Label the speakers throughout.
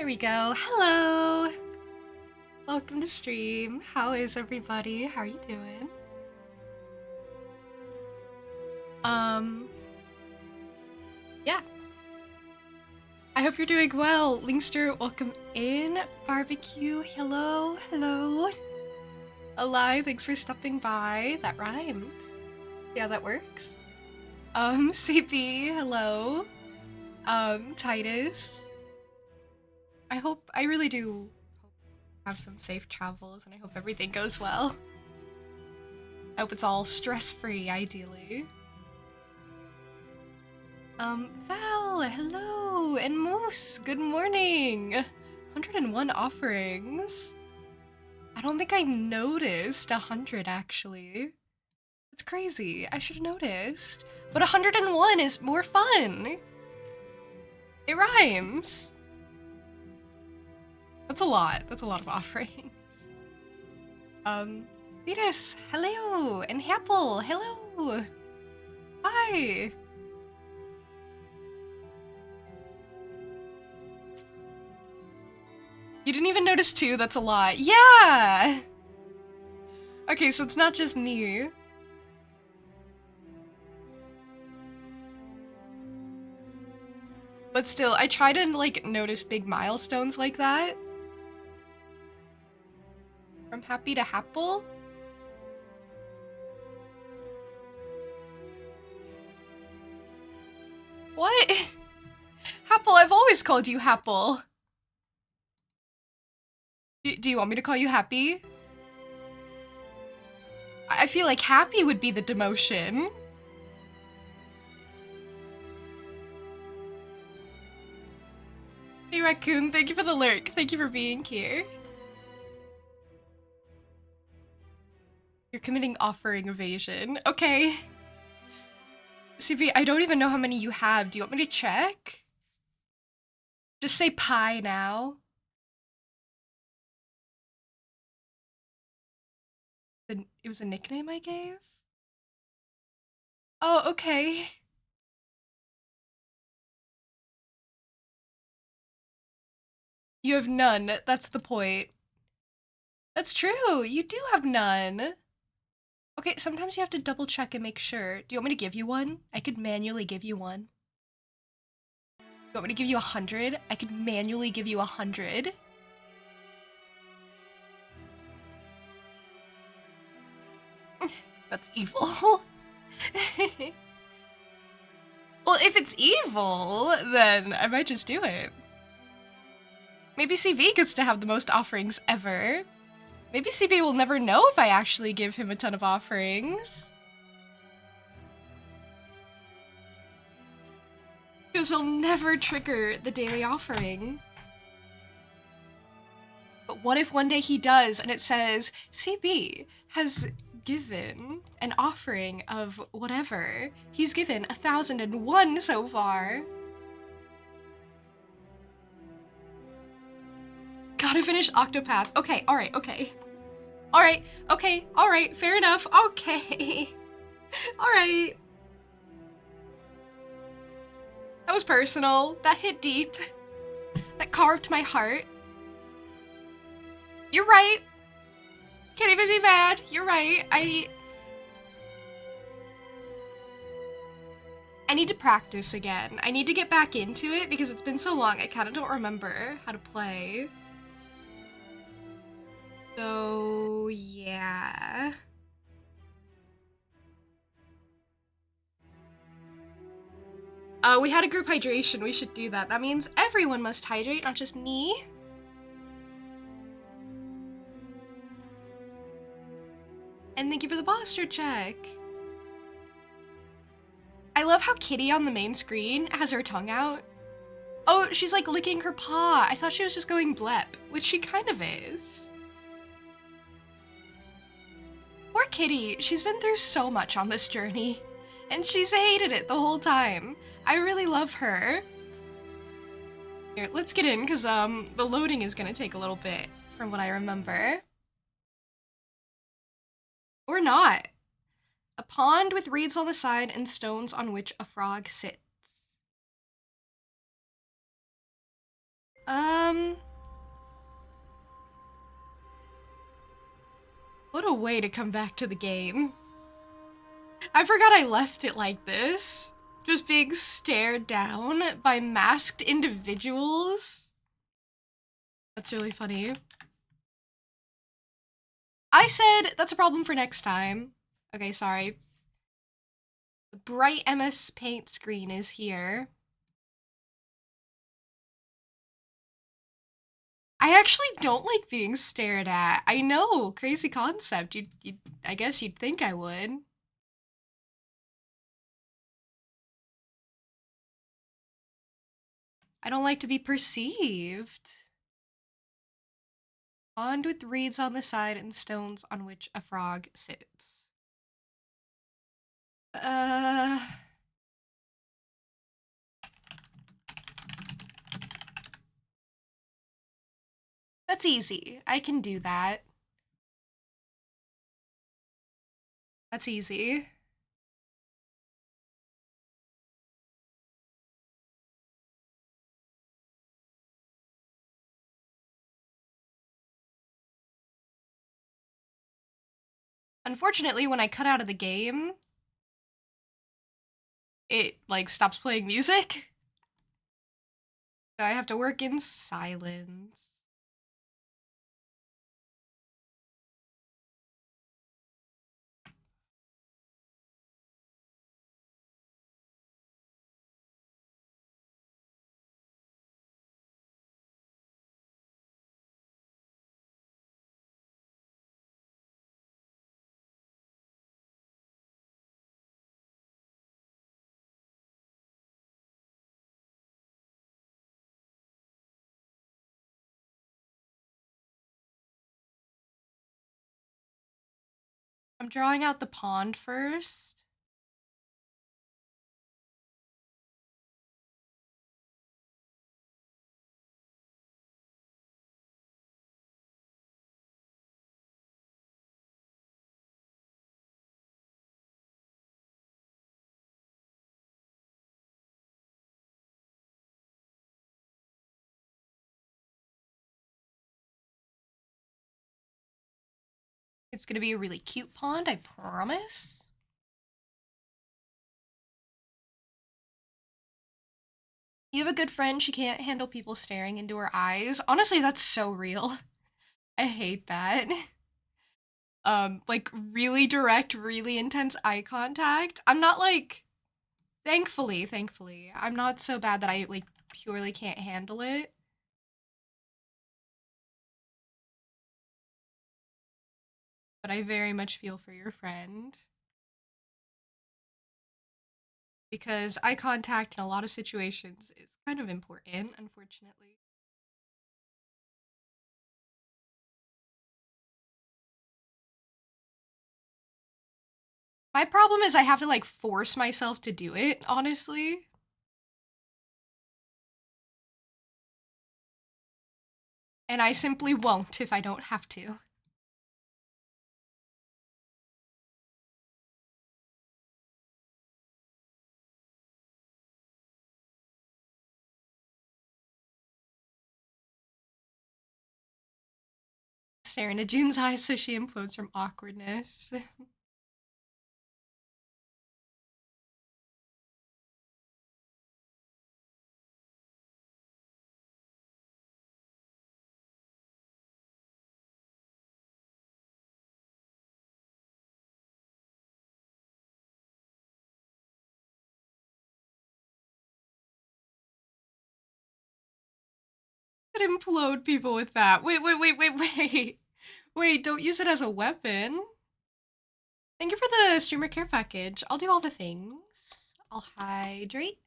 Speaker 1: There we go. Hello! Welcome to stream. How is everybody? How are you doing? Yeah. I hope you're doing well. Linkster, welcome in. Barbecue, hello, hello. Alive, thanks for stopping by. That rhymed. See how that works? CP, hello. Titus. I really do have some safe travels, and I hope everything goes well. I hope it's all stress-free, ideally. Val, hello, and Moose, good morning. 101 offerings. I don't think I noticed 100, actually. That's crazy. I should have noticed. But 101 is more fun. It rhymes. That's a lot. That's a lot of offerings. Venus, hello, and Apple, hello. Hi. You didn't even notice two? That's a lot. Yeah! Okay, so it's not just me. But still, I try to, like, notice big milestones like that. From happy to Happle. What? Happle, I've always called you Happle. Do you want me to call you Happy? I feel like Happy would be the demotion. Hey Raccoon, thank you for the lurk. Thank you for being here. You're committing offering evasion. Okay. CB, I don't even know how many you have. Do you want me to check? Just say pie now. It was a nickname I gave? Oh, okay. You have none. That's the point. That's true. You do have none. Okay, sometimes you have to double check and make sure. Do you want me to give you one? I could manually give you one. Do you want me to give you 100? I could manually give you 100. That's evil. Well, if it's evil, then I might just do it. Maybe CB gets to have the most offerings ever. Maybe CB will never know if I actually give him a ton of offerings. Because he'll never trigger the daily offering. But what if one day he does and it says, CB has given an offering of whatever. He's given 1,001 so far. Gotta finish Octopath. Okay, alright, okay. Alright, okay, alright, fair enough, okay. Alright. That was personal. That hit deep. That carved my heart. You're right. Can't even be mad. You're right. I need to practice again. I need to get back into it because it's been so long. I kind of don't remember how to play. So, yeah. We had a group hydration. We should do that. That means everyone must hydrate, not just me. And thank you for the posture check. I love how Kitty on the main screen has her tongue out. Oh, she's like licking her paw. I thought she was just going blep, which she kind of is. Poor Kitty, she's been through so much on this journey, and she's hated it the whole time. I really love her. Here, let's get in, because the loading is gonna take a little bit, from what I remember. Or not. A pond with reeds on the side and stones on which a frog sits. Um, what a way to come back to the game. I forgot I left it like this. Just being stared down by masked individuals. That's really funny. I said that's a problem for next time. Okay, sorry. The bright MS Paint screen is here. I actually don't like being stared at. I know, crazy concept. I guess you'd think I would. I don't like to be perceived. Pond with reeds on the side and stones on which a frog sits. Uh, that's easy. I can do that. That's easy. Unfortunately, when I cut out of the game, it like stops playing music. So I have to work in silence. I'm drawing out the pond first. It's gonna be a really cute pond, I promise. You have a good friend, she can't handle people staring into her eyes. Honestly, that's so real. I hate that. Like really direct, really intense eye contact. I'm not like thankfully, I'm not so bad that I like purely can't handle it. But I very much feel for your friend. Because eye contact in a lot of situations is kind of important, unfortunately. My problem is I have to like force myself to do it, honestly. And I simply won't if I don't have to. Stare into June's eyes so she implodes from awkwardness. Could implode people with that. Wait. Wait, don't use it as a weapon. Thank you for the streamer care package. I'll do all the things. I'll hydrate.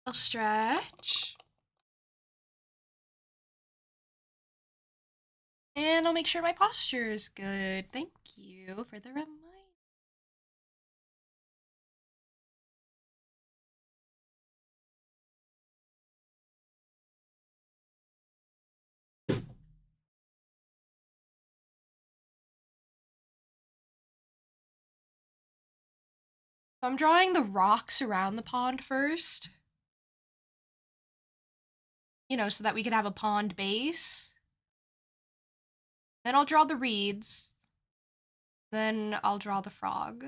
Speaker 1: I'll stretch. And I'll make sure my posture is good. Thank you for the reminder. So I'm drawing the rocks around the pond first. you know, so that we could have a pond base. Then I'll draw the reeds. Then I'll draw the frog.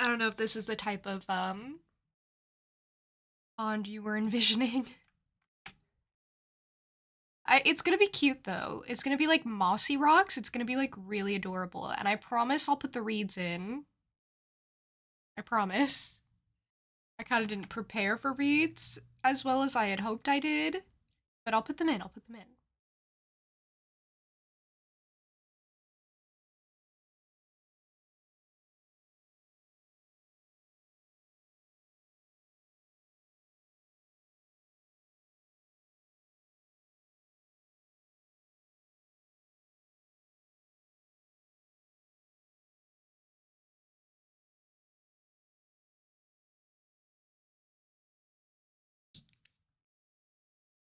Speaker 1: I don't know if this is the type of pond you were envisioning. It's gonna be cute though. It's gonna be like mossy rocks. It's gonna be like really adorable. And I promise I'll put the reeds in. I promise. I kind of didn't prepare for reeds as well as I had hoped I did, but I'll put them in. I'll put them in.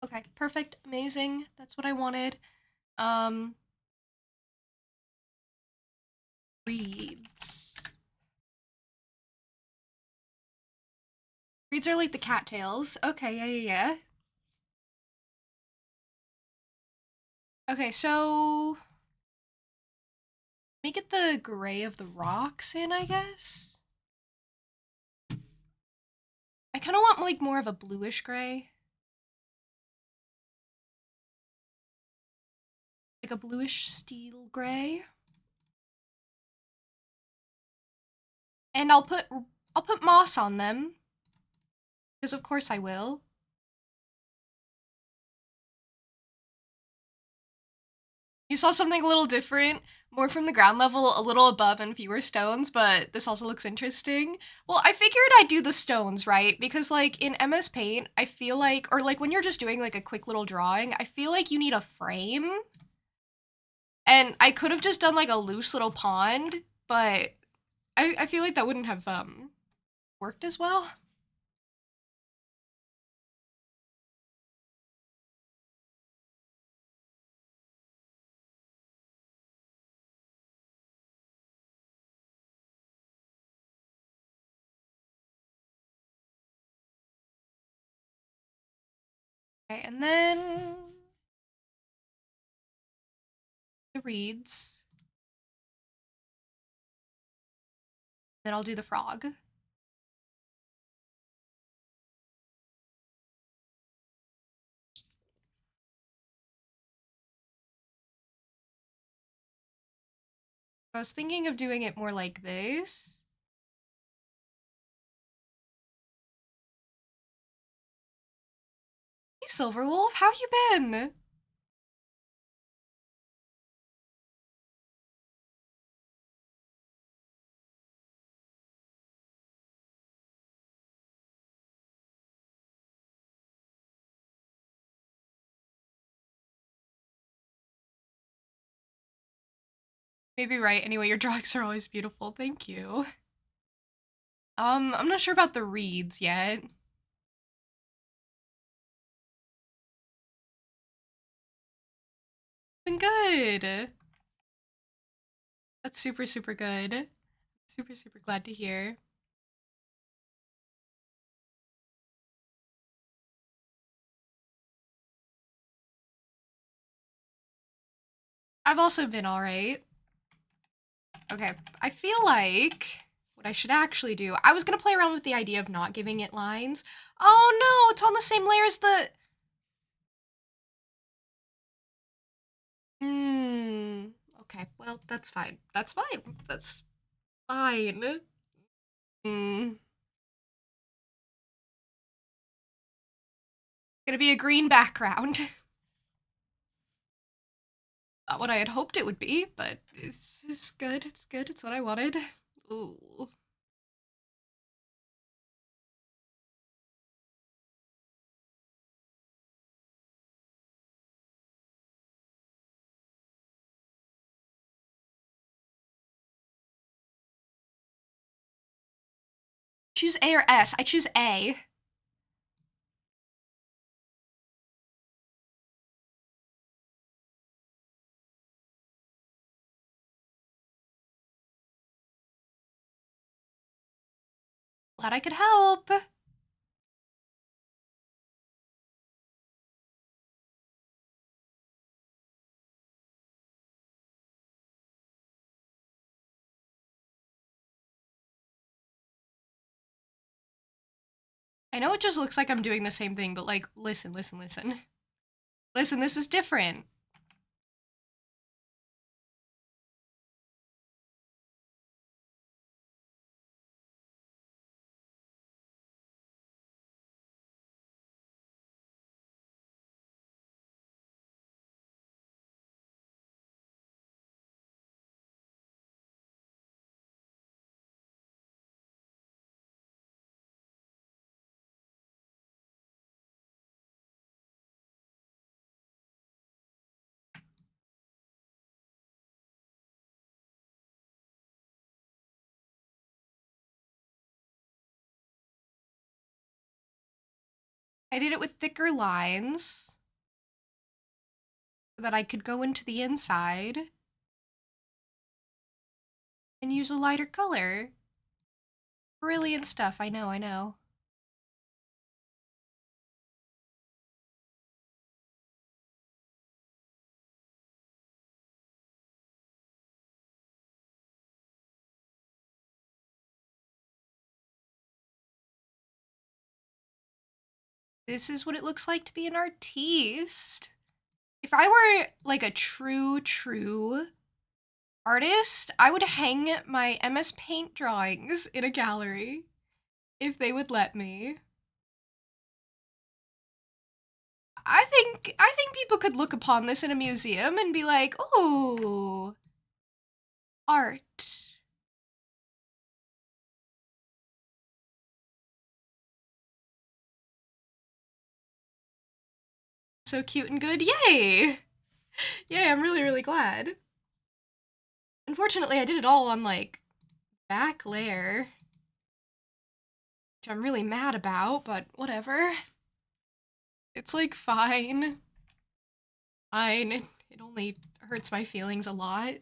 Speaker 1: Okay, perfect, amazing. That's what I wanted. Um, reeds. Reeds are like the cattails. Okay, yeah. Okay, so make it the gray of the rocks in, I guess. I kind of want like more of a bluish gray. Like a bluish steel gray. And I'll put moss on them. Because of course I will. You saw something a little different, more from the ground level, a little above and fewer stones, but this also looks interesting. Well, I figured I'd do the stones, right? Because like in MS Paint, I feel like, or like when you're just doing like a quick little drawing, I feel like you need a frame. And I could have just done like a loose little pond, but I feel like that wouldn't have worked as well. Okay, and then the reeds. Then I'll do the frog. I was thinking of doing it more like this. Hey, Silverwolf, how you been? Maybe right. Anyway, your drawings are always beautiful. Thank you. I'm not sure about the reeds yet. Been good. That's super, super good. Super, super glad to hear. I've also been alright. Okay, I feel like what I should actually do, I was gonna play around with the idea of not giving it lines. Oh no, it's on the same layer as the... Hmm. Okay, well, that's fine. That's fine. That's fine. Hmm. Gonna be a green background. Not what I had hoped it would be, but it's good. It's good. It's what I wanted. Ooh. Choose A or S. I choose A. Glad I could help. I know it just looks like I'm doing the same thing, but like, listen, listen, listen. Listen, this is different. I did it with thicker lines so that I could go into the inside and use a lighter color. Brilliant stuff. I know, I know. This is what it looks like to be an artiste. If I were like a true artist, I would hang my MS Paint drawings in a gallery if they would let me. I think people could look upon this in a museum and be like, "Oh, art." So cute and good. Yay! Yay, I'm really glad. Unfortunately, I did it all on like back layer, which I'm really mad about, but whatever. It's like fine. Fine. It only hurts my feelings a lot.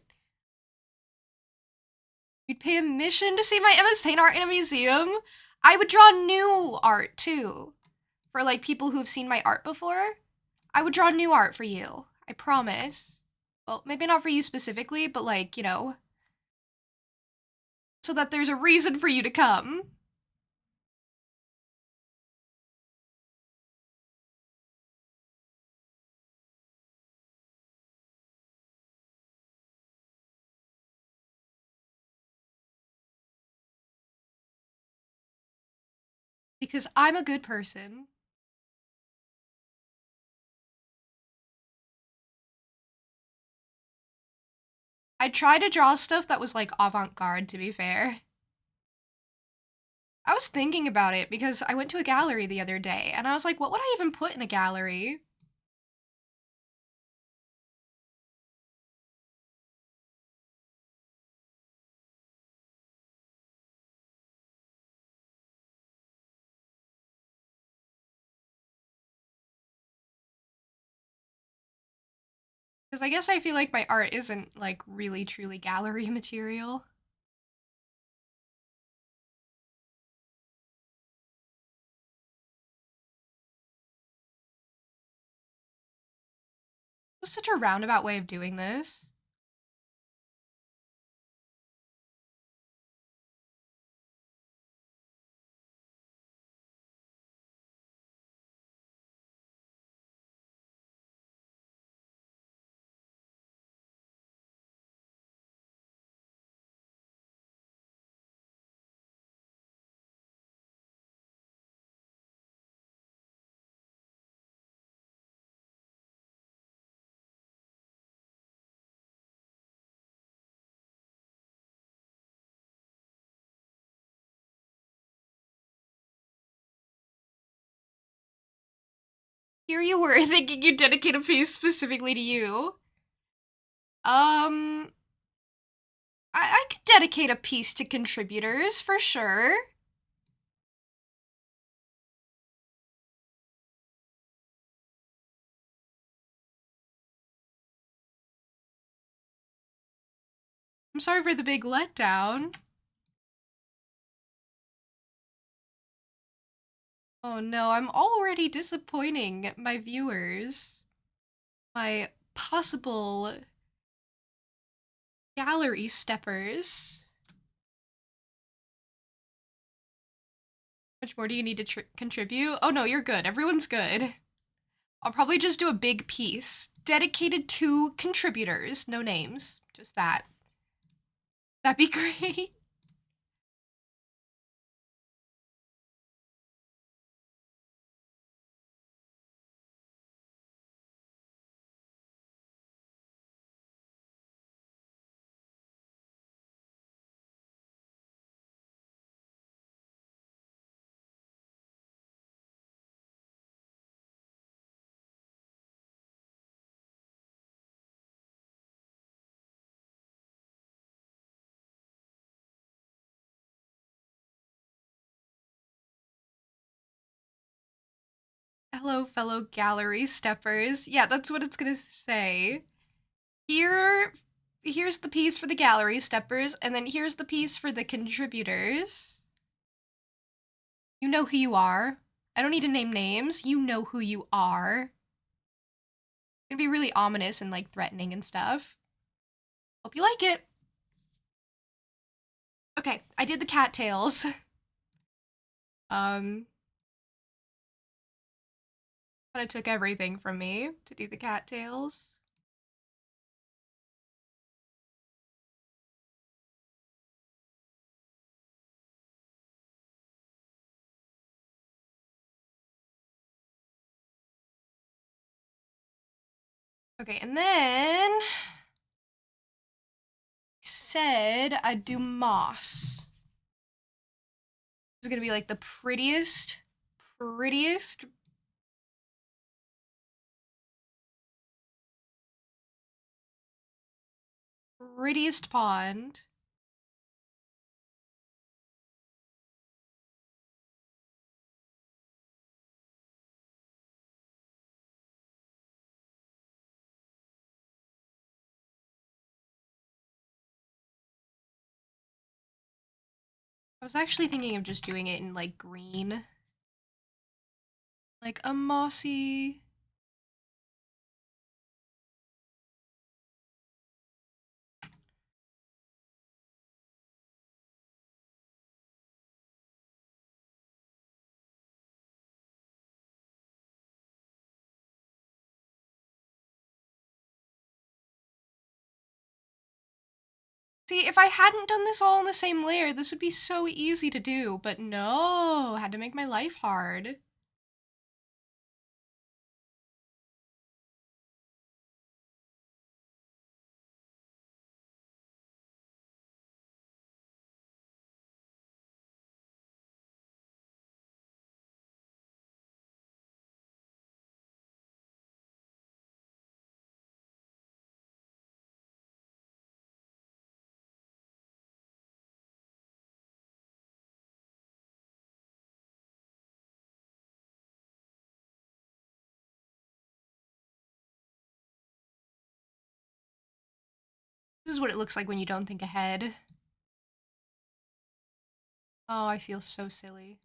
Speaker 1: You'd pay admission to see my MS Paint art in a museum? I would draw new art too. For like people who've seen my art before. I would draw new art for you. I promise. Well, maybe not for you specifically, but like, you know, so that there's a reason for you to come. Because I'm a good person. I tried to draw stuff that was like avant-garde, to be fair. I was thinking about it because I went to a gallery the other day and I was like, what would I even put in a gallery? Because I guess I feel like my art isn't like really truly gallery material. It was such a roundabout way of doing this. Here you were thinking you'd dedicate a piece specifically to you. Um, I could dedicate a piece to contributors for sure. I'm sorry for the big letdown. Oh no, I'm already disappointing my viewers. My possible gallery steppers. How much more do you need to contribute? Oh no, you're good. Everyone's good. I'll probably just do a big piece dedicated to contributors. No names, just that. That'd be great. Hello, fellow gallery steppers. Yeah, that's what it's gonna say. Here's the piece for the gallery steppers, and then here's the piece for the contributors. You know who you are. I don't need to name names. You know who you are. It's gonna be really ominous and like threatening and stuff. Hope you like it. Okay, I did the cattails. But it took everything from me to do the cattails. Okay, and then said I'd do moss. This is gonna be like the prettiest pond. I was actually thinking of just doing it in like green. Like a mossy. See, if I hadn't done this all in the same layer, this would be so easy to do, but no, had to make my life hard. This is what it looks like when you don't think ahead. Oh, I feel so silly.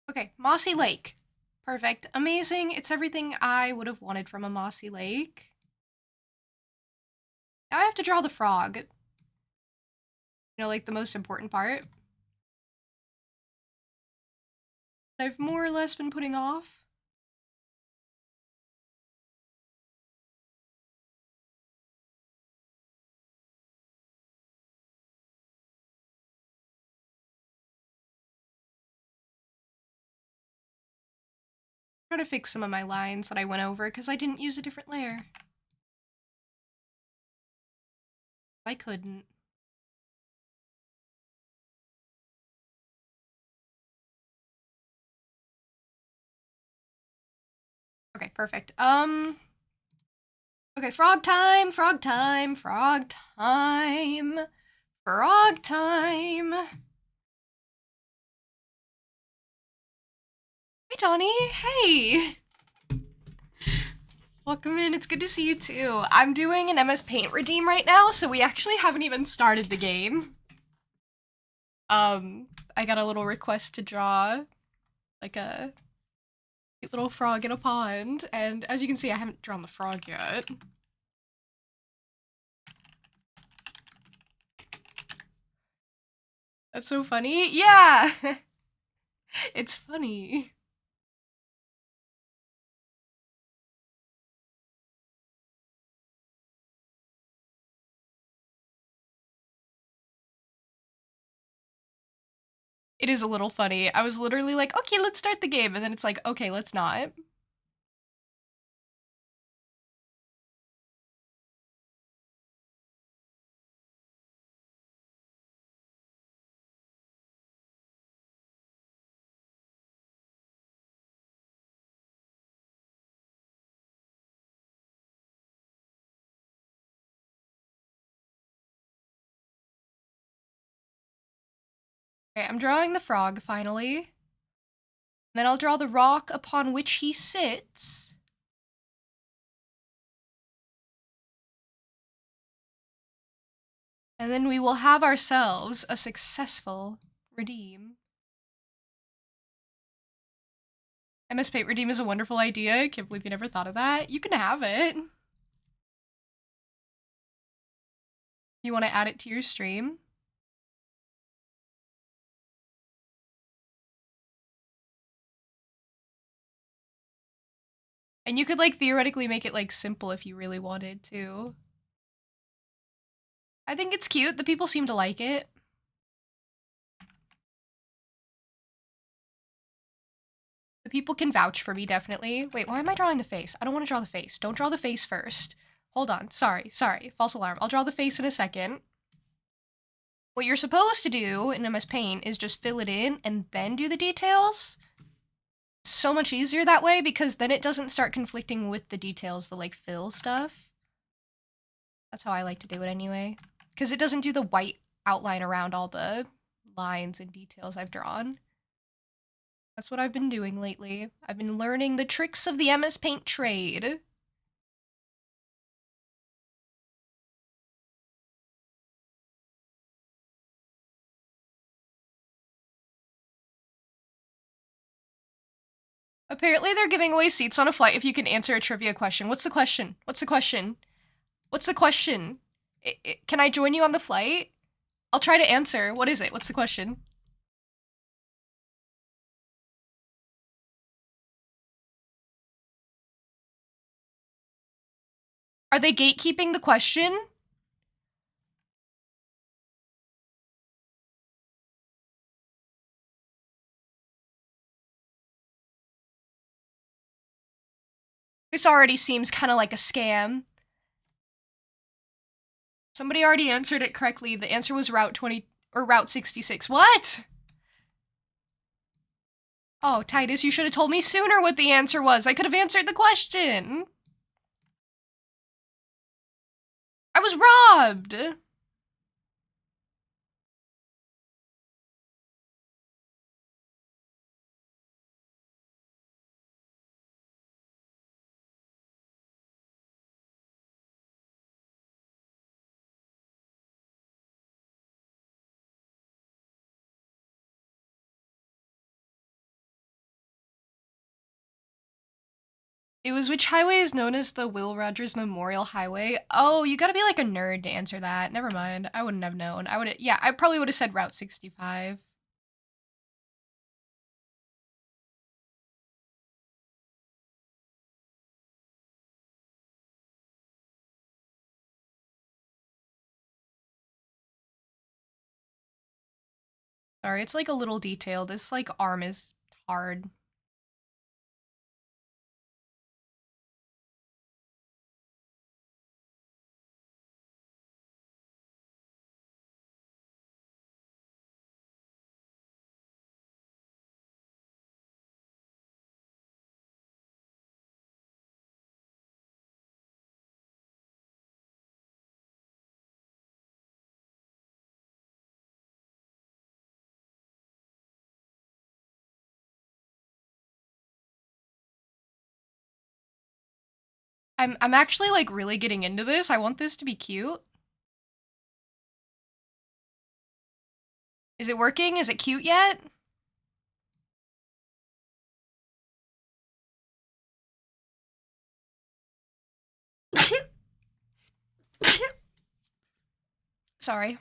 Speaker 1: Okay, mossy lake. Perfect. Amazing. It's everything I would have wanted from a mossy lake. Now I have to draw the frog. You know, like the most important part. I've more or less been putting off. Try to fix some of my lines that I went over because I didn't use a different layer. I couldn't. Okay, perfect. Okay, frog time, frog time, frog time, frog time. Hey, Donnie. Hey. Welcome in. It's good to see you too. I'm doing an MS Paint redeem right now, so we actually haven't even started the game. I got a little request to draw like a cute little frog in a pond, and as you can see, I haven't drawn the frog yet. That's so funny. Yeah. It's funny. It is a little funny. I was literally like, okay, let's start the game. And then it's like, okay, let's not. Okay, I'm drawing the frog finally. Then I'll draw the rock upon which he sits. And then we will have ourselves a successful redeem. MS Paint Redeem is a wonderful idea. I can't believe you never thought of that. You can have it. You want to add it to your stream? And you could like theoretically make it like simple if you really wanted to. I think it's cute. The people seem to like it. The people can vouch for me, definitely. Wait, why am I drawing the face? I don't want to draw the face. Don't draw the face first. Hold on. Sorry. False alarm. I'll draw the face in a second. What you're supposed to do in MS Paint is just fill it in and then do the details. So much easier that way because then it doesn't start conflicting with the details, the like fill stuff. That's how I like to do it anyway. Because it doesn't do the white outline around all the lines and details I've drawn. That's what I've been doing lately. I've been learning the tricks of the MS Paint trade. Apparently they're giving away seats on a flight if you can answer a trivia question. What's the question? What's the question? What's the question? Can I join you on the flight? I'll try to answer. What is it? What's the question? Are they gatekeeping the question? This already seems kind of like a scam. Somebody already answered it correctly. The answer was Route 20 or Route 66. What? Oh, Titus, you should have told me sooner what the answer was. I could have answered the question. I was robbed. It was which highway is known as the Will Rogers Memorial Highway? Oh, you gotta be like a nerd to answer that. Never mind. I wouldn't have known. Yeah, I probably would have said Route 65. Sorry, it's like a little detail. This like arm is hard. I'm actually like really getting into this. I want this to be cute. Is it working? Is it cute yet? Sorry.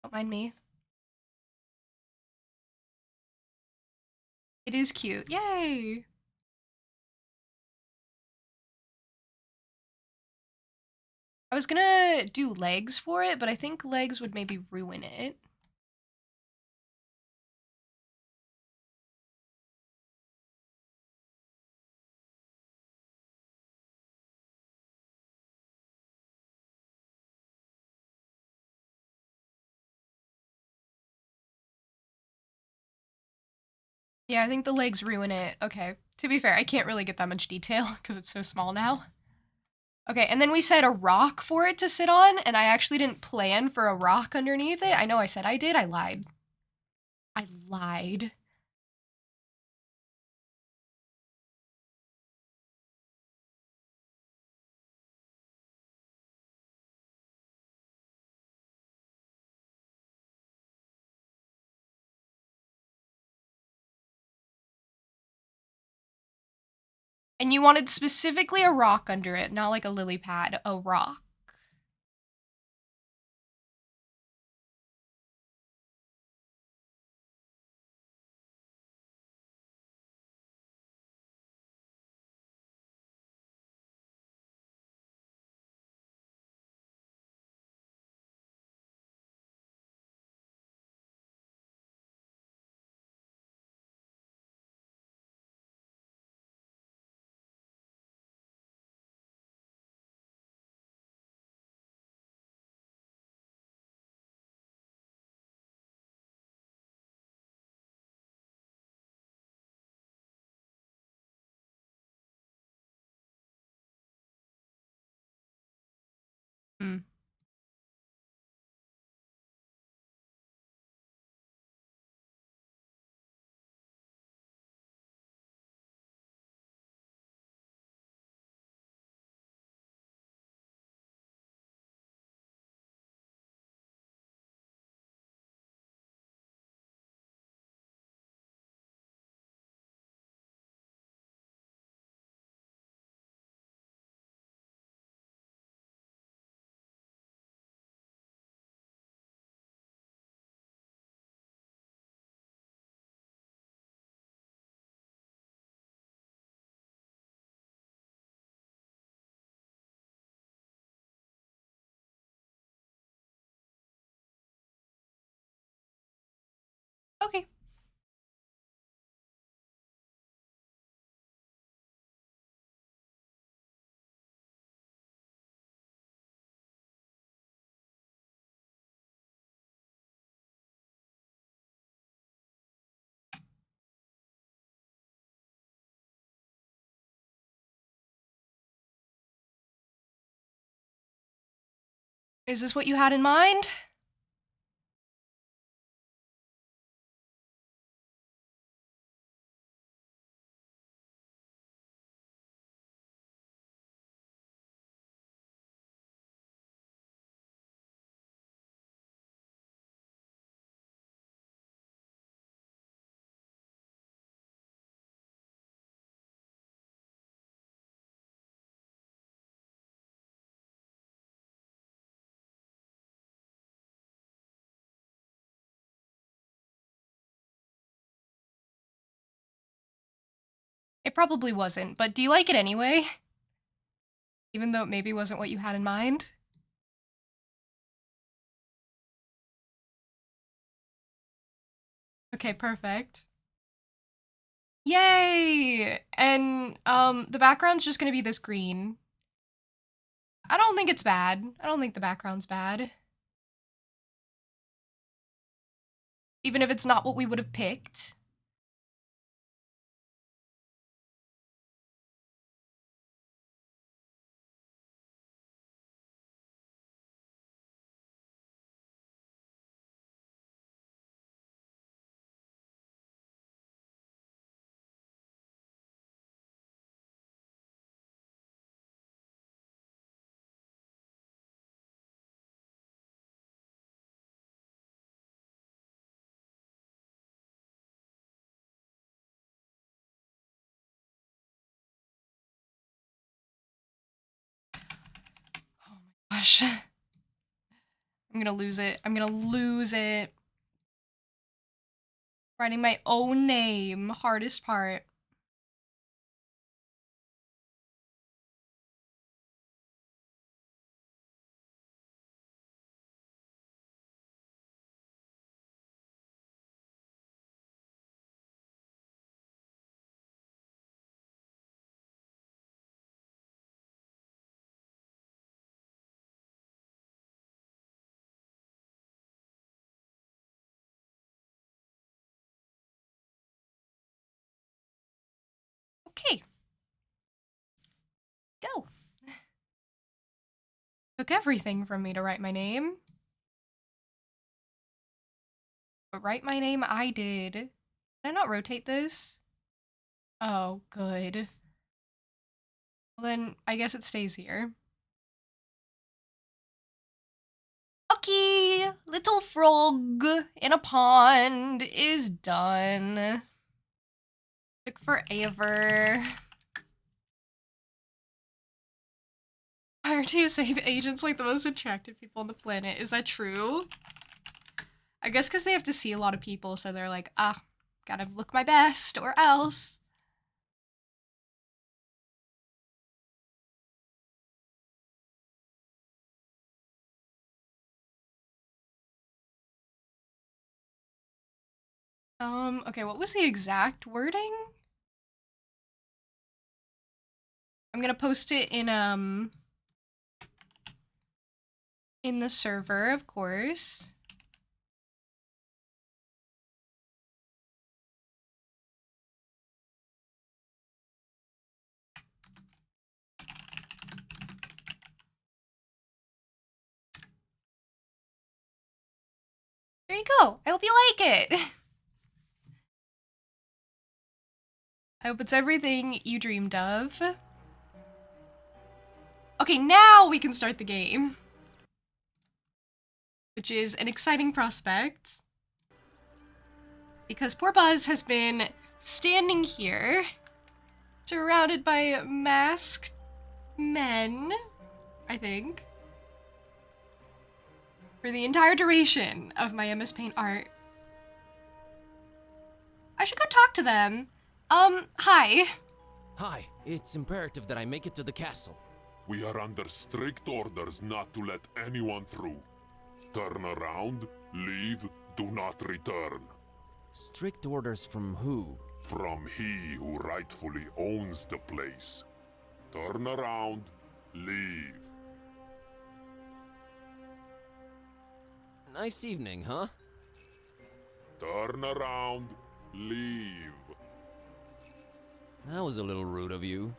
Speaker 1: Don't mind me. It is cute. Yay! I was gonna do legs for it, but I think legs would maybe ruin it. Yeah, I think the legs ruin it. Okay. To be fair, I can't really get that much detail because it's so small now. Okay, and then we said a rock for it to sit on, and I actually didn't plan for a rock underneath it. I know I said I did. I lied. I lied. And you wanted specifically a rock under it, not like a lily pad, a rock. Hmm. Okay. Is this what you had in mind? It probably wasn't, but do you like it anyway? Even though it maybe wasn't what you had in mind? Okay, perfect. Yay! And, the background's just gonna be this green. I don't think it's bad. I don't think the background's bad. Even if it's not what we would have picked. Oh my gosh. I'm gonna lose it. I'm gonna lose it. Writing my own name. Hardest part. Okay. Go. Took everything from me to write my name. But write my name I did. Can I not rotate this? Oh, good. Well then, I guess it stays here. Okay, little frog in a pond is done. Took forever. Our TSA agents like the most attractive people on the planet. Is that true? I guess because they have to see a lot of people, so they're like, ah, gotta look my best or else. Okay, what was the exact wording? I'm gonna post it in the server, of course. There you go. I hope you like it. I hope it's everything you dreamed of. Okay, now we can start the game. Which is an exciting prospect. Because poor Buzz has been standing here, surrounded by masked men, I think, for the entire duration of my MS Paint art. I should go talk to them. Hi.
Speaker 2: Hi, it's imperative that I make it to the castle.
Speaker 3: We are under strict orders not to let anyone through. Turn around, leave, do not return.
Speaker 2: Strict orders from who?
Speaker 3: From he who rightfully owns the place. Turn around, leave.
Speaker 2: Nice evening, huh?
Speaker 3: Turn around, leave.
Speaker 2: That was a little rude of you.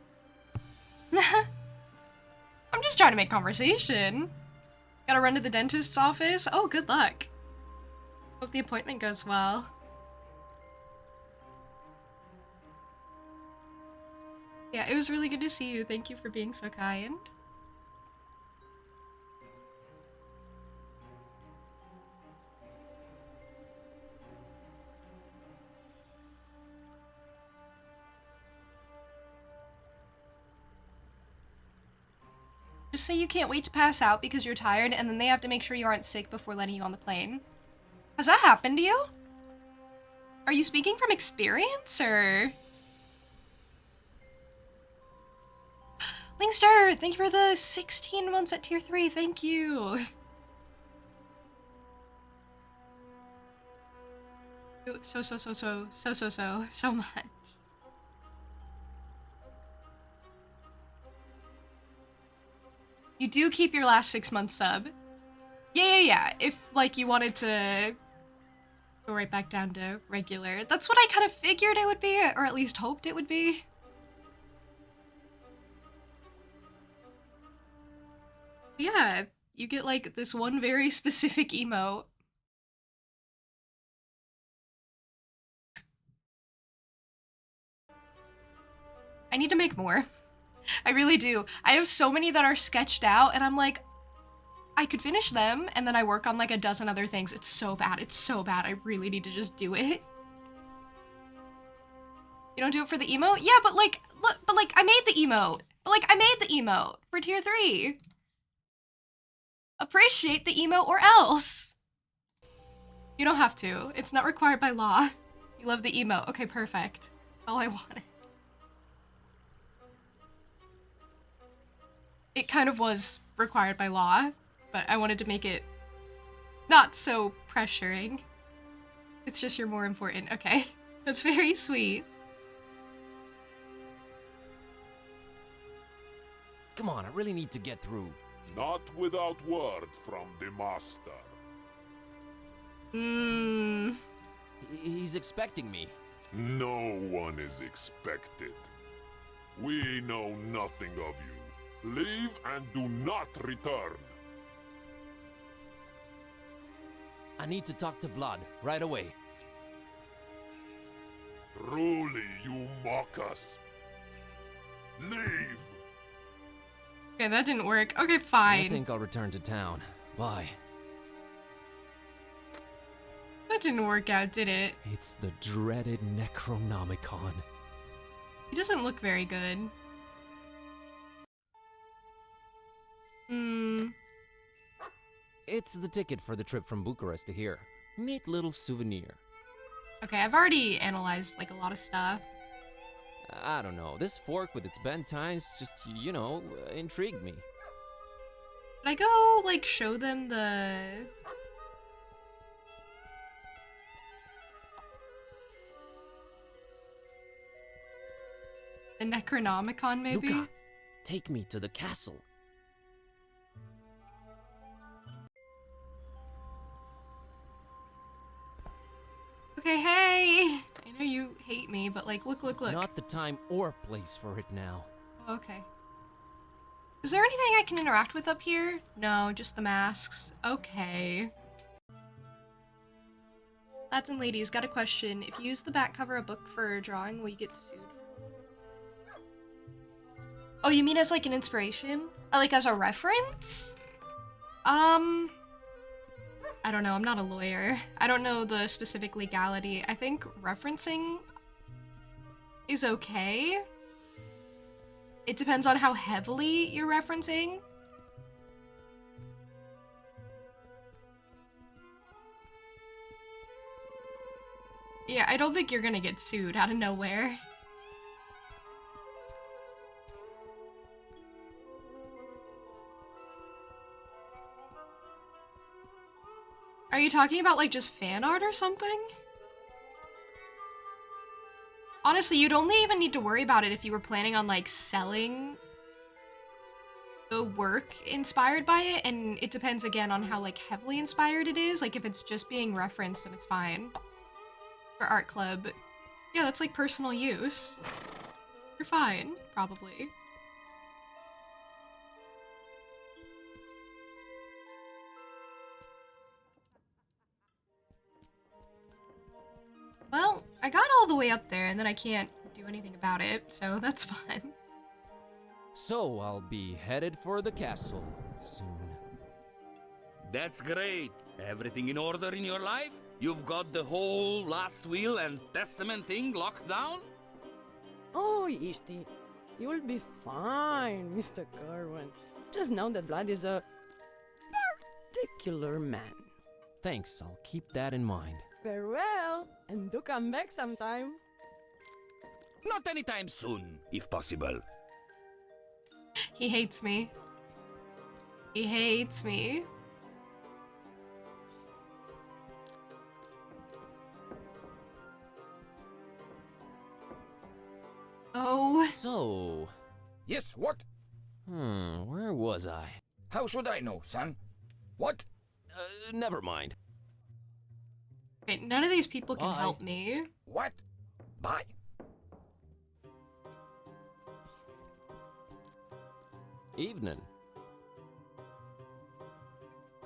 Speaker 1: I'm just trying to make conversation. Gotta run to the dentist's office. Oh, good luck. Hope the appointment goes well. Yeah, it was really good to see you. Thank you for being so kind. Just say you can't wait to pass out because you're tired, and then they have to make sure you aren't sick before letting you on the plane. Has that happened to you? Are you speaking from experience, or...? Gangster, thank you for the 16 months at tier 3. Thank you. So much. You do keep your last 6-month sub. Yeah. If, like, you wanted to go right back down to regular. That's what I kind of figured it would be, or at least hoped it would be. Yeah, you get, like, this one very specific emote. I need to make more. I really do. I have so many that are sketched out, and I'm like, I could finish them, and then I work on like a dozen other things. It's so bad. It's so bad. I really need to just do it. You don't do it for the emote? Yeah, but like, look, but like, I made the emote. But like, I made the emote for tier 3. Appreciate the emote or else. You don't have to. It's not required by law. You love the emote. Okay, perfect. That's all I wanted. It kind of was required by law, but I wanted to make it not so pressuring. It's just you're more important. Okay, that's very sweet.
Speaker 2: Come on, I really need to get through.
Speaker 3: Not without word from the master.
Speaker 2: He's expecting me.
Speaker 3: No one is expected. We know nothing of you. Leave and do not return.
Speaker 2: I need to talk to Vlad right away.
Speaker 3: Truly, you mock us. Leave.
Speaker 1: Okay, that didn't work. Okay,
Speaker 2: I
Speaker 1: fine.
Speaker 2: think I'll return to town. Bye.
Speaker 1: That didn't work out, did it?
Speaker 2: It's the dreaded Necronomicon.
Speaker 1: He doesn't look very good.
Speaker 2: It's the ticket for the trip from Bucharest to here. Neat little souvenir.
Speaker 1: Okay, I've already analyzed like a lot of stuff.
Speaker 2: I don't know, this fork with its bent tines just, you know, intrigued me.
Speaker 1: Should I go like show them the Necronomicon maybe?
Speaker 2: Luca, take me to the castle.
Speaker 1: Okay, hey! I know you hate me, but like, look.
Speaker 2: Not the time or place for it now.
Speaker 1: Oh, okay. Is there anything I can interact with up here? No, just the masks. Okay. Lads and ladies, got a question. If you use the back cover of a book for a drawing, will you get sued? Oh, you mean as like an inspiration? Like as a reference? I don't know, I'm not a lawyer. I don't know the specific legality. I think referencing is okay. It depends on how heavily you're referencing. Yeah, I don't think you're gonna get sued out of nowhere. Are you talking about like just fan art or something? Honestly, you'd only even need to worry about it if you were planning on like selling the work inspired by it, and it depends again on how like heavily inspired it is. Like if it's just being referenced, then it's fine. For art club, yeah, that's like personal use. You're fine, probably. Well, I got all the way up there and then I can't do anything about it, so that's fun.
Speaker 2: So I'll be headed for the castle soon.
Speaker 4: That's great. Everything in order in your life? You've got the whole last will and testament thing locked down?
Speaker 5: Oh, Ishti, you'll be fine, Mr. Kerwin. Just know that Vlad is a particular man.
Speaker 2: Thanks, I'll keep that in mind.
Speaker 5: Farewell, and do come back sometime.
Speaker 4: Not anytime soon, if possible.
Speaker 1: He hates me. He hates me. Oh.
Speaker 2: So,
Speaker 6: Yes, what?
Speaker 2: where was I?
Speaker 6: How should I know, son? What?
Speaker 2: Never mind.
Speaker 1: Wait, none of these people can
Speaker 2: Bye.
Speaker 1: help me.
Speaker 6: What? Bye.
Speaker 2: Evening.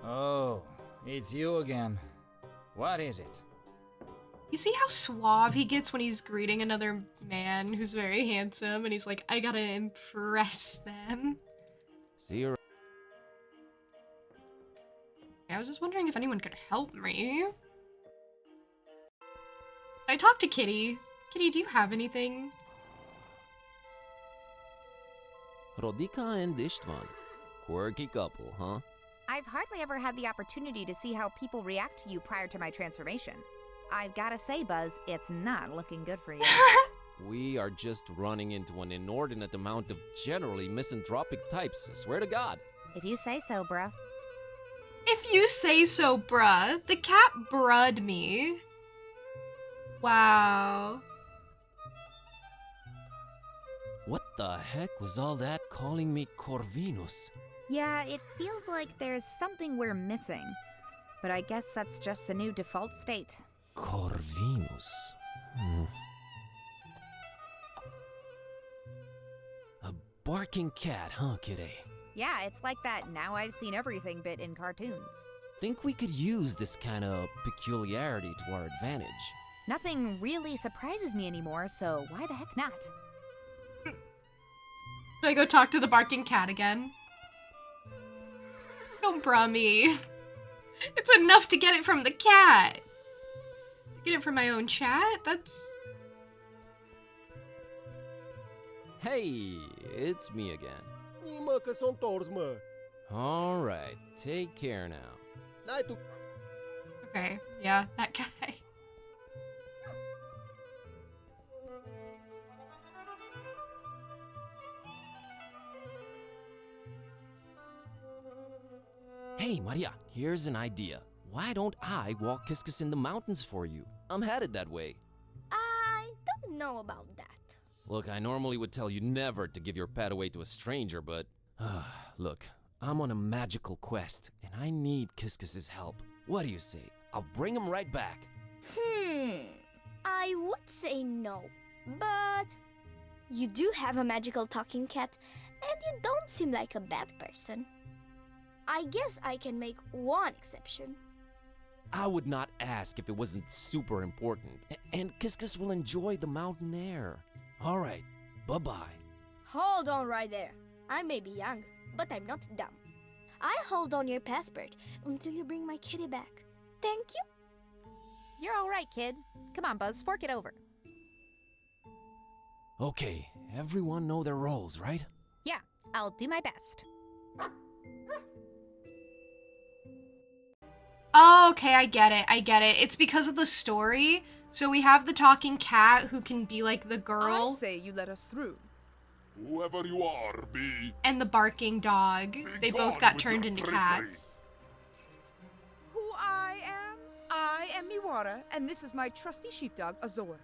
Speaker 7: Oh, it's you again. What is it?
Speaker 1: You see how suave he gets when he's greeting another man who's very handsome and he's like, I gotta impress them.
Speaker 2: See you.
Speaker 1: I was just wondering if anyone could help me. I talked to Kitty. Kitty, do you have anything?
Speaker 2: Rodika and Istvan. Quirky couple, huh?
Speaker 8: I've hardly ever had the opportunity to see how people react to you prior to my transformation. I've gotta say, Buzz, it's not looking good for you.
Speaker 2: We are just running into an inordinate amount of generally misanthropic types, I swear to God.
Speaker 8: If you say so, bruh.
Speaker 1: If you say so, bruh. The cat bruhed me. Wow.
Speaker 2: What the heck was all that calling me Corvinus?
Speaker 8: Yeah, it feels like there's something we're missing. But I guess that's just the new default state.
Speaker 2: Corvinus. A barking cat, huh, Kitty?
Speaker 8: Yeah, it's like that now I've seen everything bit in cartoons.
Speaker 2: Think we could use this kind of peculiarity to our advantage.
Speaker 8: Nothing really surprises me anymore, so why the heck not?
Speaker 1: Should I go talk to the barking cat again? Don't bruh me. It's enough to get it from the cat. To get it from my own chat? That's...
Speaker 2: Hey, it's me again.
Speaker 9: Mă, că s-o întors, mă.
Speaker 2: Alright, take care now.
Speaker 9: Hai tu.
Speaker 1: Okay, yeah, that guy.
Speaker 2: Hey, Maria, here's an idea. Why don't I walk Kiskus in the mountains for you? I'm headed that way.
Speaker 10: I don't know about that.
Speaker 2: Look, I normally would tell you never to give your pet away to a stranger, but... look, I'm on a magical quest, and I need Kiskus's help. What do you say? I'll bring him right back.
Speaker 10: I would say no, but you do have a magical talking cat, and you don't seem like a bad person. I guess I can make one exception.
Speaker 2: I would not ask if it wasn't super important, and Kiskus will enjoy the mountain air. All right, bye-bye.
Speaker 10: Hold on right there. I may be young, but I'm not dumb. I'll hold on your passport until you bring my kitty back. Thank you.
Speaker 8: You're all right, kid. Come on, Buzz, fork it over.
Speaker 2: Okay, everyone know their roles, right?
Speaker 8: Yeah, I'll do my best.
Speaker 1: Oh, okay, I get it. I get it. It's because of the story. So we have the talking cat who can be like the
Speaker 5: I
Speaker 1: girl
Speaker 5: say you let us through.
Speaker 3: Whoever you are, be.
Speaker 1: and the barking dog. They both
Speaker 3: gone
Speaker 1: got
Speaker 3: with
Speaker 1: turned
Speaker 3: your
Speaker 1: into
Speaker 3: trickery.
Speaker 1: cats.
Speaker 5: Who I am Miwara, and this is my trusty sheepdog, Azor.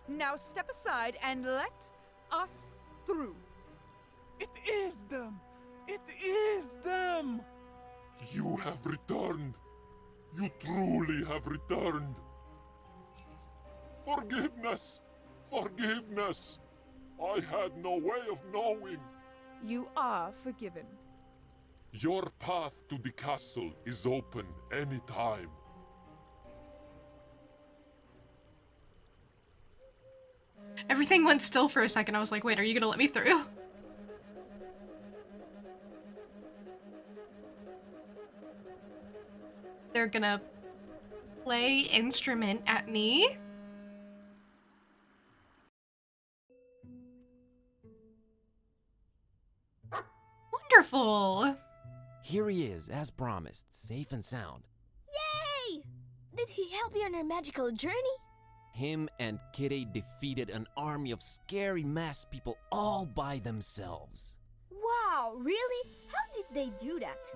Speaker 5: Now step aside and let us through.
Speaker 11: It is them! It is them!
Speaker 3: You have returned. You truly have returned. Forgiveness! Forgiveness! I had no way of knowing.
Speaker 5: You are forgiven.
Speaker 3: Your path to the castle is open anytime.
Speaker 1: Everything went still for a second. I was like, wait, are you gonna let me through? They're gonna play instrument at me? Wonderful!
Speaker 2: Here he is, as promised, safe and sound.
Speaker 10: Yay! Did he help you on your magical journey?
Speaker 2: Him and Kitty defeated an army of scary masked people all by themselves.
Speaker 10: Wow, really? How did they do that?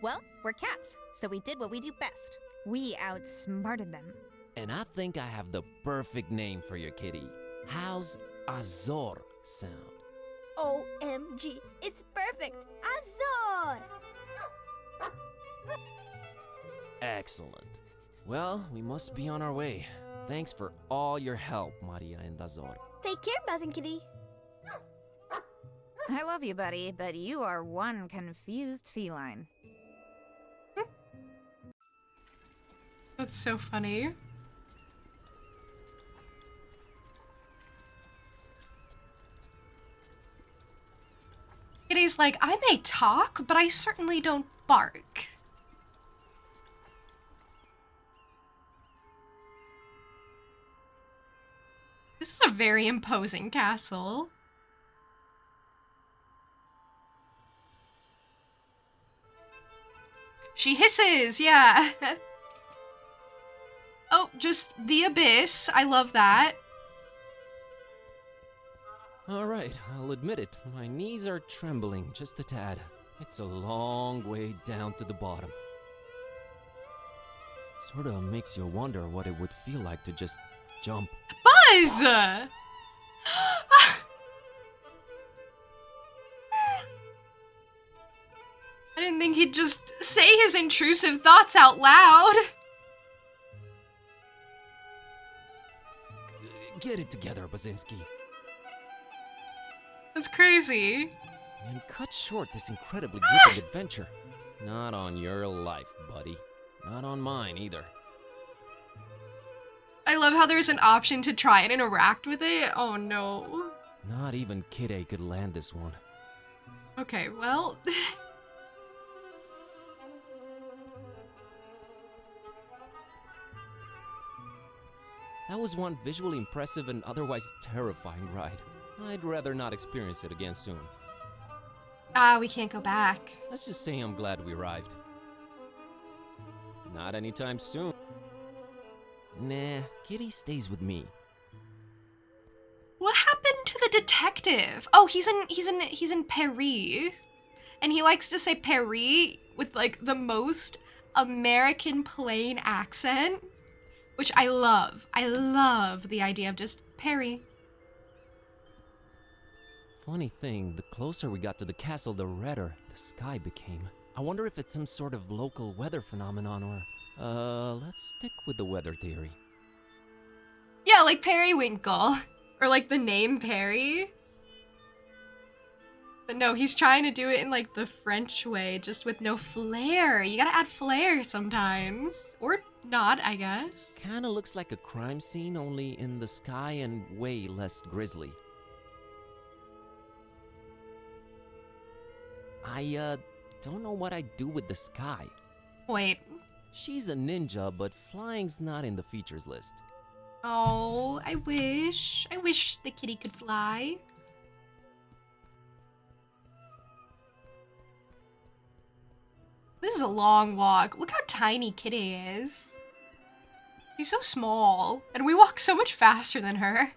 Speaker 8: Well, we're cats, so we did what we do best. We outsmarted them.
Speaker 2: And I think I have the perfect name for your kitty. How's Azor sound?
Speaker 10: OMG, it's perfect! Azor!
Speaker 2: Excellent. Well, we must be on our way. Thanks for all your help, Maria and Azor.
Speaker 10: Take care, Buzz and Kitty.
Speaker 8: I love you, buddy, but you are one confused feline.
Speaker 1: That's so funny. Kitty's like, I may talk, but I certainly don't bark. This is a very imposing castle. She hisses, yeah. Oh, just the abyss. I love that.
Speaker 2: Alright, I'll admit it. My knees are trembling just a tad. It's a long way down to the bottom. Sorta makes you wonder what it would feel like to just jump.
Speaker 1: Buzz! I didn't think he'd just say his intrusive thoughts out loud.
Speaker 2: Get it together, Bazinski.
Speaker 1: That's crazy.
Speaker 2: And cut short this incredibly gripping adventure. Not on your life, buddy. Not on mine either.
Speaker 1: I love how there's an option to try and interact with it. Oh no.
Speaker 2: Not even Kid A could land this one.
Speaker 1: Okay, well...
Speaker 2: That was one visually impressive and otherwise terrifying ride. I'd rather not experience it again soon.
Speaker 1: We can't go back.
Speaker 2: Let's just say I'm glad we arrived. Not anytime soon. Nah, Kitty stays with me.
Speaker 1: What happened to the detective? Oh, he's in Paris. And he likes to say Paris with like the most American plain accent, which I love. I love the idea of just Paris.
Speaker 2: Funny thing, the closer we got to the castle, the redder the sky became. I wonder if it's some sort of local weather phenomenon or... let's stick with the weather theory.
Speaker 1: Yeah, like periwinkle. Or like the name Perry. But no, he's trying to do it in like the French way, just with no flair. You gotta add flair sometimes. Or not, I guess.
Speaker 2: Kinda looks like a crime scene, only in the sky and way less grisly. I don't know what I'd do with the sky.
Speaker 1: Wait.
Speaker 2: She's a ninja, but flying's not in the features list.
Speaker 1: Oh, I wish. I wish the kitty could fly. This is a long walk. Look how tiny Kitty is. She's so small, and we walk so much faster than her.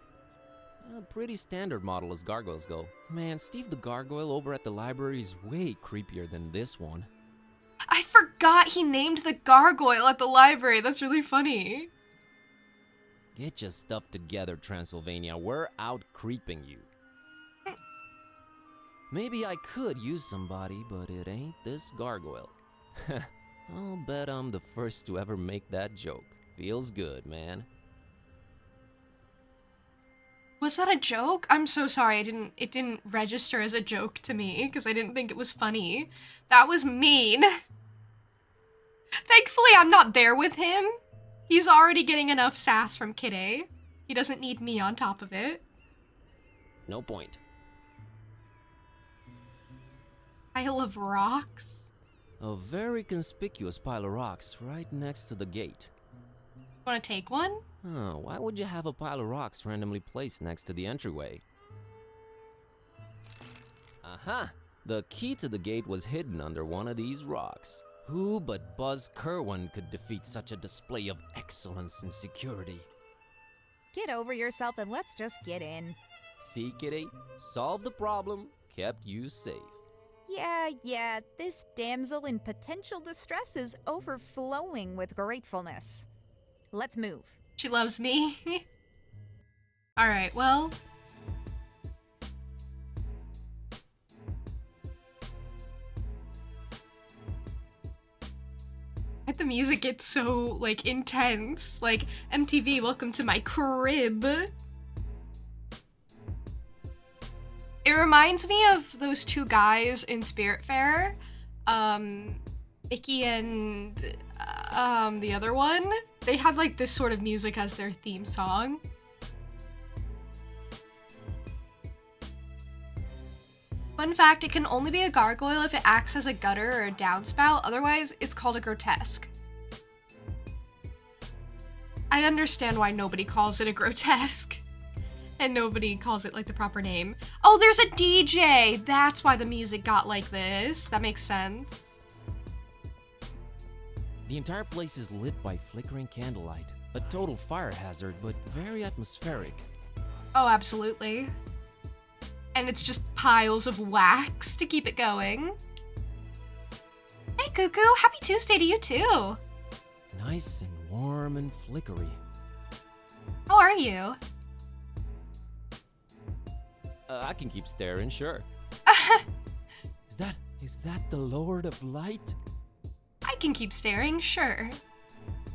Speaker 2: A pretty standard model as gargoyles go. Man, Steve the Gargoyle over at the library is way creepier than this one.
Speaker 1: I forgot he named the gargoyle at the library. That's really funny.
Speaker 2: Get your stuff together, Transylvania. We're out creeping you. Maybe I could use somebody, but it ain't this gargoyle. I'll bet I'm the first to ever make that joke. Feels good, man.
Speaker 1: Was that a joke? I'm so sorry. It didn't register as a joke to me because I didn't think it was funny. That was mean. Thankfully, I'm not there with him. He's already getting enough sass from Kid A. He doesn't need me on top of it.
Speaker 2: No point.
Speaker 1: Pile of rocks?
Speaker 2: A very conspicuous pile of rocks right next to the gate.
Speaker 1: Want to take one?
Speaker 2: Huh, why would you have a pile of rocks randomly placed next to the entryway? Aha! The key to the gate was hidden under one of these rocks. Who but Buzz Kerwin could defeat such a display of excellence and security?
Speaker 8: Get over yourself and let's just get in.
Speaker 2: See, kitty? Solve the problem, kept you safe.
Speaker 8: Yeah, this damsel in potential distress is overflowing with gratefulness. Let's move.
Speaker 1: She loves me. Alright, well. The music gets so, like, intense. Like, MTV, welcome to my crib. It reminds me of those two guys in Spiritfarer. Icky and, the other one. They had, like, this sort of music as their theme song. Fun fact, it can only be a gargoyle if it acts as a gutter or a downspout, otherwise it's called a grotesque. I understand why nobody calls it a grotesque. And nobody calls it like the proper name. Oh, there's a DJ! That's why the music got like this. That makes sense.
Speaker 2: The entire place is lit by flickering candlelight. A total fire hazard, but very atmospheric.
Speaker 1: Oh, absolutely. And it's just piles of wax to keep it going. Hey, Cuckoo! Happy Tuesday to you, too!
Speaker 2: Nice and warm and flickery.
Speaker 1: How are you?
Speaker 2: I can keep staring, sure. Is that the Lord of Light?
Speaker 1: I can keep staring, sure.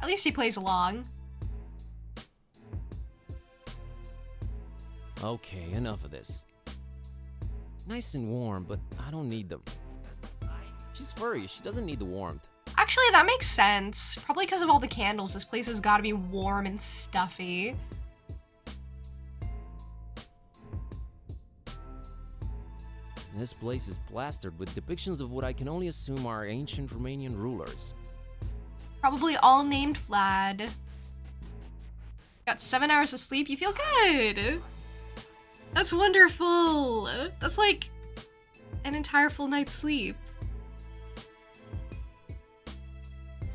Speaker 1: At least he plays along.
Speaker 2: Okay, enough of this. Nice and warm, but I don't need them. She's furry, she doesn't need the warmth.
Speaker 1: Actually, that makes sense. Probably because of all the candles, this place has got to be warm and stuffy.
Speaker 2: This place is plastered with depictions of what I can only assume are ancient Romanian rulers.
Speaker 1: Probably all named Vlad. Got 7 hours of sleep, you feel good! That's wonderful! That's like an entire full night's sleep.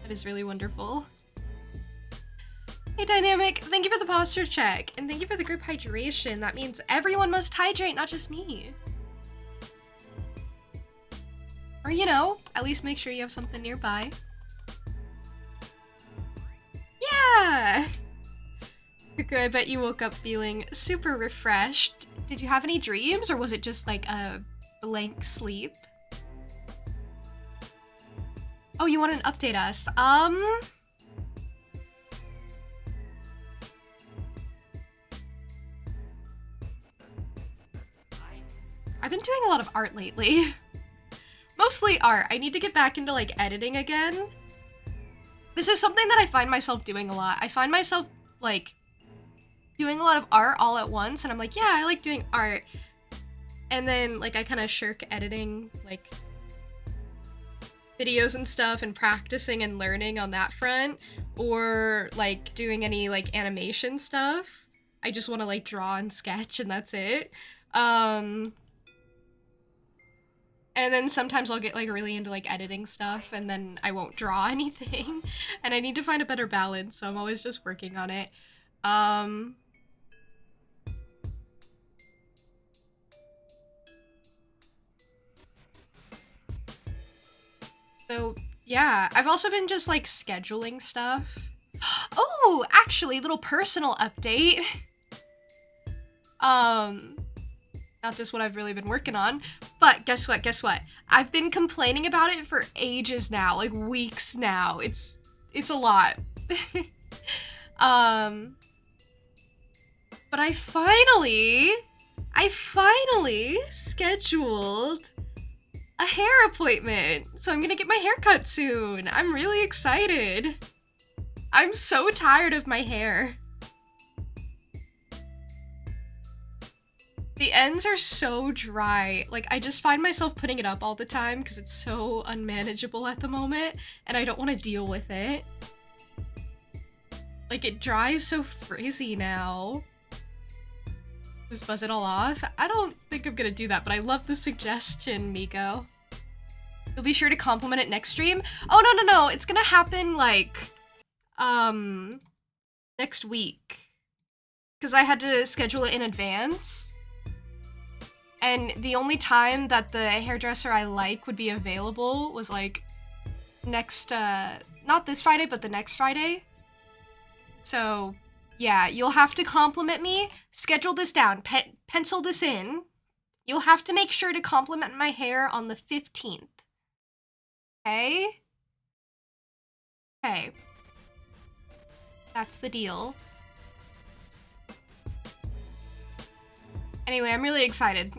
Speaker 1: That is really wonderful. Hey Dynamic, thank you for the posture check, and thank you for the group hydration. That means everyone must hydrate, not just me. Or, you know, at least make sure you have something nearby. Yeah! Cuckoo, I bet you woke up feeling super refreshed. Did you have any dreams, or was it just like a blank sleep? Oh, you want to update us? I've been doing a lot of art lately. Mostly art. I need to get back into like editing again. This is something that I find myself doing a lot. I find myself like doing a lot of art all at once, and I'm like, yeah, I like doing art. And then like I kind of shirk editing like videos and stuff and practicing and learning on that front, or like doing any like animation stuff. I just want to like draw and sketch and that's it. And then sometimes I'll get like really into like editing stuff and then I won't draw anything. And I need to find a better balance, so I'm always just working on it. So yeah, I've also been just like scheduling stuff. Oh, actually, little personal update. Not just what I've really been working on, but guess what? I've been complaining about it for ages now, like weeks now. It's a lot. But I finally scheduled a hair appointment. So I'm gonna get my hair cut soon. I'm really excited. I'm so tired of my hair. The ends are so dry. Like, I just find myself putting it up all the time because it's so unmanageable at the moment, and I don't want to deal with it. Like, it dries so frizzy now. Just buzz it all off? I don't think I'm gonna do that, but I love the suggestion, Miko. You'll be sure to compliment it next stream? Oh, no. It's gonna happen, like, next week. because I had to schedule it in advance. And the only time that the hairdresser I like would be available was like next, not this Friday, but the next Friday. So yeah, you'll have to compliment me. Schedule this down, pencil this in. You'll have to make sure to compliment my hair on the 15th. Okay? Okay. That's the deal. Anyway, I'm really excited.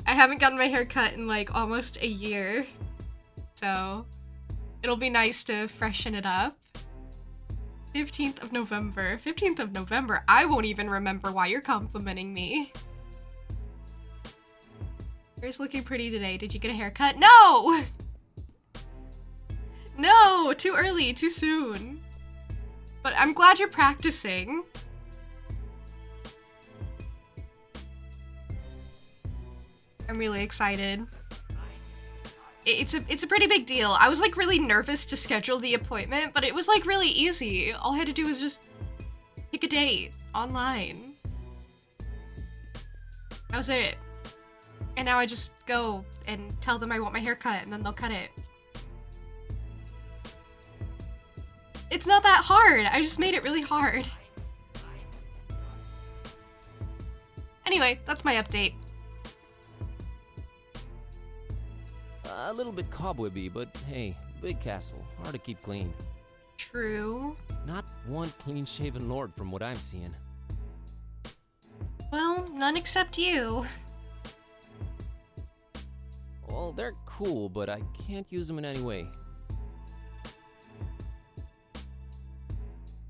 Speaker 1: I haven't gotten my hair cut in like almost a year. So it'll be nice to freshen it up. 15th of November. 15th of November. I won't even remember why you're complimenting me. Hair's looking pretty today. Did you get a haircut? No! No! Too early, too soon. But I'm glad you're practicing. I'm really excited. It's a pretty big deal. I was like really nervous to schedule the appointment, but it was like really easy. All I had to do was just pick a date online. That was it. And now I just go and tell them I want my hair cut and then they'll cut it. It's not that hard. I just made it really hard. Anyway, that's my update.
Speaker 2: A little bit cobwebby, but hey, big castle, hard to keep clean.
Speaker 1: True.
Speaker 2: Not one clean-shaven lord from what I'm seeing.
Speaker 1: Well, none except you.
Speaker 2: Well, they're cool, but I can't use them in any way.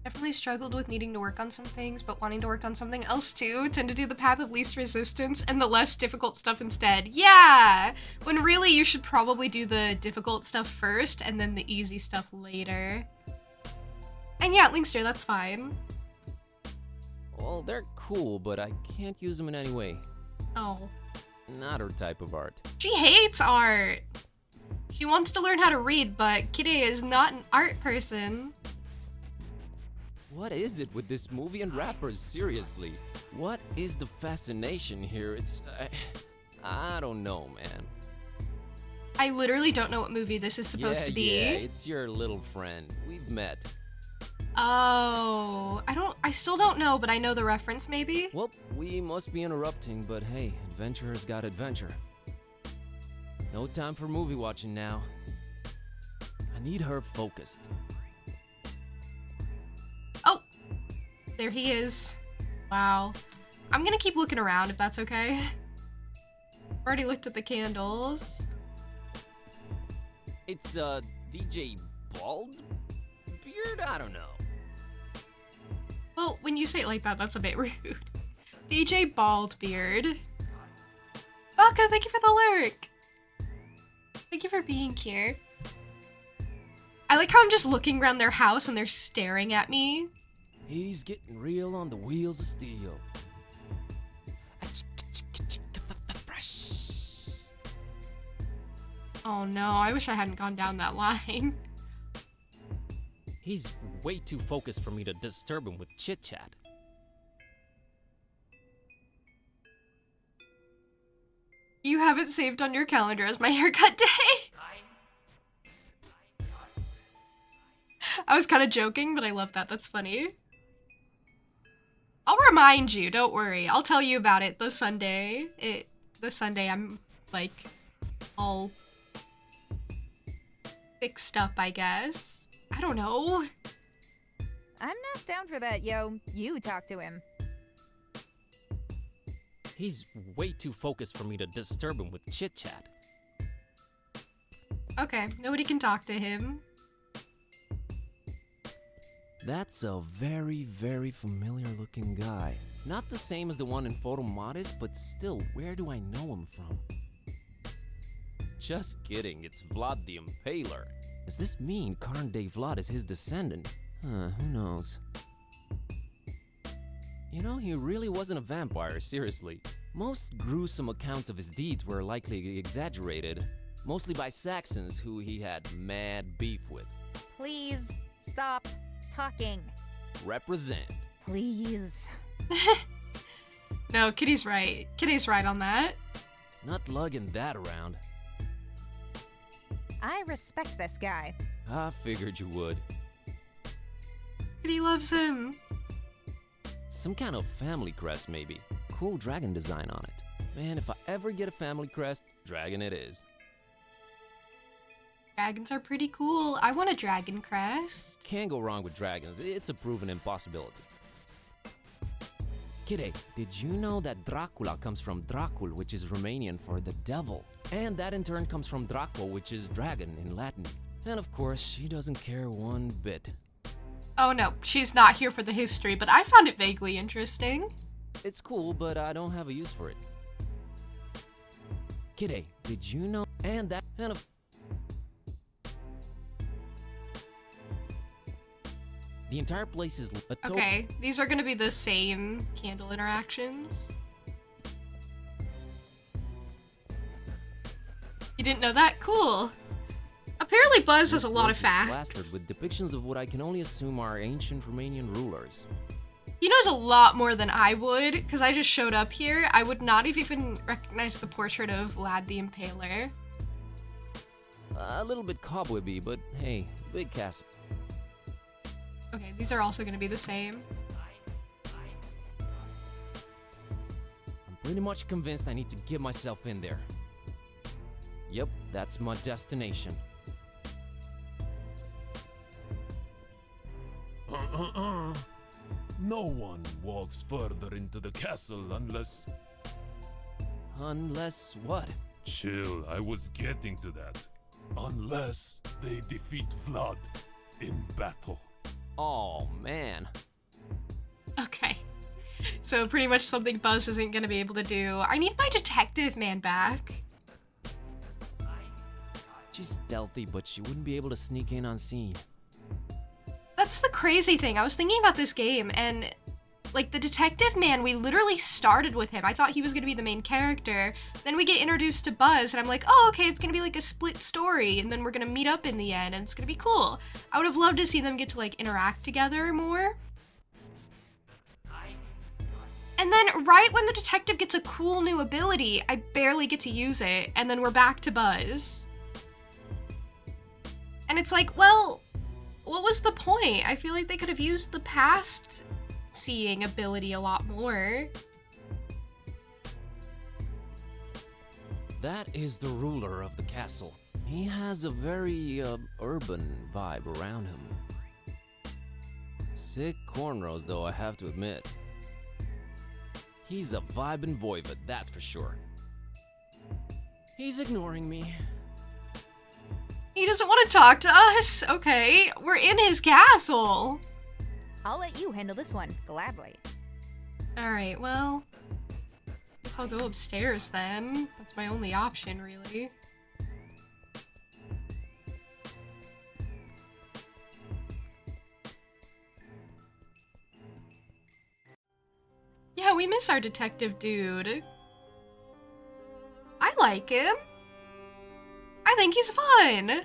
Speaker 1: Definitely struggled with needing to work on some things, but wanting to work on something else too. Tend to do the path of least resistance and the less difficult stuff instead. Yeah! When really you should probably do the difficult stuff first and then the easy stuff later. And yeah, Linkster, that's fine.
Speaker 2: Well, they're cool, but I can't use them in any way.
Speaker 1: Oh.
Speaker 2: Not her type of art.
Speaker 1: She hates art! She wants to learn how to read, but Kide is not an art person.
Speaker 2: What is it with this movie and rappers, seriously? What is the fascination here? It's... I don't know, man.
Speaker 1: I literally don't know what movie this is supposed to be.
Speaker 2: Yeah, it's your little friend. We've met.
Speaker 1: Oh, I still don't know, but I know the reference maybe?
Speaker 2: Well, we must be interrupting, but hey, adventurers got adventure. No time for movie watching now. I need her focused.
Speaker 1: Oh, there he is. Wow. I'm gonna keep looking around if that's okay. Already looked at the candles.
Speaker 2: It's, DJ Bald? Beard? I don't know.
Speaker 1: Well, when you say it like that, that's a bit rude. DJ Baldbeard. Baka, thank you for the lurk. Thank you for being here. I like how I'm just looking around their house and they're staring at me.
Speaker 2: He's getting real on the wheels of steel.
Speaker 1: Oh no, I wish I hadn't gone down that line.
Speaker 2: He's way too focused for me to disturb him with chit-chat.
Speaker 1: You have it saved on your calendar as my haircut day. I was kind of joking, but I love that. That's funny. I'll remind you, don't worry. I'll tell you about it the Sunday. The Sunday I'm, like, all fixed up, I guess. I don't know.
Speaker 8: I'm not down for that, yo. You talk to him.
Speaker 2: He's way too focused for me to disturb him with chit-chat.
Speaker 1: Okay, nobody can talk to him.
Speaker 2: That's a very, very familiar looking guy. Not the same as the one in Photo Modest, but still, where do I know him from? Just kidding, it's Vlad the Impaler. Does this mean Karn de Vlad is his descendant? Who knows? You know, he really wasn't a vampire, seriously. Most gruesome accounts of his deeds were likely exaggerated, mostly by Saxons who he had mad beef with.
Speaker 8: Please stop talking.
Speaker 2: Represent.
Speaker 8: please.
Speaker 1: No, Kitty's right. Kitty's right on that.
Speaker 2: Not lugging that around.
Speaker 8: I respect this guy.
Speaker 2: I figured you would.
Speaker 1: Kitty loves him.
Speaker 2: Some kind of family crest, maybe. Cool dragon design on it. Man, if I ever get a family crest, dragon it is.
Speaker 1: Dragons are pretty cool. I want a dragon crest.
Speaker 2: Can't go wrong with dragons. It's a proven impossibility. Kidde, did you know that Dracula comes from Dracul, which is Romanian for the devil? And that in turn comes from Draco, which is dragon in Latin. And of course, she doesn't care one bit.
Speaker 1: Oh no, she's not here for the history, but I found it vaguely interesting.
Speaker 2: It's cool, but I don't have a use for it. Kidde, did you know? And that and of the entire place is a total.
Speaker 1: Okay, these are gonna be the same candle interactions. You didn't know that? Cool. Apparently Buzz has a lot of facts.
Speaker 2: Plastered with depictions of what I can only assume are ancient Romanian rulers.
Speaker 1: He knows a lot more than I would, because I just showed up here. I would not have even recognized the portrait of Vlad the Impaler.
Speaker 2: A little bit cobwebby, but hey, big castle.
Speaker 1: Okay, these are also gonna be the same.
Speaker 2: I'm pretty much convinced I need to get myself in there. Yep, that's my destination.
Speaker 3: No one walks further into the castle unless...
Speaker 2: Unless what?
Speaker 3: Chill, I was getting to that. Unless they defeat Vlad in battle.
Speaker 2: Oh, man.
Speaker 1: Okay. So pretty much something Buzz isn't gonna be able to do. I need my detective man back.
Speaker 2: She's stealthy, but she wouldn't be able to sneak in unseen.
Speaker 1: That's the crazy thing. I was thinking about this game, and like the detective man, we literally started with him. I thought he was gonna be the main character. Then we get introduced to Buzz, and I'm like, oh, okay, it's gonna be like a split story, and then we're gonna meet up in the end, and it's gonna be cool. I would have loved to see them get to like interact together more. And then right when the detective gets a cool new ability, I barely get to use it, and then we're back to Buzz. And it's like, well, what was the point? I feel like they could have used the past seeing ability a lot more.
Speaker 2: That is the ruler of the castle. He has a very, urban vibe around him. Sick cornrows, though, I have to admit. He's a vibin' voivod, that's for sure. He's ignoring me.
Speaker 1: He doesn't want to talk to us. Okay, we're in his castle.
Speaker 8: I'll let you handle this one, gladly.
Speaker 1: All right, well, guess I'll go upstairs then. That's my only option, really. Yeah, we miss our detective dude. I like him. I think he's fun.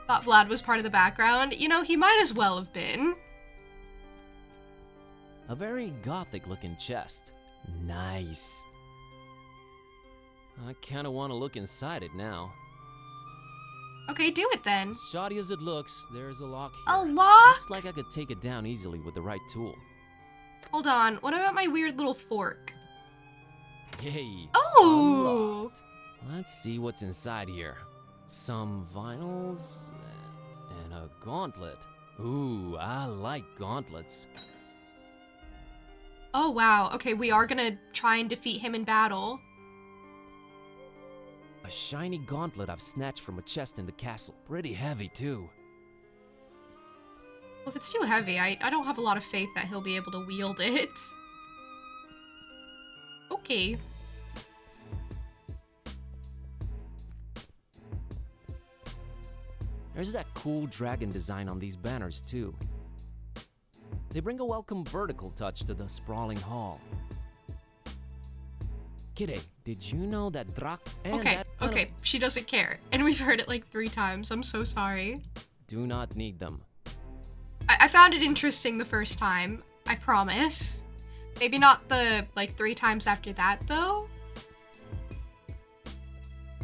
Speaker 1: Thought Vlad was part of the background. You know, he might as well have been.
Speaker 2: A very gothic-looking chest. Nice. I kinda wanna look inside it now.
Speaker 1: Okay, do it then.
Speaker 2: Shoddy as it looks, there's a lock here.
Speaker 1: A lock?
Speaker 2: Looks like I could take it down easily with the right tool.
Speaker 1: Hold on, what about my weird little fork?
Speaker 2: Yay!
Speaker 1: Oh!
Speaker 2: Unlocked. Let's see what's inside here. Some vinyls and a gauntlet. Ooh, I like gauntlets.
Speaker 1: Oh wow, okay, we are gonna try and defeat him in battle.
Speaker 2: A shiny gauntlet I've snatched from a chest in the castle. Pretty heavy, too.
Speaker 1: Well, if it's too heavy, I don't have a lot of faith that he'll be able to wield it. Okay.
Speaker 2: There's that cool dragon design on these banners, too. They bring a welcome vertical touch to the sprawling hall. Kidde, did you know that
Speaker 1: Okay, Okay, she doesn't care. And we've heard it like 3 times. I'm so sorry.
Speaker 2: Do not need them.
Speaker 1: I found it interesting the first time. I promise. Maybe not the, like, 3 times after that, though.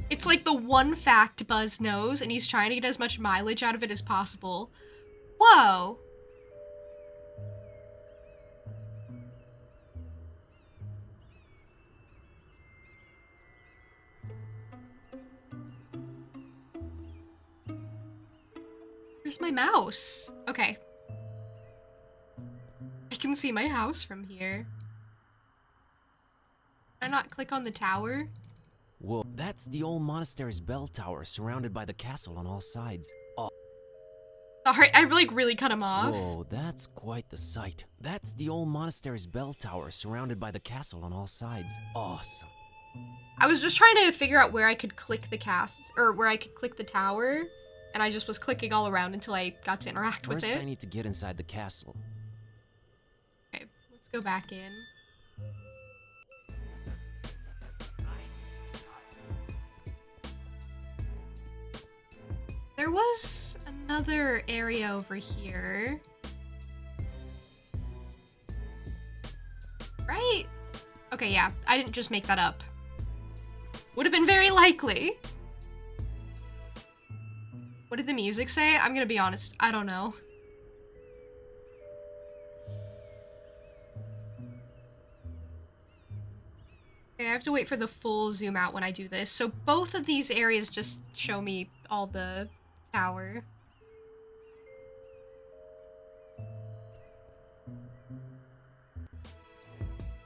Speaker 1: It's like the one fact Buzz knows, and he's trying to get as much mileage out of it as possible. Whoa! Where's my mouse? Okay. I can see my house from here. Can I not click on the tower?
Speaker 2: Whoa, that's the old monastery's bell tower surrounded by the castle on all sides. Oh.
Speaker 1: Sorry, I like really cut him off.
Speaker 2: Whoa, that's quite the sight. That's the old monastery's bell tower surrounded by the castle on all sides. Awesome.
Speaker 1: I was just trying to figure out where I could click the where I could click the tower, and I just was clicking all around until I got to interact with
Speaker 2: First,
Speaker 1: it.
Speaker 2: I need to get inside the castle.
Speaker 1: Okay, let's go back in. There was another area over here. Right? Okay, yeah. I didn't just make that up. Would have been very likely. What did the music say? I'm gonna be honest. I don't know. Okay, I have to wait for the full zoom out when I do this. So both of these areas just show me all the tower.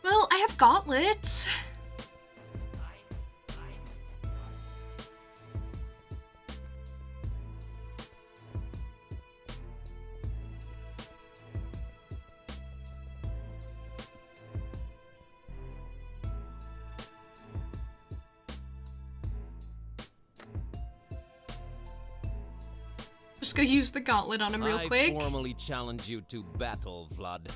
Speaker 1: Well, I have gauntlets. Just go use the gauntlet on him real quick.
Speaker 2: I formally challenge you to battle, Vlad.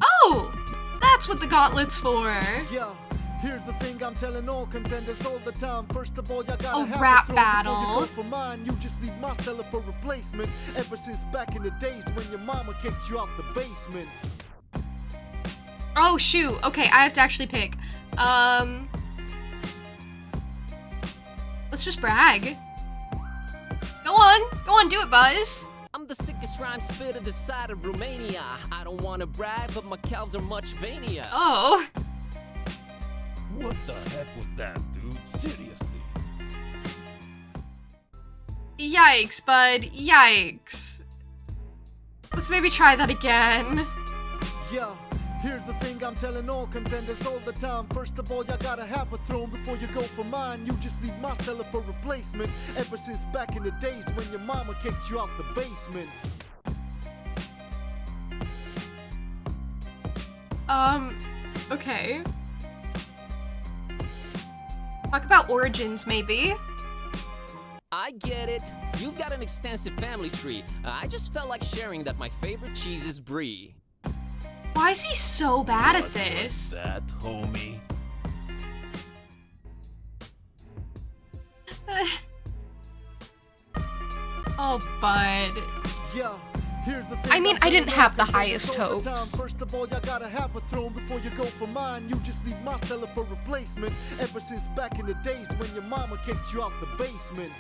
Speaker 1: Oh! That's what the gauntlet's for.
Speaker 9: Yeah, here's the thing I'm telling all contenders all the time. First of all, you gotta have
Speaker 1: rap
Speaker 9: a throne
Speaker 1: battle.
Speaker 9: before you go for mine. You just need my cellar for replacement. Ever since back in the days when your mama kicked you out the basement.
Speaker 1: Oh, shoot. Okay, I have to actually pick. Let's just brag. Go on, do it, Buzz.
Speaker 2: I'm the sickest rhyme spitter this side of Romania. I don't want to brag, but my calves are much veinier.
Speaker 1: Oh.
Speaker 3: What the heck was that, dude? Seriously.
Speaker 1: Yikes, bud. Yikes. Let's maybe try that again.
Speaker 9: Yeah, here's the thing I'm telling all contenders all the time. First of all, you gotta have a throne before you go for mine. You just need my cellar for replacement. Ever since back in the days when your mama kicked you out the basement.
Speaker 1: Okay. Talk about origins, maybe.
Speaker 2: I get it. You've got an extensive family tree. I just felt like sharing that my favorite cheese is brie.
Speaker 1: Why is he so bad at this?
Speaker 3: What's that, homie?
Speaker 1: Oh, bud.
Speaker 9: Yeah, here's the thing
Speaker 1: I mean, I didn't have the highest hopes.
Speaker 9: First of all, you gotta have a throne before you go for mine. You just need my cellar for replacement. Ever since back in the days when your mama kicked you out the basement.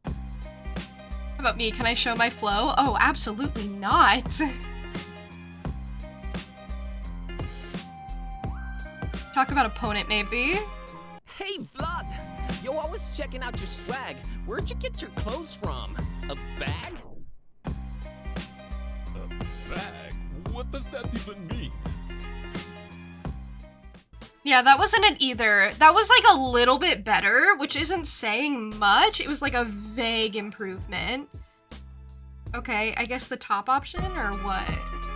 Speaker 1: How about me? Can I show my flow? Oh, absolutely not. Talk about opponent, maybe.
Speaker 2: Hey, Vlad! Yo, I was checking out your swag. Where'd you get your clothes from? A bag?
Speaker 3: A bag? What does that even mean?
Speaker 1: Yeah, that wasn't it either. That was like a little bit better, which isn't saying much. It was like a vague improvement. Okay, I guess the top option or what?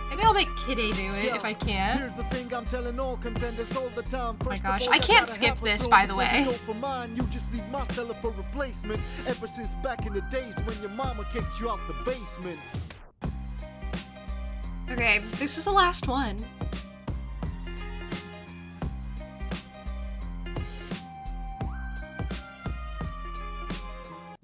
Speaker 1: Maybe I'll make Kidde do it if I can.
Speaker 9: Here's the thing I'm telling all contenders all the time.
Speaker 1: Oh my gosh, I can't skip this, by the way.
Speaker 9: For mine, you just need my cellar for replacement. Ever since back in the days when your mama kicked you out the basement.
Speaker 1: Okay, this is the last one.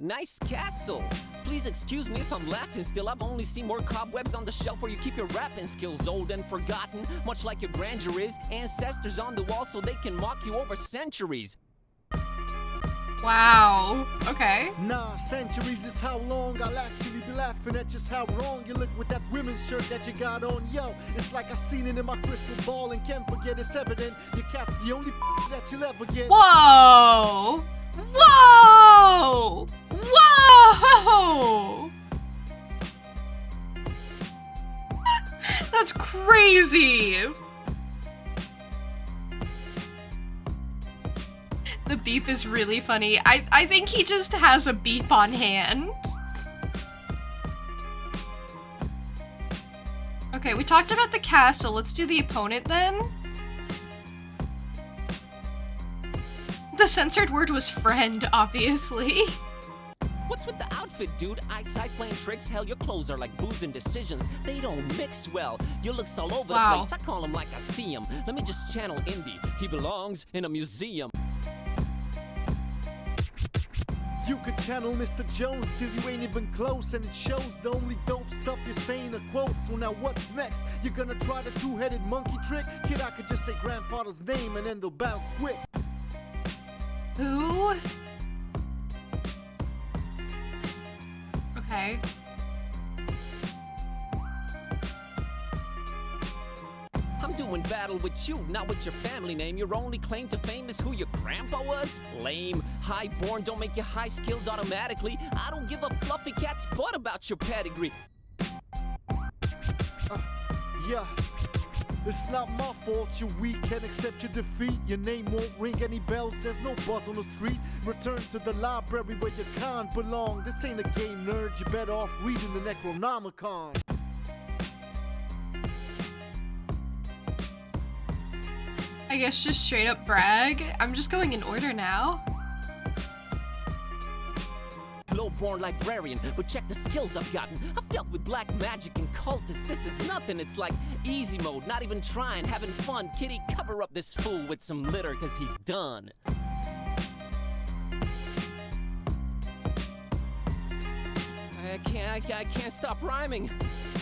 Speaker 2: nice castle. Please excuse me if I'm laughing still. I've only seen more cobwebs on the shelf where you keep your rapping skills. Old and forgotten, much like your grandeur is. Ancestors on the wall so they can mock you over centuries.
Speaker 1: Wow. Okay.
Speaker 9: Nah, centuries is how long I'll actually be laughing at just how wrong you look with that women's shirt that you got on. Yo, it's like I seen it in my crystal ball and can't forget it's evident. Your cat's the only that you'll ever get.
Speaker 1: Whoa! Whoa! Whoa! That's crazy! The beep is really funny. I think he just has a beep on hand. Okay, we talked about the castle. Let's do the opponent then. The censored word was friend, obviously.
Speaker 2: What's with the outfit, dude? Eyesight playing tricks? Hell, your clothes are like booze and decisions. They don't mix well. Your looks all over the place. I call him like I see him. Let me just channel Indy. He belongs in a museum.
Speaker 9: You could channel Mr. Jones till you ain't even close, and it shows the only dope stuff you're saying are quotes. So now what's next? You're gonna try the two-headed monkey trick? Kid, I could just say grandfather's name and then they'll bow quick.
Speaker 1: Who? Okay.
Speaker 2: I'm doing battle with you, not with your family name. Your only claim to fame is who your grandpa was? Lame. Highborn don't make you high-skilled automatically. I don't give a fluffy cat's butt about your pedigree.
Speaker 9: Yeah. It's not my fault you're weak, can't accept your defeat. Your name won't ring any bells, there's no buzz on the street. Return to the library where you can't belong. This ain't a game, nerd, you're better off reading the Necronomicon.
Speaker 1: I guess just straight up brag. I'm just going in order now.
Speaker 2: Low-born librarian, but check the skills I've gotten. I've dealt with black magic and cultists. This is nothing, it's like easy mode, not even trying, having fun. Kitty, cover up this fool with some litter, cause he's done. I can't stop rhyming.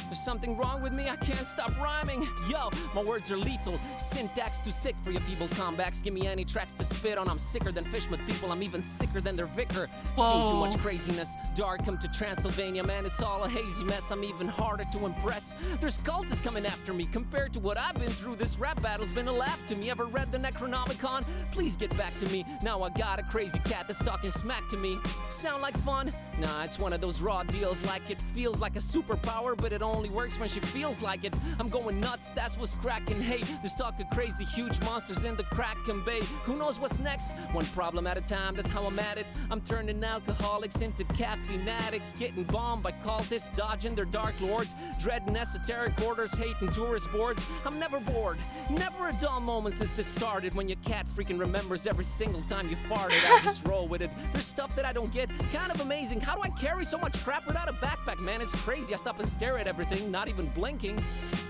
Speaker 2: There's something wrong with me, I can't stop rhyming. Yo, my words are lethal. Syntax too sick for your feeble comebacks. Give me any tracks to spit on. I'm sicker than Fishmouth people, I'm even sicker than their vicar. Seen too much craziness. Dark come to Transylvania, man, it's all a hazy mess. I'm even harder to impress. There's cultists coming after me. Compared to what I've been through, this rap battle's been a laugh to me. Ever read the Necronomicon? Please get back to me. Now I got a crazy cat that's talking smack to me. Sound like fun? Nah, it's one of those raw deals, like it feels like a superpower, but it only works when she feels like it. I'm going nuts, that's what's cracking. Hey, there's talk of crazy huge monsters in the Kraken Bay. Who knows what's next? One problem at a time, that's how I'm at it. I'm turning alcoholics into caffeine addicts, getting bombed by cultists, dodging their dark lords, dreading esoteric orders, hating tourist boards. I'm never bored, never a dull moment since this started. When your cat freaking remembers every single time you farted, I just roll with it. There's stuff that I don't get, kind of amazing. How do I carry so much crap without a backpack, man? It's crazy. I stop and stare at everything, not even blinking.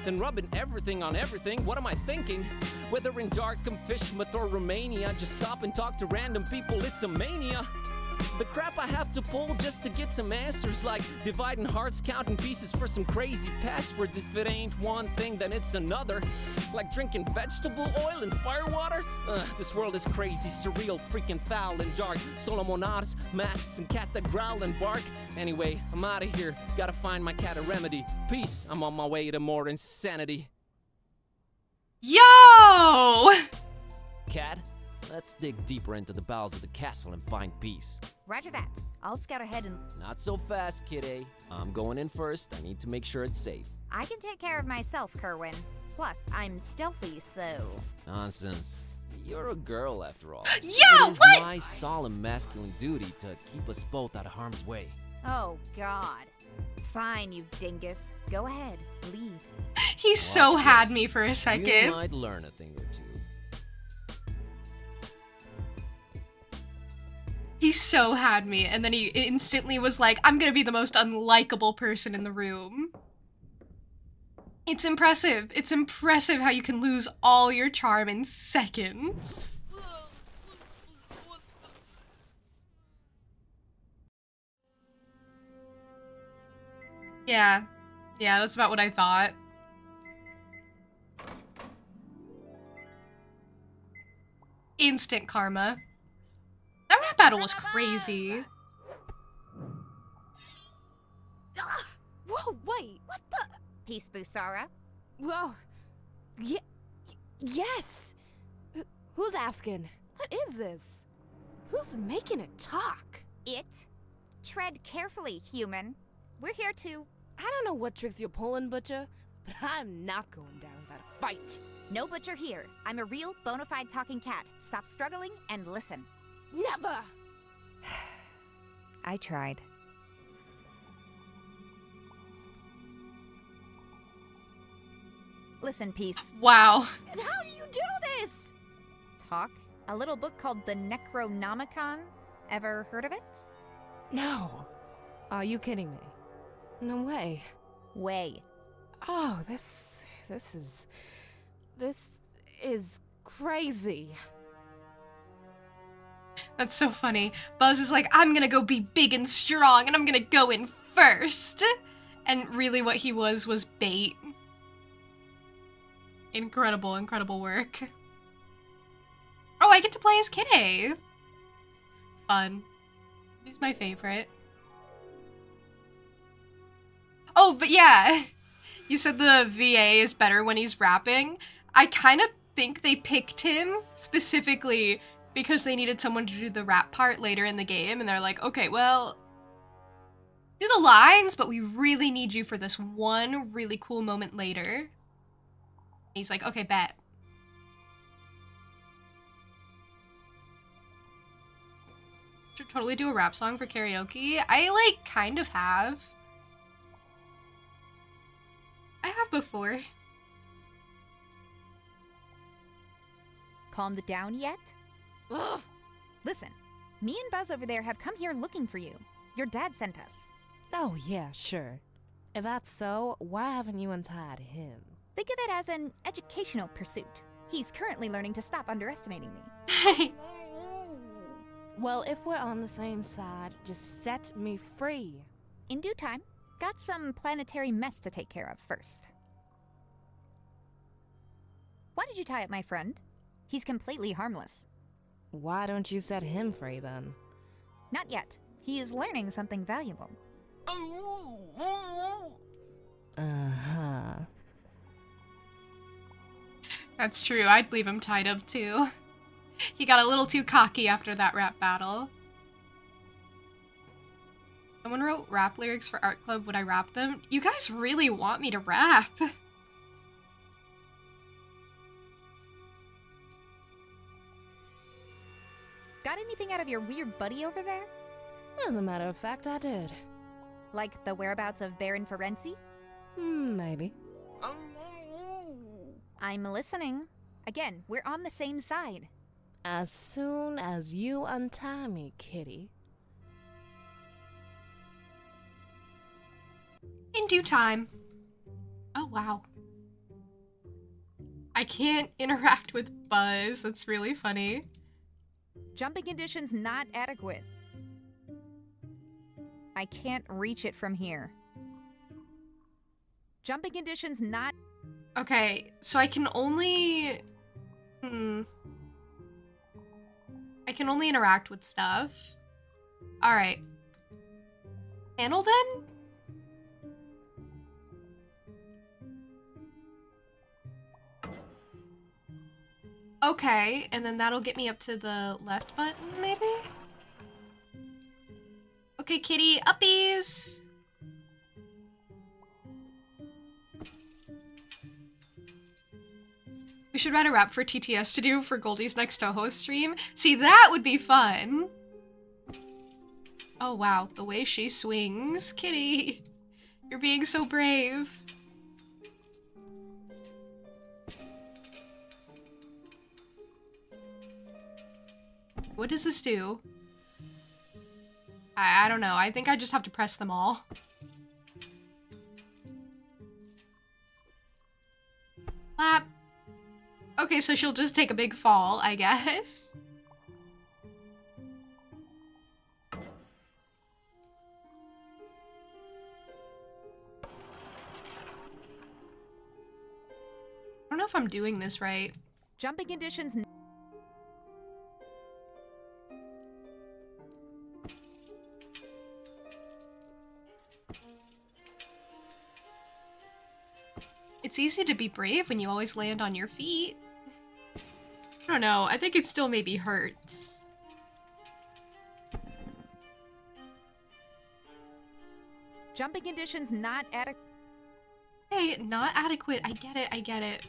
Speaker 2: Then rubbing everything on everything. What am I thinking? Whether in Darkham, Fishmouth, or Romania, just stop and talk to random people. It's a mania. The crap I have to pull just to get some answers, like dividing hearts, counting pieces for some crazy passwords. If it ain't one thing, then it's another. Like drinking vegetable oil and firewater. This world is crazy, surreal, freaking foul and dark. Solomonades, masks, and cats that growl and bark. Anyway, I'm out of here. Gotta find my cat a remedy. Peace. I'm on my way to more insanity.
Speaker 1: Yo!
Speaker 2: Cat? Let's dig deeper into the bowels of the castle and find peace.
Speaker 8: Roger that. I'll scout ahead and...
Speaker 2: Not so fast, kiddo. I'm going in first. I need to make sure it's safe.
Speaker 8: I can take care of myself, Kerwin. Plus, I'm stealthy, so...
Speaker 2: Nonsense. You're a girl, after all.
Speaker 1: Yo,
Speaker 2: it is
Speaker 1: what?
Speaker 2: my solemn masculine duty to keep us both out of harm's way.
Speaker 8: Oh, God. Fine, you dingus. Go ahead. Lead.
Speaker 1: He so had me for a second.
Speaker 2: You might learn a thing or two.
Speaker 1: He so had me, and then he instantly was like, I'm gonna be the most unlikable person in the room. It's impressive. It's impressive how you can lose all your charm in seconds. Yeah. Yeah, that's about what I thought. Instant karma. That rap battle was crazy.
Speaker 12: Whoa, wait, what the?
Speaker 8: Peace, Busara.
Speaker 12: Whoa. Yes. Who's asking? What is this? Who's making it talk?
Speaker 8: It? Tread carefully, human. We're here to...
Speaker 12: I don't know what tricks you're pulling, Butcher, but I'm not going down without a fight.
Speaker 8: No butcher here. I'm a real, bona fide talking cat. Stop struggling and listen.
Speaker 12: Never!
Speaker 8: I tried. Listen, Peace.
Speaker 1: Wow.
Speaker 12: How do you do this?
Speaker 8: Talk? A little book called the Necronomicon. Ever heard of it?
Speaker 12: No. Are you kidding me? No way.
Speaker 8: Way.
Speaker 12: Oh, this is crazy.
Speaker 1: That's so funny. Buzz is like, I'm gonna go be big and strong, and I'm gonna go in first. And really what he was bait. Incredible, incredible work. Oh, I get to play as Kitty. Fun. He's my favorite. Oh, but yeah. You said the VA is better when he's rapping. I kind of think they picked him specifically because they needed someone to do the rap part later in the game. And they're like, okay, well, do the lines, but we really need you for this one really cool moment later. He's like, okay, bet. Should totally do a rap song for karaoke. I, like, kind of have. I have before.
Speaker 8: Calmed down yet?
Speaker 12: Ugh.
Speaker 8: Listen, me and Buzz over there have come here looking for you. Your dad sent us.
Speaker 12: Oh, yeah, sure. If that's so, why haven't you untied him?
Speaker 8: Think of it as an educational pursuit. He's currently learning to stop underestimating me.
Speaker 12: Well, if we're on the same side, just set me free.
Speaker 8: In due time. Got some planetary mess to take care of first. Why did you tie up my friend? He's completely harmless.
Speaker 12: Why don't you set him free, then?
Speaker 8: Not yet. He is learning something valuable.
Speaker 12: Uh-huh.
Speaker 1: That's true. I'd leave him tied up, too. He got a little too cocky after that rap battle. Someone wrote rap lyrics for Art Club. Would I rap them? You guys really want me to rap.
Speaker 8: Got anything out of your weird buddy over there?
Speaker 12: As a matter of fact, I did.
Speaker 8: Like the whereabouts of Baron Ferenzi?
Speaker 12: Maybe.
Speaker 8: I'm listening. Again, we're on the same side.
Speaker 12: As soon as you untie me, kitty.
Speaker 1: In due time. Oh, wow. I can't interact with Buzz. That's really funny.
Speaker 8: Jumping conditions not adequate. I can't reach it from here. Jumping conditions not...
Speaker 1: Okay, so I can only... I can only interact with stuff. Alright. Panel then? Okay, and then that'll get me up to the left button, maybe? Okay, kitty, uppies! We should write a rap for TTS to do for Goldie's next Toho stream. See, that would be fun! Oh wow, the way she swings. Kitty! You're being so brave. What does this do? I don't know. I think I just have to press them all. Clap. Okay, so she'll just take a big fall, I guess. know if I'm doing this right.
Speaker 8: Jumping conditions.
Speaker 1: It's easy to be brave when you always land on your feet. I don't know. I think it still maybe hurts.
Speaker 8: Jumping conditions not adequate.
Speaker 1: Hey, not adequate. I get it. I get it.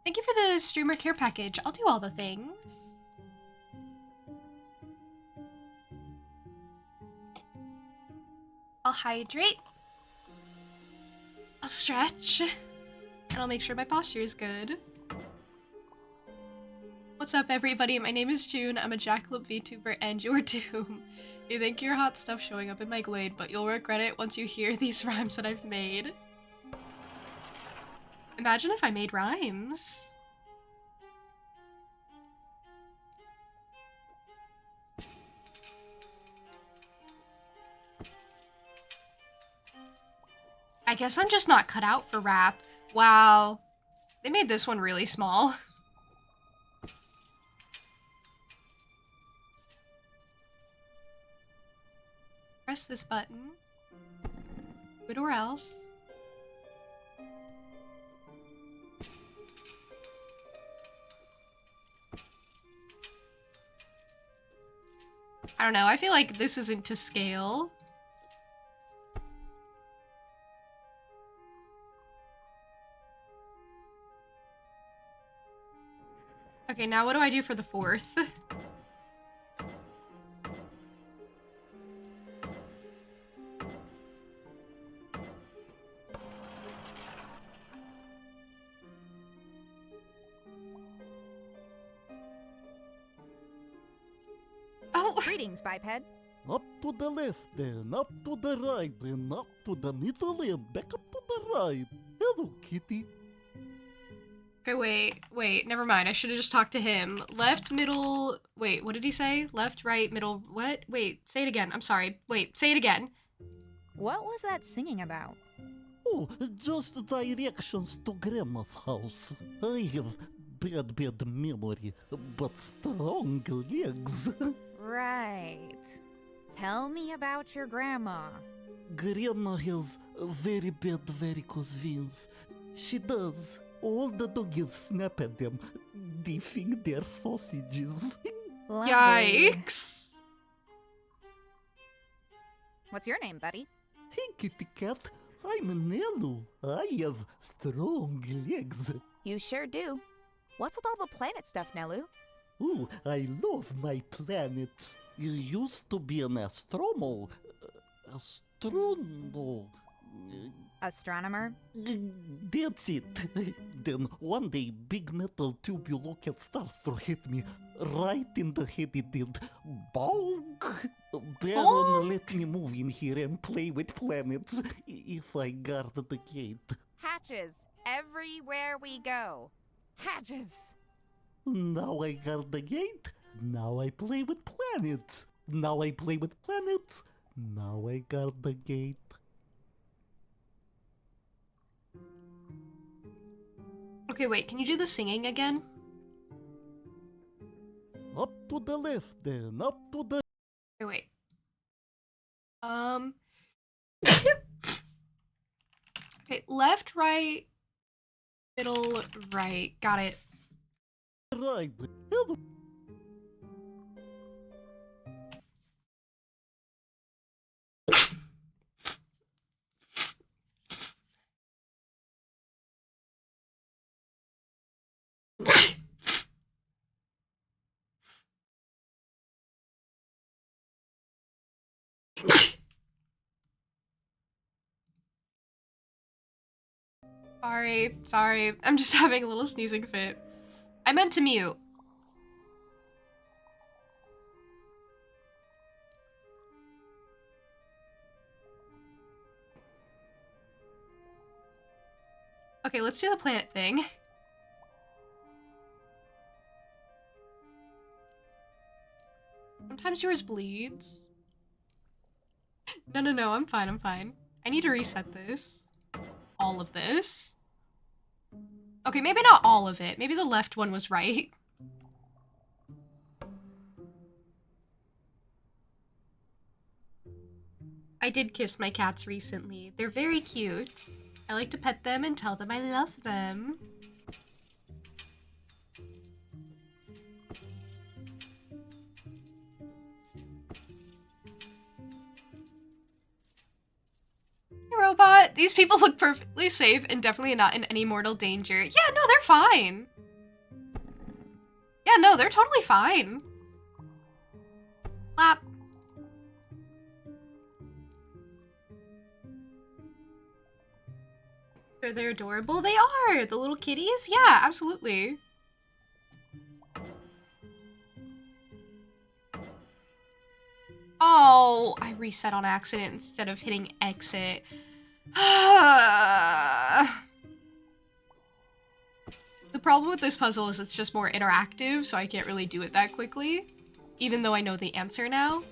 Speaker 1: Thank you for the streamer care package. I'll do all the things. I'll hydrate. I'll stretch. And I'll make sure my posture is good. What's up, everybody? My name is June. I'm a Jackalope VTuber and your doom. You think you're hot stuff showing up in my glade, but you'll regret it once you hear these rhymes that I've made. Imagine if I made rhymes. I guess I'm just not cut out for rap. Wow. They made this one really small. Press this button. Do it or else. I don't know, I feel like this isn't to scale. Okay, now what do I do for the fourth? Oh!
Speaker 8: Greetings, biped.
Speaker 9: Up to the left, then up to the right, then up to the middle, and back up to the right. Hello, kitty.
Speaker 1: Okay, wait, never mind. I should have just talked to him. Left, middle... Wait, what did he say? Left, right, middle... What? Wait, say it again. I'm sorry. Wait, say it again.
Speaker 8: What was that singing about?
Speaker 9: Oh, just directions to Grandma's house. I have bad memory, but strong legs.
Speaker 8: Right. Tell me about your grandma.
Speaker 9: Grandma has very bad varicose veins. She does. All the doggies snap at them, diffing their sausages.
Speaker 8: Lovely.
Speaker 1: Yikes.
Speaker 8: What's your name, buddy?
Speaker 9: Hey, kitty cat. I'm Nelu. I have strong legs.
Speaker 8: You sure do. What's with all the planet stuff, Nelu?
Speaker 9: Ooh, I love my planets. You used to be an astronomer.
Speaker 8: Astronomer?
Speaker 9: That's it. Then one day, big metal tubular cat starstruck hit me right in the head. It did. Bonk! Baron, let me move in here and play with planets if I guard the gate.
Speaker 8: Hatches. Everywhere we go. Hatches.
Speaker 9: Now I guard the gate. Now I play with planets. Now I play with planets. Now I guard the gate.
Speaker 1: Okay, wait, can you do the singing again?
Speaker 9: Up to the left, then up to the...
Speaker 1: Okay, wait. Okay, left, right, middle, right. Got it.
Speaker 9: Right.
Speaker 1: Sorry. I'm just having a little sneezing fit. I meant to mute. Okay, let's do the planet thing. Sometimes yours bleeds. No, I'm fine. I need to reset this. All of this. Okay, maybe not all of it. Maybe the left one was right. I did kiss my cats recently. They're very cute. I like to pet them and tell them I love them. Hey, robot. These people look perfectly safe and definitely not in any mortal danger. Yeah, no, they're fine. Yeah, no, they're totally fine. Lap. They're adorable. They are! The little kitties? Yeah, absolutely. Oh, I reset on accident instead of hitting exit. The problem with this puzzle is it's just more interactive, so I can't really do it that quickly, even though I know the answer now.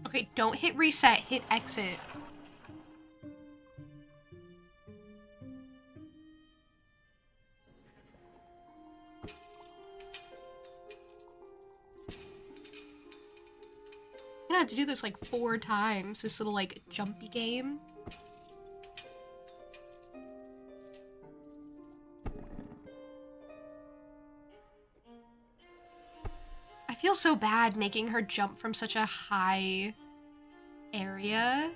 Speaker 1: Okay, don't hit reset, hit exit. I'm gonna have to do this like 4 times, this little like jumpy game. I feel so bad making her jump from such a high area.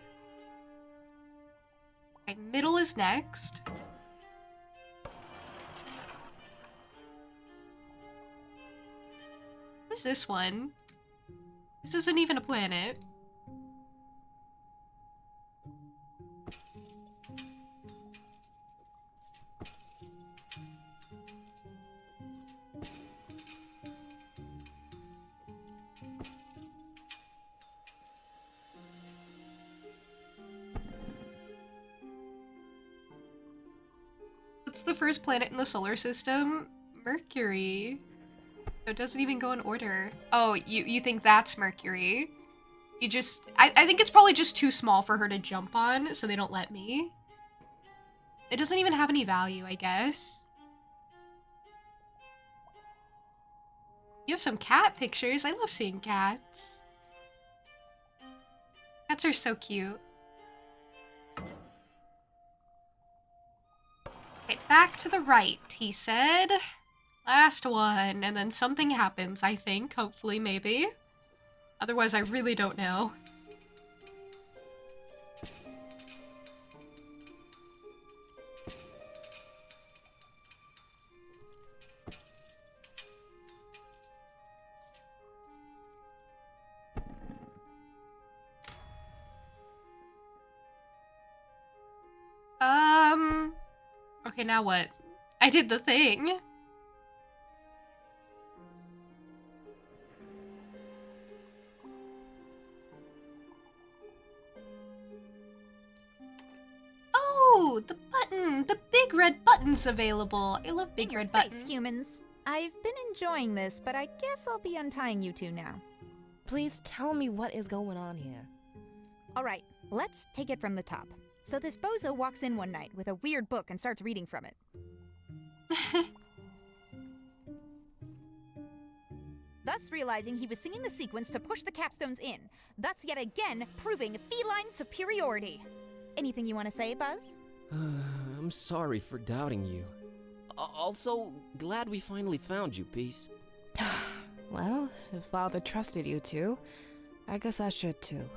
Speaker 1: Okay, middle is next. What is this one? This isn't even a planet. What's the first planet in the solar system? Mercury. So it doesn't even go in order. Oh, you think that's Mercury? You just... I think it's probably just too small for her to jump on, so they don't let me. It doesn't even have any value, I guess. You have some cat pictures. I love seeing cats. Cats are so cute. Okay, back to the right, he said. Last one, and then something happens, I think. Hopefully, maybe. Otherwise, I really don't know. Okay, now what? I did the thing. Oh, the button! The big red button's available. I love big red buttons.
Speaker 8: Humans. I've been enjoying this, but I guess I'll be untying you two now.
Speaker 12: Please tell me what is going on here.
Speaker 8: Alright, let's take it from the top. So this bozo walks in one night with a weird book and starts reading from it. Thus realizing he was singing the sequence to push the capstones in, thus yet again proving feline superiority. Anything you want to say, Buzz?
Speaker 2: I'm sorry for doubting you. Also, glad we finally found you, Peace.
Speaker 12: Well, if Father trusted you two, I guess I should too.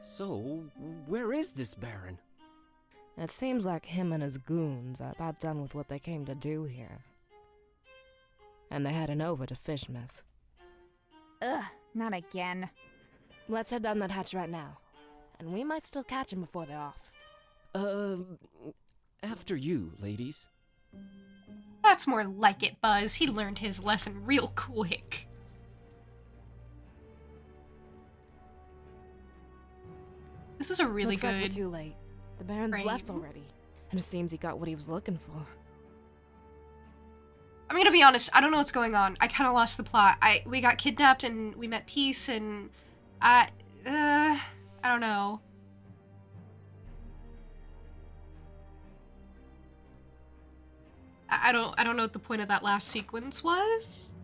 Speaker 2: So, where is this Baron?
Speaker 12: It seems like him and his goons are about done with what they came to do here. And they're heading over to Fishmouth.
Speaker 8: Ugh, not again.
Speaker 12: Let's head down that hatch right now. And we might still catch him before they're off.
Speaker 2: After you, ladies.
Speaker 1: That's more like it, Buzz. He learned his lesson real quick. This is a really
Speaker 12: Looks like we're
Speaker 1: good.
Speaker 12: too late. The Baron's
Speaker 1: frame.
Speaker 12: left already, and it seems he got what he was looking for.
Speaker 1: I'm gonna be honest, I don't know what's going on. I kind of lost the plot. We got kidnapped and we met Peace and I don't know. I don't know what the point of that last sequence was.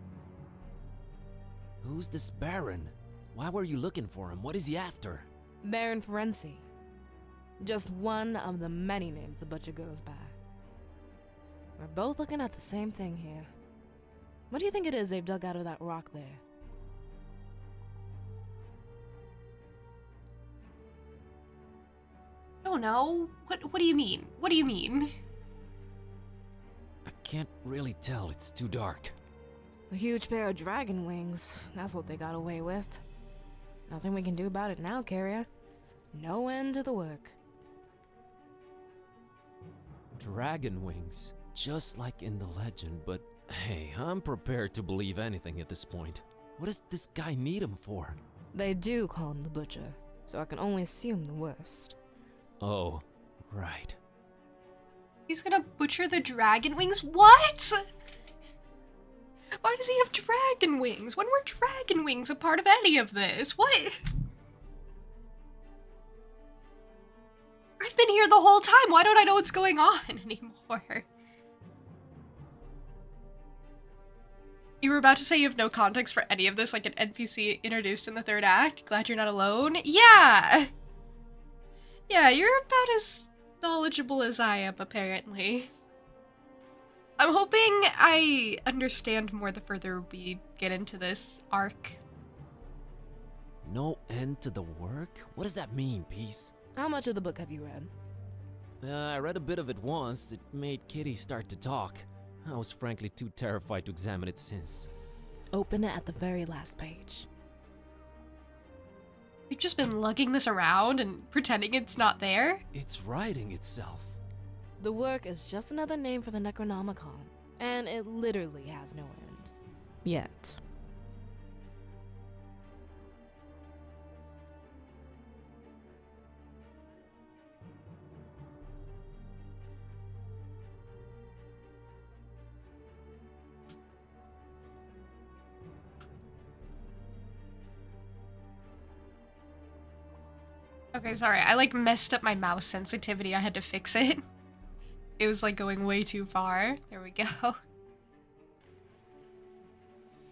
Speaker 2: Who's this Baron? Why were you looking for him? What is he after?
Speaker 12: Baron Ferenci. Just one of the many names the butcher goes by. We're both looking at the same thing here. What do you think it is they've dug out of that rock there?
Speaker 1: I don't know. What do you mean? What do you mean?
Speaker 2: I can't really tell. It's too dark.
Speaker 12: A huge pair of dragon wings. That's what they got away with. Nothing we can do about it now, Carrier. No end to the work.
Speaker 2: Dragon wings. Just like in the legend, but hey, I'm prepared to believe anything at this point. What does this guy need him for?
Speaker 12: They do call him the Butcher, so I can only assume the worst.
Speaker 2: Oh, right.
Speaker 1: He's gonna butcher the dragon wings? What? Why does he have dragon wings? When were dragon wings a part of any of this? What? I've been here the whole time. Why don't I know what's going on anymore? You were about to say you have no context for any of this, like an NPC introduced in the third act? Glad you're not alone? Yeah! Yeah, you're about as knowledgeable as I am, apparently. I'm hoping I understand more the further we get into this arc.
Speaker 2: No end to the work? What does that mean, Peace?
Speaker 12: How much of the book have you read?
Speaker 2: I read a bit of it once. It made Kitty start to talk. I was frankly too terrified to examine it since.
Speaker 12: Open it at the very last page.
Speaker 1: You've just been lugging this around and pretending it's not there?
Speaker 2: It's writing itself.
Speaker 12: The work is just another name for the Necronomicon, and it literally has no end. Yet.
Speaker 1: Okay, sorry. I like messed up my mouse sensitivity. I had to fix it. It was like going way too far. There we go.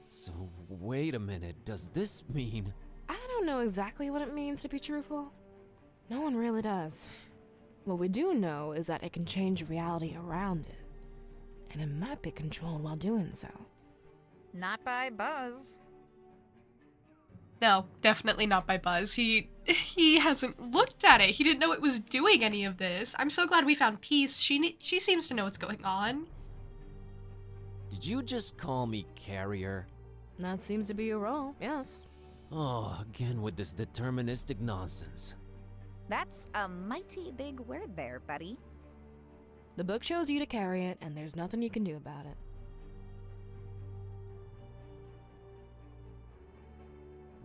Speaker 2: So, wait a minute. Does this mean...
Speaker 12: I don't know exactly what it means to be truthful. No one really does. What we do know is that it can change reality around it. And it might be controlled while doing so.
Speaker 8: Not by Buzz.
Speaker 1: No, definitely not by Buzz. He hasn't looked at it. He didn't know it was doing any of this. I'm so glad we found Peace. She seems to know what's going on.
Speaker 2: Did you just call me Carrier?
Speaker 12: That seems to be your role, yes.
Speaker 2: Oh, again with this deterministic nonsense.
Speaker 8: That's a mighty big word there, buddy.
Speaker 12: The book shows you to carry it, and there's nothing you can do about it.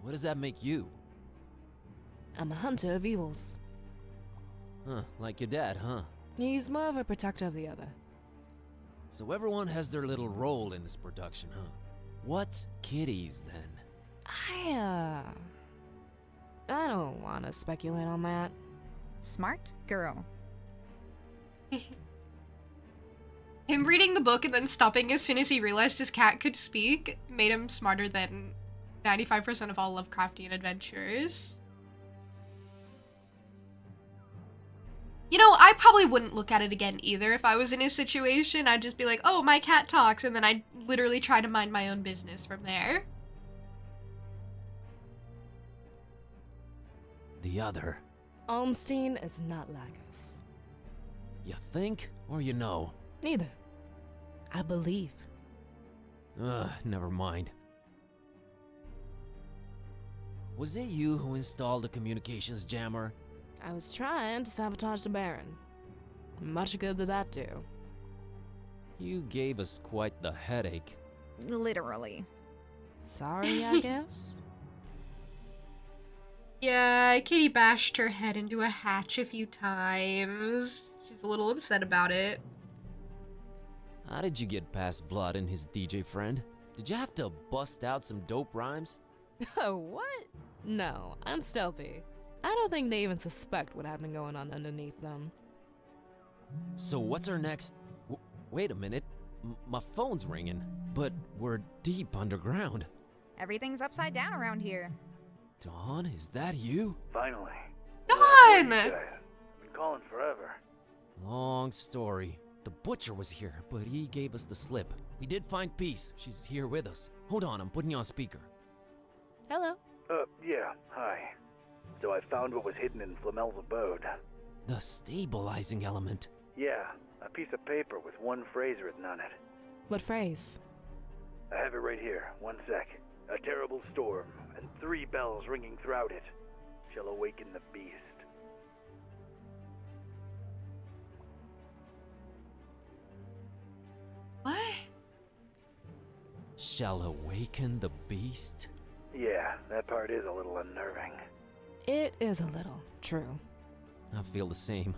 Speaker 2: What does that make you?
Speaker 12: I'm a hunter of evils.
Speaker 2: Huh, like your dad, huh?
Speaker 12: He's more of a protector of the other.
Speaker 2: So everyone has their little role in this production, huh? What's Kitty's then?
Speaker 12: I don't want to speculate on that.
Speaker 8: Smart girl.
Speaker 1: Him reading the book and then stopping as soon as he realized his cat could speak made him smarter than 95% of all Lovecraftian adventurers. You know, I probably wouldn't look at it again either if I was in his situation. I'd just be like, oh, my cat talks, and then I'd literally try to mind my own business from there.
Speaker 2: The other.
Speaker 12: Almstein is not like us.
Speaker 2: You think, or you know?
Speaker 12: Neither. I believe.
Speaker 2: Never mind. Was it you who installed the communications jammer?
Speaker 12: I was trying to sabotage the Baron. Much good did that do.
Speaker 2: You gave us quite the headache.
Speaker 8: Literally.
Speaker 12: Sorry, I guess?
Speaker 1: Yeah, Katie bashed her head into a hatch a few times. She's a little upset about it.
Speaker 2: How did you get past Vlad and his DJ friend? Did you have to bust out some dope rhymes?
Speaker 12: Oh, what? No, I'm stealthy. I don't think they even suspect what happened going on underneath them.
Speaker 2: So what's our next... wait a minute. My phone's ringing, but we're deep underground.
Speaker 8: Everything's upside down around here.
Speaker 2: Dawn, is that you?
Speaker 13: Finally.
Speaker 1: Dawn!
Speaker 13: Been calling forever.
Speaker 2: Long story. The butcher was here, but he gave us the slip. We did find Peace. She's here with us. Hold on, I'm putting you on speaker.
Speaker 12: Hello.
Speaker 13: Yeah, hi. So I found what was hidden in Flamel's abode.
Speaker 2: The stabilizing element.
Speaker 13: Yeah, a piece of paper with one phrase written on it.
Speaker 12: What phrase?
Speaker 13: I have it right here. One sec. A terrible storm, and 3 bells ringing throughout it, shall awaken the beast.
Speaker 1: What?
Speaker 2: Shall awaken the beast?
Speaker 13: Yeah, that part is a little unnerving.
Speaker 12: It is a little, true.
Speaker 2: I feel the same.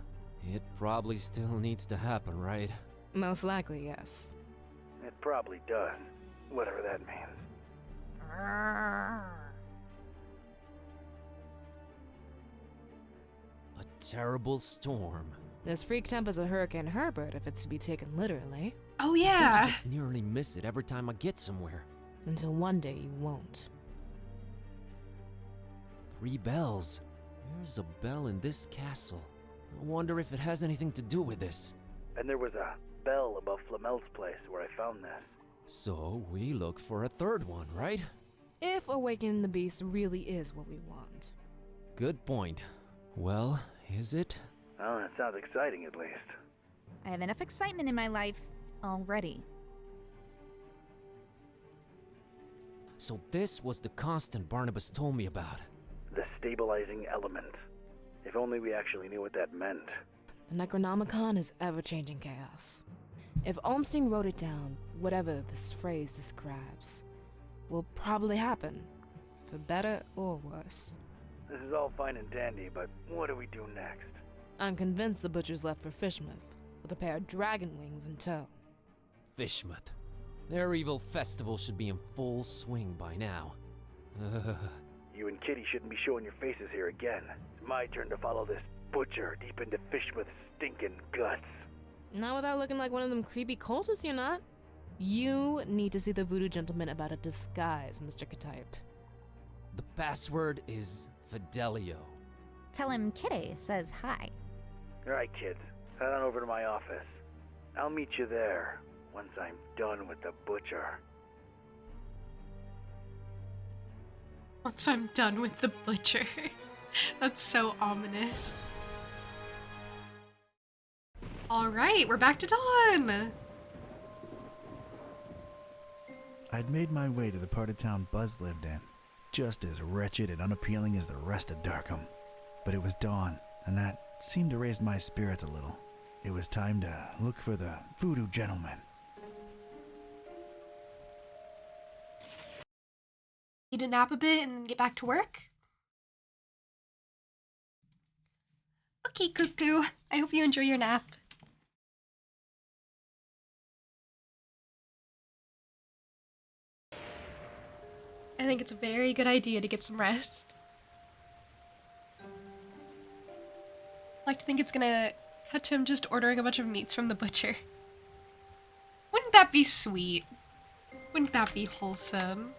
Speaker 2: It probably still needs to happen, right?
Speaker 12: Most likely, yes.
Speaker 13: It probably does, whatever that means.
Speaker 2: A terrible storm.
Speaker 12: As freaked up as a Hurricane Herbert, if it's to be taken literally.
Speaker 1: Oh
Speaker 2: I seem
Speaker 1: yeah.
Speaker 2: to just nearly miss it every time I get somewhere.
Speaker 12: Until one day you won't.
Speaker 2: 3 bells. There's a bell in this castle. I wonder if it has anything to do with this.
Speaker 13: And there was a bell above Flamel's place where I found this.
Speaker 2: So we look for a 3rd one, right?
Speaker 12: If awakening the beast really is what we want.
Speaker 2: Good point. Well, is it?
Speaker 13: Oh, that sounds exciting at least.
Speaker 8: I have enough excitement in my life already.
Speaker 2: So this was the constant Barnabas told me about.
Speaker 13: The stabilizing element. If only we actually knew what that meant.
Speaker 12: The Necronomicon is ever-changing chaos. If Olmsteen wrote it down, whatever this phrase describes, will probably happen, for better or worse.
Speaker 13: This is all fine and dandy, but what do we do next?
Speaker 12: I'm convinced the butcher's left for Fishmouth, with a pair of dragon wings in tow.
Speaker 2: Fishmouth. Their evil festival should be in full swing by now.
Speaker 13: You and Kitty shouldn't be showing your faces here again. It's my turn to follow this butcher deep into Fishmouth's stinking guts.
Speaker 12: Not without looking like one of them creepy cultists, you're not. You need to see the voodoo gentleman about a disguise, Mr. Katype.
Speaker 2: The password is Fidelio.
Speaker 8: Tell him Kitty says hi.
Speaker 13: Alright, kids. Head on over to my office. I'll meet you there once I'm done with the butcher.
Speaker 1: Once I'm done with the butcher. That's so ominous. Alright, we're back to Dawn!
Speaker 14: I'd made my way to the part of town Buzz lived in, just as wretched and unappealing as the rest of Darkham. But it was dawn, and that seemed to raise my spirits a little. It was time to look for the voodoo gentleman.
Speaker 1: Need to nap a bit and then get back to work? Okay, Cuckoo. I hope you enjoy your nap. I think it's a very good idea to get some rest. I like to think it's gonna cut to him just ordering a bunch of meats from the butcher. Wouldn't that be sweet? Wouldn't that be wholesome?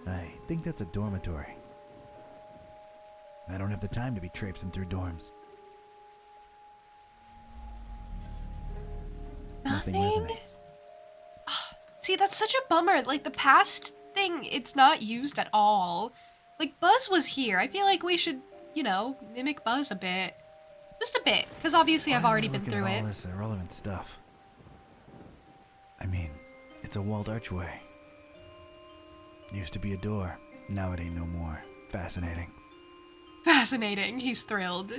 Speaker 14: I think that's a dormitory. I don't have the time to be traipsing through dorms. Nothing resonates.
Speaker 1: See, that's such a bummer. Like, the past thing, it's not used at all. Like, Buzz was here. I feel like we should, you know, mimic Buzz a bit. Just a bit, because obviously I've already been through it.
Speaker 14: All this irrelevant stuff. I mean, it's a walled archway. Used to be a door. Now it ain't no more. Fascinating.
Speaker 1: Fascinating. He's thrilled.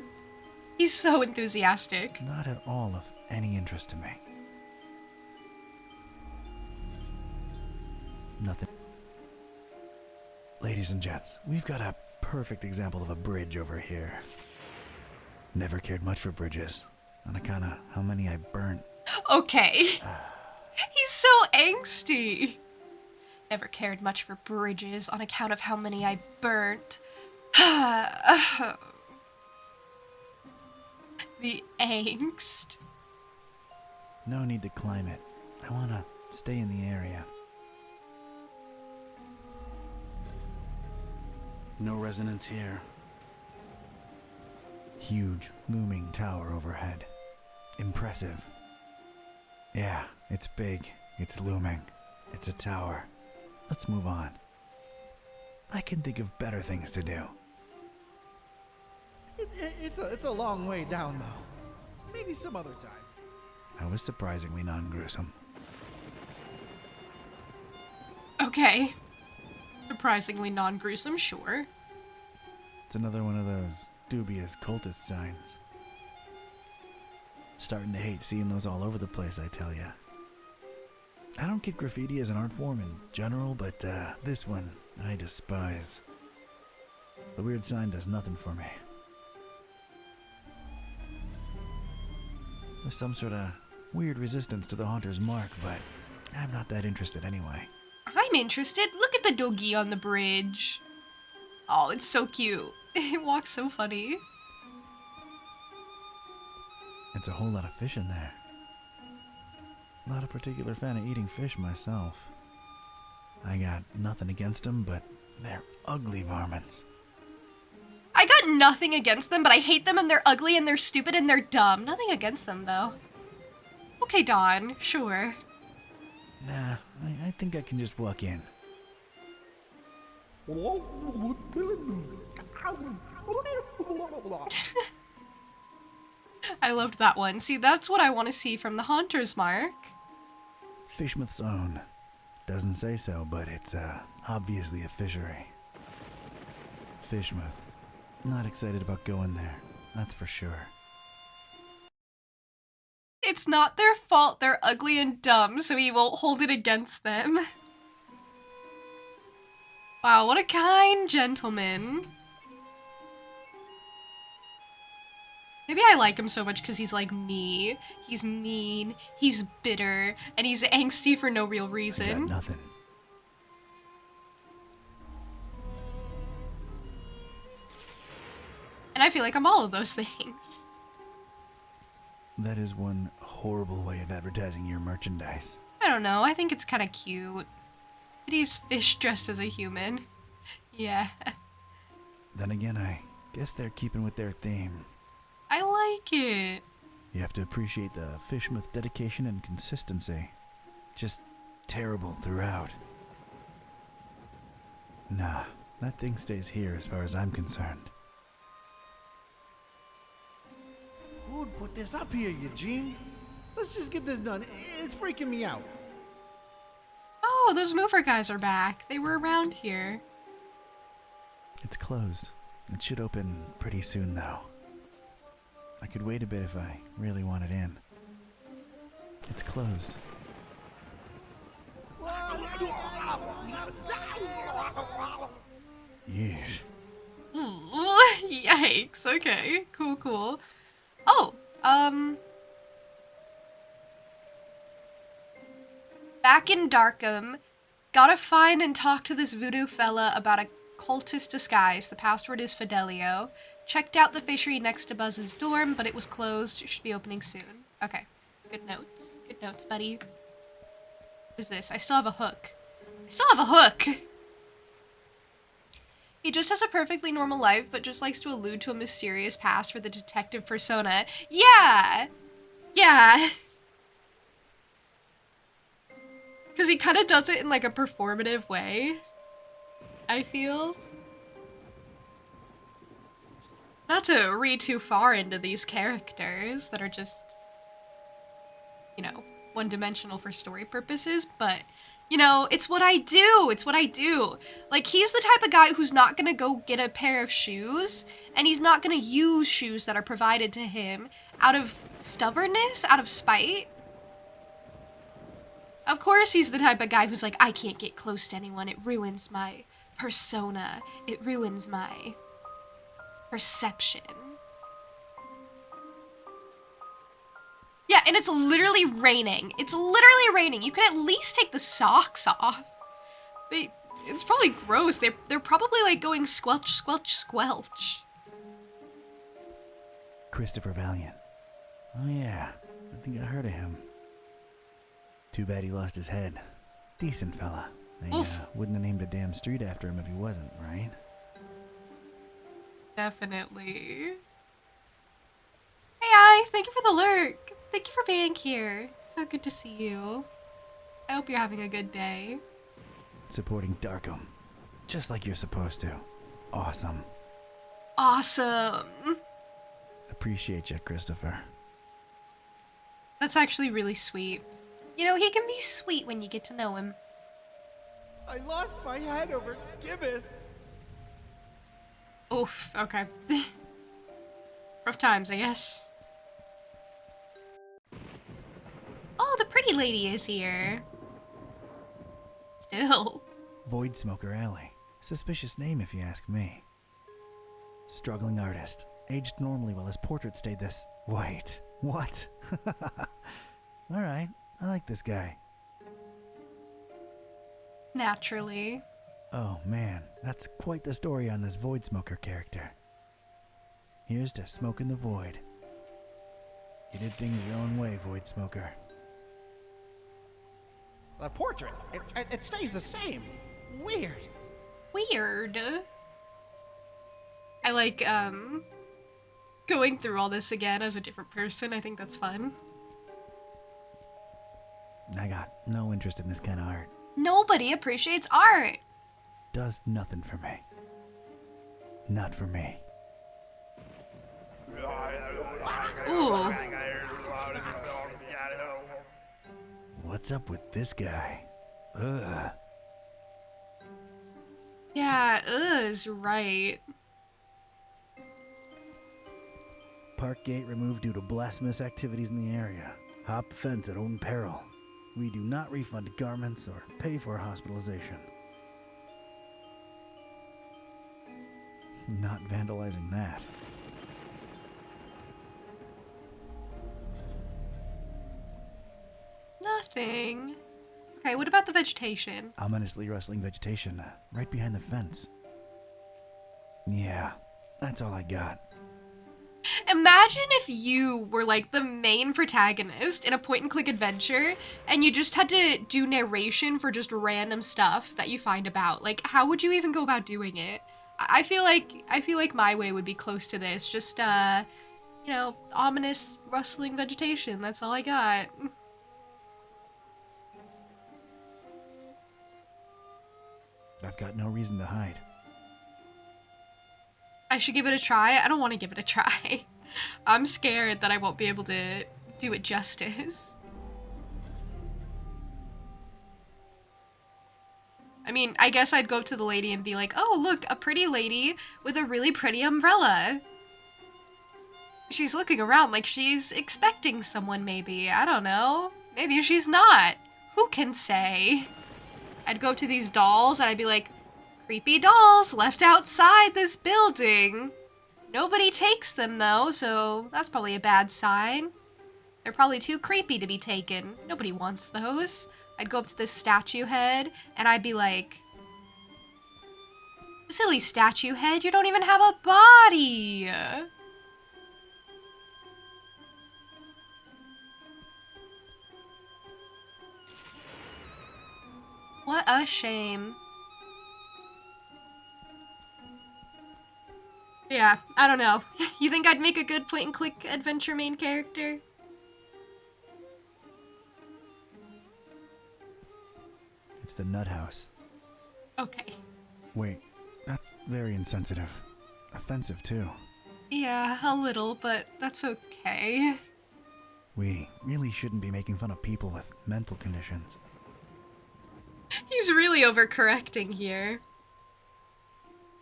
Speaker 1: He's so enthusiastic.
Speaker 14: Not at all of any interest to me. Nothing. Ladies and gents, we've got a perfect example of a bridge over here. Never cared much for bridges, on account of how many I burnt.
Speaker 1: Okay. He's so angsty. Never cared much for bridges on account of how many I burnt. The angst.
Speaker 14: No need to climb it. I want to stay in the area. No resonance here. Huge, looming tower overhead. Impressive. Yeah, it's big. It's looming. It's a tower. Let's move on. I can think of better things to do.
Speaker 9: It's a long way down, though. Maybe some other time.
Speaker 14: I was surprisingly non-gruesome.
Speaker 1: Okay. Surprisingly non-gruesome, sure.
Speaker 14: It's another one of those dubious cultist signs. Starting to hate seeing those all over the place, I tell ya. I don't get graffiti as an art form in general, but this one I despise. The weird sign does nothing for me. There's some sort of weird resistance to the Haunter's mark, but I'm not that interested anyway.
Speaker 1: I'm interested. Look at the doggy on the bridge. Oh, it's so cute. It walks so funny.
Speaker 14: It's a whole lot of fish in there. Not a particular fan of eating fish myself. I got nothing against them, but they're ugly varmints.
Speaker 1: I got nothing against them, but I hate them and they're ugly and they're stupid and they're dumb. Nothing against them, though. Okay, Dawn, sure.
Speaker 14: Nah, I think I can just walk in.
Speaker 1: I loved that one. See, that's what I want to see from the Haunter's mark.
Speaker 14: Fishmouth's own. Doesn't say so, but it's obviously a fishery. Fishmouth. Not excited about going there, that's for sure.
Speaker 1: It's not their fault they're ugly and dumb, so he won't hold it against them. Wow, what a kind gentleman. Maybe I like him so much because he's like me. He's mean, he's bitter, and he's angsty for no real
Speaker 14: I
Speaker 1: reason.
Speaker 14: got nothing.
Speaker 1: And I feel like I'm all of those things.
Speaker 14: That is one horrible way of advertising your merchandise.
Speaker 1: I don't know, I think it's kind of cute. He's fish dressed as a human. Yeah.
Speaker 14: Then again, I guess they're keeping with their theme.
Speaker 1: I like it.
Speaker 14: You have to appreciate the Fishmouth dedication and consistency. Just terrible throughout. Nah, that thing stays here as far as I'm concerned.
Speaker 9: Who'd put this up here, Eugene? Let's just get this done. It's freaking me out.
Speaker 1: Oh, those mover guys are back. They were around here.
Speaker 14: It's closed. It should open pretty soon, though. I could wait a bit if I really wanted in. It's closed. Yeesh.
Speaker 1: Yikes. Okay. Cool, cool. Oh, back in Darkham, gotta find and talk to this voodoo fella about a cultist disguise. The password is Fidelio. Checked out the fishery next to Buzz's dorm, but it was closed. It should be opening soon. Okay. Good notes. Good notes, buddy. What is this? I still have a hook. I still have a hook! He just has a perfectly normal life, but just likes to allude to a mysterious past for the detective persona. Yeah! Yeah! Because he kind of does it in like a performative way, I feel. Not to read too far into these characters that are just, you know, one-dimensional for story purposes, but, you know, it's what I do. It's what I do. Like, he's the type of guy who's not gonna go get a pair of shoes, and he's not gonna use shoes that are provided to him out of stubbornness, out of spite. Of course he's the type of guy who's like, I can't get close to anyone. It ruins my persona. It ruins my perception. Yeah, and it's literally raining. It's literally raining. You could at least take the socks off. It's probably gross. They're probably like going squelch, squelch, squelch.
Speaker 14: Christopher Valiant. Oh yeah, I think I heard of him. Too bad he lost his head. Decent fella. They wouldn't have named a damn street after him if he wasn't, right?
Speaker 1: Definitely. Hey, I. Thank you for the lurk. Thank you for being here. So good to see you. I hope you're having a good day.
Speaker 14: Supporting Darkham. Just like you're supposed to. Awesome.
Speaker 1: Awesome.
Speaker 14: Appreciate you, Christopher.
Speaker 1: That's actually really sweet. You know, he can be sweet when you get to know him.
Speaker 11: I lost my head over Gibbous.
Speaker 1: Oof, okay. Rough times, I guess. Oh, the pretty lady is here. Still.
Speaker 14: Void Smoker Alley. Suspicious name if you ask me. Struggling artist. Aged normally while his portrait stayed this... Wait. What? Alright. I like this guy.
Speaker 1: Naturally.
Speaker 14: Oh man, that's quite the story on this Void Smoker character. Here's to smoking the void. You did things your own way, Void Smoker.
Speaker 15: The portrait, it stays the same. Weird.
Speaker 1: Weird. I like, going through all this again as a different person. I think that's fun.
Speaker 14: I got no interest in this kind of art.
Speaker 1: Nobody appreciates art.
Speaker 14: Does nothing for me. Not for me.
Speaker 1: Ooh.
Speaker 14: What's up with this guy? Ugh.
Speaker 1: Yeah, is right.
Speaker 14: Park gate removed due to blasphemous activities in the area. Hop fence at own peril. We do not refund garments or pay for hospitalization. Not vandalizing that.
Speaker 1: Nothing. Okay, what about the vegetation?
Speaker 14: Ominously rustling vegetation right behind the fence. Yeah, that's all I got.
Speaker 1: Imagine if you were like the main protagonist in a point-and-click adventure and you just had to do narration for just random stuff that you find about. Like, how would you even go about doing it? I feel like my way would be close to this. Just you know, ominous rustling vegetation. That's all I got.
Speaker 14: I've got no reason to hide.
Speaker 1: I should give it a try. I don't want to give it a try. I'm scared that I won't be able to do it justice. I mean, I guess I'd go up to the lady and be like, oh, look, a pretty lady with a really pretty umbrella. She's looking around like she's expecting someone, maybe. I don't know. Maybe she's not. Who can say? I'd go up to these dolls and I'd be like, creepy dolls left outside this building. Nobody takes them though, so that's probably a bad sign. They're probably too creepy to be taken. Nobody wants those. I'd go up to this statue head and I'd be like, silly statue head, you don't even have a body. What a shame. Yeah, I don't know. You think I'd make a good point-and-click adventure main character?
Speaker 14: It's the nut house.
Speaker 1: Okay.
Speaker 14: Wait, that's very insensitive. Offensive, too.
Speaker 1: Yeah, a little, but that's okay.
Speaker 14: We really shouldn't be making fun of people with mental conditions.
Speaker 1: He's really overcorrecting here.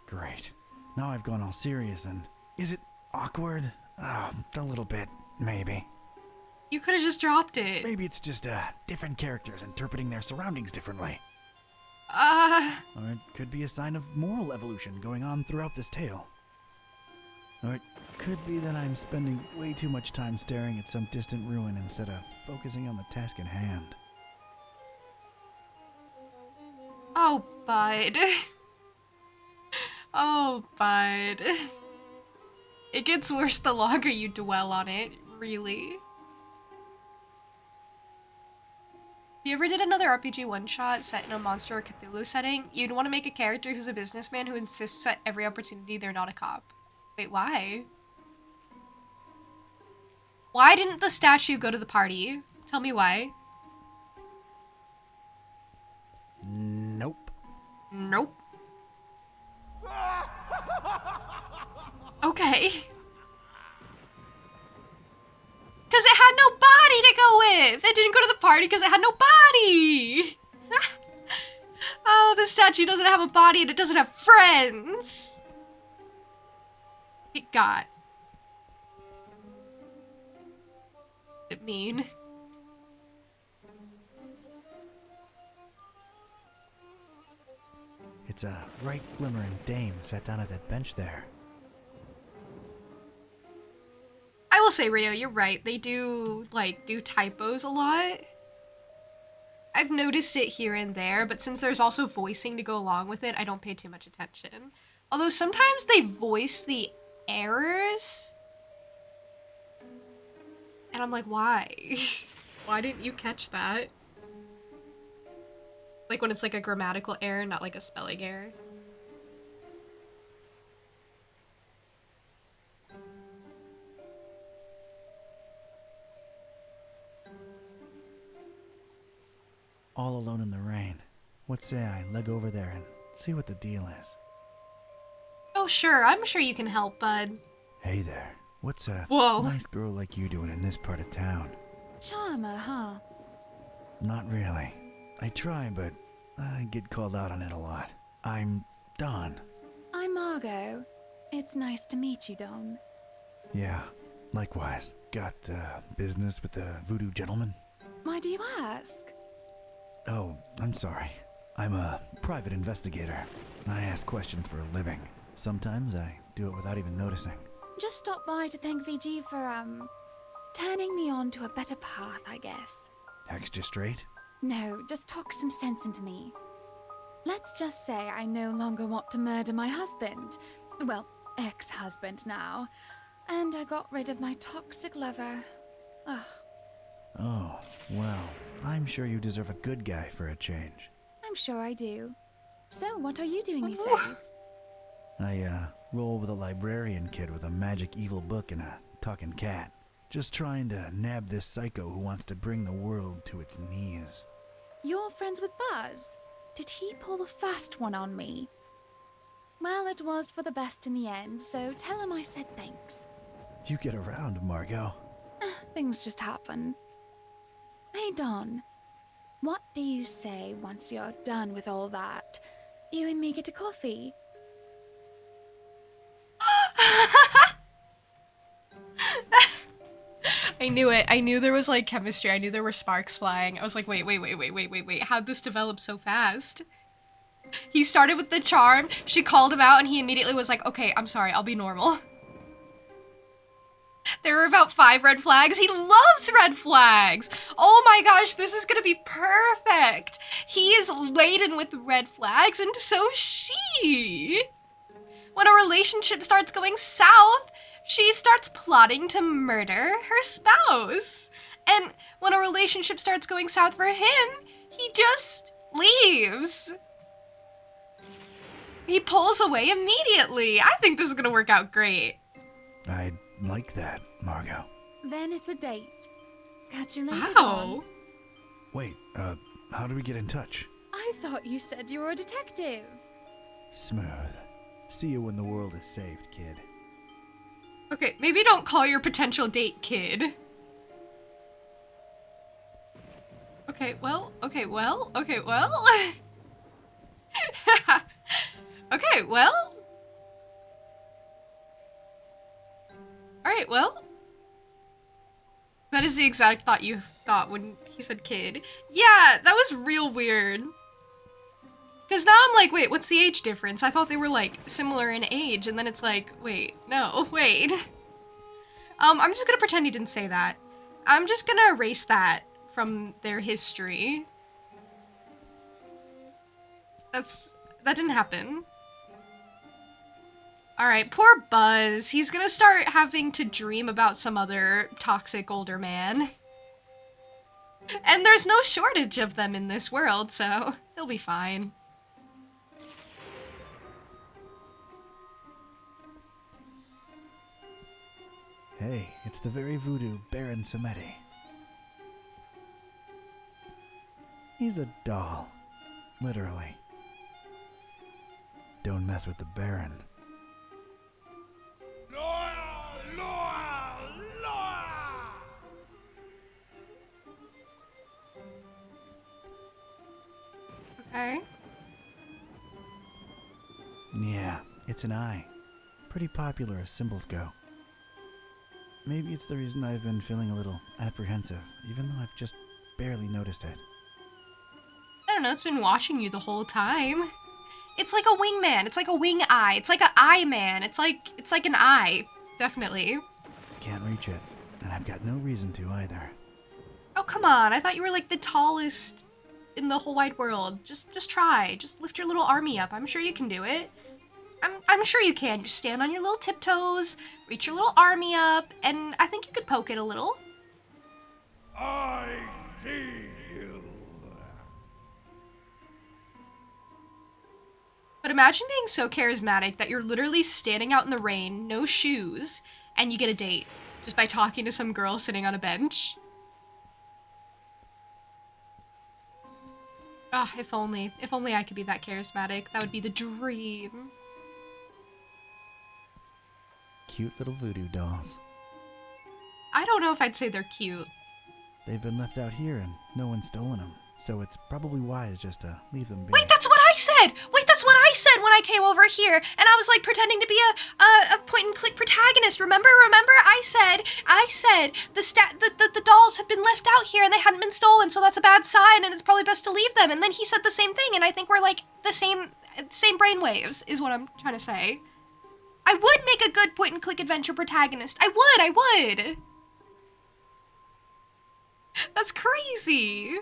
Speaker 14: Great. Now I've gone all serious and... Is it awkward? A little bit, maybe.
Speaker 1: You could have just dropped it.
Speaker 14: Maybe it's just different characters interpreting their surroundings differently. Or it could be a sign of moral evolution going on throughout this tale. Or it could be that I'm spending way too much time staring at some distant ruin instead of focusing on the task at hand.
Speaker 1: Oh, bud. Oh, bud. It gets worse the longer you dwell on it, really. If you ever did another RPG one-shot set in a Monster or Cthulhu setting, you'd want to make a character who's a businessman who insists at every opportunity they're not a cop. Wait, why? Why didn't the statue go to the party? Tell me why.
Speaker 14: Nope.
Speaker 1: Nope. Okay. Because it had no body to go with! It didn't go to the party because it had no body! Oh, the statue doesn't have a body and it doesn't have friends! It got... It mean.
Speaker 14: It's a bright glimmering dame sat down at that bench there.
Speaker 1: I will say, Rio, you're right. They do typos a lot. I've noticed it here and there, but since there's also voicing to go along with it, I don't pay too much attention. Although sometimes they voice the errors. And I'm like, why? Why didn't you catch that? Like when it's like a grammatical error, not like a spelling error.
Speaker 14: All alone in the rain. What say I leg over there and see what the deal is?
Speaker 1: Oh, sure. I'm sure you can help, bud.
Speaker 14: Hey there. What's a
Speaker 1: Whoa.
Speaker 14: nice girl like you doing in this part of town?
Speaker 16: Charmer, huh?
Speaker 14: Not really. I try, but I get called out on it a lot. I'm Don.
Speaker 16: I'm Margot. It's nice to meet you, Don.
Speaker 14: Yeah, likewise. Got business with the voodoo gentleman?
Speaker 16: Why do you ask?
Speaker 14: Oh, I'm sorry. I'm a private investigator. I ask questions for a living. Sometimes I do it without even noticing.
Speaker 16: Just stopped by to thank VG for, turning me on to a better path, I guess.
Speaker 14: Extra straight?
Speaker 16: No, just talk some sense into me. Let's just say I no longer want to murder my husband. Well, ex-husband now. And I got rid of my toxic lover. Ugh.
Speaker 14: Oh, well, I'm sure you deserve a good guy for a change.
Speaker 16: I'm sure I do. So, what are you doing these days?
Speaker 14: I, roll with a librarian kid with a magic evil book and a talking cat. Just trying to nab this psycho who wants to bring the world to its knees.
Speaker 16: You're friends with Buzz? Did he pull the fast one on me? Well, it was for the best in the end, so tell him I said thanks.
Speaker 14: You get around, Margot.
Speaker 16: Things just happen. Hey, Don. What do you say once you're done with all that? You and me get a coffee?
Speaker 1: I knew it. I knew there was like chemistry. I knew there were sparks flying. I was like, wait. How'd this develop so fast? He started with the charm. She called him out and he immediately was like, okay, I'm sorry. I'll be normal. There were about 5 red flags. He loves red flags. Oh my gosh, this is gonna be perfect. He is laden with red flags and so is she. When a relationship starts going south, she starts plotting to murder her spouse. And when a relationship starts going south for him, he just leaves. He pulls away immediately. I think this is gonna work out great.
Speaker 14: I'd like that, Margot.
Speaker 16: Then it's a date. Catch you later,
Speaker 1: Wow.
Speaker 16: Don.
Speaker 14: Wait, how do we get in touch?
Speaker 16: I thought you said you were a detective.
Speaker 14: Smooth. See you when the world is saved, kid.
Speaker 1: Okay, maybe don't call your potential date kid. Okay, well. Okay, well. Okay, well. Alright, well. That is the exact thought you thought when he said kid. Yeah, that was real weird. Because now I'm like, wait, what's the age difference? I thought they were, like, similar in age, and then it's like, wait, no, wait. I'm just gonna pretend he didn't say that. I'm just gonna erase that from their history. That didn't happen. Alright, poor Buzz. He's gonna start having to dream about some other toxic older man. And there's no shortage of them in this world, so he'll be fine.
Speaker 14: Hey, it's the very voodoo Baron Samedi. He's a doll. Literally. Don't mess with the Baron.
Speaker 1: Okay.
Speaker 14: Yeah, it's an eye. Pretty popular as symbols go. Maybe it's the reason I've been feeling a little apprehensive, even though I've just barely noticed it.
Speaker 1: I don't know, it's been watching you the whole time. It's like a wingman. It's like a wing eye. It's like an eye man. It's like an eye. Definitely.
Speaker 14: Can't reach it, and I've got no reason to either.
Speaker 1: Oh, come on. I thought you were like the tallest in the whole wide world. Just try. Just lift your little army up. I'm sure you can do it. I'm sure you can. Just stand on your little tiptoes, reach your little army up, and I think you could poke it a little.
Speaker 11: I see you.
Speaker 1: But imagine being so charismatic that you're literally standing out in the rain, no shoes, and you get a date just by talking to some girl sitting on a bench. Ah, if only I could be that charismatic. That would be the dream.
Speaker 14: Cute little voodoo dolls.
Speaker 1: I don't know if I'd say they're cute.
Speaker 14: They've been left out here and no one's stolen them, so it's probably wise just to leave them be.
Speaker 1: Wait, that's what I said! Wait, that's what I said when I came over here, and I was like pretending to be a point-and-click protagonist. Remember? I said the dolls had been left out here and they hadn't been stolen, so that's a bad sign, and it's probably best to leave them. And then he said the same thing, and I think we're like the same brainwaves, is what I'm trying to say. I would make a good point-and-click adventure protagonist. I would. That's crazy.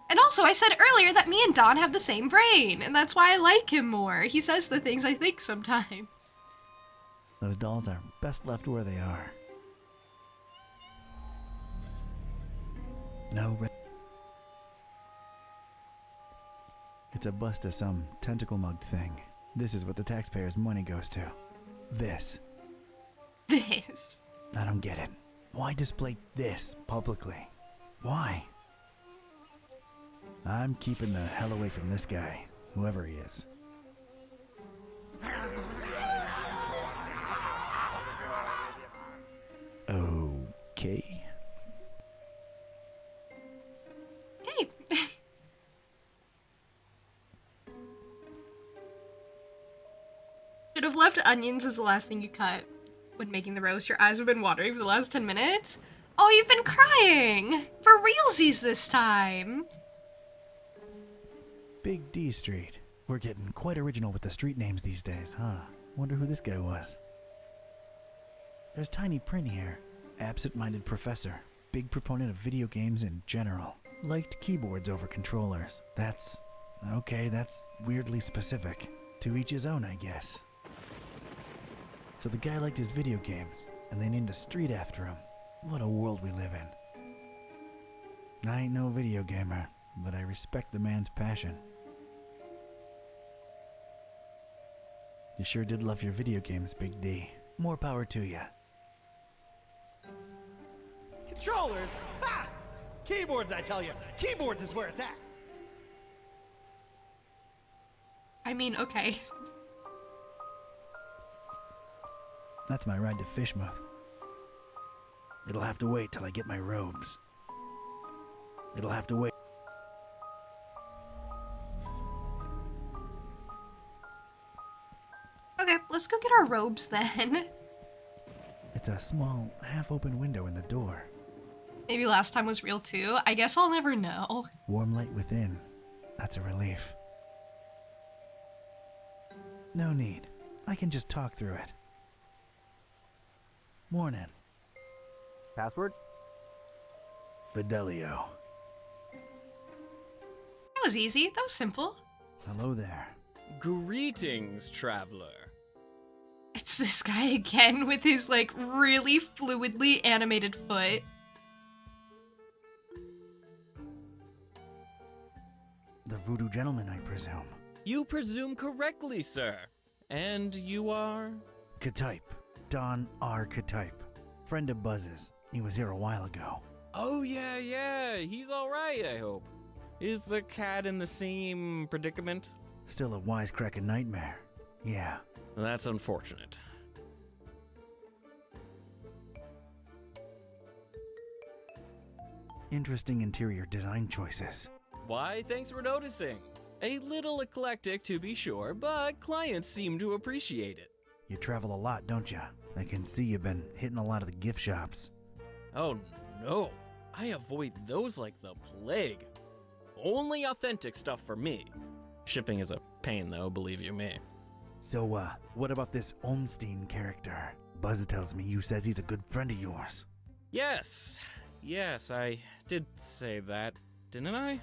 Speaker 1: And also, I said earlier that me and Don have the same brain, and that's why I like him more. He says the things I think sometimes.
Speaker 14: Those dolls are best left where they are. No. It's a bust of some tentacle-mugged thing. This is what the taxpayers' money goes to. This. I don't get it. Why display this publicly? Why? I'm keeping the hell away from this guy, whoever he is. Okay.
Speaker 1: Should have left onions as the last thing you cut when making the roast. Your eyes have been watering for the last 10 minutes. Oh, you've been crying! For realsies this time!
Speaker 14: Big D Street. We're getting quite original with the street names these days, huh? Wonder who this guy was. There's tiny print here. Absent-minded professor. Big proponent of video games in general. Liked keyboards over controllers. That's weirdly specific. To each his own, I guess. So the guy liked his video games, and they named a street after him. What a world we live in. I ain't no video gamer, but I respect the man's passion. You sure did love your video games, Big D. More power to ya.
Speaker 11: Controllers? Ha! Keyboards, I tell you. Keyboards is where it's at.
Speaker 1: I mean, okay.
Speaker 14: That's my ride to Fishmouth. It'll have to wait till I get my robes. It'll have to wait.
Speaker 1: Okay, let's go get our robes then.
Speaker 14: It's a small, half-open window in the door.
Speaker 1: Maybe last time was real too. I guess I'll never know.
Speaker 14: Warm light within. That's a relief. No need. I can just talk through it. Morning.
Speaker 13: Password?
Speaker 14: Fidelio.
Speaker 1: That was easy. That was simple.
Speaker 14: Hello there.
Speaker 17: Greetings, traveler.
Speaker 1: It's this guy again with his, like, really fluidly animated foot.
Speaker 14: The voodoo gentleman, I presume.
Speaker 17: You presume correctly, sir. And you are?
Speaker 14: Katype. Don R. Katype. Friend of Buzz's. He was here a while ago.
Speaker 17: Oh, yeah. He's alright, I hope. Is the cat in the same predicament?
Speaker 14: Still a wisecracking nightmare. Yeah.
Speaker 17: That's unfortunate.
Speaker 14: Interesting interior design choices.
Speaker 17: Why, thanks for noticing. A little eclectic, to be sure, but clients seem to appreciate it.
Speaker 14: You travel a lot, don't you? I can see you've been hitting a lot of the gift shops.
Speaker 17: Oh, no. I avoid those like the plague. Only authentic stuff for me. Shipping is a pain, though, believe you me.
Speaker 14: So, what about this Olmstein character? Buzz tells me you says he's a good friend of yours.
Speaker 17: Yes, I did say that, didn't I?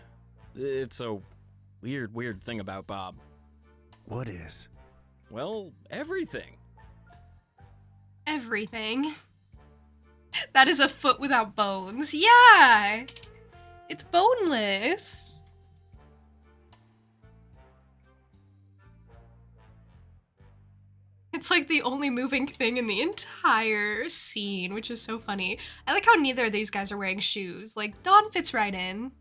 Speaker 17: It's a weird thing about Bob.
Speaker 14: What is?
Speaker 17: Well, everything.
Speaker 1: Everything. That is a foot without bones. Yeah! It's boneless. It's like the only moving thing in the entire scene, which is so funny. I like how neither of these guys are wearing shoes. Like, Dawn fits right in.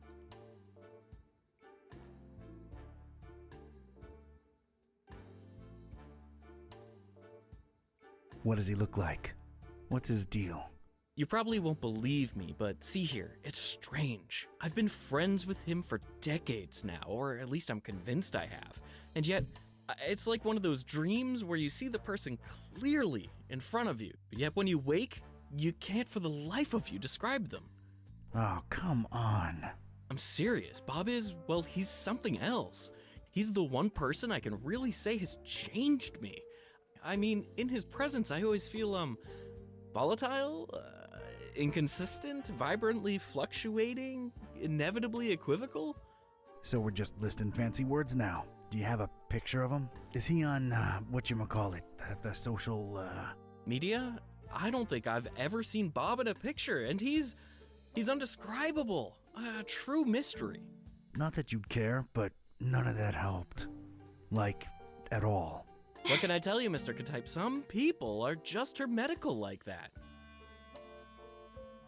Speaker 14: What does he look like? What's his deal?
Speaker 17: You probably won't believe me, but see here, it's strange. I've been friends with him for decades now, or at least I'm convinced I have. And yet, it's like one of those dreams where you see the person clearly in front of you, yet when you wake, you can't for the life of you describe them.
Speaker 14: Oh, come on.
Speaker 17: I'm serious. Bob is, well, he's something else. He's the one person I can really say has changed me. I mean, in his presence, I always feel, volatile, inconsistent, vibrantly fluctuating, inevitably equivocal.
Speaker 14: So we're just listing fancy words now. Do you have a picture of him? Is he on, whatchamacallit, the social,
Speaker 17: Media? I don't think I've ever seen Bob in a picture, and he's undescribable. A true mystery.
Speaker 14: Not that you'd care, but none of that helped. Like, at all.
Speaker 17: What can I tell you, Mr. Katype? Some people are just hermetical like that.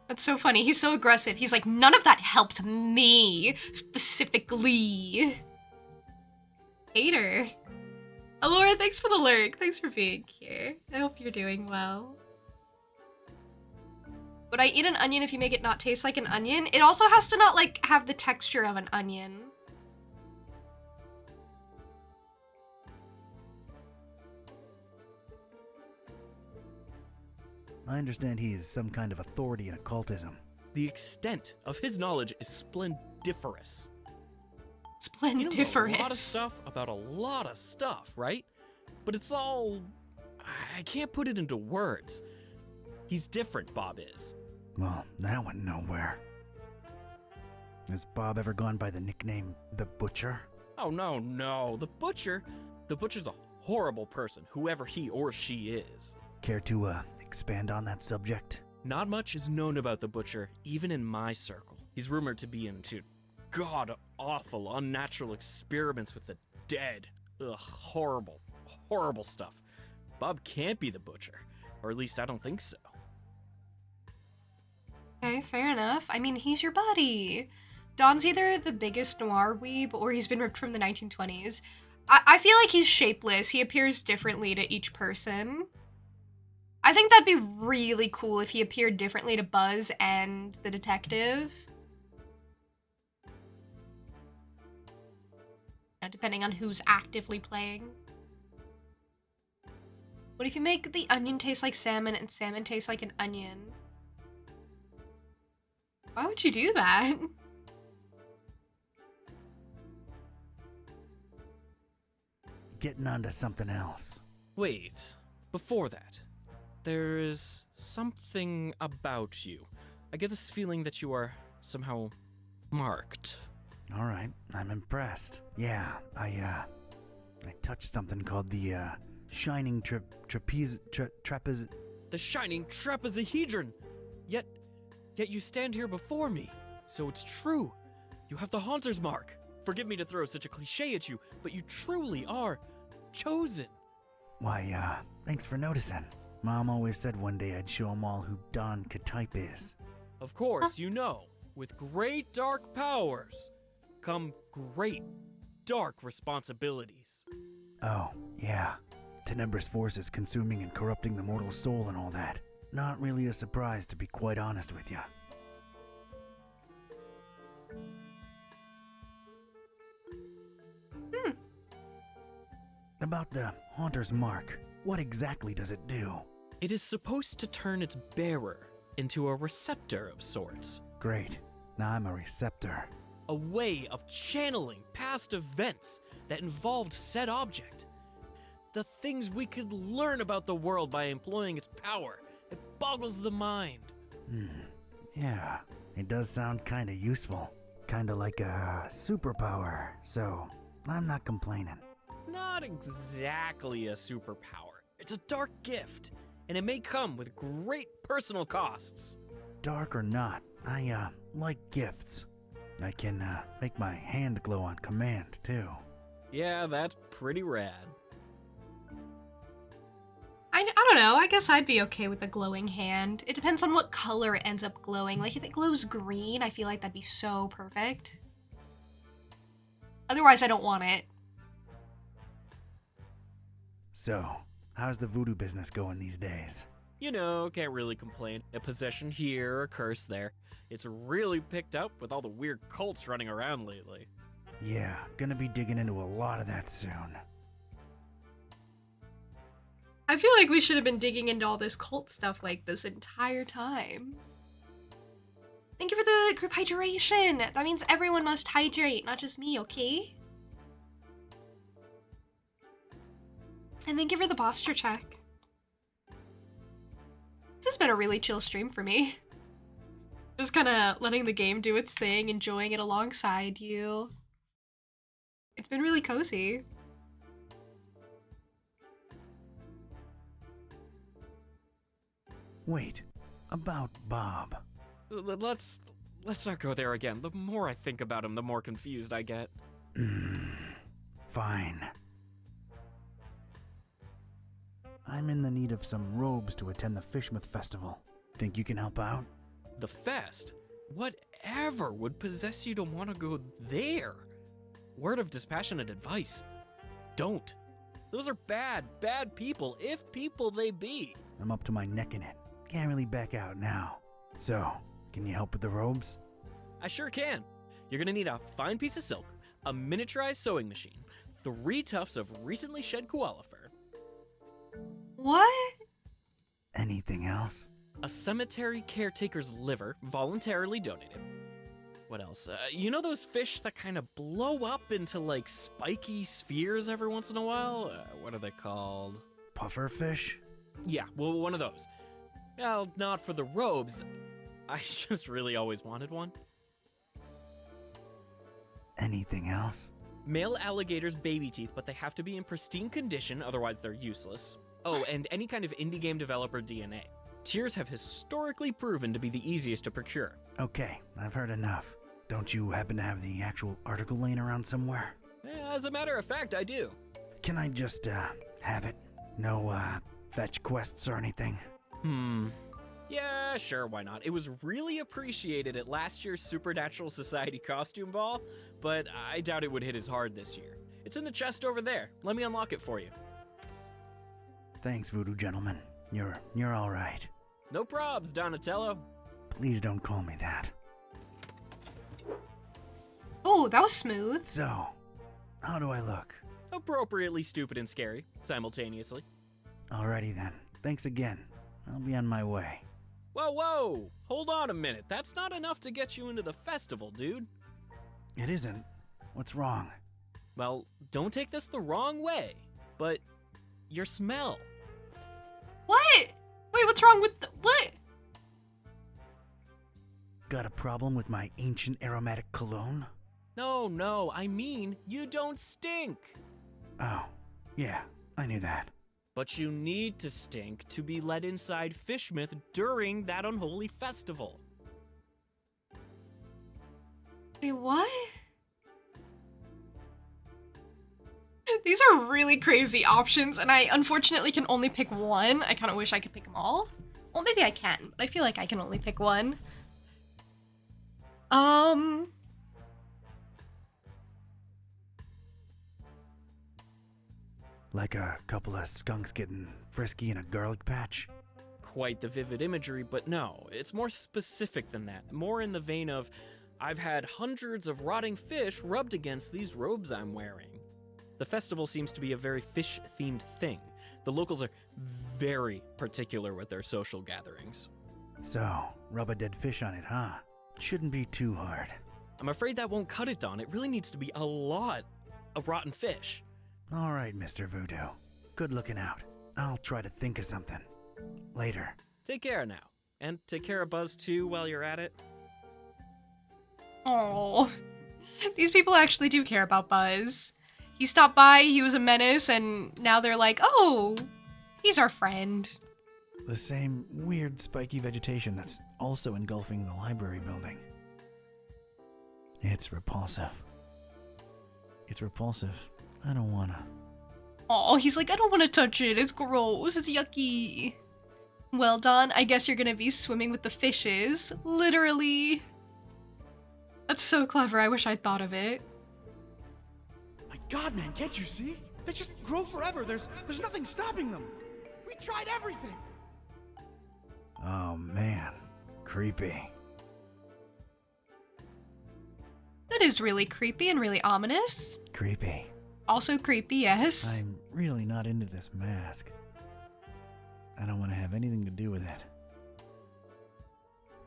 Speaker 1: That's so funny. He's so aggressive. He's like, none of that helped me, specifically. Hater. Alora, thanks for the lurk. Thanks for being here. I hope you're doing well. Would I eat an onion if you make it not taste like an onion? It also has to not, like, have the texture of an onion.
Speaker 14: I understand he is some kind of authority in occultism.
Speaker 17: The extent of his knowledge is splendiferous.
Speaker 1: Splendiferous.
Speaker 17: He knows a lot of stuff about a lot of stuff, right? But it's all... I can't put it into words. He's different, Bob is.
Speaker 14: Well, that went nowhere. Has Bob ever gone by the nickname The Butcher?
Speaker 17: Oh, no. The Butcher's a horrible person, whoever he or she is.
Speaker 14: Care to, expand on that subject?
Speaker 17: Not much is known about the Butcher, even in my circle. He's rumored to be into god-awful, unnatural experiments with the dead. Ugh, horrible stuff. Bob can't be the Butcher, or at least I don't think so.
Speaker 1: Okay, fair enough. I mean, he's your buddy. Don's either the biggest noir weeb or he's been ripped from the 1920s. I feel like he's shapeless. He appears differently to each person. I think that'd be really cool if he appeared differently to Buzz and the detective. Depending on who's actively playing. What if you make the onion taste like salmon and salmon taste like an onion? Why would you do that?
Speaker 14: Getting onto something else.
Speaker 17: Wait, before that, there is something about you. I get this feeling that you are somehow marked.
Speaker 14: All right, I'm impressed. Yeah, I touched something called the shining trapeze.
Speaker 17: The shining trapezohedron! Yet you stand here before me. So it's true. You have the Haunter's mark. Forgive me to throw such a cliche at you, but you truly are chosen.
Speaker 14: Why, thanks for noticing. Mom always said one day I'd show 'em all who Don Katype is.
Speaker 17: Of course, you know, with great dark powers come great dark responsibilities.
Speaker 14: Oh, yeah. Tenebrous forces consuming and corrupting the mortal soul and all that. Not really a surprise, to be quite honest with you. About the Haunter's Mark, what exactly does it do?
Speaker 17: It is supposed to turn its bearer into a receptor of sorts.
Speaker 14: Great. Now I'm a receptor.
Speaker 17: A way of channeling past events that involved said object. The things we could learn about the world by employing its power. It boggles the mind.
Speaker 14: Yeah, it does sound kinda useful. Kinda like a superpower, so I'm not complaining.
Speaker 17: Not exactly a superpower. It's a dark gift, and it may come with great personal costs.
Speaker 14: Dark or not, I like gifts. I can make my hand glow on command, too.
Speaker 17: Yeah, that's pretty rad.
Speaker 1: I don't know. I guess I'd be okay with a glowing hand. It depends on what color it ends up glowing. Like, if it glows green, I feel like that'd be so perfect. Otherwise, I don't want it.
Speaker 14: So, how's the voodoo business going these days?
Speaker 17: You know, can't really complain. A possession here, a curse there. It's really picked up with all the weird cults running around lately.
Speaker 14: Yeah, gonna be digging into a lot of that soon.
Speaker 1: I feel like we should have been digging into all this cult stuff like this entire time. Thank you for the group hydration. That means everyone must hydrate, not just me, okay? And thank you for the posture check. This has been a really chill stream for me. Just kind of letting the game do its thing, enjoying it alongside you. It's been really cozy.
Speaker 14: Wait, about Bob.
Speaker 17: Let's not go there again. The more I think about him, the more confused I get.
Speaker 14: Fine. I'm in the need of some robes to attend the Fishmouth Festival. Think you can help out?
Speaker 17: The fest? Whatever would possess you to want to go there? Word of dispassionate advice. Don't. Those are bad people, if people they be.
Speaker 14: I'm up to my neck in it. Can't really back out now. So, can you help with the robes?
Speaker 17: I sure can. You're gonna need a fine piece of silk, a miniaturized sewing machine, 3 tufts of recently shed koala fur.
Speaker 1: What?
Speaker 14: Anything else?
Speaker 17: A cemetery caretaker's liver, voluntarily donated. What else? You know those fish that kind of blow up into like spiky spheres every once in a while? What are they called?
Speaker 14: Puffer fish?
Speaker 17: Yeah, well, one of those. Well, not for the robes. I just really always wanted one.
Speaker 14: Anything else?
Speaker 17: Male alligators' baby teeth, but they have to be in pristine condition, otherwise they're useless. Oh, and any kind of indie game developer DNA. Tears have historically proven to be the easiest to procure.
Speaker 14: Okay, I've heard enough. Don't you happen to have the actual article laying around somewhere?
Speaker 17: As a matter of fact, I do.
Speaker 14: Can I just, have it? No, fetch quests or anything?
Speaker 17: Yeah, sure, why not? It was really appreciated at last year's Supernatural Society costume ball, but I doubt it would hit as hard this year. It's in the chest over there. Let me unlock it for you.
Speaker 14: Thanks, voodoo gentleman. You're all right.
Speaker 17: No probs, Donatello.
Speaker 14: Please don't call me that.
Speaker 1: Oh, that was smooth.
Speaker 14: So, how do I look?
Speaker 17: Appropriately stupid and scary, simultaneously.
Speaker 14: Alrighty then. Thanks again. I'll be on my way.
Speaker 17: Whoa, whoa! Hold on a minute. That's not enough to get you into the festival, dude.
Speaker 14: It isn't. What's wrong?
Speaker 17: Well, don't take this the wrong way, but your smell.
Speaker 1: What? Wait, what's wrong with what?
Speaker 14: Got a problem with my ancient aromatic cologne?
Speaker 17: No, I mean, you don't stink.
Speaker 14: Oh, yeah, I knew that.
Speaker 17: But you need to stink to be let inside Fishmouth during that unholy festival.
Speaker 1: Wait, what? These are really crazy options, and I unfortunately can only pick one. I kind of wish I could pick them all. Well, maybe I can, but I feel like I can only pick one.
Speaker 14: Like a couple of skunks getting frisky in a garlic patch?
Speaker 17: Quite the vivid imagery, but no, it's more specific than that. More in the vein of, I've had hundreds of rotting fish rubbed against these robes I'm wearing. The festival seems to be a very fish-themed thing. The locals are very particular with their social gatherings.
Speaker 14: So, rub a dead fish on it, huh? Shouldn't be too hard.
Speaker 17: I'm afraid that won't cut it, Don. It really needs to be a lot of rotten fish.
Speaker 14: All right, Mr. Voodoo. Good looking out. I'll try to think of something. Later.
Speaker 17: Take care now. And take care of Buzz too while you're at it.
Speaker 1: Oh, these people actually do care about Buzz. He stopped by, he was a menace, and now they're like, oh, he's our friend.
Speaker 14: The same weird spiky vegetation that's also engulfing the library building. It's repulsive. It's repulsive. I don't wanna.
Speaker 1: Oh, he's like, I don't want to touch it. It's gross. It's yucky. Well, Don, I guess you're gonna be swimming with the fishes. Literally. That's so clever. I wish I'd thought of it.
Speaker 15: My God, man, can't you see? They just grow forever. There's nothing stopping them. We tried everything.
Speaker 14: Oh man, creepy.
Speaker 1: That is really creepy and really ominous.
Speaker 14: Creepy.
Speaker 1: Also creepy, yes.
Speaker 14: I'm really not into this mask. I don't want to have anything to do with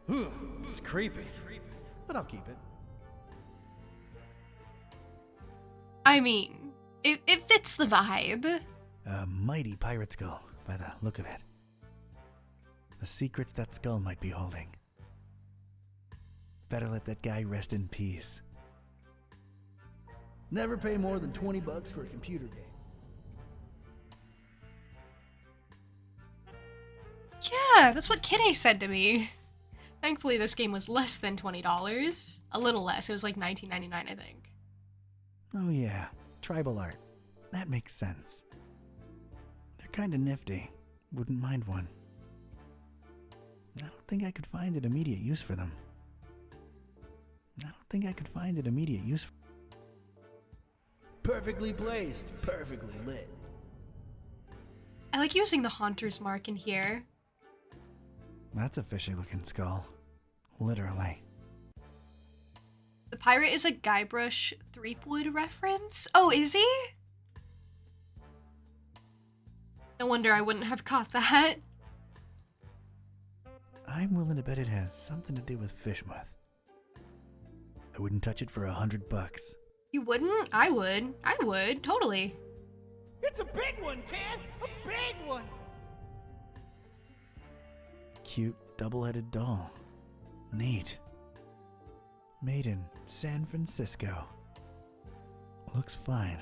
Speaker 14: it.
Speaker 15: It's creepy, but I'll keep it.
Speaker 1: I mean, it fits the vibe.
Speaker 14: A mighty pirate skull, by the look of it. The secrets that skull might be holding. Better let that guy rest in peace.
Speaker 9: Never pay more than $20 for a computer game.
Speaker 1: Yeah, that's what Kitty said to me. Thankfully, this game was less than $20. A little less. It was like $19.99, I think.
Speaker 14: Oh yeah, tribal art. That makes sense. They're kinda nifty. Wouldn't mind one. I don't think I could find an immediate use for them.
Speaker 9: Perfectly placed, perfectly lit.
Speaker 1: I like using the Haunter's mark in here.
Speaker 14: That's a fishy looking skull. Literally.
Speaker 1: The pirate is a Guybrush Threepwood reference? Oh, is he? No wonder I wouldn't have caught that.
Speaker 14: I'm willing to bet it has something to do with Fishmouth. I wouldn't touch it for $100.
Speaker 1: You wouldn't? I would. I would. Totally.
Speaker 15: It's a big one, Tan! A big one!
Speaker 14: Cute double-headed doll. Neat. Made in San Francisco. Looks fine.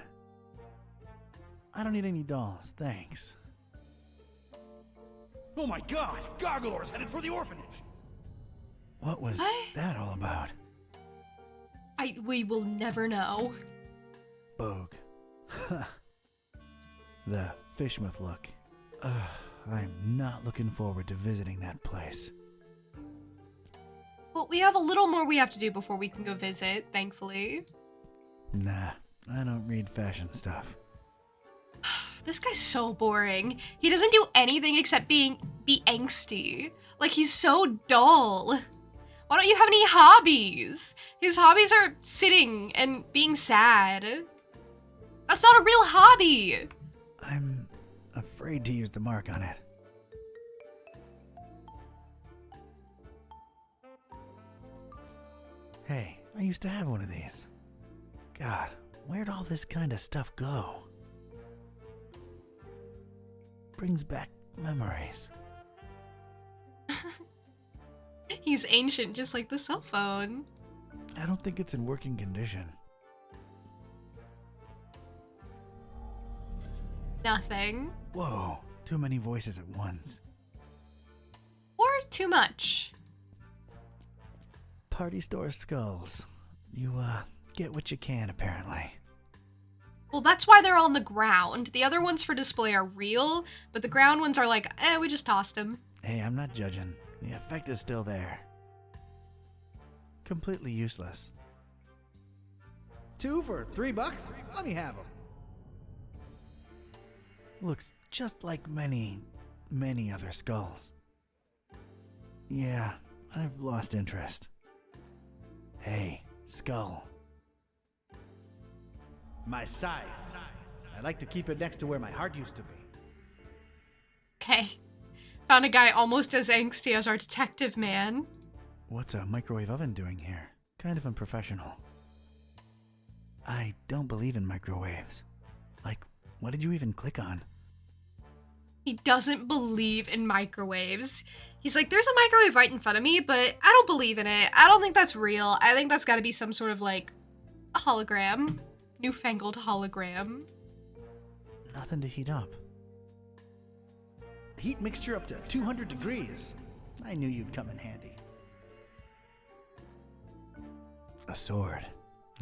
Speaker 14: I don't need any dolls, thanks.
Speaker 15: Oh my God! Gargoyle's headed for the orphanage!
Speaker 14: What was that all about?
Speaker 1: We will never know.
Speaker 14: Bogue. The Fishmouth look. I'm not looking forward to visiting that place.
Speaker 1: Well, we have a little more we have to do before we can go visit, thankfully.
Speaker 14: Nah, I don't read fashion stuff.
Speaker 1: This guy's so boring. He doesn't do anything except be angsty. Like, he's so dull. Why don't you have any hobbies? His hobbies are sitting and being sad. That's not a real hobby.
Speaker 14: I'm afraid to use the mark on it. Hey, I used to have one of these. God, where'd all this kind of stuff go? Brings back memories.
Speaker 1: He's ancient, just like the cell phone.
Speaker 14: I don't think it's in working condition.
Speaker 1: Nothing.
Speaker 14: Whoa, too many voices at once.
Speaker 1: Or too much.
Speaker 14: Party store skulls. You, get what you can, apparently.
Speaker 1: Well, that's why they're on the ground. The other ones for display are real, but the ground ones are like, we just tossed them.
Speaker 14: Hey, I'm not judging. The effect is still there. Completely useless.
Speaker 15: 2 for $3? Let me have them.
Speaker 14: Looks just like many, many other skulls. Yeah, I've lost interest. Hey, skull.
Speaker 15: My size. I like to keep it next to where my heart used to be.
Speaker 1: Okay. Found a guy almost as angsty as our detective man.
Speaker 14: What's a microwave oven doing here? Kind of unprofessional. I don't believe in microwaves. Like, what did you even click on?
Speaker 1: He doesn't believe in microwaves. He's like, there's a microwave right in front of me, but I don't believe in it. I don't think that's real. I think that's gotta be some sort of like a hologram. Newfangled hologram.
Speaker 14: Nothing to heat up.
Speaker 15: Heat mixture up to 200 degrees. I knew you'd come in handy.
Speaker 14: A sword.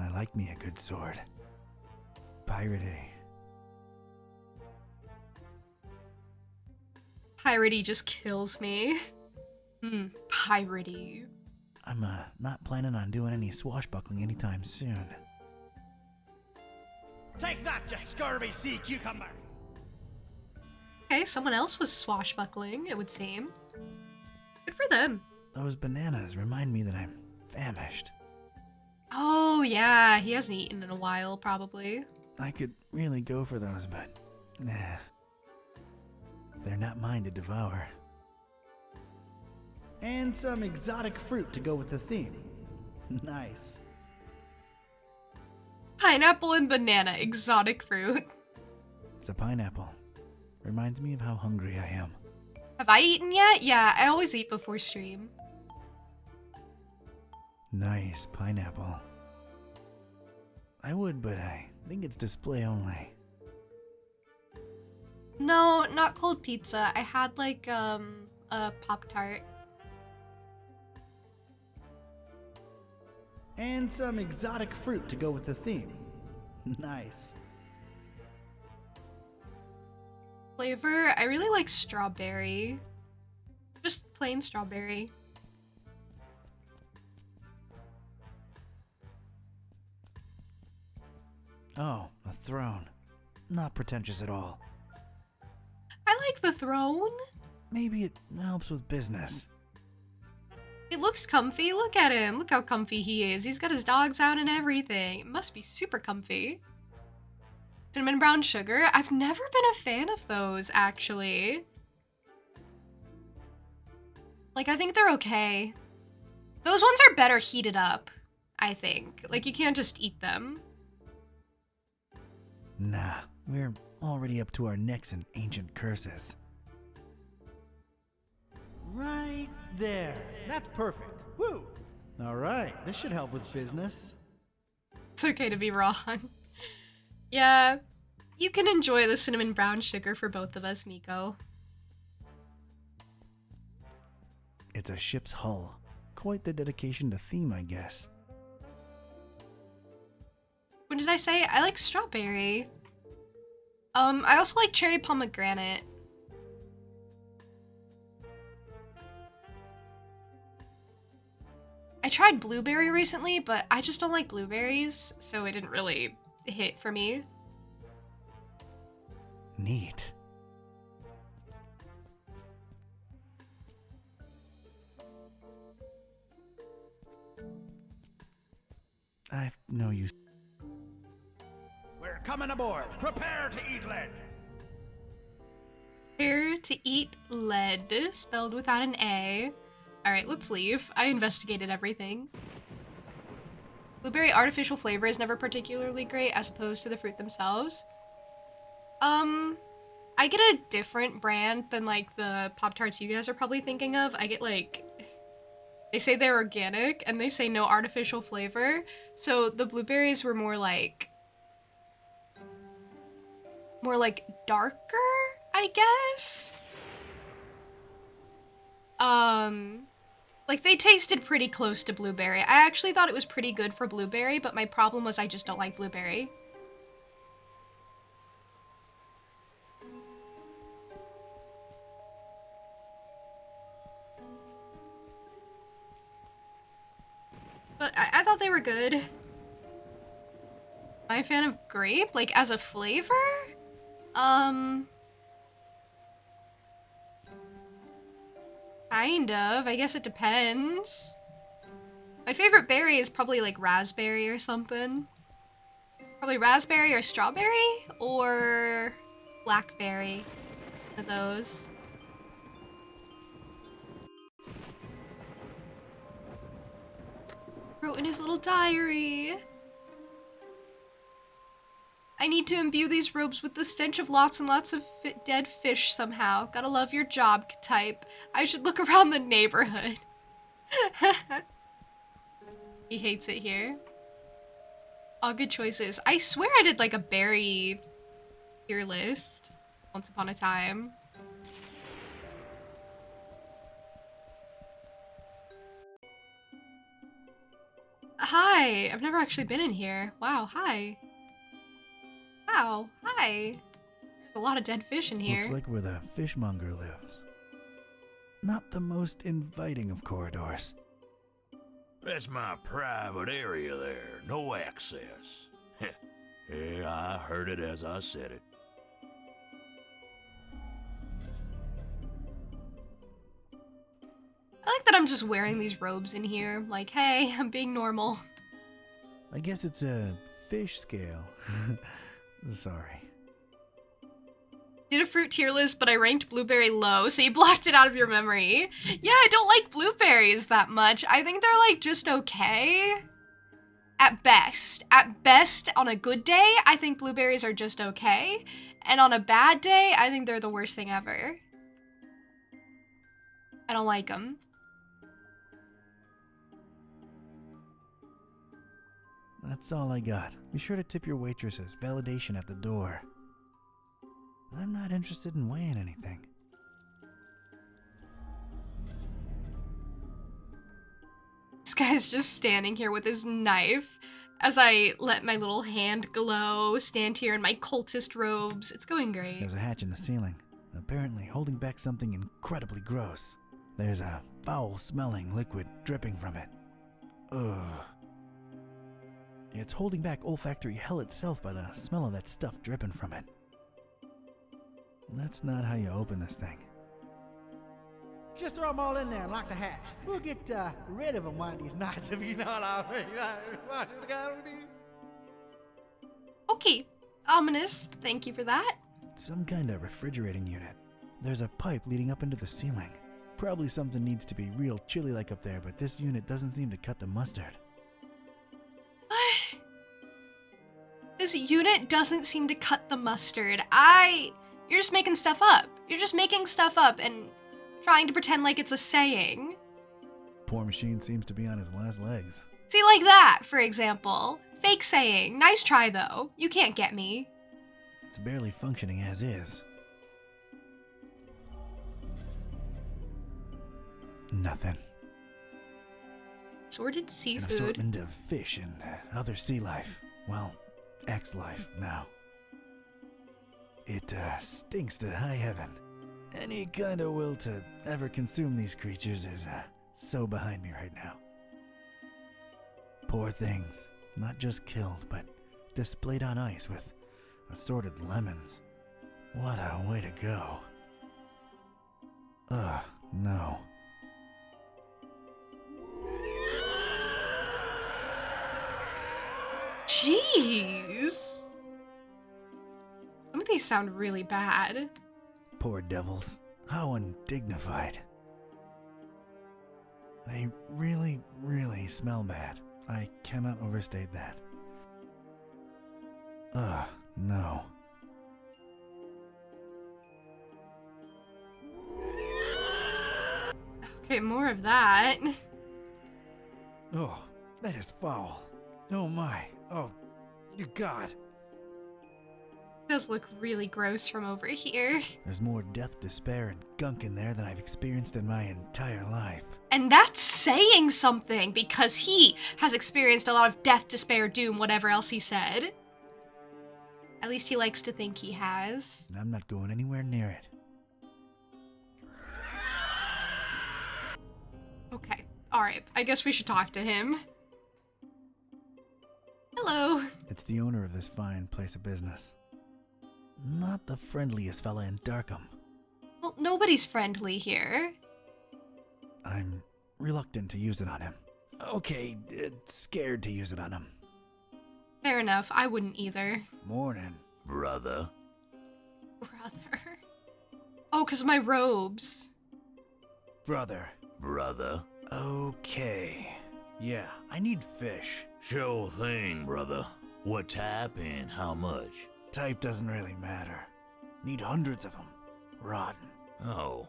Speaker 14: I like me a good sword. Piratey.
Speaker 1: Piratey just kills me. Piratey.
Speaker 14: I'm not planning on doing any swashbuckling anytime soon.
Speaker 15: Take that, you scurvy sea cucumber!
Speaker 1: Okay, someone else was swashbuckling, it would seem. Good for them.
Speaker 14: Those bananas remind me that I'm famished.
Speaker 1: Oh, yeah, he hasn't eaten in a while, probably.
Speaker 14: I could really go for those, but nah. They're not mine to devour.
Speaker 15: And some exotic fruit to go with the theme. Nice.
Speaker 1: Pineapple and banana, exotic fruit.
Speaker 14: It's a pineapple. Reminds me of how hungry I am.
Speaker 1: Have I eaten yet? Yeah, I always eat before stream.
Speaker 14: Nice pineapple. I would, but I think it's display only.
Speaker 1: No, not cold pizza. I had like, a Pop-Tart.
Speaker 15: And some exotic fruit to go with the theme. Nice.
Speaker 1: Flavor, I really like strawberry. Just plain strawberry.
Speaker 14: Oh, a throne. Not pretentious at all.
Speaker 1: I like the throne.
Speaker 14: Maybe it helps with business.
Speaker 1: It looks comfy. Look at him. Look how comfy he is. He's got his dogs out and everything. It must be super comfy. Cinnamon brown sugar. I've never been a fan of those, actually. Like, I think they're okay. Those ones are better heated up, I think. Like, you can't just eat them.
Speaker 14: Nah, we're already up to our necks in ancient curses.
Speaker 15: Right there. That's perfect. Woo! Alright, this should help with business.
Speaker 1: It's okay to be wrong. Yeah, you can enjoy the cinnamon brown sugar for both of us, Miko.
Speaker 14: It's a ship's hull. Quite the dedication to theme, I guess.
Speaker 1: What did I say? I like strawberry. I also like cherry pomegranate. I tried blueberry recently, but I just don't like blueberries, so it didn't really hit for me.
Speaker 14: Neat. I've no use.
Speaker 15: We're coming aboard. Prepare to eat lead.
Speaker 1: to eat lead, spelled without an A. Alright, let's leave. I investigated everything. Blueberry artificial flavor is never particularly great as opposed to the fruit themselves. I get a different brand than like the Pop-Tarts you guys are probably thinking of. I get like, they say they're organic and they say no artificial flavor. So the blueberries were more like darker, I guess. Like they tasted pretty close to blueberry. I actually thought it was pretty good for blueberry, but my problem was I just don't like blueberry. But I thought they were good. Am I a fan of grape? Like, as a flavor? Kind of. I guess it depends. My favorite berry is probably, like, raspberry or something. Probably raspberry or strawberry? Or blackberry. One of those. Wrote in his little diary. I need to imbue these robes with the stench of lots and lots of dead fish somehow. Gotta love your job type. I should look around the neighborhood. He hates it here. All good choices. I swear I did like a berry tier list once upon a time. Hi, I've never actually been in here. Wow, hi. Wow, hi. There's a lot of dead fish in here.
Speaker 14: Looks like where the fishmonger lives. Not the most inviting of corridors.
Speaker 18: That's my private area there. No access. Yeah, I heard it as I said it.
Speaker 1: I like that I'm just wearing these robes in here. Like, hey, I'm being normal.
Speaker 14: I guess it's a fish scale. Sorry.
Speaker 1: Did a fruit tier list, but I ranked blueberry low, so you blocked it out of your memory. Yeah, I don't like blueberries that much. I think they're, like, just okay. At best. At best, on a good day, I think blueberries are just okay. And on a bad day, I think they're the worst thing ever. I don't like them.
Speaker 14: That's all I got. Be sure to tip your waitresses. Validation at the door. I'm not interested in weighing anything.
Speaker 1: This guy's just standing here with his knife as I let my little hand glow, stand here in my cultist robes. It's going great.
Speaker 14: There's a hatch in the ceiling, apparently holding back something incredibly gross. There's a foul-smelling liquid dripping from it. Ugh. It's holding back olfactory hell itself by the smell of that stuff dripping from it. That's not how you open this thing.
Speaker 15: Just throw them all in there and lock the hatch. We'll get rid of them one of these nights if you know what I mean.
Speaker 1: Okay, ominous. Thank you for that.
Speaker 14: Some kind of refrigerating unit. There's a pipe leading up into the ceiling. Probably something needs to be real chilly like up there, but this unit doesn't seem to cut the mustard.
Speaker 1: What? This unit doesn't seem to cut the mustard. You're just making stuff up. You're just making stuff up and trying to pretend like it's a saying.
Speaker 14: Poor machine seems to be on his last legs.
Speaker 1: See, like that, for example. Fake saying. Nice try, though. You can't get me.
Speaker 14: It's barely functioning as is. Nothing.
Speaker 1: Assorted seafood.
Speaker 14: An assortment of fish and other sea life. Well, X-life now. It stinks to high heaven. Any kind of will to ever consume these creatures is so behind me right now. Poor things, not just killed, but displayed on ice with assorted lemons. What a way to go. Ugh, no.
Speaker 1: Jeez. Some of these sound really bad.
Speaker 14: Poor devils. How undignified. They really, really smell bad. I cannot overstate that. Ugh, no.
Speaker 1: Okay, more of that.
Speaker 14: Oh, that is foul. Oh my. Oh, you God.
Speaker 1: Does look really gross from over here.
Speaker 14: There's more death, despair, and gunk in there than I've experienced in my entire life.
Speaker 1: And that's saying something, because he has experienced a lot of death, despair, doom, whatever else he said. At least he likes to think he has.
Speaker 14: I'm not going anywhere near it.
Speaker 1: Okay, alright, I guess we should talk to him. Hello.
Speaker 14: It's the owner of this fine place of business. Not the friendliest fella in Darkham.
Speaker 1: Well, nobody's friendly here.
Speaker 14: I'm reluctant to use it on him. Okay, scared to use it on him.
Speaker 1: Fair enough, I wouldn't either.
Speaker 14: Morning.
Speaker 18: Brother.
Speaker 1: Brother. Oh, 'cause of my robes.
Speaker 14: Brother.
Speaker 18: Brother.
Speaker 14: Okay. Yeah, I need fish.
Speaker 18: Sure thing, brother. What type and how much?
Speaker 14: Type doesn't really matter. Need hundreds of them. Rotten.
Speaker 18: Oh,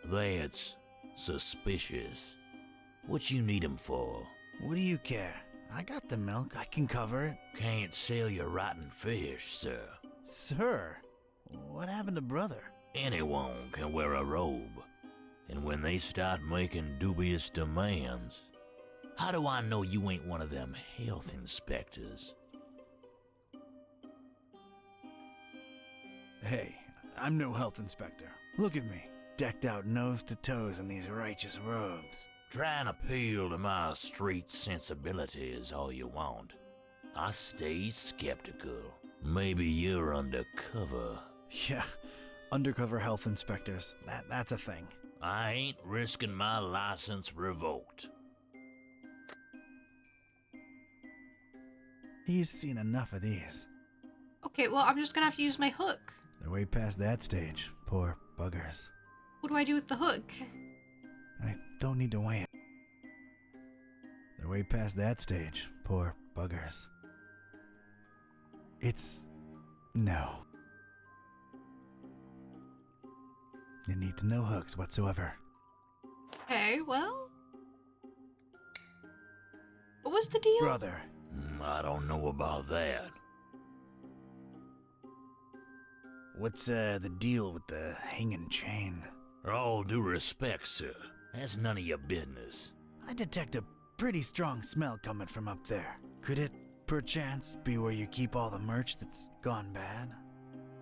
Speaker 18: that's suspicious. What you need 'em for?
Speaker 14: What do you care? I got the milk. I can cover it.
Speaker 18: Can't sell your rotten fish, sir.
Speaker 14: Sir? What happened to brother?
Speaker 18: Anyone can wear a robe. And when they start making dubious demands, how do I know you ain't one of them health inspectors?
Speaker 14: Hey, I'm no health inspector. Look at me, decked out nose to toes in these righteous robes.
Speaker 18: Try and appeal to my street sensibilities all you want. I stay skeptical. Maybe you're undercover.
Speaker 14: Yeah, undercover health inspectors. That's a thing.
Speaker 18: I ain't risking my license revoked.
Speaker 14: He's seen enough of these.
Speaker 1: Okay, well, I'm just gonna have to use my hook.
Speaker 14: They're way past that stage. Poor buggers.
Speaker 1: What do I do with the hook?
Speaker 14: I don't need to weigh it. They're way past that stage. Poor buggers. It's... no. It needs no hooks whatsoever.
Speaker 1: Okay, well... what was the deal?
Speaker 14: Brother.
Speaker 18: I don't know about that.
Speaker 14: What's the deal with the hanging chain?
Speaker 18: All due respect, sir, that's none of your business.
Speaker 14: I detect a pretty strong smell coming from up there. Could it, perchance, be where you keep all the merch that's gone bad?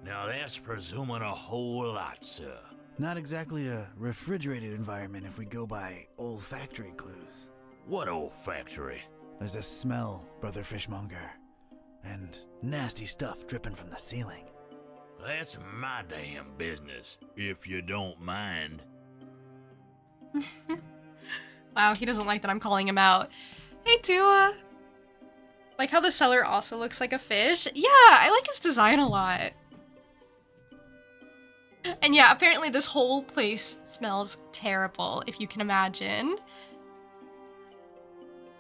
Speaker 18: Now that's presuming a whole lot, sir.
Speaker 14: Not exactly a refrigerated environment if we go by olfactory clues.
Speaker 18: What olfactory?
Speaker 14: There's a smell, Brother Fishmonger, and nasty stuff dripping from the ceiling.
Speaker 18: That's my damn business, if you don't mind.
Speaker 1: Wow, he doesn't like that I'm calling him out. Hey, Tua! Like how the cellar also looks like a fish? Yeah, I like his design a lot. And yeah, apparently this whole place smells terrible, if you can imagine.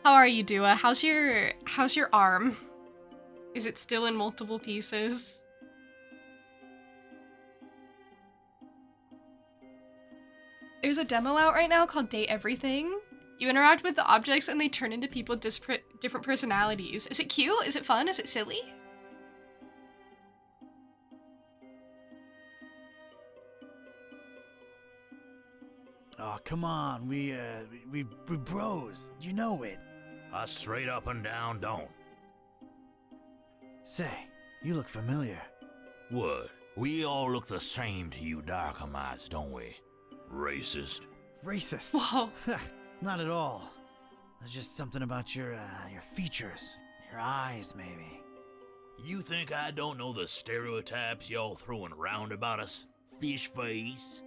Speaker 1: How are you, Dua? How's your arm? Is it still in multiple pieces? There's a demo out right now called Date Everything. You interact with the objects and they turn into people with different personalities. Is it cute? Is it fun? Is it silly?
Speaker 14: Oh, come on, we bros. You know it.
Speaker 18: I straight up and down don't.
Speaker 14: Say, you look familiar.
Speaker 18: What? We all look the same to you Darkhamites, don't we? Racist.
Speaker 14: Racist?
Speaker 1: Whoa.
Speaker 14: Not at all. There's just something about your features. Your eyes, maybe.
Speaker 18: You think I don't know the stereotypes y'all throwing around about us? Fish face,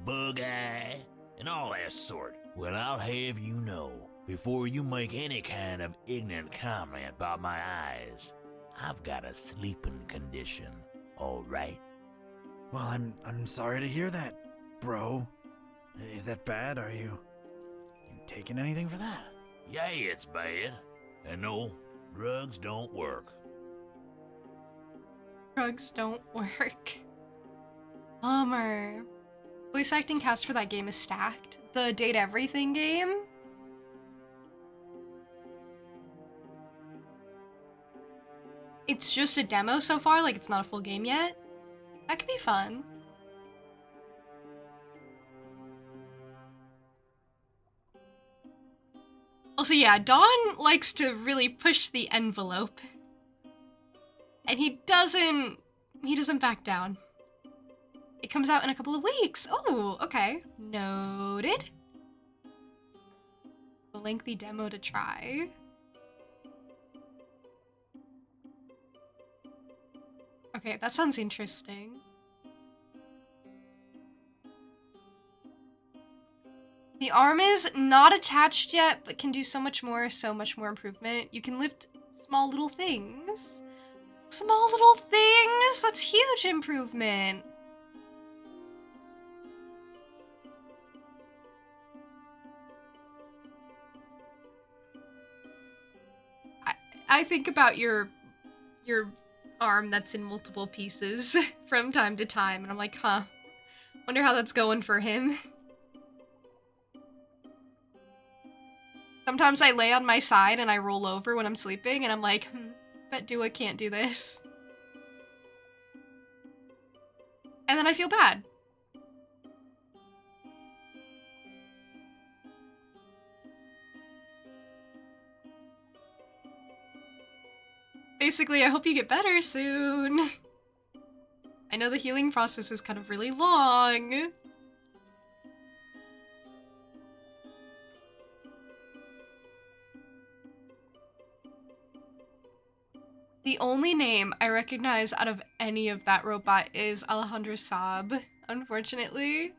Speaker 18: bug eye, and all that sort. Well, I'll have you know, before you make any kind of ignorant comment about my eyes, I've got a sleeping condition, all right?
Speaker 14: Well, I'm sorry to hear that. bro. Is that bad? Are you taking anything for that?
Speaker 18: Yeah, it's bad. And no, drugs don't work.
Speaker 1: Drugs don't work. Bummer. Voice acting cast for that game is stacked. The Date Everything game? It's just a demo so far, like it's not a full game yet. That could be fun. Also, yeah, Dawn likes to really push the envelope. And he doesn't back down. It comes out in a couple of weeks. Oh, okay. Noted. A lengthy demo to try. Okay, that sounds interesting. The arm is not attached yet, but can do so much more improvement. You can lift small little things. Small little things? That's huge improvement. I think about your arm that's in multiple pieces from time to time, and I'm like, huh, wonder how that's going for him. Sometimes I lay on my side and I roll over when I'm sleeping, and I'm like, bet Dua can't do this. And then I feel bad. Basically, I hope you get better soon. I know the healing process is kind of really long. The only name I recognize out of any of that robot is Alejandro Saab, unfortunately.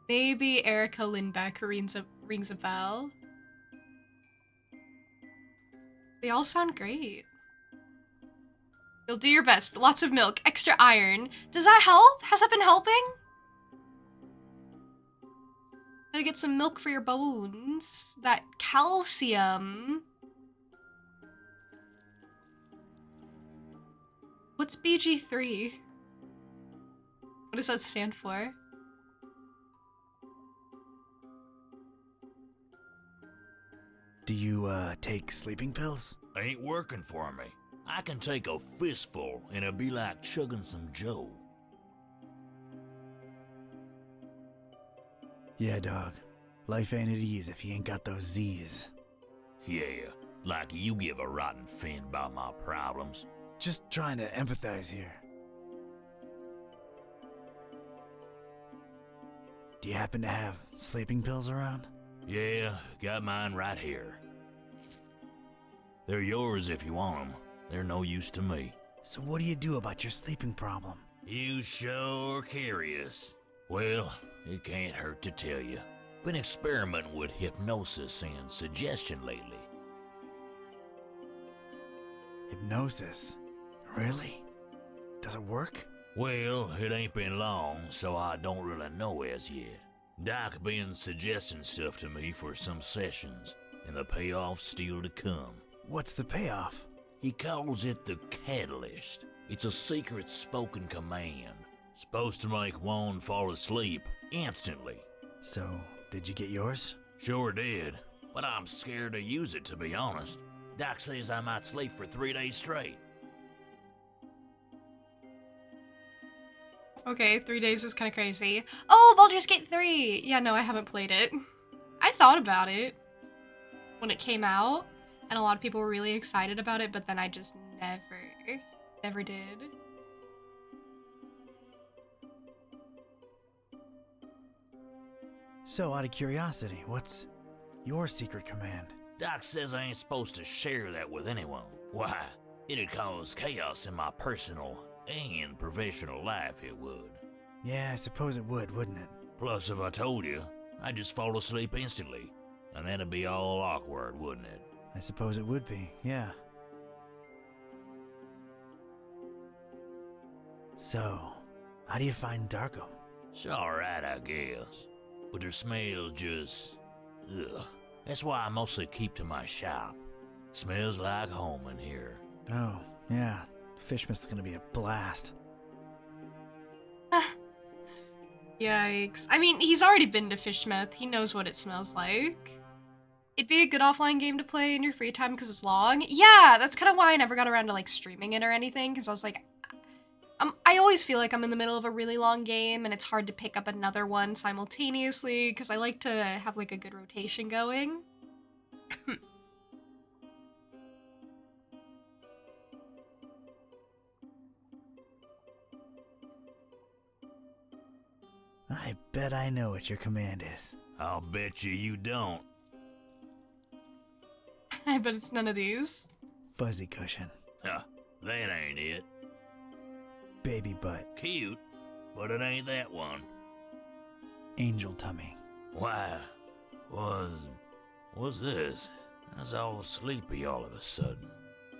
Speaker 1: Maybe Erica Lindbeck rings a bell. They all sound great. You'll do your best. Lots of milk, extra iron. Does that help? Has that been helping? Gotta get some milk for your bones. That calcium. What's BG3? What does that stand for?
Speaker 14: Do you, take sleeping pills?
Speaker 18: Ain't working for me. I can take a fistful and it'll be like chugging some Joe.
Speaker 14: Yeah, dog. Life ain't at ease if you ain't got those Z's.
Speaker 18: Yeah, like you give a rotten fin about my problems.
Speaker 14: Just trying to empathize here. Do you happen to have sleeping pills around?
Speaker 18: Yeah, got mine right here. They're yours if you want them. They're no use to me.
Speaker 14: So what do you do about your sleeping problem?
Speaker 18: You sure curious. Well, it can't hurt to tell you. Been experimenting with hypnosis and suggestion lately.
Speaker 14: Hypnosis? Really? Does it work?
Speaker 18: Well, it ain't been long, so I don't really know as yet. Doc been suggesting stuff to me for some sessions, and the payoff's still to come.
Speaker 14: What's the payoff?
Speaker 18: He calls it the Catalyst. It's a secret spoken command. Supposed to make one fall asleep instantly.
Speaker 14: So, did you get yours?
Speaker 18: Sure did, but I'm scared to use it, to be honest. Doc says I might sleep for 3 days straight.
Speaker 1: Okay, 3 days is kind of crazy. Oh, Baldur's Gate 3! Yeah, no, I haven't played it. I thought about it when it came out, and a lot of people were really excited about it, but then I just never did.
Speaker 14: So, out of curiosity, what's your secret command?
Speaker 18: Doc says I ain't supposed to share that with anyone. Why? It'd cause chaos in my personal and professional life, it would.
Speaker 14: Yeah, I suppose it would, wouldn't it?
Speaker 18: Plus, if I told you, I'd just fall asleep instantly. And that'd be all awkward, wouldn't it?
Speaker 14: I suppose it would be, yeah. So, How do you find Darkham?
Speaker 18: It's alright, I guess. But the smell just... ugh. That's why I mostly keep to my shop. Smells like home in here.
Speaker 14: Oh, yeah. Fishmist's gonna be a blast.
Speaker 1: Yikes. I mean, he's already been to Fishmouth. He knows what it smells like. It'd be a good offline game to play in your free time because it's long. Yeah, that's kind of why I never got around to like streaming it or anything, because I was like, I always feel like I'm in the middle of a really long game and it's hard to pick up another one simultaneously because I like to have like a good rotation going.
Speaker 14: I bet I know what your command is.
Speaker 18: I'll bet you don't.
Speaker 1: I bet it's none of these.
Speaker 14: Fuzzy cushion.
Speaker 18: Huh, that ain't it.
Speaker 14: Baby butt.
Speaker 18: Cute, but it ain't that one.
Speaker 14: Angel tummy.
Speaker 18: Why, what's this? I was all sleepy all of a sudden.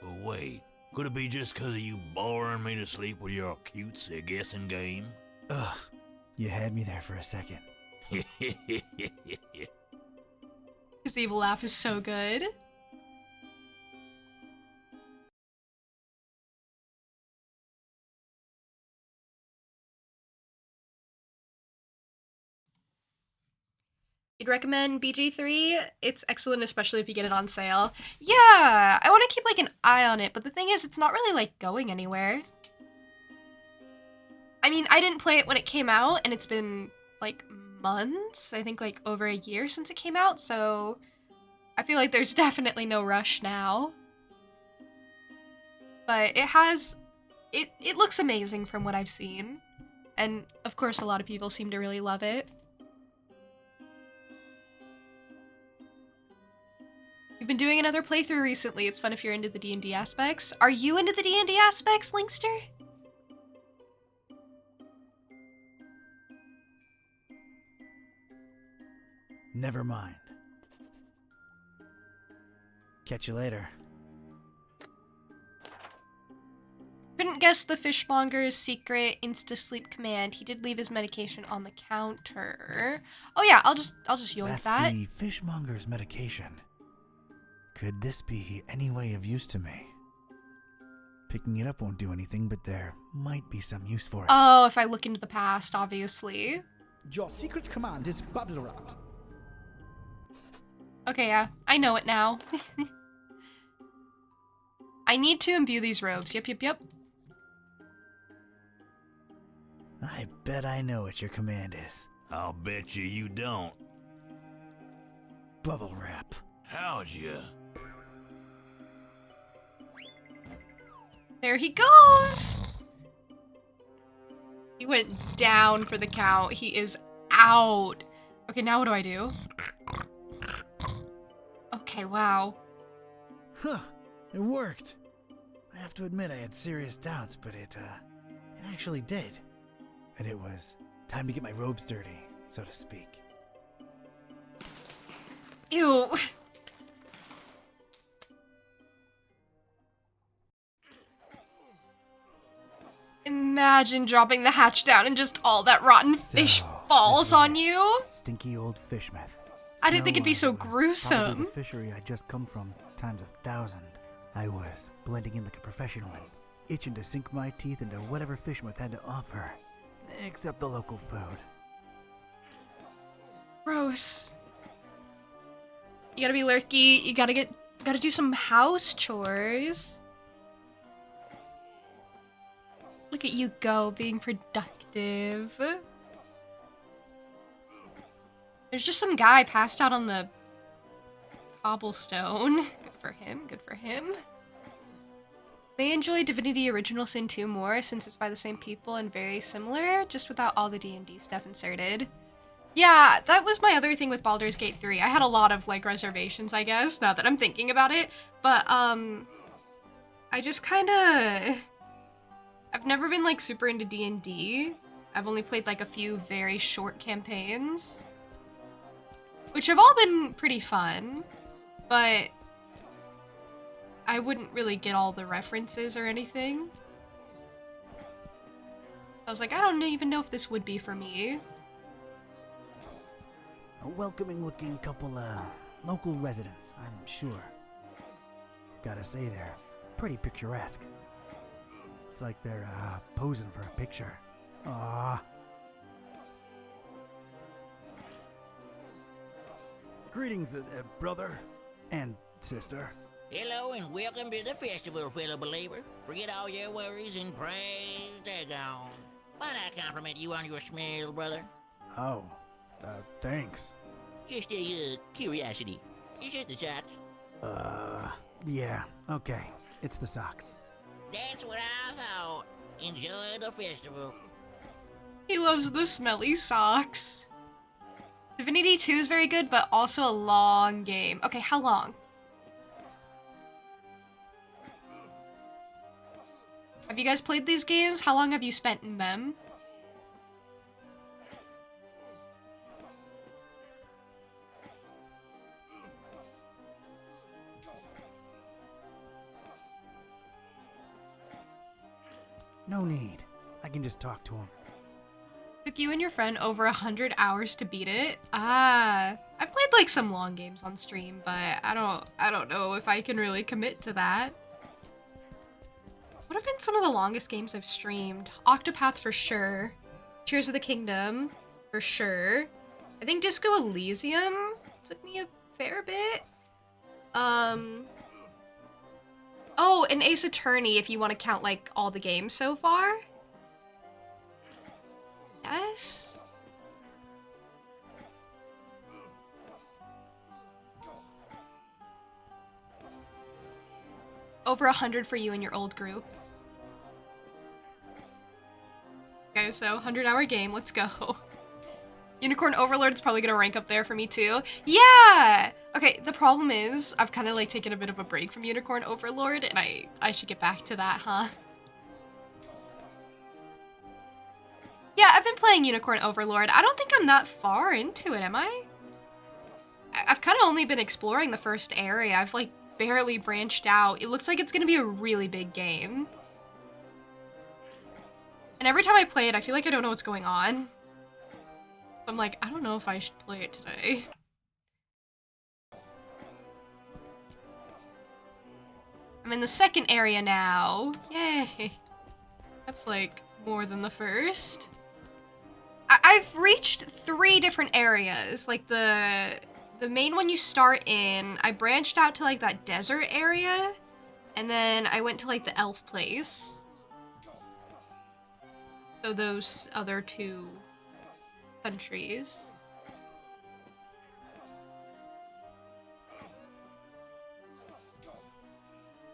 Speaker 18: But wait, could it be just 'cause of you boring me to sleep with your cutesy guessing game?
Speaker 14: Ugh, you had me there for a second.
Speaker 1: His evil laugh is so good. You'd recommend BG3? It's excellent, especially if you get it on sale. Yeah, I want to keep like an eye on it, but the thing is, it's not really like going anywhere. I mean, I didn't play it when it came out, and it's been like months, I think like over a year since it came out, so I feel like there's definitely no rush now. But it looks amazing from what I've seen. And of course, a lot of people seem to really love it. We've been doing another playthrough recently. It's fun if you're into the D&D aspects. Are you into the D&D aspects, Linkster?
Speaker 14: Never mind. Catch you later.
Speaker 1: Couldn't guess the fishmonger's secret insta-sleep command. He did leave his medication on the counter. Oh yeah, I'll just yoink
Speaker 14: That's
Speaker 1: that.
Speaker 14: the fishmonger's medication. Could this be any way of use to me? Picking it up won't do anything, but there might be some use for it.
Speaker 1: Oh, if I look into the past, obviously.
Speaker 15: Your secret command is bubble wrap.
Speaker 1: Okay, yeah, I know it now. I need to imbue these robes. Yep.
Speaker 14: I bet I know what your command is.
Speaker 18: I'll bet you don't.
Speaker 14: Bubble wrap.
Speaker 18: How'd you?
Speaker 1: There he goes! He went down for the count. He is out. Okay, now what do I do? Okay, wow.
Speaker 14: Huh, it worked. I have to admit I had serious doubts, but it actually did. And it was time to get my robes dirty, so to speak.
Speaker 1: Ew. Imagine dropping the hatch down and just all that rotten fish falls on you.
Speaker 14: Stinky old fishmouth.
Speaker 1: I didn't think it'd be so
Speaker 14: Probably
Speaker 1: gruesome.
Speaker 14: the fishery I'd just come from times 1,000. I was blending in like a professional and itching to sink my teeth into whatever fishmouth had to offer, except the local food.
Speaker 1: Gross. You gotta be lurky. You gotta do some house chores. Look at you go, being productive. There's just some guy passed out on the cobblestone. Good for him, good for him. May enjoy Divinity Original Sin 2 more since it's by the same people and very similar, just without all the D&D stuff inserted. Yeah, that was my other thing with Baldur's Gate 3. I had a lot of, like, reservations, I guess, now that I'm thinking about it. But, I just kinda... I've never been, like, super into D&D. I've only played, like, a few very short campaigns, which have all been pretty fun, but I wouldn't really get all the references or anything. I was like, I don't even know if this would be for me.
Speaker 15: A welcoming looking couple, local residents, I'm sure. Gotta say, they're pretty picturesque. It's like they're, posing for a picture. Ah. Greetings, brother and sister.
Speaker 18: Hello and welcome to the festival, fellow believer. Forget all your worries and praise Dagon. Might I compliment you on your smell, brother?
Speaker 15: Oh, thanks.
Speaker 18: Just a curiosity. Is it the socks?
Speaker 15: Yeah, okay. It's the socks.
Speaker 18: That's what I thought. Enjoy the festival.
Speaker 1: He loves the smelly socks. Divinity 2 is very good, but also a long game. Okay, how long? Have you guys played these games? How long have you spent in them?
Speaker 15: No need. I can just talk to him.
Speaker 1: Took you and your friend over 100 hours to beat it? Ah, I've played like some long games on stream, but I don't know if I can really commit to that. What have been some of the longest games I've streamed? Octopath for sure. Tears of the Kingdom for sure. I think Disco Elysium took me a fair bit. Oh, and Ace Attorney if you want to count like all the games so far. Yes. Over 100 for you and your old group. Okay, so 100-hour game, let's go. Unicorn Overlord's probably gonna rank up there for me too. Yeah! Okay, the problem is, I've kind of like taken a bit of a break from Unicorn Overlord, and I should get back to that, huh? Yeah, I've been playing Unicorn Overlord. I don't think I'm that far into it, am I? I've kind of only been exploring the first area. I've like barely branched out. It looks like it's gonna be a really big game. And every time I play it, I feel like I don't know what's going on. I'm like, I don't know if I should play it today. I'm in the second area now. Yay. That's like more than the first. I've reached 3 different areas. Like the main one you start in, I branched out to like that desert area. And then I went to like the elf place. So those other 2 countries.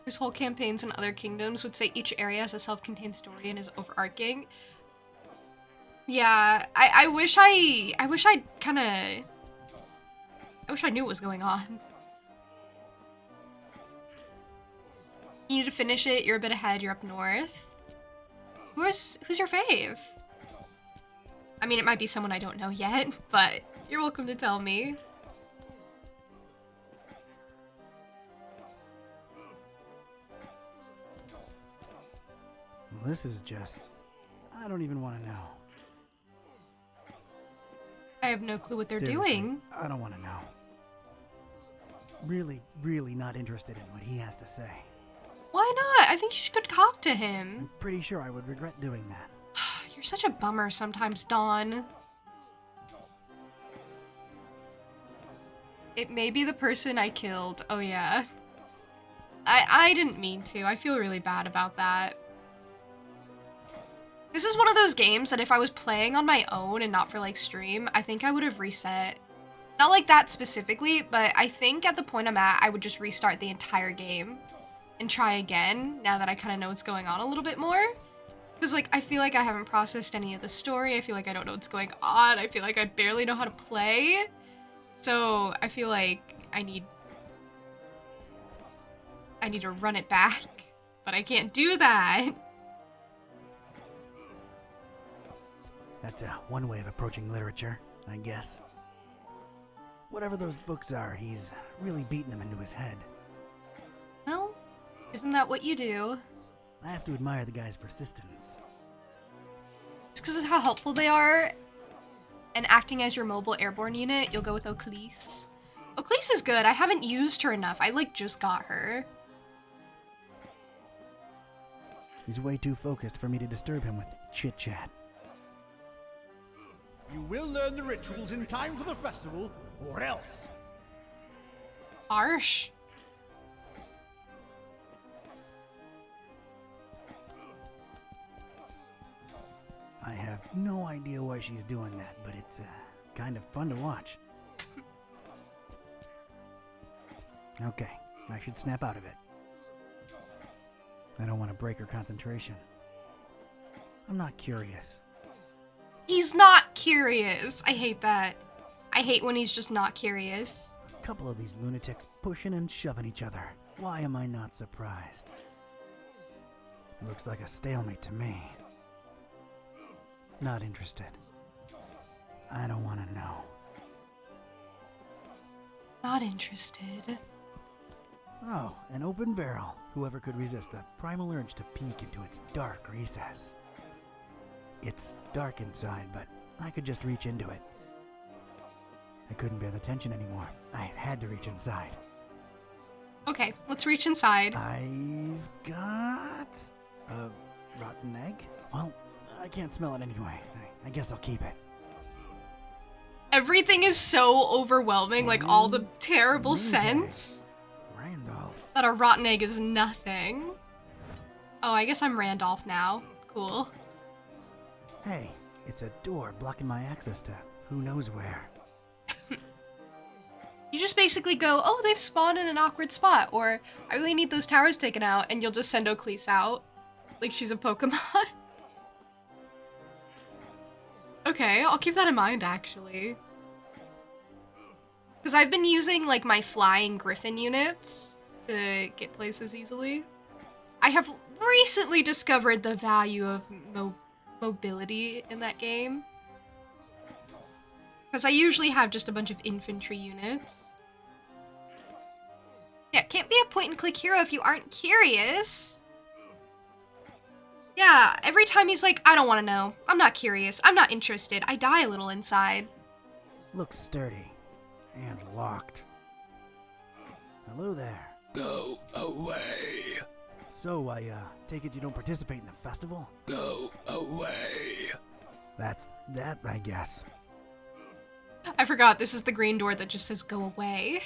Speaker 1: There's whole campaigns in other kingdoms would say each area has a self-contained story and is overarching. Yeah, I wish I knew what was going on. You need to finish it, you're a bit ahead, you're up north. Who's your fave? I mean, it might be someone I don't know yet, but you're welcome to tell me.
Speaker 15: Well, this is just... I don't even want to know.
Speaker 1: I have no clue what they're
Speaker 15: Seriously,
Speaker 1: doing.
Speaker 15: I don't want to know. Really, really not interested in what he has to say.
Speaker 1: Why not? I think you should talk to him.
Speaker 15: I'm pretty sure I would regret doing that.
Speaker 1: You're such a bummer sometimes, Dawn. It may be the person I killed. Oh yeah. I didn't mean to. I feel really bad about that. This is one of those games that if I was playing on my own and not for like stream, I think I would have reset. Not like that specifically, but I think at the point I'm at, I would just restart the entire game and try again now that I kind of know what's going on a little bit more. Because like, I feel like I haven't processed any of the story. I feel like I don't know what's going on. I feel like I barely know how to play. So I feel like I need to run it back, but I can't do that.
Speaker 15: That's one way of approaching literature, I guess. Whatever those books are, he's really beating them into his head.
Speaker 1: Well, isn't that what you do?
Speaker 15: I have to admire the guy's persistence.
Speaker 1: just because of how helpful they are and acting as your mobile airborne unit, you'll go with Oclise. Oclise is good. I haven't used her enough. I, like, just got her.
Speaker 15: He's way too focused for me to disturb him with chit-chat.
Speaker 11: You will learn the rituals in time for the festival, or else.
Speaker 1: Harsh.
Speaker 15: I have no idea why she's doing that, but it's kind of fun to watch. Okay, I should snap out of it. I don't want to break her concentration. I'm not curious.
Speaker 1: He's not curious. I hate that. I hate when he's just not curious.
Speaker 15: A couple of these lunatics pushing and shoving each other. Why am I not surprised? Looks like a stalemate to me. Not interested. I don't want to know.
Speaker 1: Not interested.
Speaker 15: Oh, an open barrel. Whoever could resist the primal urge to peek into its dark recess. It's dark inside, but I could just reach into it. I couldn't bear the tension anymore. I had to reach inside.
Speaker 1: Okay, let's reach inside.
Speaker 15: I've got a rotten egg? Well, I can't smell it anyway. I guess I'll keep it.
Speaker 1: Everything is so overwhelming, like all the terrible scents.
Speaker 15: Randolph.
Speaker 1: That a rotten egg is nothing. Oh, I guess I'm Randolph now. Cool.
Speaker 15: Hey, it's a door blocking my access to who knows where.
Speaker 1: You just basically go, oh, they've spawned in an awkward spot, or I really need those towers taken out, and you'll just send Oclise out. Like she's a Pokemon. Okay, I'll keep that in mind, actually. Because I've been using, like, my flying griffin units to get places easily. I have recently discovered the value of mobility in that game. Because I usually have just a bunch of infantry units. Yeah, can't be a point-and-click hero if you aren't curious. Yeah, every time he's like, I don't want to know. I'm not curious. I'm not interested. I die a little inside.
Speaker 15: Looks sturdy. And locked. Hello there.
Speaker 18: Go away.
Speaker 15: So, I take it you don't participate in the festival?
Speaker 18: Go away.
Speaker 15: That's that, I guess.
Speaker 1: I forgot, this is the green door that just says go away.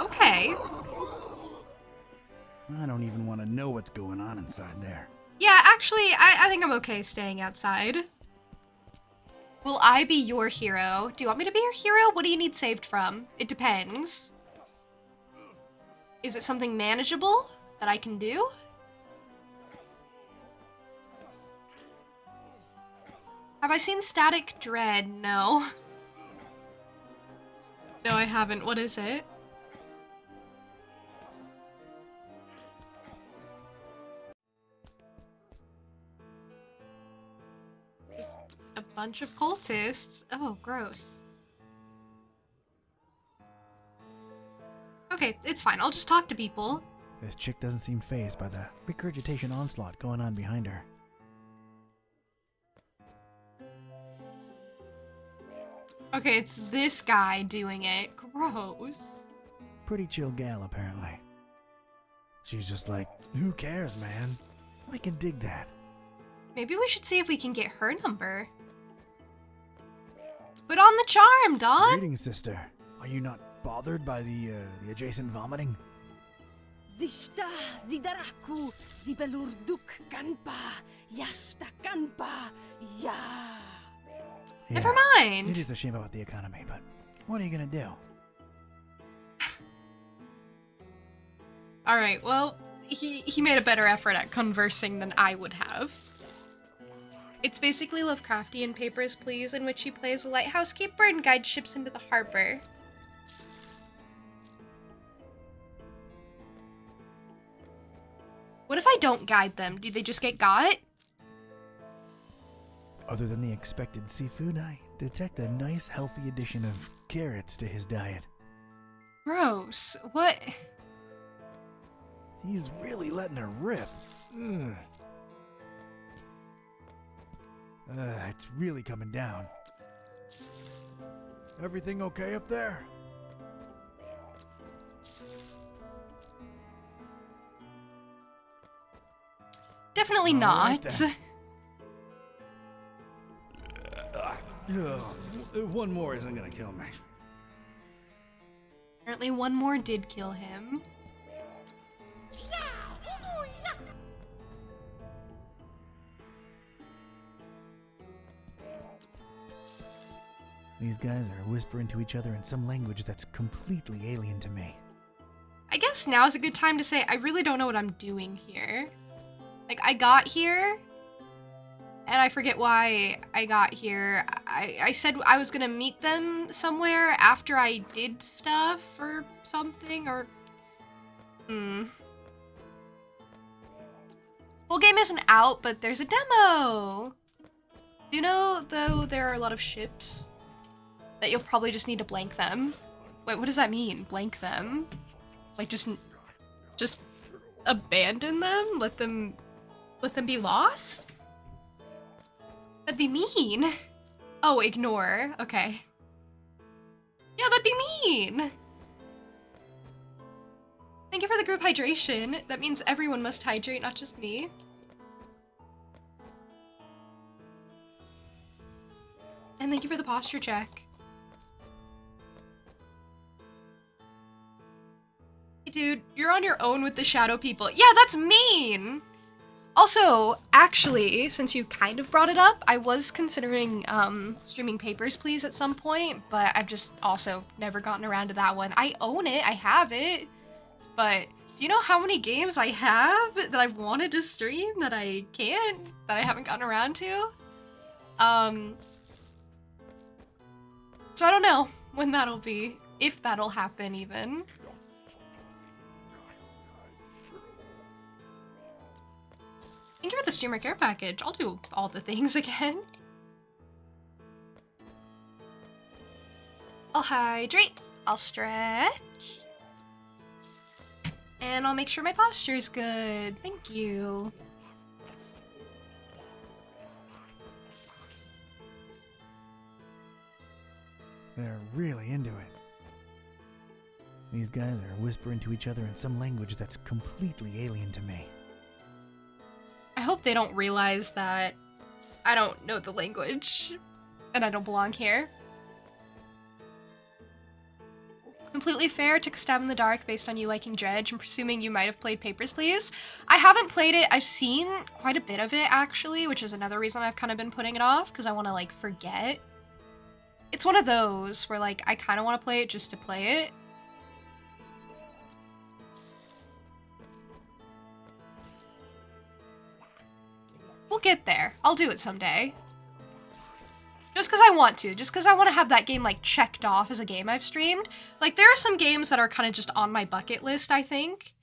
Speaker 1: Okay.
Speaker 15: I don't even want to know what's going on inside there.
Speaker 1: Yeah, actually, I think I'm okay staying outside. Will I be your hero? Do you want me to be your hero? What do you need saved from? It depends. Is it something manageable that I can do? Have I seen Static Dread? No. No, I haven't. What is it? Just a bunch of cultists. Oh, gross. Okay, it's fine. I'll just talk to people.
Speaker 14: This chick doesn't seem fazed by the regurgitation onslaught going on behind her.
Speaker 1: Okay, it's this guy doing it. Gross.
Speaker 14: Pretty chill gal, apparently. She's just like, who cares, man? I can dig that.
Speaker 1: Maybe we should see if we can get her number. Put on the charm, Dawn!
Speaker 14: Greetings, sister. Are you not bothered by the adjacent vomiting?
Speaker 5: Zishta zidaraku zibelurduk kanpa yashta kanpa ya.
Speaker 14: Yeah,
Speaker 1: Never mind.
Speaker 14: It is a shame about the economy, but what are you gonna do?
Speaker 1: Alright, well, he made a better effort at conversing than I would have. It's basically Lovecraftian Papers, Please, in which he plays a lighthouse keeper and guides ships into the harbor. What if I don't guide them? Do they just get got?
Speaker 14: Other than the expected seafood, I detect a nice healthy addition of carrots to his diet.
Speaker 1: Gross. What?
Speaker 14: He's really letting her rip. Ugh. It's really coming down. Everything okay up there?
Speaker 1: Definitely
Speaker 14: All
Speaker 1: not.
Speaker 14: right, then. One more isn't gonna kill me.
Speaker 1: Apparently one more did kill him.
Speaker 14: These guys are whispering to each other in some language that's completely alien to me.
Speaker 1: I guess now's a good time to say I really don't know what I'm doing here. Like, I got here, and I forget why I got here. I said I was gonna meet them somewhere after I did stuff or something, or... Full game isn't out, but there's a demo! Do you know, though, there are a lot of ships that you'll probably just need to blank them? Wait, what does that mean? Blank them? Like, just abandon them? Let them be lost? That'd be mean. Oh, ignore. Okay. Yeah, that'd be mean. Thank you for the group hydration. That means everyone must hydrate, not just me. And thank you for the posture check. Hey dude, you're on your own with the shadow people. Yeah, that's mean! Also, actually, since you kind of brought it up, I was considering streaming Papers, Please at some point, but I've just also never gotten around to that one. I own it, I have it, but do you know how many games I have that I've wanted to stream that I can't, that I haven't gotten around to? So I don't know when that'll be, if that'll happen even. Thank you for the streamer care package. I'll do all the things again. I'll hydrate, I'll stretch, and I'll make sure my posture is good. Thank you.
Speaker 14: They're really into it. These guys are whispering to each other in some language that's completely alien to me.
Speaker 1: I hope they don't realize that I don't know the language and I don't belong here. Completely fair, took a stab in the dark based on you liking Dredge and presuming you might have played Papers, Please. I haven't played it. I've seen quite a bit of it, actually, which is another reason I've kind of been putting it off, because I want to, like, forget. It's one of those where, like, I kind of want to play it just to play it. We'll get there. I'll do it someday. Just because I want to. Just because I want to have that game, like, checked off as a game I've streamed. Like, there are some games that are kind of just on my bucket list, I think.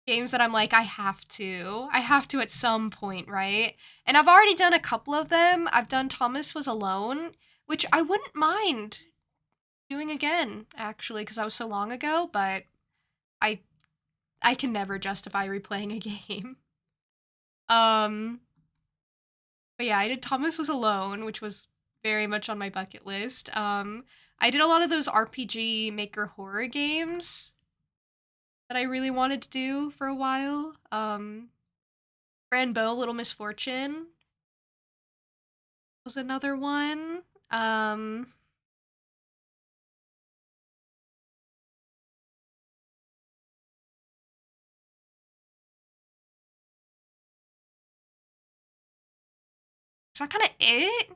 Speaker 1: Games that I'm like, I have to. I have to at some point, right? And I've already done a couple of them. I've done Thomas Was Alone, which I wouldn't mind doing again, actually, because that was so long ago, but I can never justify replaying a game. But yeah, I did Thomas Was Alone, which was very much on my bucket list. I did a lot of those RPG Maker horror games that I really wanted to do for a while. Granbeau, Little Misfortune was another one. Is that kind of it?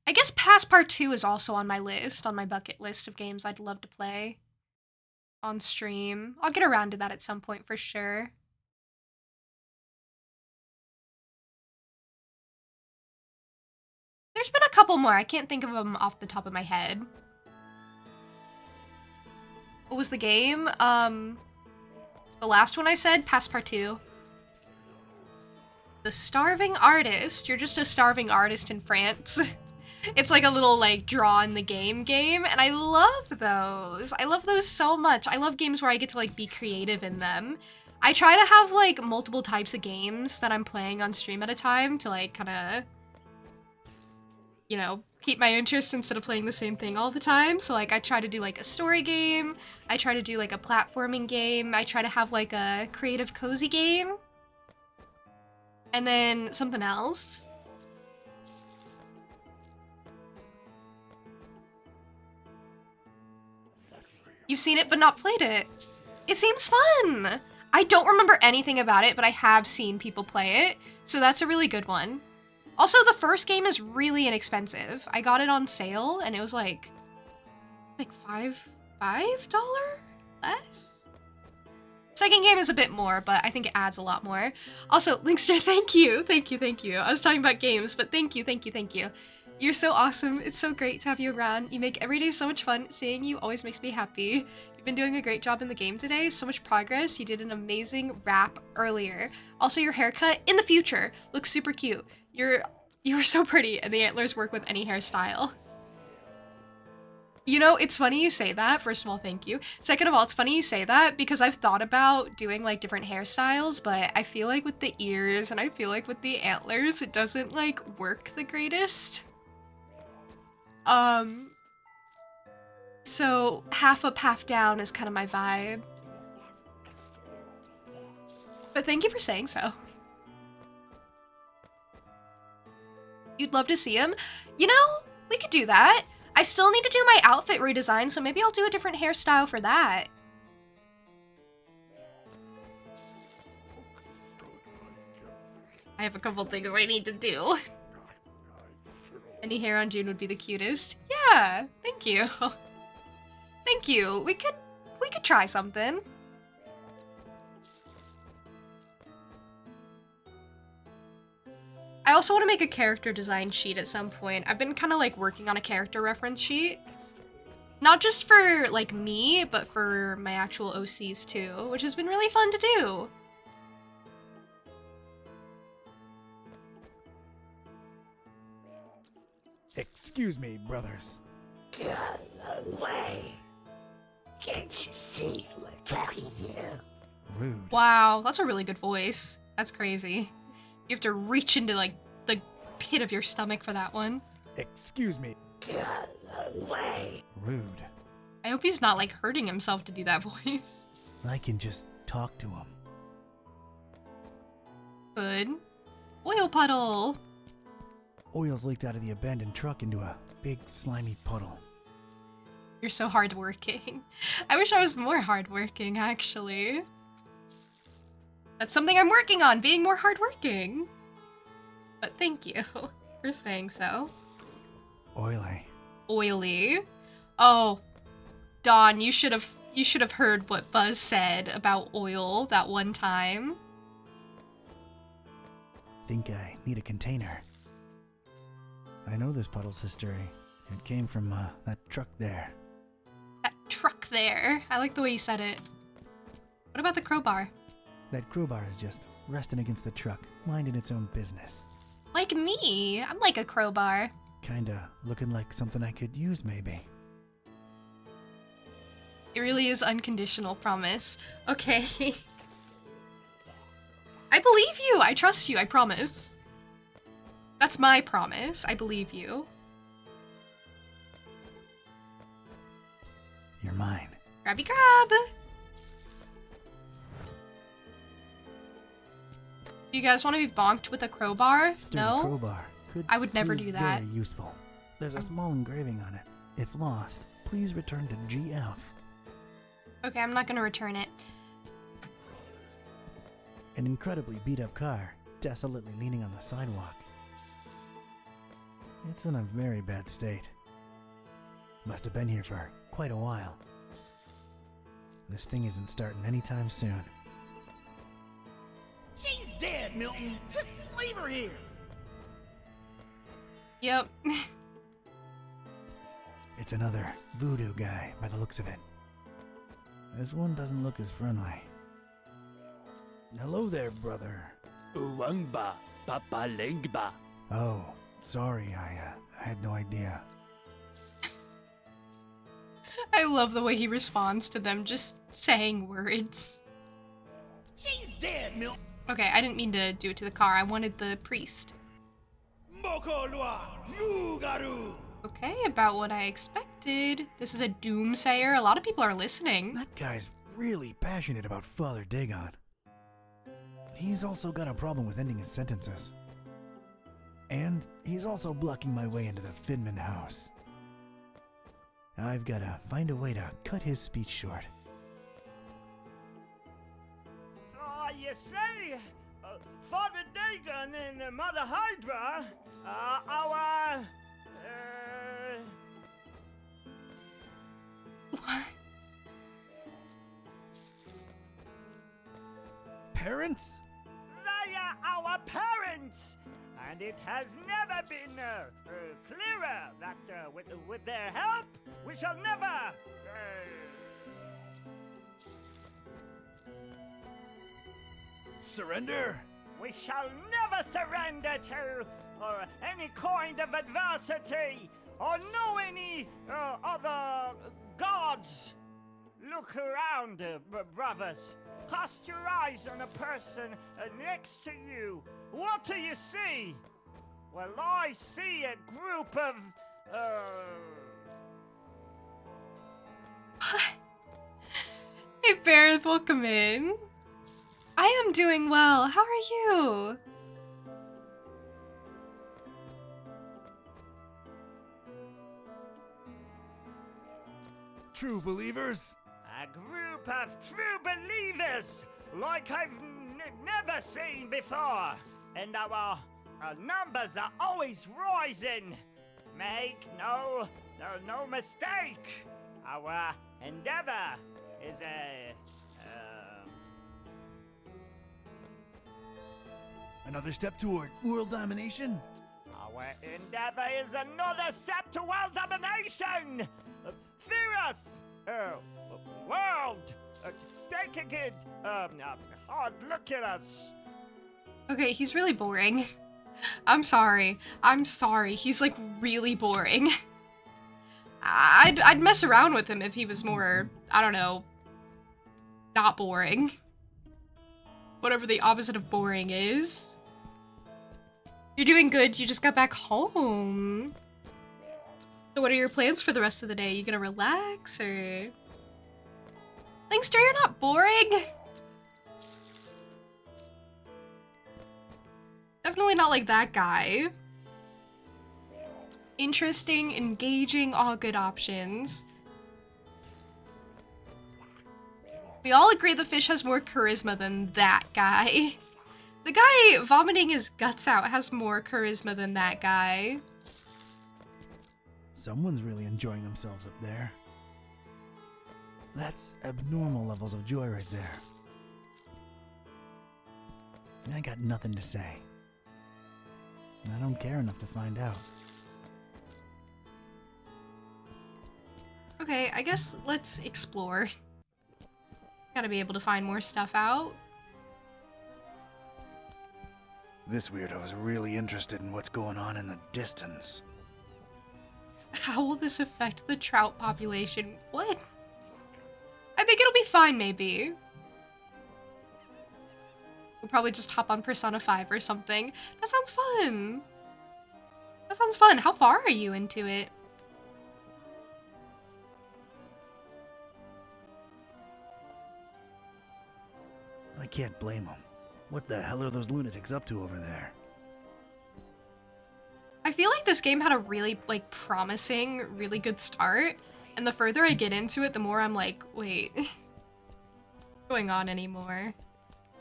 Speaker 1: I guess Passepartout is also on my list, on my bucket list of games I'd love to play on stream. I'll get around to that at some point for sure. There's been a couple more. I can't think of them off the top of my head. What was the game? The last one I said, Passepartout. The Starving Artist. You're just a starving artist in France. It's like a little, like, draw in the game, and I love those. I love those so much. I love games where I get to, like, be creative in them. I try to have, like, multiple types of games that I'm playing on stream at a time to, like, kind of you know, keep my interest instead of playing the same thing all the time. So like I try to do like a story game, I try to do like a platforming game, I try to have like a creative cozy game, and then something else. You've seen it but not played it. It seems fun. I don't remember anything about it, but I have seen people play it, so that's a really good one. Also, the first game is really inexpensive. I got it on sale, and it was like $5 less? Second game is a bit more, but I think it adds a lot more. Also, Linkster, thank you. Thank you, thank you. I was talking about games, but thank you, thank you, thank you. You're so awesome. It's so great to have you around. You make every day so much fun. Seeing you always makes me happy. You've been doing a great job in the game today. So much progress. You did an amazing rap earlier. Also, your haircut in the future looks super cute. You were so pretty, and the antlers work with any hairstyle. You know, it's funny you say that. First of all, thank you. Second of all, it's funny you say that because I've thought about doing like different hairstyles, but I feel like with the ears and I feel like with the antlers, it doesn't like work the greatest. So half up, half down is kind of my vibe. But thank you for saying so. You'd love to see him? You know, we could do that. I still need to do my outfit redesign, so maybe I'll do a different hairstyle for that. I have a couple things I need to do. Any hair on June would be the cutest. Yeah, thank you. Thank you. We could try something. I also want to make a character design sheet at some point. I've been kind of like working on a character reference sheet. Not just for like me, but for my actual OCs too, which has been really fun to do.
Speaker 15: Excuse me, brothers.
Speaker 18: Go away. Can't you see we're talking here?
Speaker 15: Rude.
Speaker 1: Wow, that's a really good voice. That's crazy. You have to reach into like the pit of your stomach for that one.
Speaker 15: Excuse me.
Speaker 18: Go away.
Speaker 15: Rude.
Speaker 1: I hope he's not like hurting himself to do that voice.
Speaker 14: I can just talk to him.
Speaker 1: Good. Oil puddle.
Speaker 14: Oil's leaked out of the abandoned truck into a big slimy puddle.
Speaker 1: You're so hardworking. I wish I was more hardworking, actually. That's something I'm working on, being more hardworking. But thank you for saying so.
Speaker 14: Oily.
Speaker 1: Oily. Oh, Dawn, you should have heard what Buzz said about oil that one time.
Speaker 14: Think I need a container. I know this puddle's history. It came from that truck there.
Speaker 1: That truck there. I like the way you said it. What about the crowbar?
Speaker 14: That crowbar is just resting against the truck, minding its own business.
Speaker 1: Like me. I'm like a crowbar.
Speaker 14: Kinda looking like something I could use, maybe.
Speaker 1: It really is unconditional, promise. Okay. I believe you. I trust you. I promise. That's my promise. I believe you.
Speaker 14: You're mine.
Speaker 1: Grabby grab. Do you guys want to be bonked with a crowbar?
Speaker 14: Sturdy
Speaker 1: No?
Speaker 14: crowbar. Could
Speaker 1: I would never
Speaker 14: prove
Speaker 1: do that.
Speaker 14: Very useful. There's a small engraving on it. If lost, please return to GF.
Speaker 1: Okay, I'm not gonna return it.
Speaker 14: An incredibly beat-up car, desolately leaning on the sidewalk. It's in a very bad state. Must have been here for quite a while. This thing isn't starting anytime soon.
Speaker 11: She's dead, Milton. Just leave her here.
Speaker 1: Yep.
Speaker 14: It's another voodoo guy by the looks of it. This one doesn't look as friendly. Hello there, brother.
Speaker 17: Uwangba, Papa Lengba.
Speaker 14: Oh, sorry, I had no idea.
Speaker 1: I love the way he responds to them just saying words.
Speaker 11: She's dead, Milton.
Speaker 1: Okay, I didn't mean to do it to the car. I wanted the priest. Okay, about what I expected. This is a doomsayer. A lot of people are listening.
Speaker 14: That guy's really passionate about Father Dagon. He's also got a problem with ending his sentences. And he's also blocking my way into the Finman house. I've got to find a way to cut his speech short.
Speaker 19: You see, Father Dagon and Mother Hydra, our...
Speaker 1: What?
Speaker 14: Parents?
Speaker 19: They are our parents! And it has never been clearer that with their help, we shall never...
Speaker 14: Surrender?
Speaker 19: We shall never surrender to any kind of adversity or know any other gods. Look around, brothers. Cast your eyes on a person next to you. What do you see? Well, I see a group of...
Speaker 1: Hey, Barrett, welcome in. I am doing well. How are you?
Speaker 14: True believers?
Speaker 19: A group of true believers like I've never seen before. And our numbers are always rising. Make no mistake. Our endeavor is
Speaker 14: Another step toward world domination?
Speaker 19: our endeavor is another step to world domination. Fear us, world. Take a good hard look at us.
Speaker 1: Okay, he's really boring. I'm sorry. He's like really boring. I'd mess around with him if he was more, I don't know, not boring. Whatever the opposite of boring is. You're doing good, you just got back home. So what are your plans for the rest of the day? You gonna relax or... Linkster, you're not boring. Definitely not like that guy. Interesting, engaging, all good options. We all agree the fish has more charisma than that guy. The guy vomiting his guts out has more charisma than that guy.
Speaker 14: Someone's really enjoying themselves up there. That's abnormal levels of joy right there. I got nothing to say. I don't care enough to find out.
Speaker 1: Okay, I guess let's explore. Gotta be able to find more stuff out.
Speaker 14: This weirdo is really interested in what's going on in the distance.
Speaker 1: How will this affect the trout population? What? I think it'll be fine, maybe. We'll probably just hop on Persona 5 or something. That sounds fun. That sounds fun. How far are you into it?
Speaker 14: I can't blame him. What the hell are those lunatics up to over there?
Speaker 1: I feel like this game had a really, like, promising, really good start. And the further I get into it, the more I'm like, wait. What's going on anymore?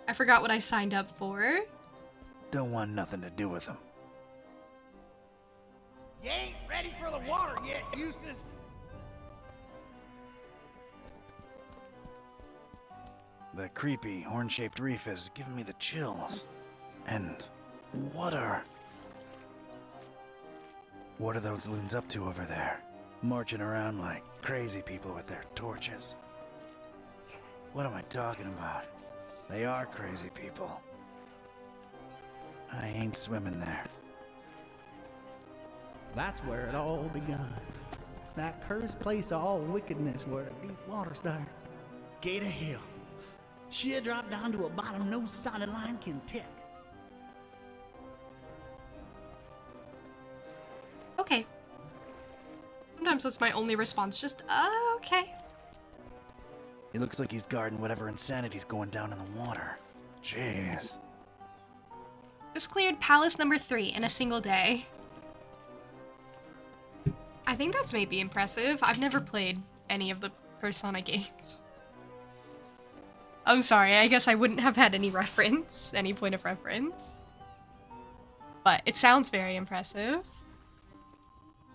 Speaker 1: I forgot what I signed up for.
Speaker 14: Don't want nothing to do with them.
Speaker 11: You ain't ready for the water yet, Eustace.
Speaker 14: The creepy, horn-shaped reef is giving me the chills. And what are those loons up to over there? Marching around like crazy people with their torches. What am I talking about? They are crazy people. I ain't swimming there.
Speaker 15: That's where it all begun. That cursed place of all wickedness where the deep water starts. Gate of hell. She'll drop down to a bottom no solid line can tick.
Speaker 1: okay. Sometimes that's my only response, just, okay.
Speaker 14: He looks like he's guarding whatever insanity's going down in the water. Jeez.
Speaker 1: Just cleared palace number 3 in a single day. I think that's maybe impressive. I've never played any of the Persona games. I'm sorry, I guess I wouldn't have had any reference, any point of reference. But it sounds very impressive.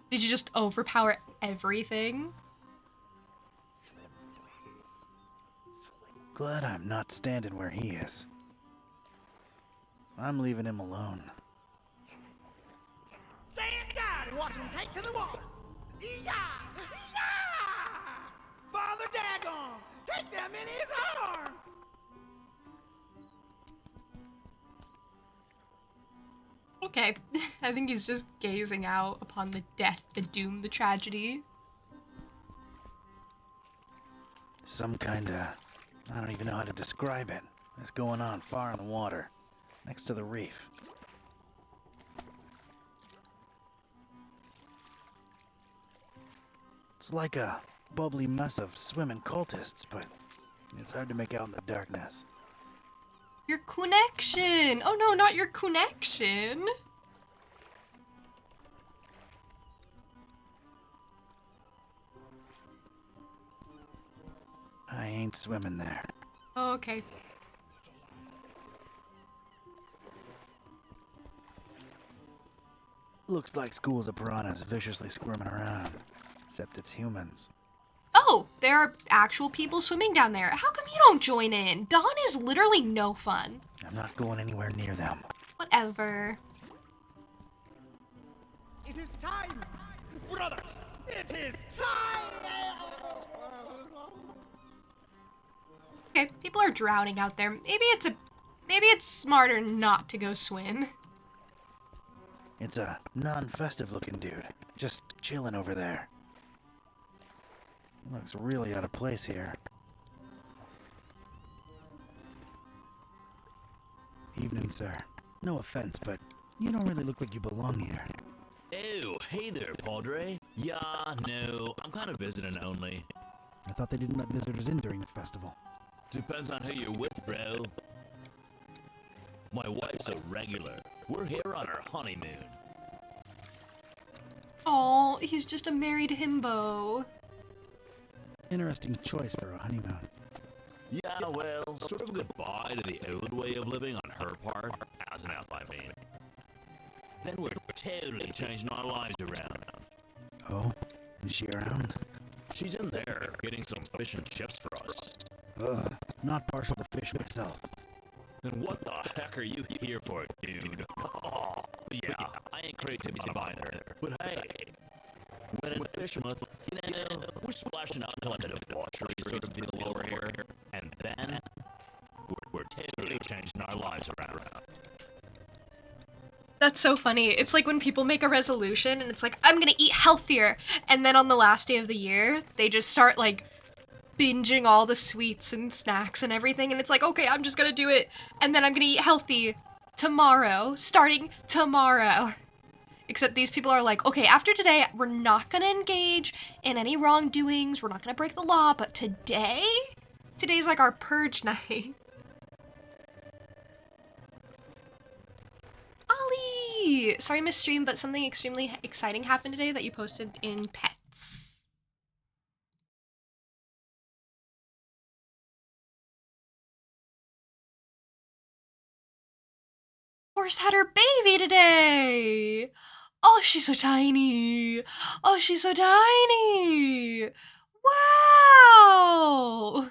Speaker 1: Did you just overpower everything?
Speaker 14: Glad I'm not standing where he is. I'm leaving him alone.
Speaker 11: Stand down and watch him take to the water. Yah! Yah! Father Dagon, take them in his arms.
Speaker 1: Okay, I think he's just gazing out upon the death, the doom, the tragedy.
Speaker 14: Some kinda... I don't even know how to describe it. It's going on far in the water, next to the reef. It's like a bubbly mess of swimming cultists, but it's hard to make out in the darkness.
Speaker 1: Your connection! Oh no, not your connection!
Speaker 14: I ain't swimming there.
Speaker 1: Oh, okay.
Speaker 14: Looks like schools of piranhas viciously squirming around. Except it's humans.
Speaker 1: Oh, there are actual people swimming down there. How come you don't join in? Dawn is literally no fun.
Speaker 14: I'm not going anywhere near them.
Speaker 1: Whatever.
Speaker 11: It is time, brothers. It is time.
Speaker 1: Okay, people are drowning out there. Maybe it's smarter not to go swim.
Speaker 14: It's a non-festive looking dude, just chilling over there. He looks really out of place here. Evening, sir. No offense, but you don't really look like you belong here.
Speaker 18: Oh, hey there, Padre. Yeah, no, I'm kind of visiting only.
Speaker 14: I thought they didn't let visitors in during the festival.
Speaker 18: Depends on who you're with, bro. My wife's a regular. We're here on our honeymoon.
Speaker 1: Oh, he's just a married himbo.
Speaker 14: Interesting choice for a honeymoon.
Speaker 18: Yeah, well, sort of a goodbye to the old way of living on her part, as an elf, I mean. Then we're totally changing our lives around.
Speaker 14: Oh? Is she around?
Speaker 18: She's in there, getting some fish and chips for us.
Speaker 14: Ugh, not partial to fish myself.
Speaker 18: And what the heck are you here for, dude? Oh, yeah, I ain't crazy about either. But hey, when in Fish Month, you know, we're splashing out to like a debauchery sort of deal over here. And then, we're totally changing our lives around.
Speaker 1: That's so funny. It's like when people make a resolution and it's like, I'm gonna eat healthier. And then on the last day of the year, they just start like binging all the sweets and snacks and everything. And it's like, okay, I'm just gonna do it. And then I'm gonna eat healthy tomorrow, starting tomorrow. Except these people are like, okay, after today, we're not gonna engage in any wrongdoings. We're not gonna break the law. But today's like our purge night. Ollie! Sorry I missed stream, but something extremely exciting happened today that you posted in Pets. Horse had her baby today! Oh, she's so tiny! Oh, she's so tiny! Wow!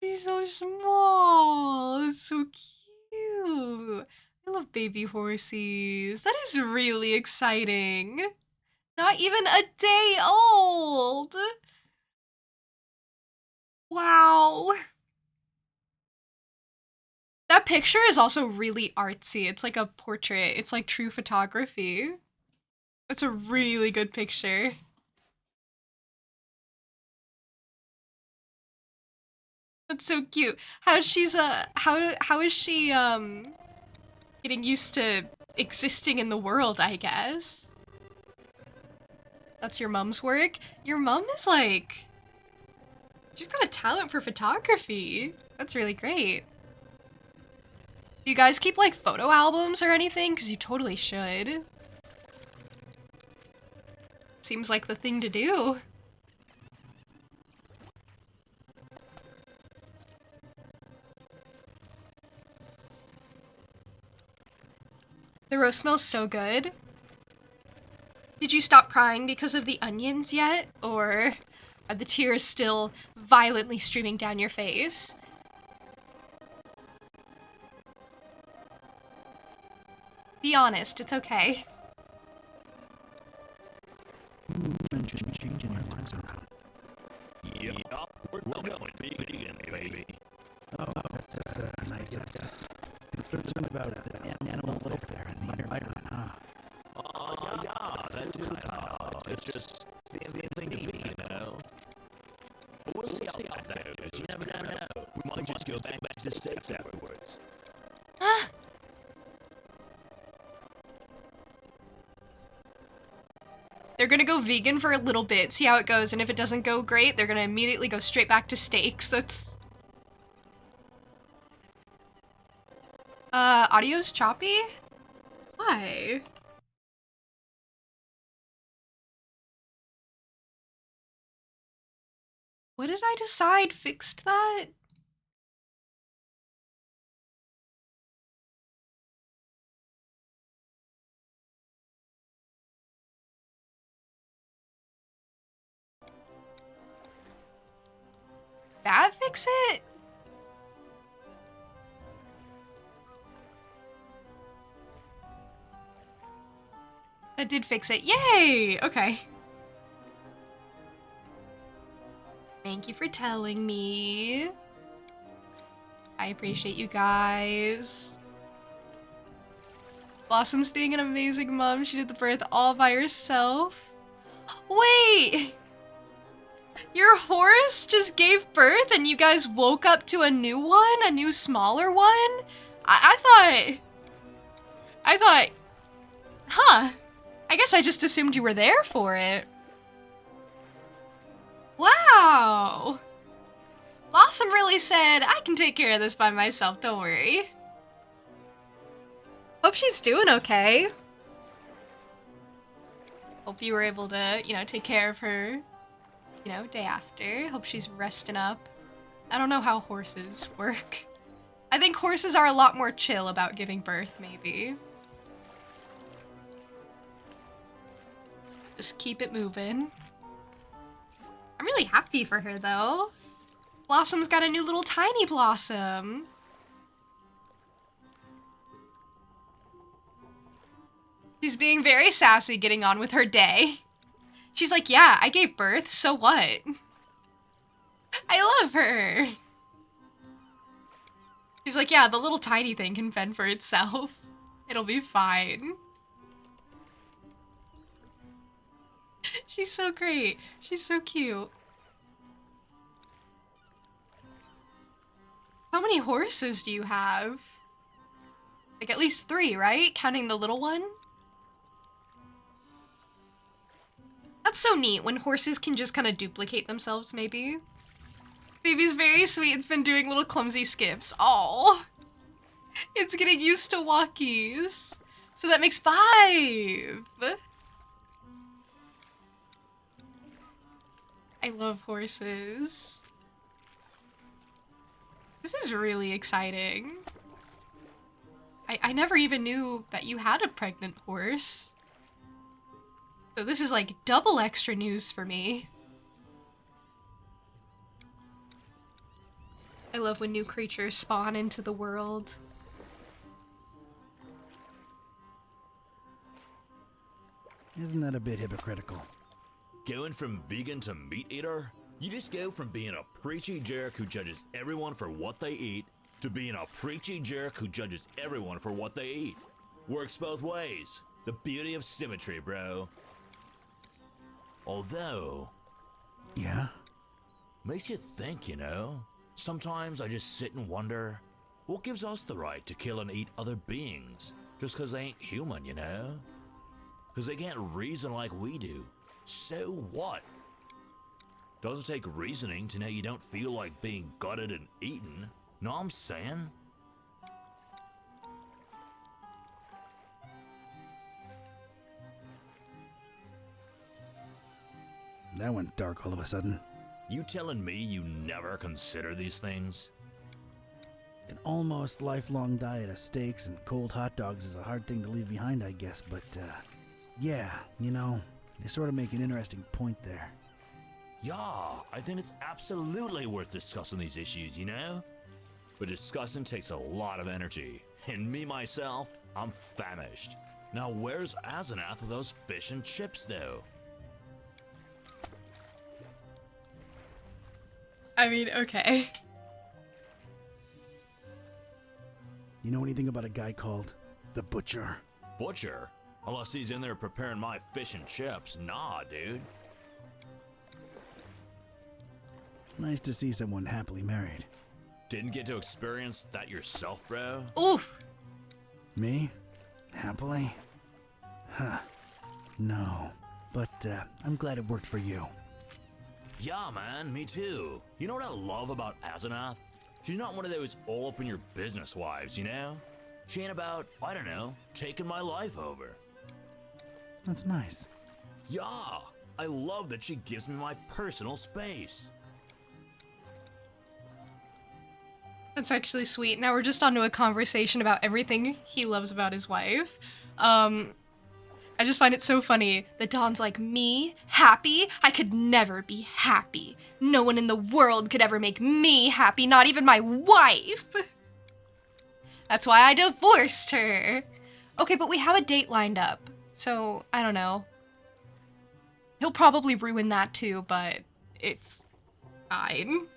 Speaker 1: She's so small. It's so cute. I love baby horsies. That is really exciting. Not even a day old. Wow. That picture is also really artsy. It's like a portrait. It's like true photography. It's a really good picture. That's so cute. How is she getting used to existing in the world, I guess. That's your mom's work? Your mom is like... She's got a talent for photography. That's really great. Do you guys keep like photo albums or anything? Because you totally should. Seems like the thing to do. The roast smells so good. Did you stop crying because of the onions yet? Or are the tears still violently streaming down your face? Be honest, it's okay.
Speaker 15: Changing your lives around.
Speaker 18: Yup, we're going vegan, baby.
Speaker 15: Oh, that's a nice success. Concerned about animal welfare and the environment, huh?
Speaker 18: Oh, yeah, that's good. It's just the thing to be, you know? But we'll see how that goes. You never know. We might just go back to the steaks afterwards.
Speaker 1: They're gonna go vegan for a little bit, see how it goes, and if it doesn't go great, they're gonna immediately go straight back to steaks. That's... audio's choppy? Why? What did I decide fixed that? That fix it? That did fix it. Yay! Okay. Thank you for telling me. I appreciate you guys. Blossom's being an amazing mom. She did the birth all by herself. Wait! Your horse just gave birth and you guys woke up to a new one? A new smaller one? I thought... Huh. I guess I just assumed you were there for it. Wow! Blossom really said, I can take care of this by myself, don't worry. Hope she's doing okay. Hope you were able to, you know, take care of her, you know, day after. Hope she's resting up. I don't know how horses work. I think horses are a lot more chill about giving birth, maybe. Just keep it moving. I'm really happy for her, though. Blossom's got a new little tiny Blossom. She's being very sassy, getting on with her day. She's like, yeah, I gave birth, so what? I love her. She's like, yeah, the little tiny thing can fend for itself. It'll be fine. She's so great. She's so cute. How many horses do you have? Like at least 3, right? Counting the little one? That's so neat when horses can just kind of duplicate themselves, maybe. Baby's very sweet. It's been doing little clumsy skips. Aww. It's getting used to walkies. So that makes 5. I love horses. This is really exciting. I never even knew that you had a pregnant horse. So this is like double extra news for me. I love when new creatures spawn into the world.
Speaker 15: Isn't that a bit hypocritical?
Speaker 18: Going from vegan to meat eater? You just go from being a preachy jerk who judges everyone for what they eat to being a preachy jerk who judges everyone for what they eat. Works both ways. The beauty of symmetry, bro. Although...
Speaker 15: Yeah?
Speaker 18: Makes you think, you know? Sometimes I just sit and wonder, what gives us the right to kill and eat other beings? just 'cause they ain't human, you know? 'Cause they can't reason like we do. So what? Doesn't take reasoning to know you don't feel like being gutted and eaten. Know what I'm saying?
Speaker 15: That went dark all of a sudden.
Speaker 18: You telling me you never consider these things?
Speaker 15: An almost lifelong diet of steaks and cold hot dogs is a hard thing to leave behind, I guess, but, yeah, you know, they sort of make an interesting point there.
Speaker 18: Yeah, I think it's absolutely worth discussing these issues, you know? But discussing takes a lot of energy, and me myself, I'm famished. Now where's Asenath with those fish and chips, though?
Speaker 1: I mean, okay.
Speaker 15: You know anything about a guy called the Butcher?
Speaker 18: Butcher? Unless he's in there preparing my fish and chips. Nah, dude.
Speaker 15: Nice to see someone happily married.
Speaker 18: Didn't get to experience that yourself, bro?
Speaker 1: Oof.
Speaker 15: Me? Happily? Huh. No. But, I'm glad it worked for you.
Speaker 18: Yeah, man, me too. You know what I love about Asenath? She's not one of those all-up-in-your-business wives, you know? She ain't about, I don't know, taking my life over.
Speaker 15: That's nice.
Speaker 18: Yeah, I love that she gives me my personal space.
Speaker 1: That's actually sweet. Now we're just onto a conversation about everything he loves about his wife. I just find it so funny that Don's like, me? Happy? I could never be happy. No one in the world could ever make me happy, not even my wife. That's why I divorced her. Okay, but we have a date lined up, so I don't know. He'll probably ruin that too, but it's fine.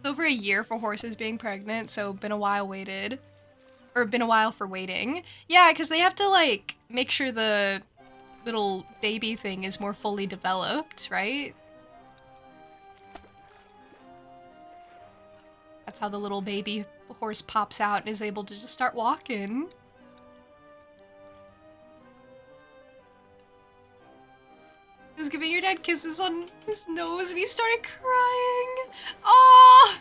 Speaker 1: Over a year for horses being pregnant, so been a while waited. Or been a while for waiting. Yeah, because they have to, like, make sure the little baby thing is more fully developed, right? That's how the little baby horse pops out and is able to just start walking. He was giving your dad kisses on his nose and he started crying. Oh!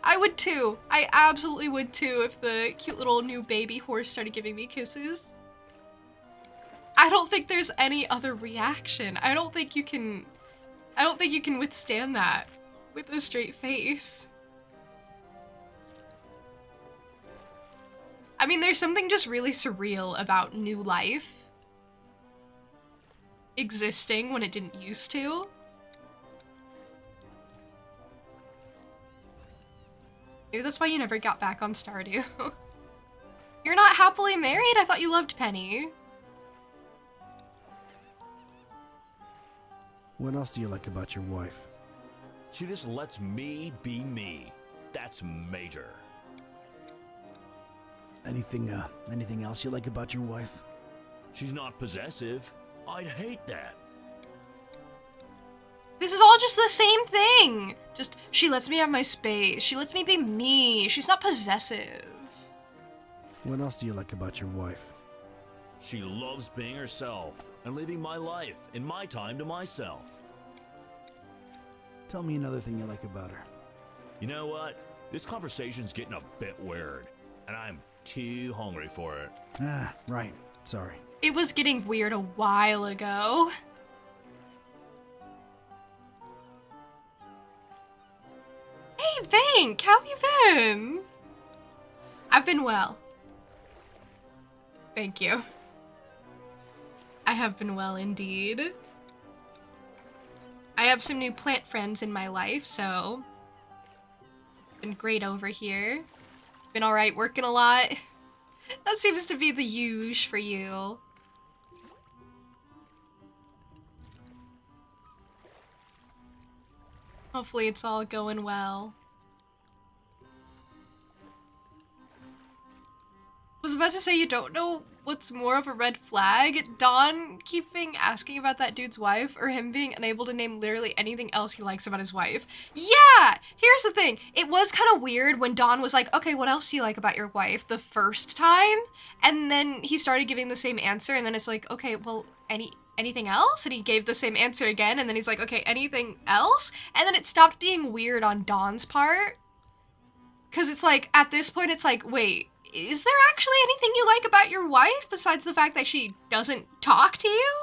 Speaker 1: I would too. I absolutely would too if the cute little new baby horse started giving me kisses. I don't think there's any other reaction. I don't think you can withstand that with a straight face. I mean, there's something just really surreal about new life existing when it didn't used to. Maybe that's why you never got back on Stardew. You're not happily married? I thought you loved Penny.
Speaker 15: What else do you like about your wife?
Speaker 18: She just lets me be me. That's major.
Speaker 15: Anything else you like about your wife?
Speaker 18: She's not possessive. I'd hate that.
Speaker 1: This is all just the same thing. Just, she lets me have my space. She lets me be me. She's not possessive.
Speaker 15: What else do you like about your wife?
Speaker 18: She loves being herself and living my life in my time to myself.
Speaker 15: Tell me another thing you like about her.
Speaker 18: You know what? This conversation's getting a bit weird, and I'm too hungry for it.
Speaker 15: Ah, right. Sorry.
Speaker 1: It was getting weird a while ago. Hey, Vank, how have you been? I've been well. Thank you. I have been well indeed. I have some new plant friends in my life, so been great over here. Been alright working a lot. That seems to be the usual for you. Hopefully it's all going well. Was about to say you don't know what's more of a red flag. Don keeping asking about that dude's wife, or him being unable to name literally anything else he likes about his wife. Yeah! Here's the thing. It was kind of weird when Don was like, okay, what else do you like about your wife the first time? And then he started giving the same answer, and then it's like, okay, well, anything else? And he gave the same answer again, and then he's like, okay, anything else? And then it stopped being weird on Don's part. Because it's like, at this point, it's like, wait, is there actually anything you like about your wife besides the fact that she doesn't talk to you?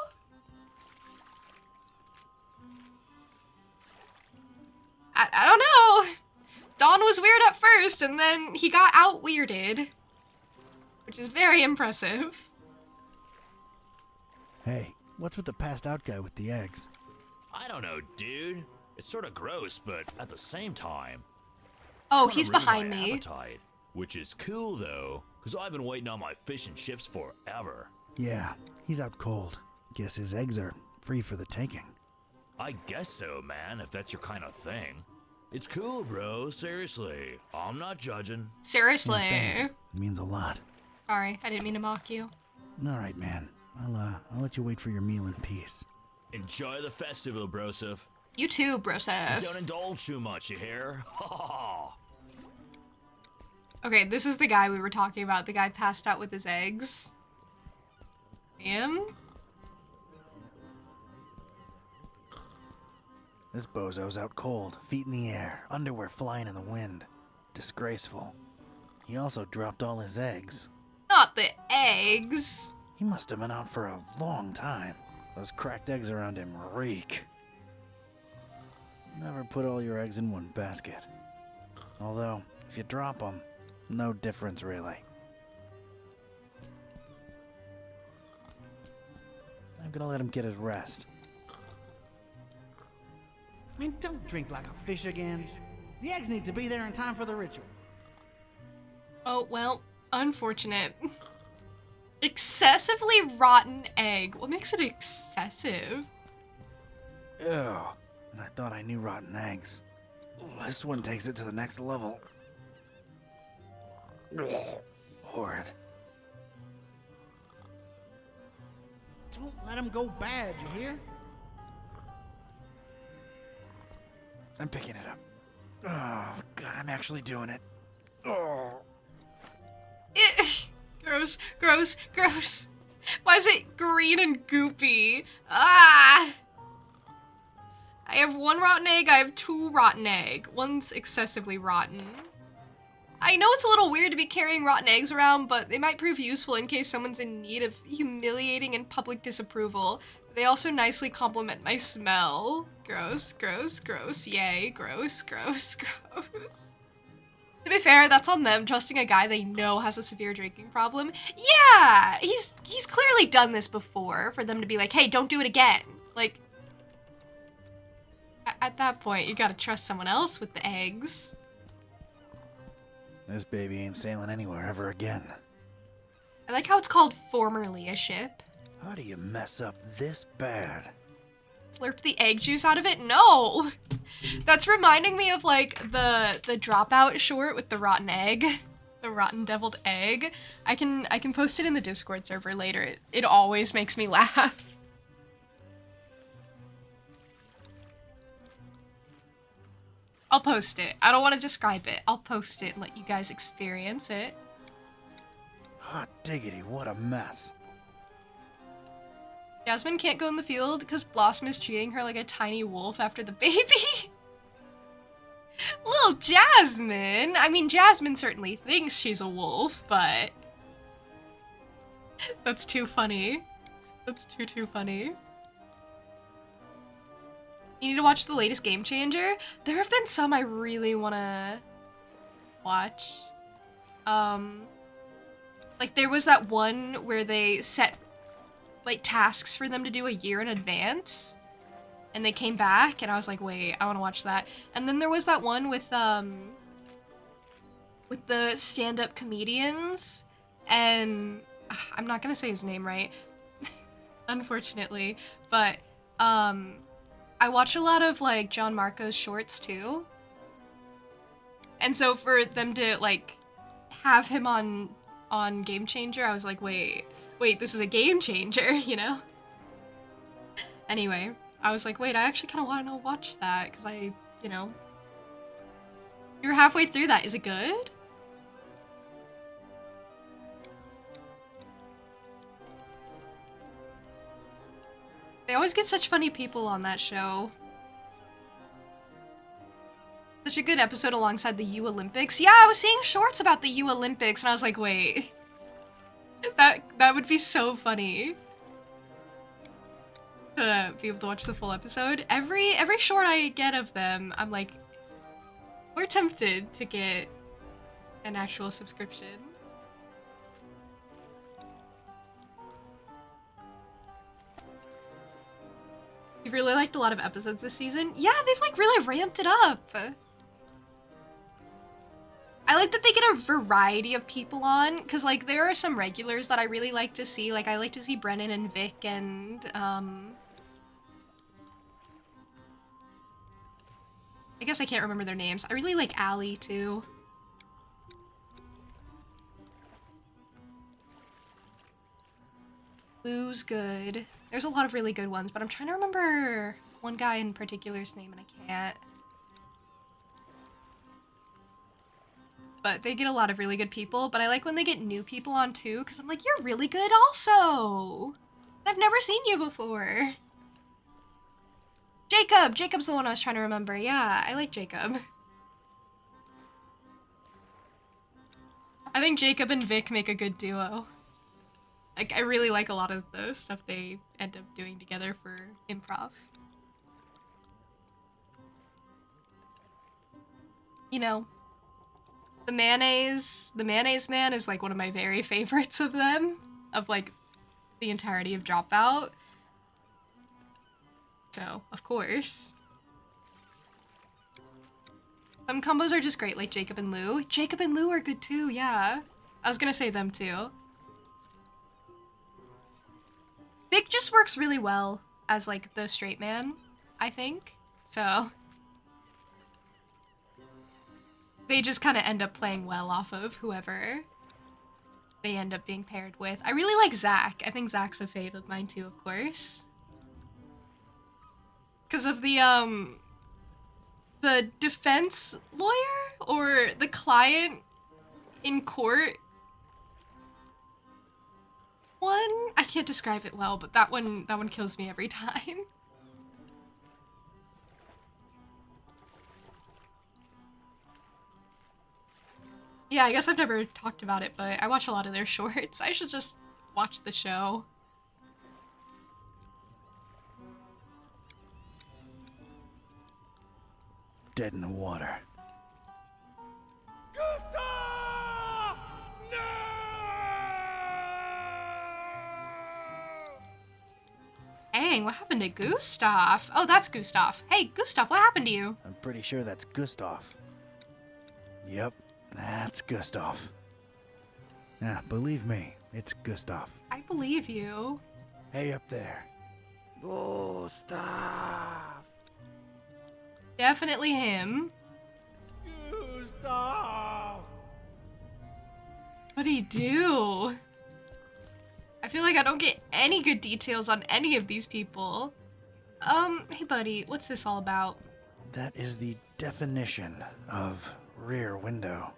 Speaker 1: I don't know. Don was weird at first, and then he got out-weirded, which is very impressive.
Speaker 14: Hey, what's with the passed out guy with the eggs?
Speaker 18: I don't know, dude. It's sort of gross, but at the same time...
Speaker 1: Oh,
Speaker 18: it's
Speaker 1: he's
Speaker 18: gonna ruin
Speaker 1: behind
Speaker 18: my
Speaker 1: me.
Speaker 18: appetite, which is cool, though, because I've been waiting on my fish and chips forever.
Speaker 14: Yeah, he's out cold. Guess his eggs are free for the taking.
Speaker 18: I guess so, man, if that's your kind of thing. It's cool, bro, seriously. I'm not judging.
Speaker 1: Seriously.
Speaker 14: Thanks. It means a lot.
Speaker 1: Sorry, I didn't mean to mock you.
Speaker 14: All right, man. I'll let you wait for your meal in peace.
Speaker 18: Enjoy the festival, broseph.
Speaker 1: You too, Broseph.
Speaker 18: Don't indulge too much, you hear?
Speaker 1: Okay, this is the guy we were talking about. The guy passed out with his eggs. Him?
Speaker 14: This bozo's out cold, feet in the air, underwear flying in the wind. Disgraceful. He also dropped all his eggs.
Speaker 1: Not the eggs.
Speaker 14: He must have been out for a long time. Those cracked eggs around him reek. Never put all your eggs in one basket. Although, if you drop them, no difference really. I'm gonna let him get his rest.
Speaker 15: I mean, don't drink like a fish again. The eggs need to be there in time for the ritual.
Speaker 1: Oh, well, unfortunate. Excessively rotten egg. What makes it excessive?
Speaker 14: Ew. And I thought I knew rotten eggs. This one takes it to the next level. Horrid.
Speaker 15: Don't let them go bad, you hear?
Speaker 14: I'm picking it up. Oh, God, I'm actually doing it. Oh.
Speaker 1: Gross, gross, gross. Why is it green and goopy? Ah! I have one rotten egg, I have two rotten egg. One's excessively rotten. I know it's a little weird to be carrying rotten eggs around, but they might prove useful in case someone's in need of humiliating and public disapproval. They also nicely complement my smell. Gross, gross, gross, yay, gross, gross, gross. To be fair, that's on them, trusting a guy they know has a severe drinking problem. Yeah, he's clearly done this before for them to be like, hey, don't do it again. Like, at that point, you gotta trust someone else with the eggs.
Speaker 14: This baby ain't sailing anywhere ever again.
Speaker 1: I like how it's called formerly a ship.
Speaker 14: How do you mess up this bad?
Speaker 1: Slurp the egg juice out of it? No! That's reminding me of like the Dropout short with the rotten egg. The rotten deviled egg. I can post it in the Discord server later. It always makes me laugh. I'll post it. I don't want to describe it. I'll post it and let you guys experience it.
Speaker 14: Hot diggity, what a mess.
Speaker 1: Jasmine can't go in the field because Blossom is treating her like a tiny wolf after the baby. Little Jasmine! I mean, Jasmine certainly thinks she's a wolf, but... That's too funny. That's too funny. You need to watch the latest Game Changer. There have been some I really want to watch. Like there was that one where they set like tasks for them to do a year in advance, and they came back, and I was like, wait, I want to watch that. And then there was that one with the stand-up comedians, and I'm not gonna say his name right, unfortunately, but I watch a lot of like John Marco's shorts too, and so for them to like have him on on Game Changer, I was like, wait, this is a game changer, you know? Anyway, I was like, wait, I actually kind of want to watch that, because you know. You're halfway through that. Is it good? They always get such funny people on that show. Such a good episode alongside the U Olympics. Yeah, I was seeing shorts about the U Olympics, and I was like, wait. That would be so funny. To be able to watch the full episode. Every short I get of them, I'm like, we're tempted to get an actual subscription. You've really liked a lot of episodes this season? Yeah, they've like really ramped it up. I like that they get a variety of people on, because like there are some regulars that I really like to see. Like I like to see Brennan and Vic and I guess I can't remember their names. I really like Allie too. Lou's good. There's a lot of really good ones, but I'm trying to remember one guy in particular's name and I can't. But they get a lot of really good people, but I like when they get new people on too, because I'm like, you're really good also! I've never seen you before. Jacob! Jacob's the one I was trying to remember. Yeah, I like Jacob. I think Jacob and Vic make a good duo. Like, I really like a lot of the stuff they end up doing together for improv. You know, the mayonnaise man is like one of my very favorites of them, of like the entirety of Dropout. So, of course. Some combos are just great, like Jacob and Lou. Jacob and Lou are good too, yeah. I was gonna say them too. Vic just works really well as like the straight man, I think. So they just kind of end up playing well off of whoever they end up being paired with. I really like Zach. I think Zach's a fave of mine too, of course. Because of the defense lawyer or the client in court one. I can't describe it well, but that one kills me every time. Yeah, I guess I've never talked about it, but I watch a lot of their shorts. I should just watch the show.
Speaker 14: Dead in the water.
Speaker 11: Gustav! No!
Speaker 1: Dang, what happened to Gustav? Oh, that's Gustav. Hey, Gustav, what happened to you?
Speaker 14: I'm pretty sure that's Gustav. Yep, that's Gustav. Yeah, believe me, it's Gustav.
Speaker 1: I believe you.
Speaker 14: Hey up there.
Speaker 11: Gustav!
Speaker 1: Definitely him.
Speaker 11: Gustav!
Speaker 1: What'd he do? I feel like I don't get any good details on any of these people. Hey buddy, what's this all about?
Speaker 14: That is the definition of rear window.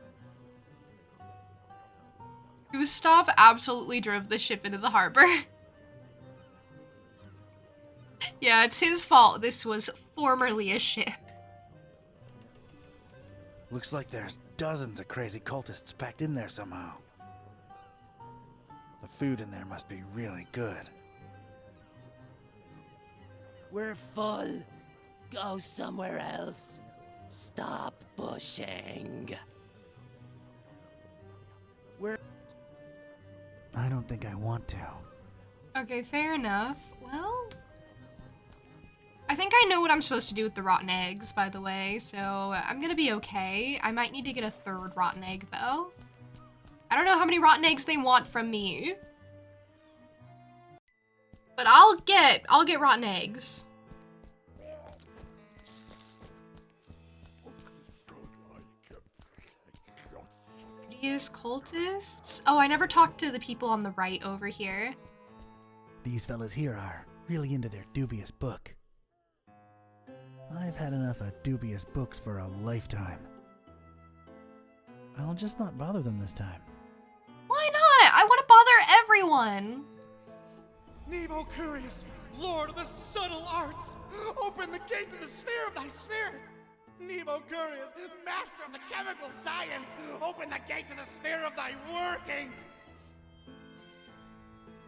Speaker 1: Gustav absolutely drove the ship into the harbor. Yeah, it's his fault this was formerly a ship.
Speaker 14: Looks like there's dozens of crazy cultists packed in there somehow. The food in there must be really good.
Speaker 20: We're full. Go somewhere else. Stop pushing.
Speaker 14: I don't think I want to.
Speaker 1: Okay, fair enough. Well, I think I know what I'm supposed to do with the rotten eggs, by the way, so I'm gonna be okay. I might need to get a third rotten egg, though. I don't know how many rotten eggs they want from me. But I'll get rotten eggs. Dubious cultists? Oh, I never talked to the people on the right over here.
Speaker 14: These fellas here are really into their dubious book. I've had enough of dubious books for a lifetime. I'll just not bother them this time.
Speaker 1: Why not? I want to bother everyone.
Speaker 11: Nemo Curious, Lord of the subtle arts, open the gate to the sphere of thy spirit. Nemo Curious, master of the chemical science, open the gate to the sphere of thy workings.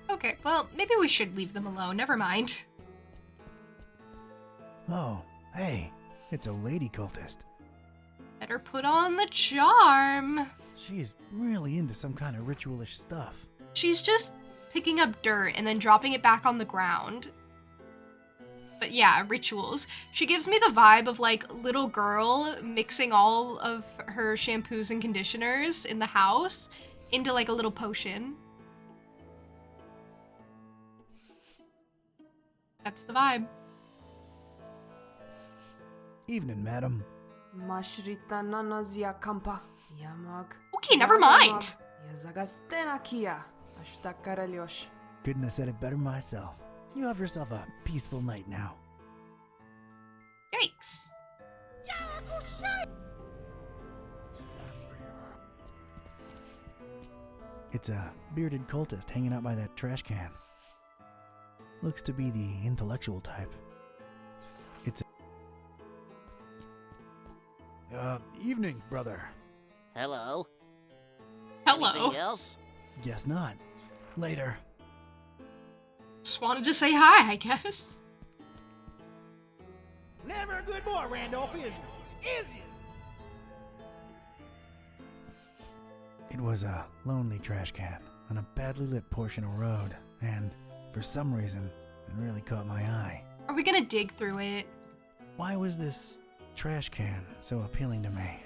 Speaker 1: Okay, well, maybe we should leave them alone. Never mind.
Speaker 14: Oh, hey, it's a lady cultist.
Speaker 1: Better put on the charm.
Speaker 14: She's really into some kind of ritualish stuff.
Speaker 1: She's just picking up dirt and then dropping it back on the ground. But yeah, rituals. She gives me the vibe of like little girl mixing all of her shampoos and conditioners in the house into like a little potion. That's the vibe.
Speaker 14: Evening, madam.
Speaker 1: Okay, never mind.
Speaker 15: Couldn't have said it better myself. You have yourself a peaceful night now.
Speaker 1: Yikes.
Speaker 14: It's a bearded cultist hanging out by that trash can. Looks to be the intellectual type. It's evening, brother.
Speaker 20: Hello.
Speaker 1: Hello.
Speaker 20: Anything else?
Speaker 14: Guess not. Later.
Speaker 1: Just wanted to say hi, I guess.
Speaker 11: Never a good boy, Randolph, is you? Is you?
Speaker 14: It was a lonely trash can on a badly lit portion of road, and for some reason, it really caught my eye.
Speaker 1: Are we gonna dig through it?
Speaker 14: Why was this trash can so appealing to me?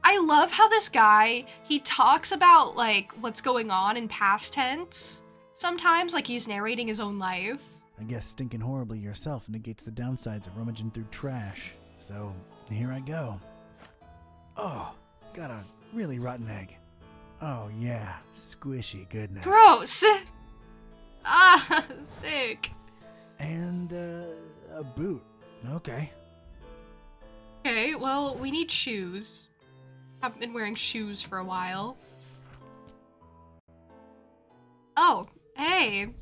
Speaker 1: I love how this guy, he talks about like what's going on in past tense. Sometimes like he's narrating his own life.
Speaker 14: I guess stinking horribly yourself negates the downsides of rummaging through trash. So, here I go. Oh, got a really rotten egg. Oh yeah, squishy goodness.
Speaker 1: Gross! Ah, sick.
Speaker 14: And, a boot. Okay.
Speaker 1: Okay, well, we need shoes. Haven't been wearing shoes for a while. Oh, hey.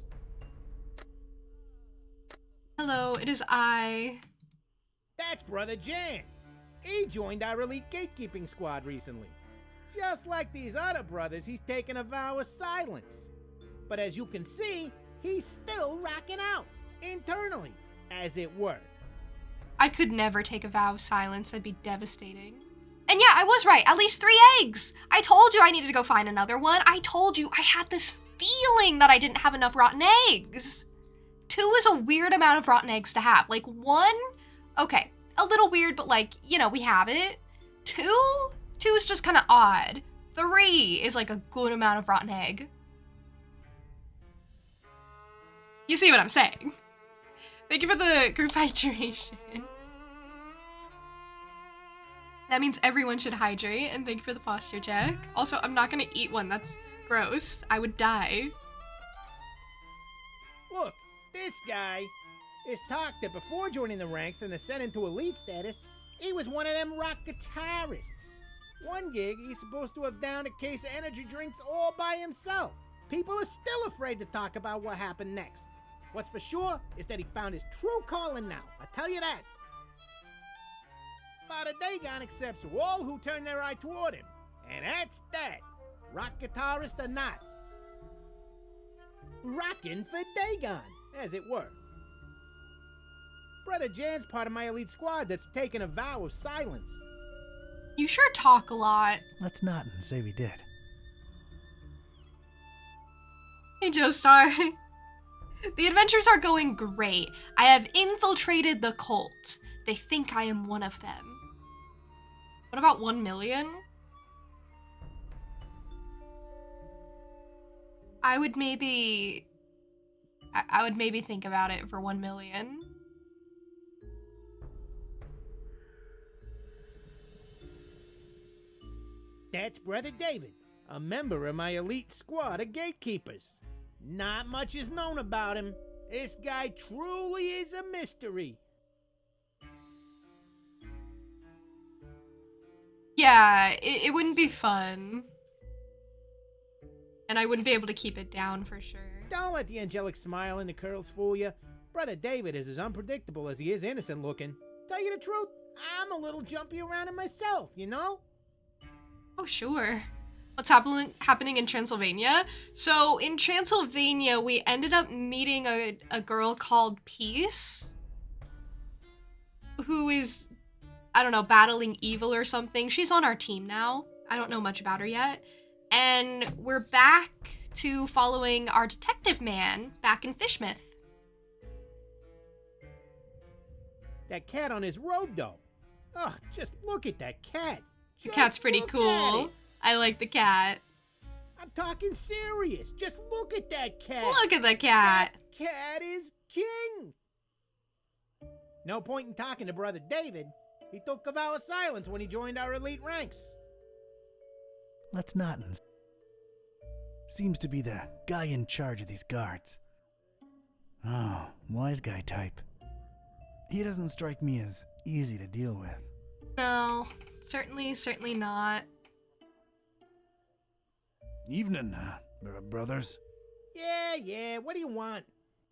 Speaker 1: Hello, it is I.
Speaker 21: That's Brother Jan. He joined our elite gatekeeping squad recently. Just like these other brothers, he's taken a vow of silence. But as you can see, he's still rocking out, internally, as it were.
Speaker 1: I could never take a vow of silence, that'd be devastating. And yeah, I was right, at least 3 eggs! I told you I needed to go find another one. I told you I had this feeling that I didn't have enough rotten eggs. 2 is a weird amount of rotten eggs to have. Like 1, okay, a little weird, but like, you know, we have it. 2 is just kind of odd. 3 is like a good amount of rotten egg. You see what I'm saying? Thank you for the group hydration. That means everyone should hydrate, and thank you for the posture check. Also, I'm not gonna eat one, that's gross. I would die.
Speaker 21: Look, this guy is talked that before joining the ranks and ascending to elite status, he was one of them rock guitarists. One gig, he's supposed to have downed a case of energy drinks all by himself. People are still afraid to talk about what happened next. What's for sure is that he found his true calling now, I tell you that. Father Dagon accepts all who turn their eye toward him, and that's that, rock guitarist or not. Rockin' for Dagon, as it were. Brother Jan's part of my elite squad that's taken a vow of silence.
Speaker 1: You sure talk a lot.
Speaker 14: Let's not and say we did.
Speaker 1: Hey, Joestar. The adventures are going great. I have infiltrated the cult. They think I am one of them. What about 1 million? I would maybe think about it for 1 million.
Speaker 21: That's Brother David, a member of my elite squad of gatekeepers. Not much is known about him. This guy truly is a mystery.
Speaker 1: Yeah, it wouldn't be fun. And I wouldn't be able to keep it down for sure.
Speaker 21: Don't let the angelic smile and the curls fool you. Brother David is as unpredictable as he is innocent looking. Tell you the truth, I'm a little jumpy around him myself, you know?
Speaker 1: Oh, sure. What's happening in Transylvania? So in Transylvania, we ended up meeting a girl called Peace, who is, I don't know, battling evil or something. She's on our team now. I don't know much about her yet. And we're back to following our detective man back in Fishmouth.
Speaker 21: That cat on his robe, though. Oh, just look at that cat.
Speaker 1: The cat's pretty cool. I like the cat.
Speaker 21: I'm talking serious. Just look at that cat.
Speaker 1: Look at the cat.
Speaker 21: That cat is king. No point in talking to Brother David. He took a vow of silence when he joined our elite ranks.
Speaker 14: Let's not. Seems to be the guy in charge of these guards. Oh, wise guy type. He doesn't strike me as easy to deal with.
Speaker 1: No, certainly not.
Speaker 14: Evening, brothers.
Speaker 21: Yeah, what do you want?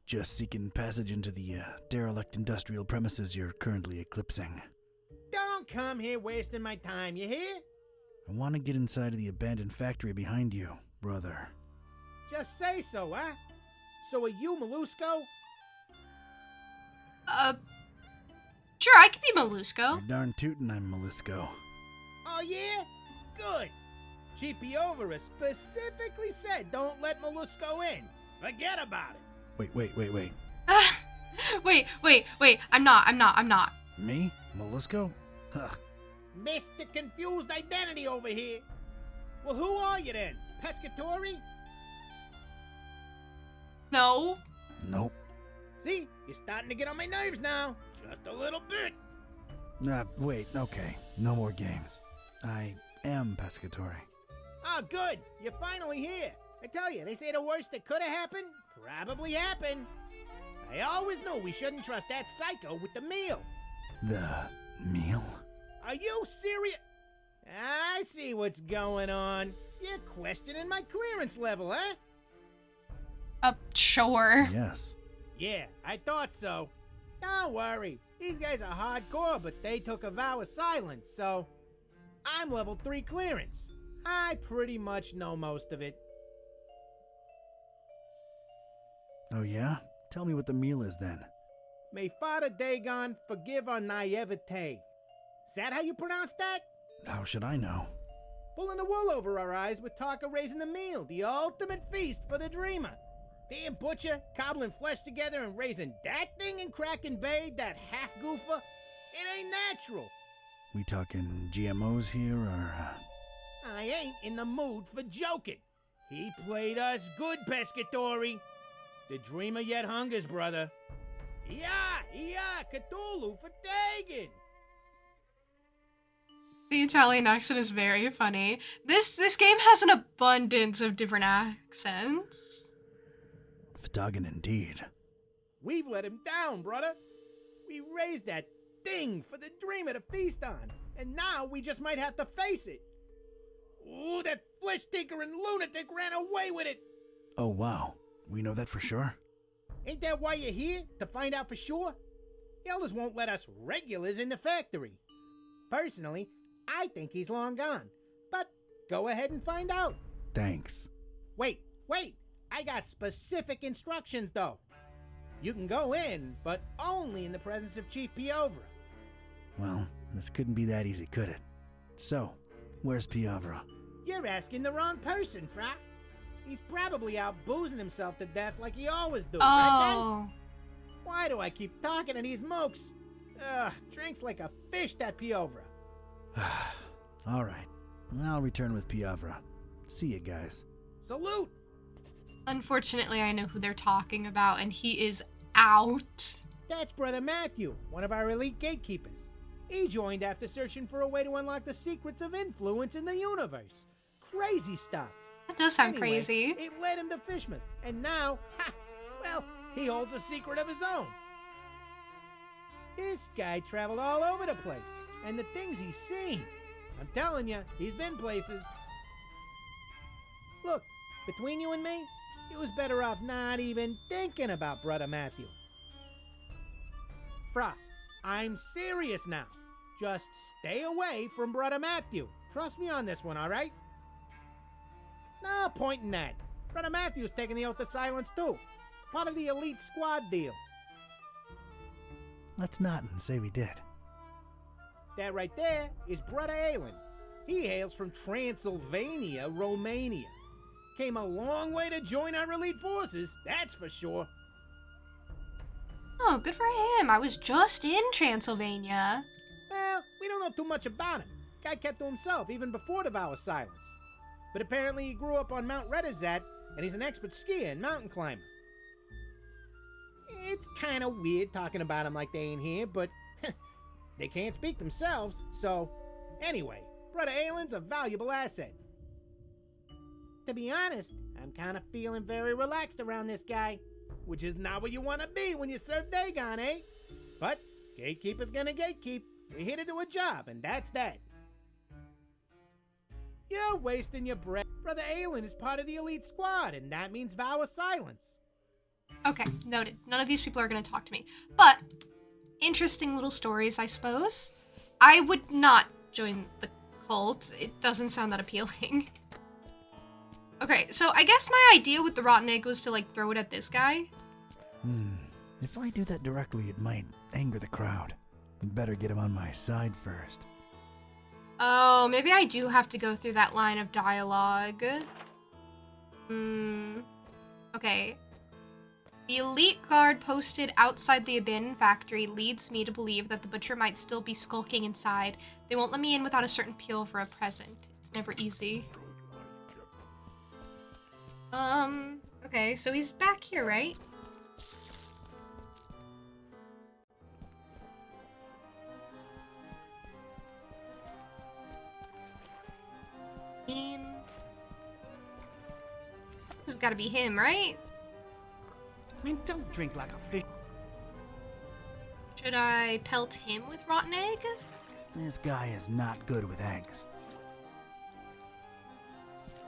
Speaker 14: Just seeking passage into the derelict industrial premises you're currently eclipsing.
Speaker 21: Don't come here wasting my time, you hear?
Speaker 14: I want to get inside of the abandoned factory behind you, brother.
Speaker 21: Just say so, huh? So are you Molusco?
Speaker 1: Sure, I could be Molusco.
Speaker 14: You're darn tootin' I'm Molusco.
Speaker 21: Oh, yeah? Good. Chief Piovera specifically said don't let Molusco in. Forget about it.
Speaker 1: Wait. I'm not.
Speaker 14: Me? Molusco? Huh.
Speaker 21: Mr. Confused Identity over here. Well, who are you then? Pescatori?
Speaker 1: No.
Speaker 14: Nope.
Speaker 21: See? You're starting to get on my nerves now. Just a little bit.
Speaker 14: Wait, okay. No more games. I am Pescatori.
Speaker 21: Oh, good. You're finally here. I tell you, they say the worst that could have happened probably happened. I always knew we shouldn't trust that psycho with the meal.
Speaker 14: The meal?
Speaker 21: Are you serious? I see what's going on. You're questioning my clearance level, huh?
Speaker 1: Sure.
Speaker 14: Yes.
Speaker 21: Yeah, I thought so. Don't worry. These guys are hardcore, but they took a vow of silence, so I'm level 3 clearance. I pretty much know most of it.
Speaker 14: Oh yeah? Tell me what the meal is then.
Speaker 21: May Father Dagon forgive our naivete. Is that how you pronounce that?
Speaker 14: How should I know?
Speaker 21: Pulling the wool over our eyes with talk of raising the meal, the ultimate feast for the dreamer. Damn butcher, cobbling flesh together and raising that thing in Kraken Bay, that half goofer. It ain't natural.
Speaker 14: We talking GMOs here, or...
Speaker 21: I ain't in the mood for joking. He played us good, Pescatori. The dreamer yet hungers, brother. Yeah, Cthulhu for Dagon.
Speaker 1: The Italian accent is very funny. This game has an abundance of different accents.
Speaker 14: Dagon indeed.
Speaker 21: We've let him down, brother. We raised that thing for the dreamer to feast on, and now we just might have to face it. Ooh, that flesh-tinkering lunatic ran away with it.
Speaker 14: Oh, wow. We know that for sure?
Speaker 21: Ain't that why you're here? To find out for sure? The elders won't let us regulars in the factory. Personally, I think he's long gone. But go ahead and find out.
Speaker 14: Thanks.
Speaker 21: Wait. I got specific instructions, though. You can go in, but only in the presence of Chief Piovera.
Speaker 14: Well, this couldn't be that easy, could it? So, where's Piovera?
Speaker 21: You're asking the wrong person, Fra. He's probably out boozing himself to death like he always do, right, guys? Why do I keep talking to these mooks? Drinks like a fish, that Piovera.
Speaker 14: All right. I'll return with Piovera. See you guys.
Speaker 21: Salute!
Speaker 1: Unfortunately, I know who they're talking about, and he is out.
Speaker 21: That's Brother Matthew, one of our elite gatekeepers. He joined after searching for a way to unlock the secrets of influence in the universe. Crazy stuff.
Speaker 1: That does sound
Speaker 21: Anyway,
Speaker 1: crazy.
Speaker 21: It led him to Fishman, and now, well, he holds a secret of his own. This guy traveled all over the place, and the things he's seen. I'm telling you, he's been places. Look, between you and me, he was better off not even thinking about Brother Matthew. Fra, I'm serious now. Just stay away from Brother Matthew. Trust me on this one, all right? No point in that. Brother Matthew's taking the oath of silence too. Part of the elite squad deal.
Speaker 14: Let's not and say we did.
Speaker 21: That right there is Brother Alan. He hails from Transylvania, Romania. Came a long way to join our elite forces, that's for sure.
Speaker 1: Oh, good for him. I was just in Transylvania.
Speaker 21: Well, we don't know too much about him. Guy kept to himself even before the vow of silence. But apparently he grew up on Mount Redazat, and he's an expert skier and mountain climber. It's kind of weird talking about him like they ain't here, but they can't speak themselves, so anyway, Brother Alan's a valuable asset. To be honest, I'm kind of feeling very relaxed around this guy, which is not what you want to be when you serve Dagon, eh? But gatekeeper's gonna gatekeep. We're here to do a job, and that's that. You're wasting your breath. Brother Alan is part of the elite squad, and that means vow of silence.
Speaker 1: Okay, noted. None of these people are going to talk to me. But, interesting little stories, I suppose. I would not join the cult. It doesn't sound that appealing. Okay, so I guess my idea with the rotten egg was to, like, throw it at this guy.
Speaker 14: If I do that directly, it might anger the crowd. Better get him on my side first.
Speaker 1: Oh, maybe I do have to go through that line of dialogue. Okay. The elite guard posted outside the Abandon factory leads me to believe that the butcher might still be skulking inside. They won't let me in without a certain peel for a present. It's never easy. Okay, so he's back here, right? This has gotta be him, right?
Speaker 15: I mean, don't drink like a fish.
Speaker 1: Should I pelt him with rotten egg?
Speaker 14: This guy is not good with eggs.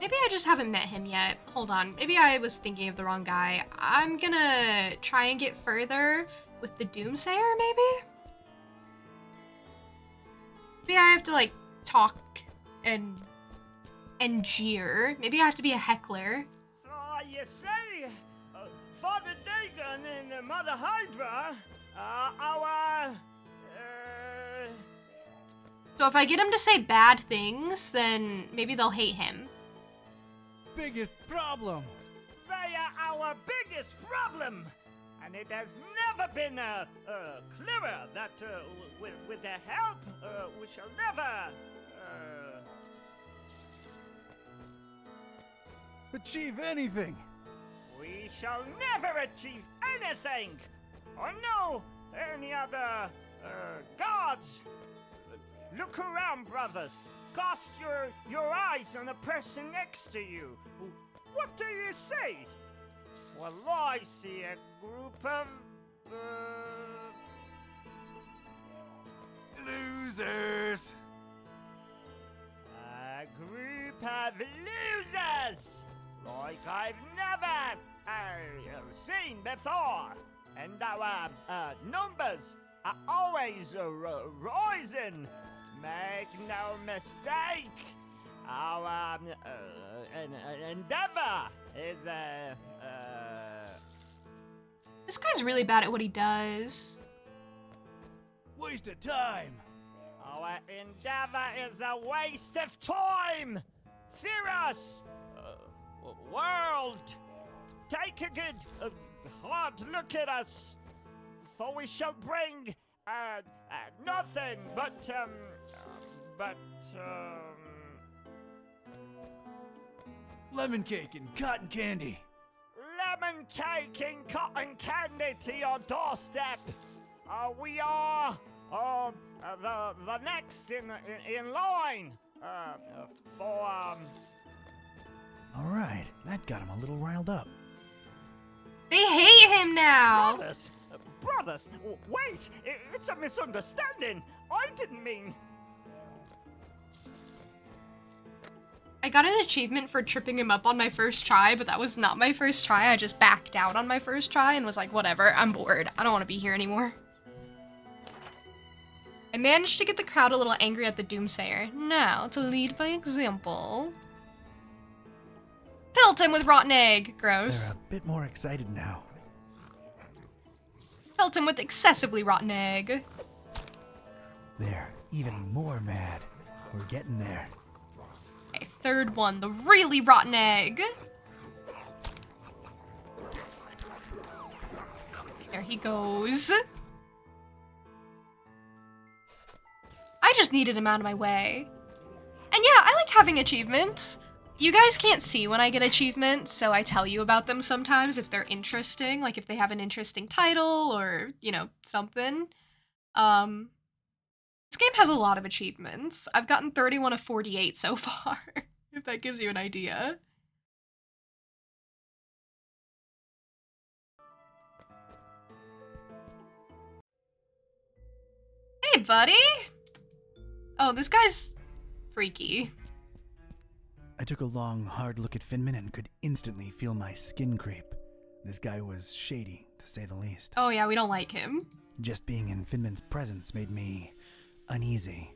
Speaker 1: Maybe I just haven't met him yet. Hold on. Maybe I was thinking of the wrong guy. I'm gonna try and get further with the Doomsayer, maybe? Maybe I have to, like, talk and jeer. Maybe I have to be a heckler.
Speaker 19: You see, Father Dagon and Mother Hydra,
Speaker 1: So if I get him to say bad things, then maybe they'll hate him.
Speaker 15: Biggest problem.
Speaker 19: They are our biggest problem. And it has never been clearer that with their help, we shall never
Speaker 15: achieve anything.
Speaker 19: We shall never achieve anything, or know any other gods. Look around, brothers. Cast your eyes on the person next to you. What do you see? Well, I see a group of
Speaker 15: losers.
Speaker 19: A group of losers, like I've never seen before. And our numbers are always rising. Make no mistake, our endeavor is
Speaker 1: This guy's really bad at what he does.
Speaker 15: Waste of time.
Speaker 19: Our endeavor is a waste of time. Fear us, world. Take a good hard look at us, for we shall bring nothing but
Speaker 15: lemon cake and cotton candy.
Speaker 19: Lemon cake and cotton candy to your doorstep. We are the next in line for
Speaker 14: Alright, that got him a little riled up.
Speaker 1: They hate him now!
Speaker 19: Brothers, wait! It's a misunderstanding! I didn't mean...
Speaker 1: I got an achievement for tripping him up on my first try, but that was not my first try. I just backed out on my first try and was like, whatever, I'm bored. I don't want to be here anymore. I managed to get the crowd a little angry at the Doomsayer. Now, to lead by example... Pelt him with rotten egg! Gross.
Speaker 14: They're a bit more excited now.
Speaker 1: Pelt him with excessively rotten egg.
Speaker 14: They're even more mad. We're getting there.
Speaker 1: Okay, third one, the really rotten egg. There he goes. I just needed him out of my way. And yeah, I like having achievements. You guys can't see when I get achievements, so I tell you about them sometimes if they're interesting, like if they have an interesting title or, you know, something. This game has a lot of achievements. I've gotten 31 of 48 so far, if that gives you an idea. Hey, buddy! Oh, this guy's freaky.
Speaker 14: I took a long, hard look at Finman and could instantly feel my skin creep. This guy was shady, to say the least.
Speaker 1: Oh yeah, we don't like him.
Speaker 14: Just being in Finman's presence made me uneasy.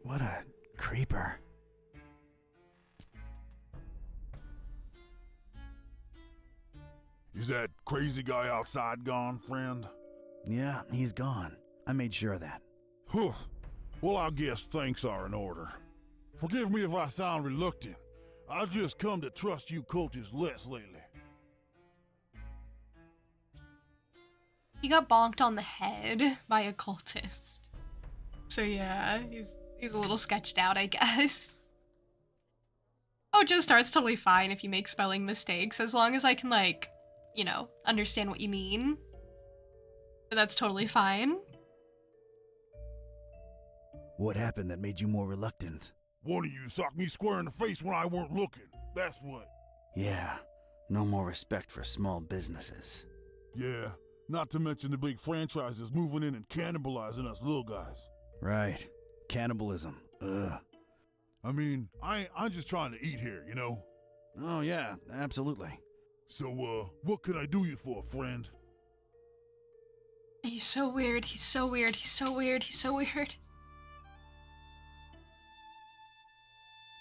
Speaker 14: What a creeper.
Speaker 3: Is that crazy guy outside gone, friend?
Speaker 14: Yeah, he's gone. I made sure of that.
Speaker 3: Whew. Well, I guess thanks are in order. Forgive me if I sound reluctant. I've just come to trust you cultists less lately.
Speaker 1: He got bonked on the head by a cultist. So yeah, he's a little sketched out, I guess. Oh, Joe Start's totally fine if you make spelling mistakes, as long as I can, like, you know, understand what you mean. That's totally fine.
Speaker 14: What happened that made you more reluctant?
Speaker 3: One of you socked me square in the face when I weren't looking. That's what.
Speaker 14: Yeah, no more respect for small businesses.
Speaker 3: Yeah, not to mention the big franchises moving in and cannibalizing us little guys.
Speaker 14: Right. Cannibalism. Ugh.
Speaker 3: I mean, I'm just trying to eat here, you know?
Speaker 14: Oh yeah, absolutely.
Speaker 3: So, what can I do you for, friend?
Speaker 1: He's so weird, he's so weird, he's so weird, he's so weird.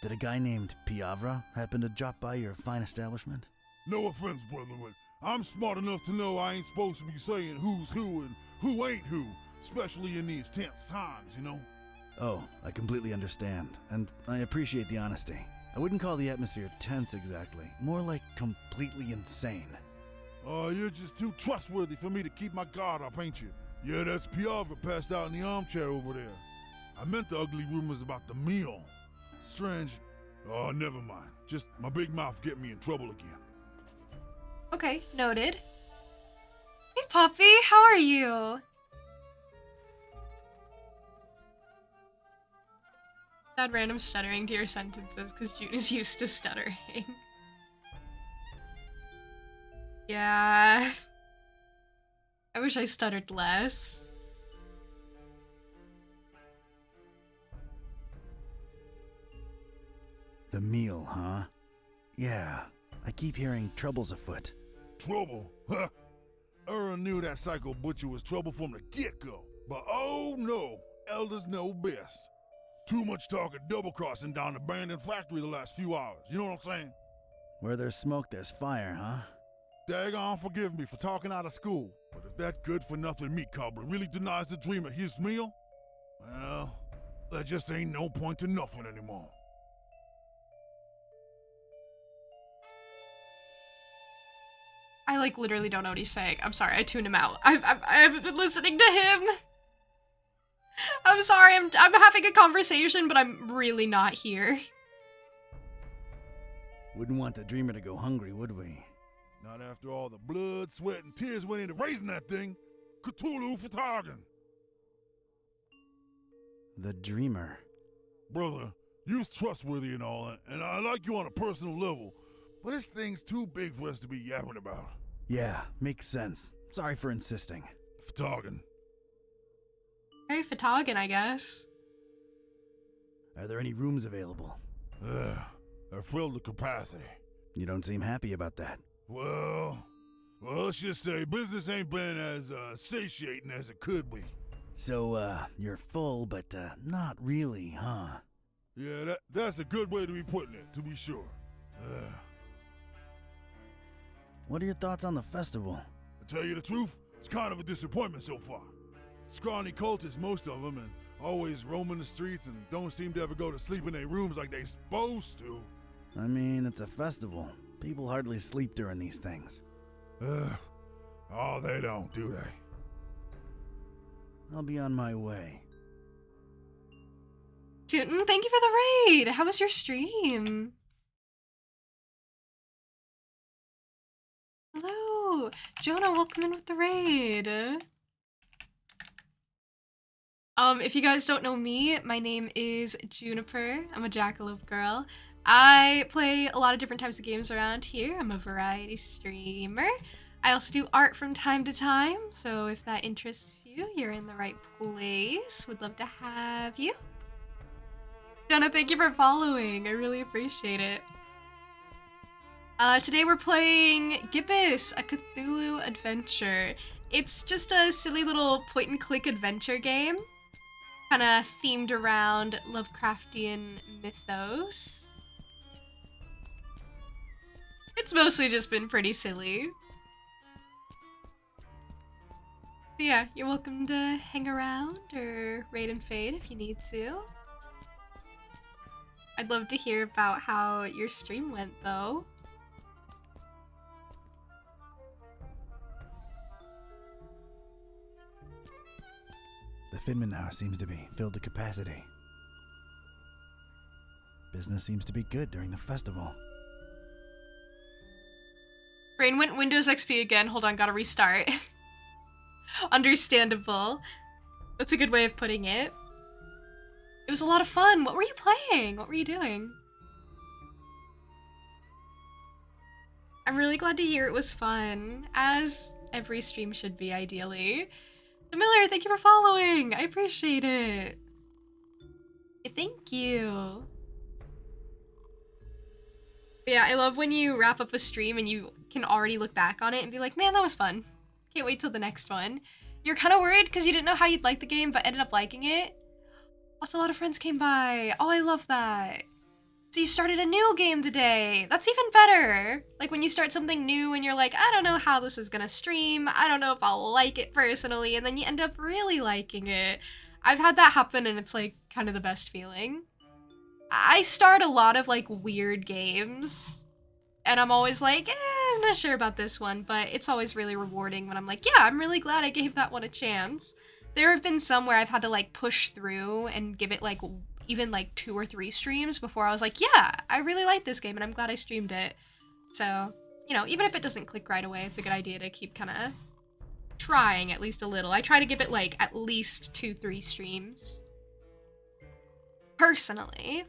Speaker 14: Did a guy named Piavra happen to drop by your fine establishment?
Speaker 3: No offense, brother, but I'm smart enough to know I ain't supposed to be saying who's who and who ain't who, especially in these tense times, you know?
Speaker 14: Oh, I completely understand, and I appreciate the honesty. I wouldn't call the atmosphere tense exactly, more like completely insane.
Speaker 3: You're just too trustworthy for me to keep my guard up, ain't you? Yeah, that's Piavra passed out in the armchair over there. I meant the ugly rumors about the meal. Strange. Oh, never mind. Just my big mouth get me in trouble again.
Speaker 1: Okay, noted. Hey, Poppy, how are you? Add random stuttering to your sentences, because June is used to stuttering. Yeah. I wish I stuttered less.
Speaker 14: The meal, huh? Yeah, I keep hearing trouble's afoot.
Speaker 3: Trouble? Huh? Earl knew that psycho butcher was trouble from the get-go. But oh no, elders know best. Too much talk of double-crossing down the abandoned factory the last few hours, you know what I'm saying?
Speaker 14: Where there's smoke, there's fire, huh?
Speaker 3: Daggone forgive me for talking out of school, but if that good-for-nothing meat cobbler really denies the dreamer his meal, well, there just ain't no point to nothing anymore.
Speaker 1: I like literally don't know what he's saying. I'm sorry, I tuned him out. I haven't been listening to him. I'm sorry, I'm having a conversation, but I'm really not here.
Speaker 14: Wouldn't want the dreamer to go hungry, would we?
Speaker 3: Not after all the blood, sweat, and tears went into raising that thing. Cthulhu for targan.
Speaker 14: The dreamer.
Speaker 3: Brother, You's trustworthy and all, and I like you on a personal level, but this thing's too big for us to be yapping about.
Speaker 14: Yeah, makes sense. Sorry for insisting.
Speaker 3: Ftoggin.
Speaker 1: Very Fatoggin, I guess.
Speaker 14: Are there any rooms available?
Speaker 3: They're filled to capacity.
Speaker 14: You don't seem happy about that.
Speaker 3: Well, let's just say business ain't been as satiating as it could be.
Speaker 14: So, you're full, but not really, huh?
Speaker 3: Yeah, that's a good way to be putting it, to be sure.
Speaker 14: What are your thoughts on the festival?
Speaker 3: To tell you the truth, it's kind of a disappointment so far. Scrawny cultists, most of them, and always roaming the streets and don't seem to ever go to sleep in their rooms like they supposed to.
Speaker 14: I mean, it's a festival. People hardly sleep during these things.
Speaker 3: Oh, they don't, do they?
Speaker 14: I'll be on my way.
Speaker 1: Tootin, thank you for the raid! How was your stream? Hello! Jonah, welcome in with the raid! If you guys don't know me, my name is Juniper. I'm a Jackalope girl. I play a lot of different types of games around here. I'm a variety streamer. I also do art from time to time, so if that interests you, you're in the right place. Would love to have you. Jonah, thank you for following. I really appreciate it. Today we're playing Gibbous, a Cthulhu adventure. It's just a silly little point-and-click adventure game, kind of themed around Lovecraftian mythos. It's mostly just been pretty silly. So yeah, you're welcome to hang around or raid and fade if you need to. I'd love to hear about how your stream went, though.
Speaker 14: The Finman House seems to be filled to capacity. Business seems to be good during the festival.
Speaker 1: Brain went Windows XP again. Hold on, gotta restart. Understandable. That's a good way of putting it. It was a lot of fun. What were you playing? What were you doing? I'm really glad to hear it was fun, as every stream should be, ideally. Miller, thank you for following. I appreciate it. Thank you. But yeah, I love when you wrap up a stream and you can already look back on it and be like, man, that was fun. Can't wait till the next one. You're kind of worried because you didn't know how you'd like the game, but ended up liking it. Also, a lot of friends came by. Oh, I love that. So you started a new game today. That's even better. Like when you start something new and you're like, I don't know how this is gonna stream. I don't know if I'll like it personally. And then you end up really liking it. I've had that happen and it's like kind of the best feeling. I start a lot of like weird games and I'm always like, I'm not sure about this one, but it's always really rewarding when I'm like, yeah, I'm really glad I gave that one a chance. There have been some where I've had to like push through and give it like even like 2 or 3 streams before I was like, yeah, I really like this game and I'm glad I streamed it. So, you know, even if it doesn't click right away, it's a good idea to keep kind of trying at least a little. I try to give it like at least 2-3 streams. Personally.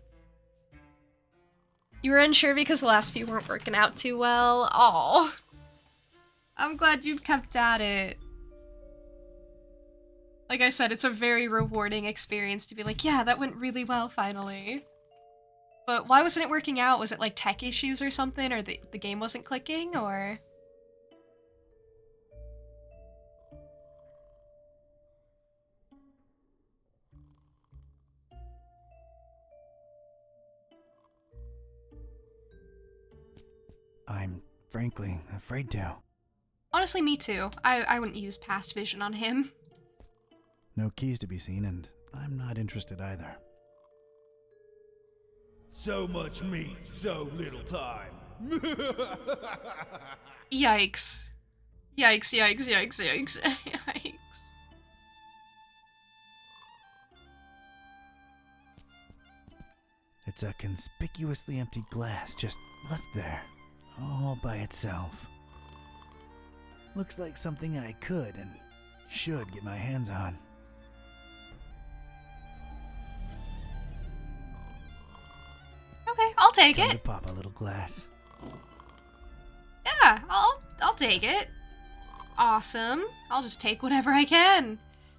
Speaker 1: You were unsure because the last few weren't working out too well. Aw. I'm glad you've kept at it. Like I said, it's a very rewarding experience to be like, yeah, that went really well finally. But why wasn't it working out? Was it like tech issues or something? Or the game wasn't clicking? Or...
Speaker 14: I'm frankly afraid to.
Speaker 1: Honestly, me too. I wouldn't use past vision on him.
Speaker 14: No keys to be seen, and I'm not interested either.
Speaker 11: So much meat, so little time.
Speaker 1: Yikes. Yikes, yikes, yikes, yikes, yikes.
Speaker 14: It's a conspicuously empty glass just left there, all by itself. Looks like something I could and should get my hands on.
Speaker 1: take
Speaker 14: Time
Speaker 1: it.
Speaker 14: to pop a little glass.
Speaker 1: Yeah, I'll take it. Awesome. I'll just take whatever I can.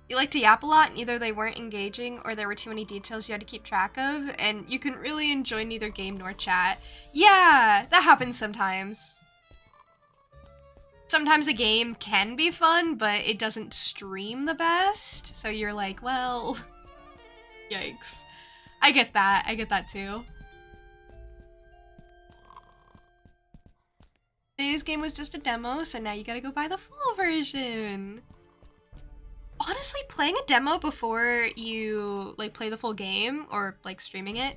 Speaker 1: You like to yap a lot, and either they weren't engaging or there were too many details you had to keep track of, and you couldn't really enjoy neither game nor chat. Yeah, that happens sometimes. Sometimes a game can be fun, but it doesn't stream the best, so you're like, well, yikes. I get that too. Today's game was just a demo, so now you gotta go buy the full version. Honestly, playing a demo before you like play the full game or like streaming it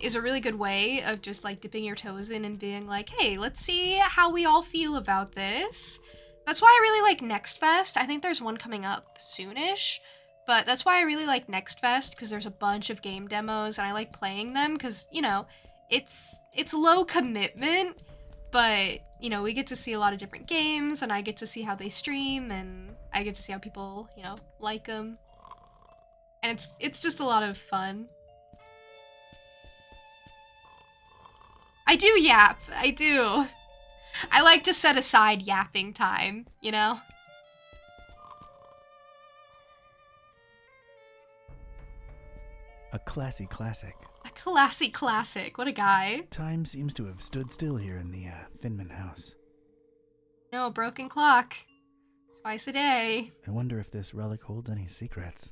Speaker 1: is a really good way of just like dipping your toes in and being like, hey, let's see how we all feel about this. That's why I really like Next Fest. I think there's one coming up soonish, but that's why I really like Next Fest, because there's a bunch of game demos and I like playing them because, you know, it's low commitment, but you know, we get to see a lot of different games and I get to see how they stream and I get to see how people, you know, like them. And it's just a lot of fun. I do yap. I do. I like to set aside yapping time, you know?
Speaker 14: A classy classic.
Speaker 1: A classy classic. What a guy.
Speaker 14: Time seems to have stood still here in the Finman house.
Speaker 1: No, broken clock. Twice a day.
Speaker 14: I wonder if this relic holds any secrets.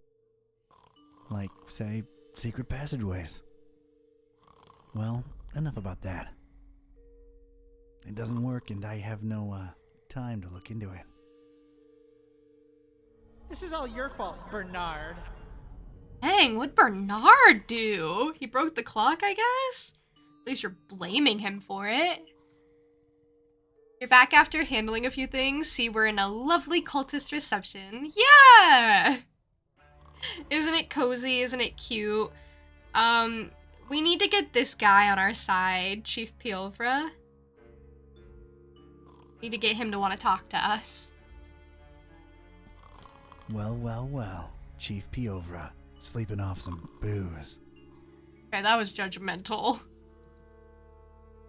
Speaker 14: Like, say, secret passageways. Well, enough about that. It doesn't work and I have no, time to look into it.
Speaker 21: This is all your fault, Bernard.
Speaker 1: Dang, what'd Bernard do? He broke the clock, I guess? At least you're blaming him for it. You're back after handling a few things. See, we're in a lovely cultist reception. Yeah! Isn't it cozy? Isn't it cute? We need to get this guy on our side, Chief Piovra. Need to get him to want to talk to us.
Speaker 14: Well, well, well. Chief Piovra, sleeping off some booze.
Speaker 1: Okay, that was judgmental.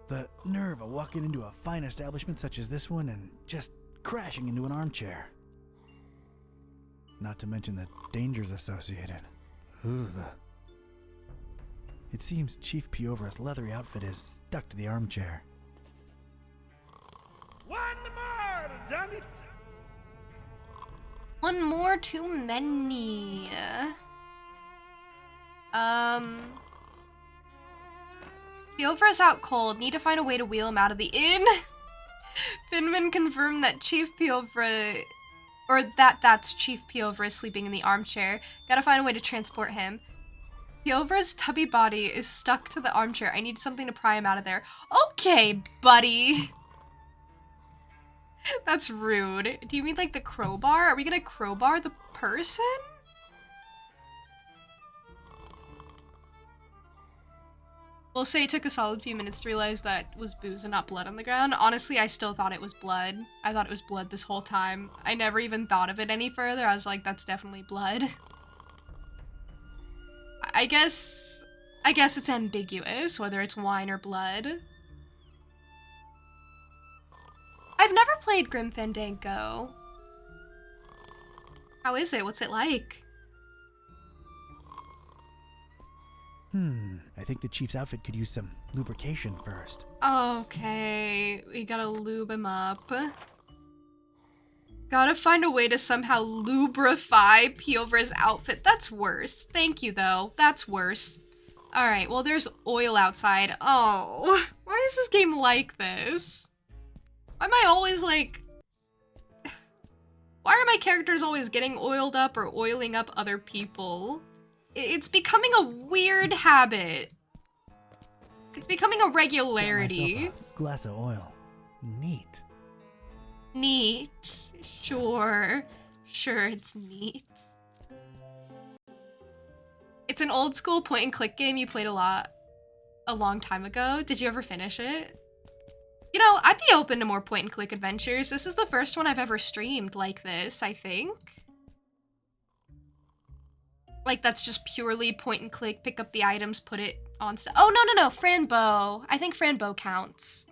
Speaker 14: The nerve of walking into a fine establishment such as this one and just crashing into an armchair. Not to mention the dangers associated. Ooh, It seems Chief Piovra's leathery outfit is stuck to the armchair.
Speaker 11: One more, damn it!
Speaker 1: One more too many. Piovra's out cold. Need to find a way to wheel him out of the inn. Finman confirmed that Chief Piovra, or that's Chief Piovra sleeping in the armchair. Gotta find a way to transport him. Piovra's tubby body is stuck to the armchair. I need something to pry him out of there. Okay, buddy. That's rude. Do you mean like the crowbar? Are we gonna crowbar the person? We'll say it took a solid few minutes to realize that was booze and not blood on the ground. Honestly, I still thought it was blood. I thought it was blood this whole time. I never even thought of it any further. I was like, that's definitely blood. I guess it's ambiguous whether it's wine or blood. I've never played Grim Fandango. How is it? What's it like?
Speaker 14: I think the chief's outfit could use some lubrication first.
Speaker 1: Okay, we gotta lube him up. Gotta find a way to somehow lubrify Piovra's outfit. That's worse. Thank you, though. That's worse. Alright, well, there's oil outside. Oh, why is this game like this? Why am I always like... Why are my characters always getting oiled up or oiling up other people? It's becoming a weird habit. It's becoming a regularity.
Speaker 14: Got myself a glass of oil. Neat.
Speaker 1: Neat. Sure. Sure, it's neat. It's an old school point and click game you played a long time ago. Did you ever finish it? You know, I'd be open to more point and click adventures. This is the first one I've ever streamed like this, I think. Like, that's just purely point and click, pick up the items, put it on stuff. Oh, no, Franbo. I think Franbo counts.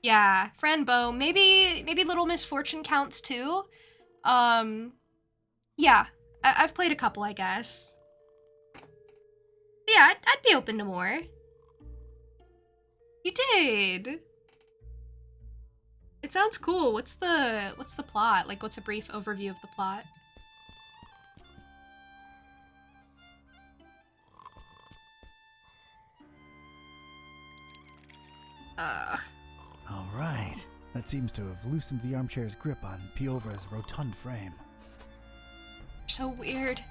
Speaker 1: Yeah, Franbo. Maybe Little Miss Fortune counts too. Yeah, I've played a couple, I guess. Yeah, I'd be open to more. You did. It sounds cool. What's the plot? Like, what's a brief overview of the plot?
Speaker 14: All right. That seems to have loosened the armchair's grip on Piova's rotund frame.
Speaker 1: So weird.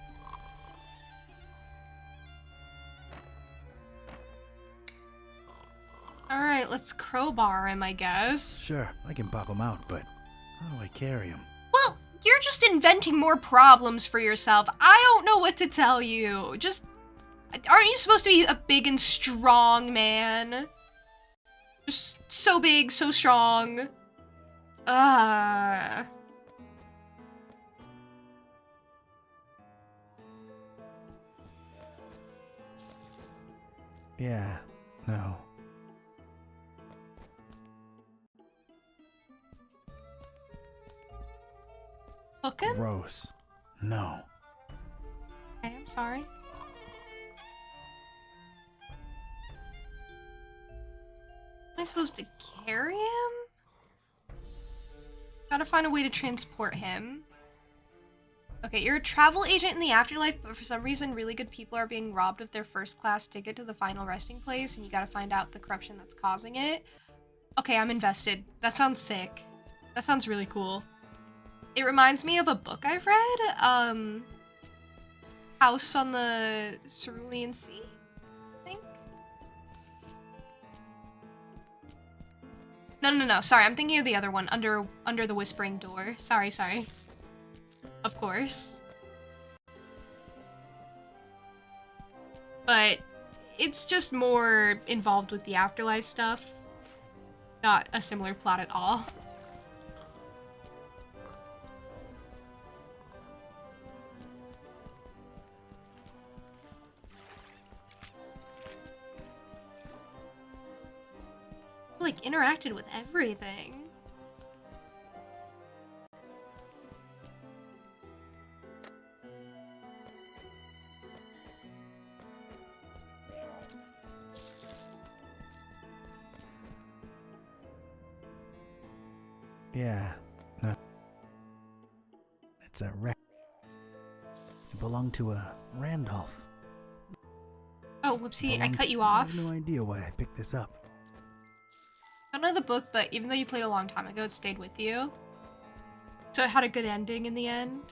Speaker 1: Alright, let's crowbar him, I guess.
Speaker 14: Sure, I can pop him out, but how do I carry him?
Speaker 1: Well, you're just inventing more problems for yourself. I don't know what to tell you. Just, aren't you supposed to be a big and strong man? Just so big, so strong.
Speaker 14: Yeah, no.
Speaker 1: Hook him?
Speaker 14: Gross. No.
Speaker 1: Okay, I'm sorry. Am I supposed to carry him? Gotta find a way to transport him. Okay, you're a travel agent in the afterlife, but for some reason really good people are being robbed of their first class ticket to the final resting place, and you gotta find out the corruption that's causing it. Okay, I'm invested. That sounds sick. That sounds really cool. It reminds me of a book I've read, House on the Cerulean Sea, I think? No, sorry, I'm thinking of the other one, Under the Whispering Door. Sorry. Of course. But it's just more involved with the afterlife stuff. Not a similar plot at all. Like interacted with everything.
Speaker 14: Yeah, no. It's a wreck. It belonged to a Randolph.
Speaker 1: Oh, whoopsie, I
Speaker 14: Belonged-
Speaker 1: cut you
Speaker 14: I
Speaker 1: off.
Speaker 14: have no idea why I picked this up.
Speaker 1: I don't know the book, but even though you played a long time ago, it stayed with you. So it had a good ending in the end.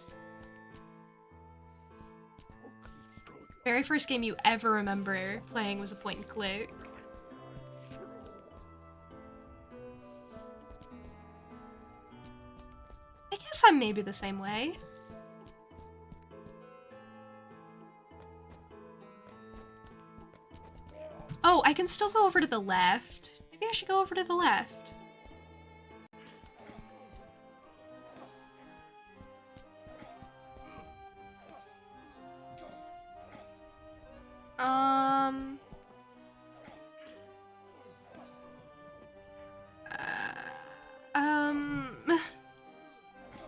Speaker 1: Very first game you ever remember playing was a point and click. I guess I'm maybe the same way. Oh, I can still go over to the left. Maybe I should go over to the left.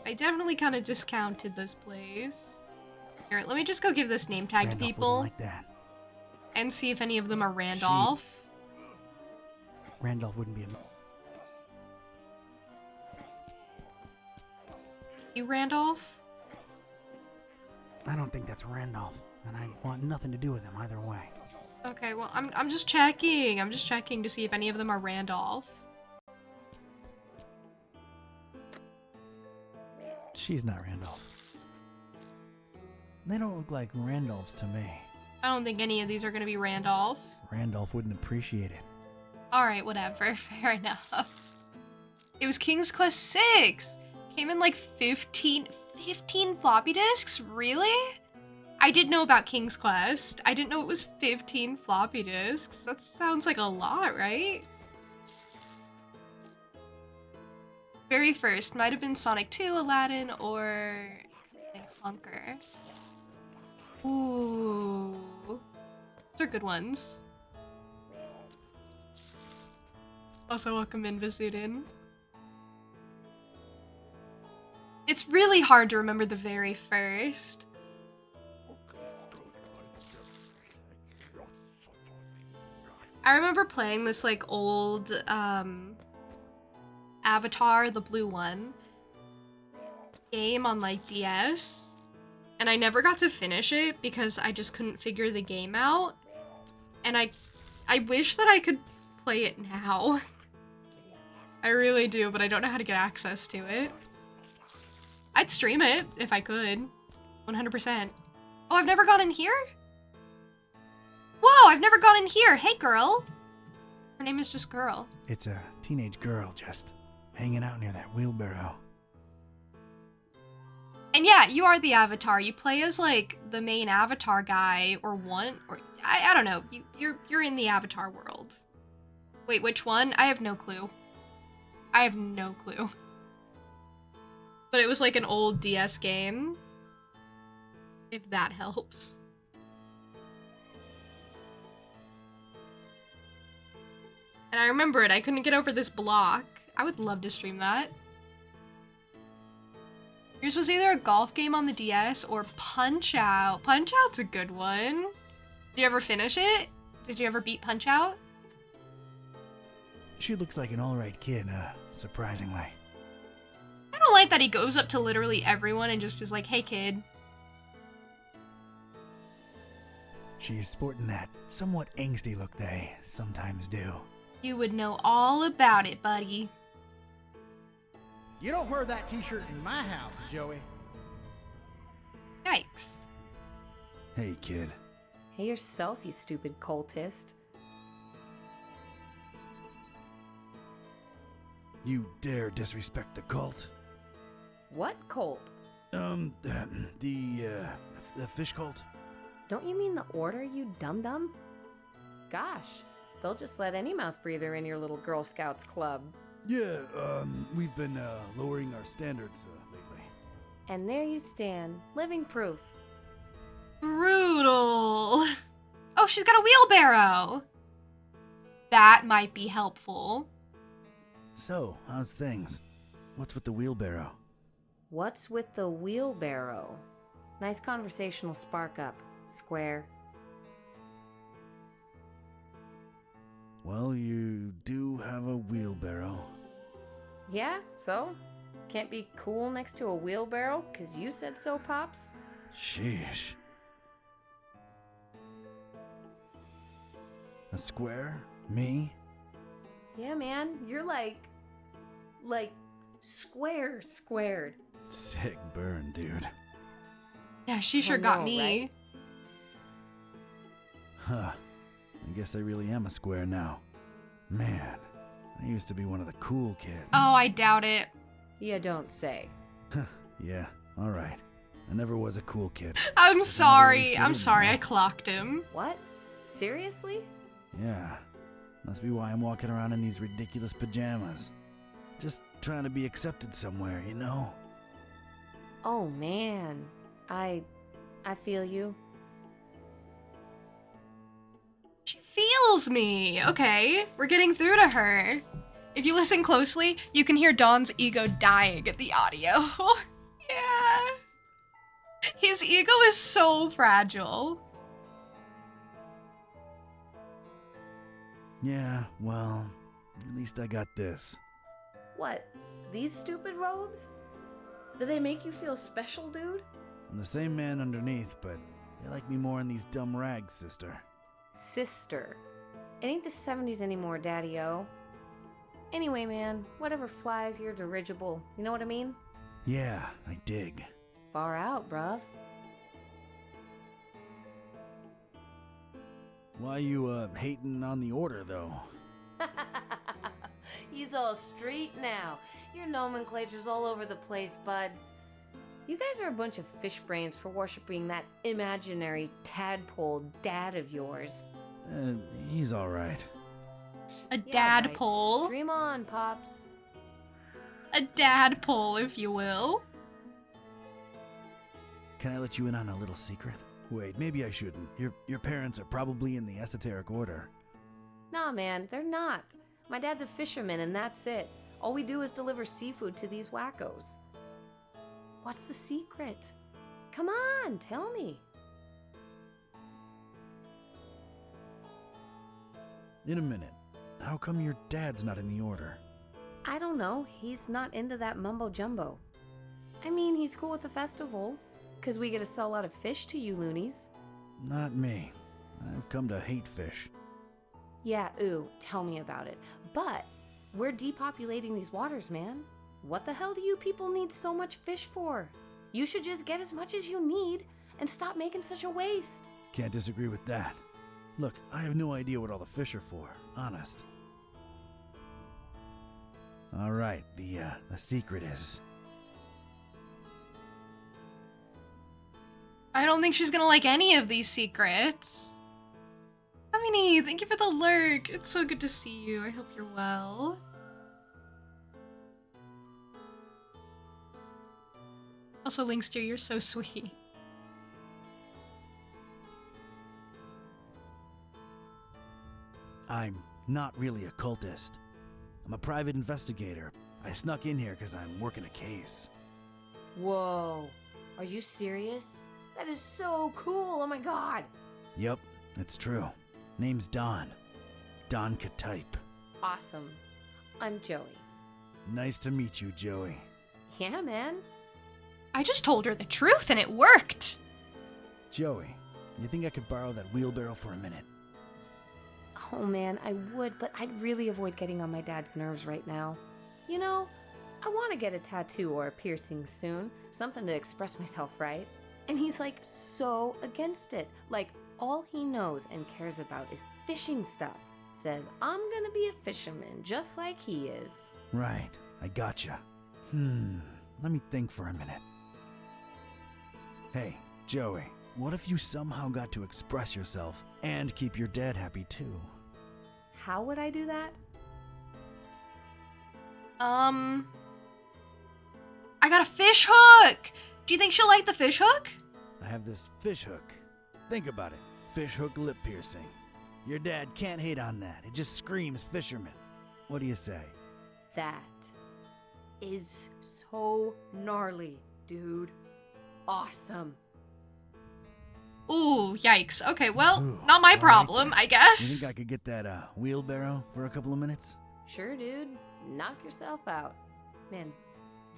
Speaker 1: I definitely kind of discounted this place. Here, let me just go give this name tag to
Speaker 14: Randolph
Speaker 1: people.
Speaker 14: wouldn't like that.
Speaker 1: And see if any of them are Randolph.
Speaker 14: Randolph wouldn't be a...
Speaker 1: You Randolph?
Speaker 15: I don't think that's Randolph, and I want nothing to do with him either way.
Speaker 1: Okay, well, I'm just checking. I'm just checking to see if any of them are Randolph.
Speaker 14: She's not Randolph. They don't look like Randolphs to me.
Speaker 1: I don't think any of these are gonna be Randolph.
Speaker 14: Randolph wouldn't appreciate it.
Speaker 1: Alright, whatever. Fair enough. It was King's Quest 6! Came in like 15 floppy disks? Really? I did know about King's Quest. I didn't know it was 15 floppy disks. That sounds like a lot, right? Very first. Might have been Sonic 2, Aladdin, or... I think Clunker. Ooh. Those are good ones. Also, welcome in, Vasudin. It's really hard to remember the very first. I remember playing this like old Avatar, the blue one, game on like DS, and I never got to finish it because I just couldn't figure the game out. And I wish that I could play it now. I really do, but I don't know how to get access to it. I'd stream it if I could. 100%. Oh, I've never gone in here? Whoa, I've never gone in here. Hey, girl. Her name is just Girl.
Speaker 14: It's a teenage girl just hanging out near that wheelbarrow.
Speaker 1: And yeah, you are the Avatar. You play as like the main Avatar guy, or one, or I don't know. You're in the Avatar world. Wait, which one? I have no clue. I have no clue. But it was like an old DS game. If that helps. And I remember it. I couldn't get over this block. I would love to stream that. Yours was either a golf game on the DS or Punch-Out. Punch-Out's a good one. Did you ever finish it? Did you ever beat Punch-Out?
Speaker 14: She looks like an alright kid, surprisingly.
Speaker 1: I don't like that he goes up to literally everyone and just is like, hey kid.
Speaker 14: She's sporting that somewhat angsty look they sometimes do.
Speaker 1: You would know all about it, buddy.
Speaker 21: You don't wear that t-shirt in my house, Joey.
Speaker 1: Yikes.
Speaker 14: Hey, kid.
Speaker 4: Hey yourself, you stupid cultist.
Speaker 14: You dare disrespect the cult?
Speaker 4: What cult?
Speaker 14: The fish cult?
Speaker 4: Don't you mean the order, you dum-dum? Gosh, they'll just let any mouth breather in your little Girl Scouts club.
Speaker 14: Yeah, we've been, lowering our standards, lately.
Speaker 4: And there you stand, living proof.
Speaker 1: Brutal. Oh, she's got a wheelbarrow. That might be helpful.
Speaker 14: So, how's things? What's with the wheelbarrow?
Speaker 4: What's with the wheelbarrow? Nice conversational spark up, Square.
Speaker 14: Well, you do have a wheelbarrow.
Speaker 4: Yeah, so? Can't be cool next to a wheelbarrow, 'cause you said so, Pops?
Speaker 14: Sheesh. A square? Me?
Speaker 4: Yeah, man, you're like square squared.
Speaker 14: Sick burn, dude.
Speaker 1: Yeah, she sure got
Speaker 4: know,
Speaker 1: me.
Speaker 4: right?
Speaker 14: Huh. I guess I really am a square now. Man, I used to be one of the cool kids.
Speaker 1: Oh, I doubt it.
Speaker 4: You don't say.
Speaker 14: Yeah, alright. I never was a cool kid.
Speaker 1: I'm
Speaker 14: But I
Speaker 1: sorry.
Speaker 14: never really
Speaker 1: I'm
Speaker 14: fit in,
Speaker 1: sorry.
Speaker 14: you know?
Speaker 1: I clocked him.
Speaker 4: What? Seriously?
Speaker 14: Yeah. Must be why I'm walking around in these ridiculous pajamas. Just trying to be accepted somewhere, you know?
Speaker 4: Oh man, I feel you.
Speaker 1: She feels me. Okay, we're getting through to her. If you listen closely, you can hear Don's ego dying at the audio. Yeah. His ego is so fragile.
Speaker 14: Yeah, well, at least I got this.
Speaker 4: What? These stupid robes? Do they make you feel special, dude?
Speaker 14: I'm the same man underneath, but they like me more in these dumb rags, sister.
Speaker 4: Sister. It ain't the 70s anymore, Daddy-O. Anyway, man, whatever flies your dirigible. You know what I mean?
Speaker 14: Yeah, I dig.
Speaker 4: Far out, bruv.
Speaker 14: Why you, hating on the order, though?
Speaker 4: He's all street now. Your nomenclature's all over the place, buds. You guys are a bunch of fish brains for worshipping that imaginary tadpole dad of yours.
Speaker 14: He's alright.
Speaker 1: A
Speaker 4: Yeah, right.
Speaker 1: dadpole.
Speaker 4: Dream on, Pops.
Speaker 1: A dadpole, if you will.
Speaker 14: Can I let you in on a little secret? Wait, maybe I shouldn't. Your parents are probably in the esoteric order.
Speaker 4: Nah, man, they're not. My dad's a fisherman and that's it. All we do is deliver seafood to these wackos. What's the secret? Come on, tell me.
Speaker 14: In a minute. How come your dad's not in the order?
Speaker 4: I don't know. He's not into that mumbo jumbo. I mean, he's cool with the festival, 'cause we get to sell a lot of fish to you loonies.
Speaker 14: Not me. I've come to hate fish.
Speaker 4: Yeah, ooh, tell me about it. But we're depopulating these waters, man. What the hell do you people need so much fish for? You should just get as much as you need and stop making such a waste.
Speaker 14: Can't disagree with that. Look, I have no idea what all the fish are for, honest. All right, the secret is...
Speaker 1: I don't think she's gonna like any of these secrets. Hamini, thank you for the lurk. It's so good to see you. I hope you're well. Also, Linkster, you're so sweet.
Speaker 14: I'm not really a cultist. I'm a private investigator. I snuck in here because I'm working a case.
Speaker 4: Whoa, are you serious? That is so cool, oh my god.
Speaker 14: Yep, it's true. Name's Don. Don Katype.
Speaker 4: Awesome. I'm Joey.
Speaker 14: Nice to meet you, Joey.
Speaker 4: Yeah, man.
Speaker 1: I just told her the truth and it worked.
Speaker 14: Joey, you think I could borrow that wheelbarrow for a minute?
Speaker 4: Oh man, I would, but I'd really avoid getting on my dad's nerves right now. You know, I want to get a tattoo or a piercing soon. Something to express myself, right? And he's like so against it. Like all he knows and cares about is fishing stuff. Says I'm gonna be a fisherman just like he is.
Speaker 14: Right, I gotcha. Let me think for a minute. Hey, Joey, what if you somehow got to express yourself and keep your dad happy too?
Speaker 4: How would I do that?
Speaker 1: I got a fish hook! Do you think she'll like the fish hook?
Speaker 14: I have this fish hook. Think about it. Fish hook lip piercing. Your dad can't hate on that. It just screams fisherman. What do you say?
Speaker 4: That is so gnarly, dude. Awesome.
Speaker 1: Ooh, yikes. Okay, well, not my problem, I guess.
Speaker 14: You think I could get that wheelbarrow for a couple of minutes?
Speaker 4: Sure, dude. Knock yourself out. Man,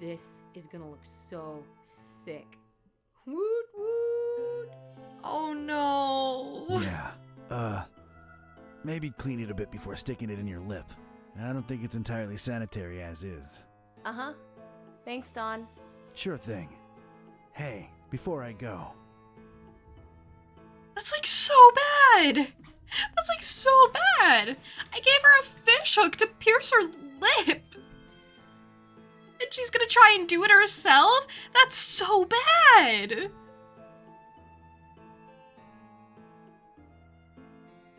Speaker 4: this is gonna look so sick. Woot woot!
Speaker 1: Oh no.
Speaker 14: Yeah. Maybe clean it a bit before sticking it in your lip. I don't think it's entirely sanitary as is.
Speaker 4: Uh-huh. Thanks, Don.
Speaker 14: Sure thing. Hey, before I go.
Speaker 1: That's like so bad. That's like so bad. I gave her a fish hook to pierce her lip. And she's gonna try and do it herself? That's so bad.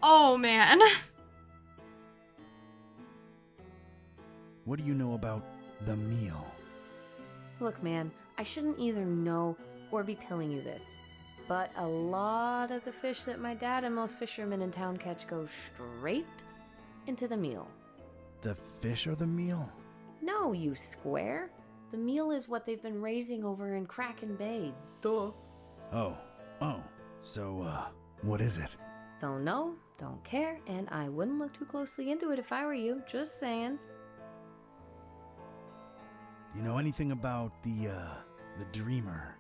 Speaker 1: Oh, man.
Speaker 14: What do you know about the meal?
Speaker 4: Look, man, I shouldn't either know or be telling you this, but a lot of the fish that my dad and most fishermen in town catch go straight into the meal.
Speaker 14: The fish or the meal?
Speaker 4: No, you square. The meal is what they've been raising over in Kraken Bay. Duh.
Speaker 14: Oh. So, what is it?
Speaker 4: Don't know, don't care, and I wouldn't look too closely into it if I were you. Just saying.
Speaker 14: You know anything about the dreamer?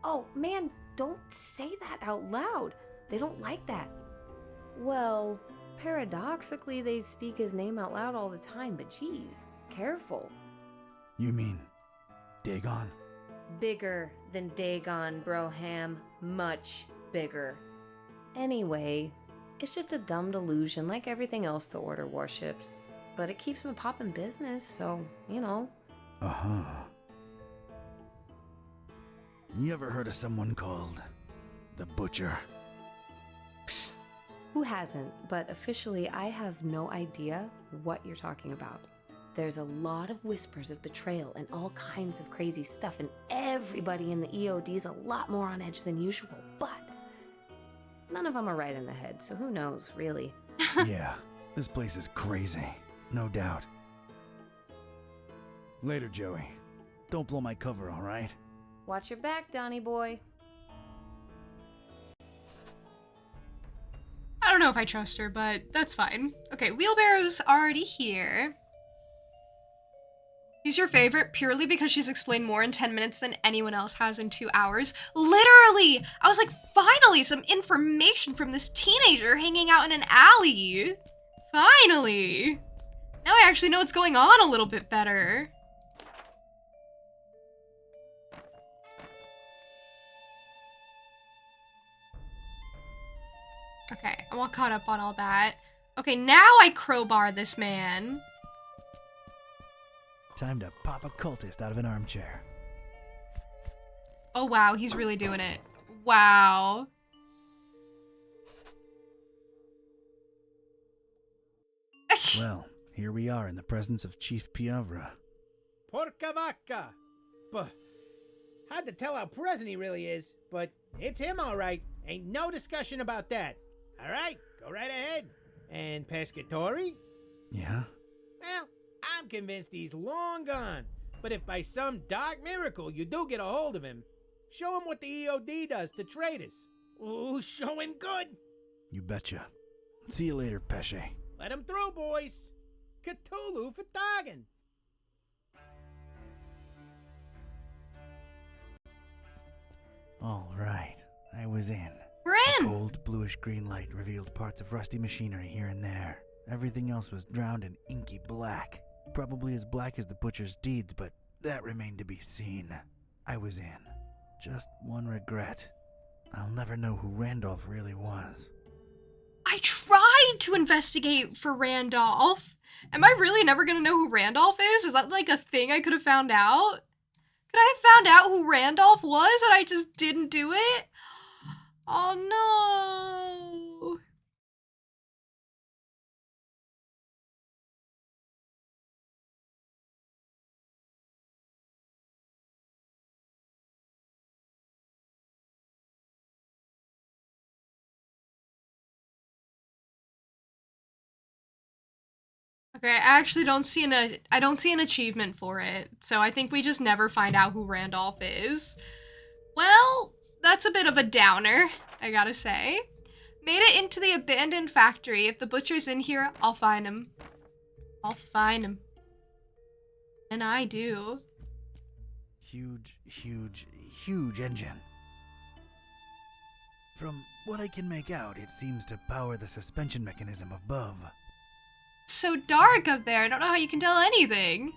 Speaker 4: Oh, man, don't say that out loud. They don't like that. Well, paradoxically, they speak his name out loud all the time, but geez, careful.
Speaker 14: You mean Dagon?
Speaker 4: Bigger than Dagon, Broham. Much bigger. Anyway, it's just a dumb delusion like everything else the Order worships. But it keeps them popping business, so, you know.
Speaker 14: Uh-huh. You ever heard of someone called the Butcher?
Speaker 4: Who hasn't? But officially, I have no idea what you're talking about. There's a lot of whispers of betrayal and all kinds of crazy stuff, and everybody in the EOD's a lot more on edge than usual, but none of them are right in the head, so who knows, really?
Speaker 14: Yeah, this place is crazy. No doubt. Later, Joey. Don't blow my cover, all right?
Speaker 4: Watch your back, Donnie boy.
Speaker 1: I don't know if I trust her, but that's fine. Okay, wheelbarrow's already here. She's your favorite purely because she's explained more in 10 minutes than anyone else has in 2 hours. Literally! I was like, finally, some information from this teenager hanging out in an alley. Finally! Now I actually know what's going on a little bit better. Okay, I'm all caught up on all that. Okay, now I crowbar this man.
Speaker 14: Time to pop a cultist out of an armchair.
Speaker 1: Oh wow, he's really doing it. Wow.
Speaker 14: Well, here we are in the presence of Chief Piavra.
Speaker 21: Porca vaca. But hard to tell how present he really is, but it's him all right. Ain't no discussion about that. All right, go right ahead. And Pescatori?
Speaker 14: Yeah?
Speaker 21: Well, I'm convinced he's long gone. But if by some dark miracle you do get a hold of him, show him what the EOD does to traitors. Ooh, show him good.
Speaker 14: You betcha. See you later, Pesce.
Speaker 21: Let him through, boys. Cthulhu for Targan.
Speaker 14: All right, I was in.
Speaker 1: We're
Speaker 14: A
Speaker 1: in!
Speaker 14: cold, bluish-green light revealed parts of rusty machinery here and there. Everything else was drowned in inky black. Probably as black as the butcher's deeds, but that remained to be seen. I was in. Just one regret. I'll never know who Randolph really was.
Speaker 1: I tried to investigate for Randolph. Am I really never gonna know who Randolph is? Is that like a thing I could have found out? Could I have found out who Randolph was and I just didn't do it? Oh no. Okay, I actually don't see I don't see an achievement for it, so I think we just never find out who Randolph is. Well, that's a bit of a downer, I gotta say. Made it into the abandoned factory. If the butcher's in here, I'll find him. I'll find him. And I do.
Speaker 14: Huge, huge, huge engine. From what I can make out, it seems to power the suspension mechanism above.
Speaker 1: It's so dark up there, I don't know how you can tell anything.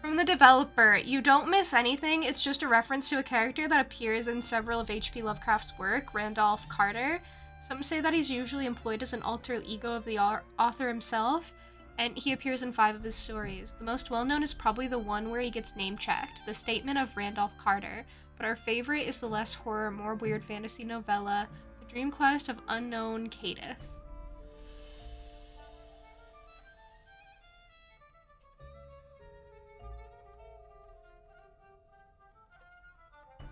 Speaker 1: From the developer, you don't miss anything, it's just a reference to a character that appears in several of H.P. Lovecraft's work, Randolph Carter. Some say that he's usually employed as an alter ego of the author himself, and he appears in 5 of his stories. The most well-known is probably the one where he gets name-checked, The Statement of Randolph Carter, but our favorite is the less horror, more weird fantasy novella, The Dream Quest of Unknown Cadith.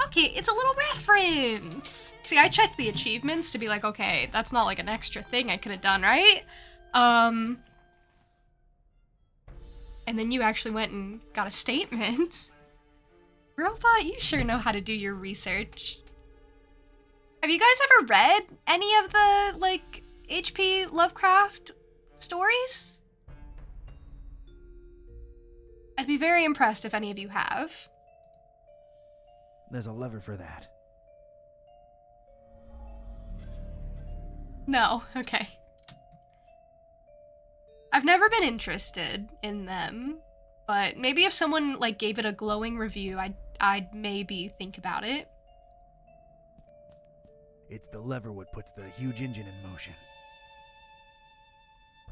Speaker 1: Okay, it's a little reference. See, I checked the achievements to be like, okay, that's not like an extra thing I could have done, right? And then you actually went and got a statement. Robot, you sure know how to do your research. Have you guys ever read any of the, like, H.P. Lovecraft stories? I'd be very impressed if any of you have.
Speaker 14: There's a lever for that.
Speaker 1: No, okay. I've never been interested in them, but maybe if someone like gave it a glowing review, I'd maybe think about it.
Speaker 14: It's the lever what puts the huge engine in motion.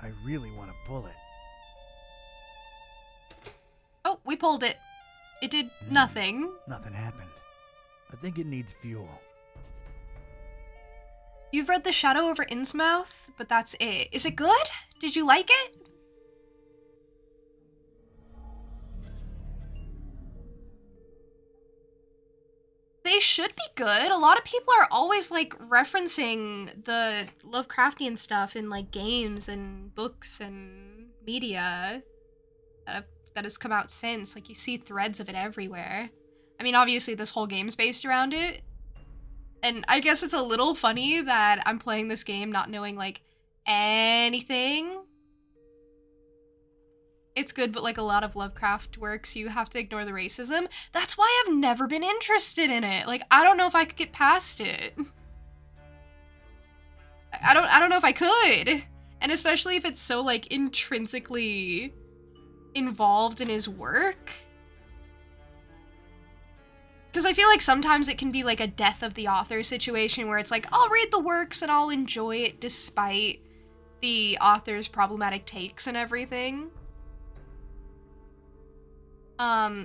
Speaker 14: I really want to pull it.
Speaker 1: Oh, we pulled it. It did nothing.
Speaker 14: Nothing happened. I think it needs fuel.
Speaker 1: You've read The Shadow over Innsmouth, but that's it. Is it good? Did you like it? The they should be good. A lot of people are always like referencing the Lovecraftian stuff in like games and books and media that has come out since. Like you see threads of it everywhere. I mean, obviously this whole game's based around it. And I guess it's a little funny that I'm playing this game not knowing like anything. It's good, but like a lot of Lovecraft works, you have to ignore the racism. That's why I've never been interested in it. Like, I don't know if I could get past it. I don't know if I could. And especially if it's so like intrinsically involved in his work. Because I feel like sometimes it can be like a death of the author situation where it's like, I'll read the works and I'll enjoy it despite the author's problematic takes and everything.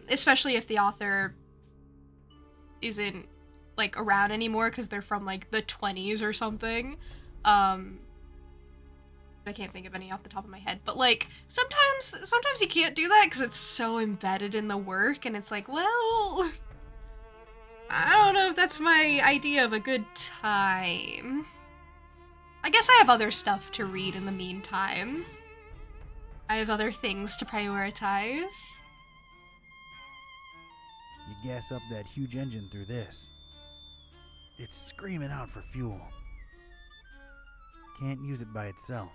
Speaker 1: Especially if the author isn't like around anymore because they're from like the 20s or something. I can't think of any off the top of my head, but like sometimes you can't do that because it's so embedded in the work, and it's like, well, I don't know if that's my idea of a good time. I guess I have other stuff to read in the meantime. I have other things to prioritize.
Speaker 14: You gas up that huge engine through this. It's screaming out for fuel. Can't use it by itself.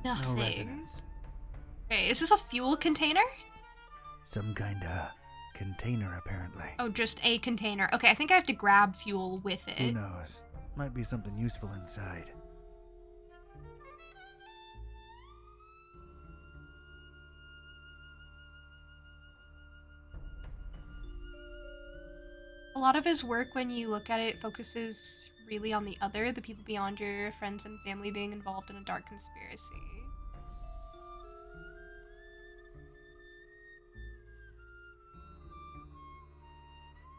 Speaker 1: Nothing.
Speaker 14: No resonance.
Speaker 1: Okay, is this a fuel container?
Speaker 14: Some kind of container, apparently.
Speaker 1: Oh, just a container. Okay, I think I have to grab fuel with it.
Speaker 14: Who knows? Might be something useful inside.
Speaker 1: A lot of his work, when you look at it, focuses really on the other, the people beyond your friends and family being involved in a dark conspiracy.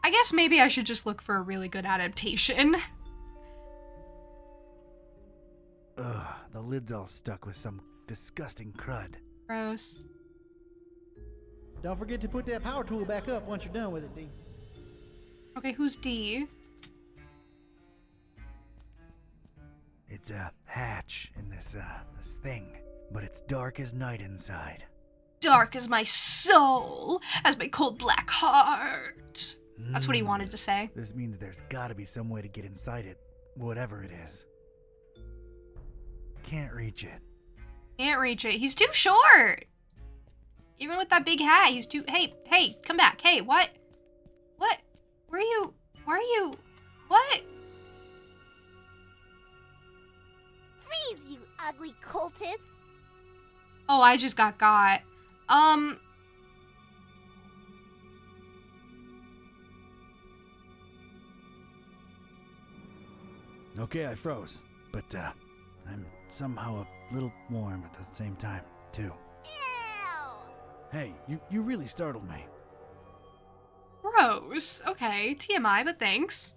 Speaker 1: I guess maybe I should just look for a really good adaptation.
Speaker 14: Ugh, the lid's all stuck with some disgusting crud.
Speaker 1: Gross.
Speaker 21: Don't forget to put that power tool back up once you're done with it, D.
Speaker 1: Okay, who's D?
Speaker 14: It's a hatch in this thing, but it's dark as night inside.
Speaker 1: Dark as my soul, as my cold black heart. That's what he wanted to say.
Speaker 14: This means there's gotta be some way to get inside it, whatever it is. Can't reach it.
Speaker 1: Can't reach it. He's too short. Even with that big hat, he's too... Hey, come back. Hey, what? What? Where are you? Why are you? What?
Speaker 10: Freeze, you ugly cultist!
Speaker 1: Oh, I just got.
Speaker 14: Okay, I froze, but I'm somehow a little warm at the same time, too.
Speaker 10: Ew!
Speaker 14: Hey, you really startled me.
Speaker 1: Gross. Okay, TMI, but thanks.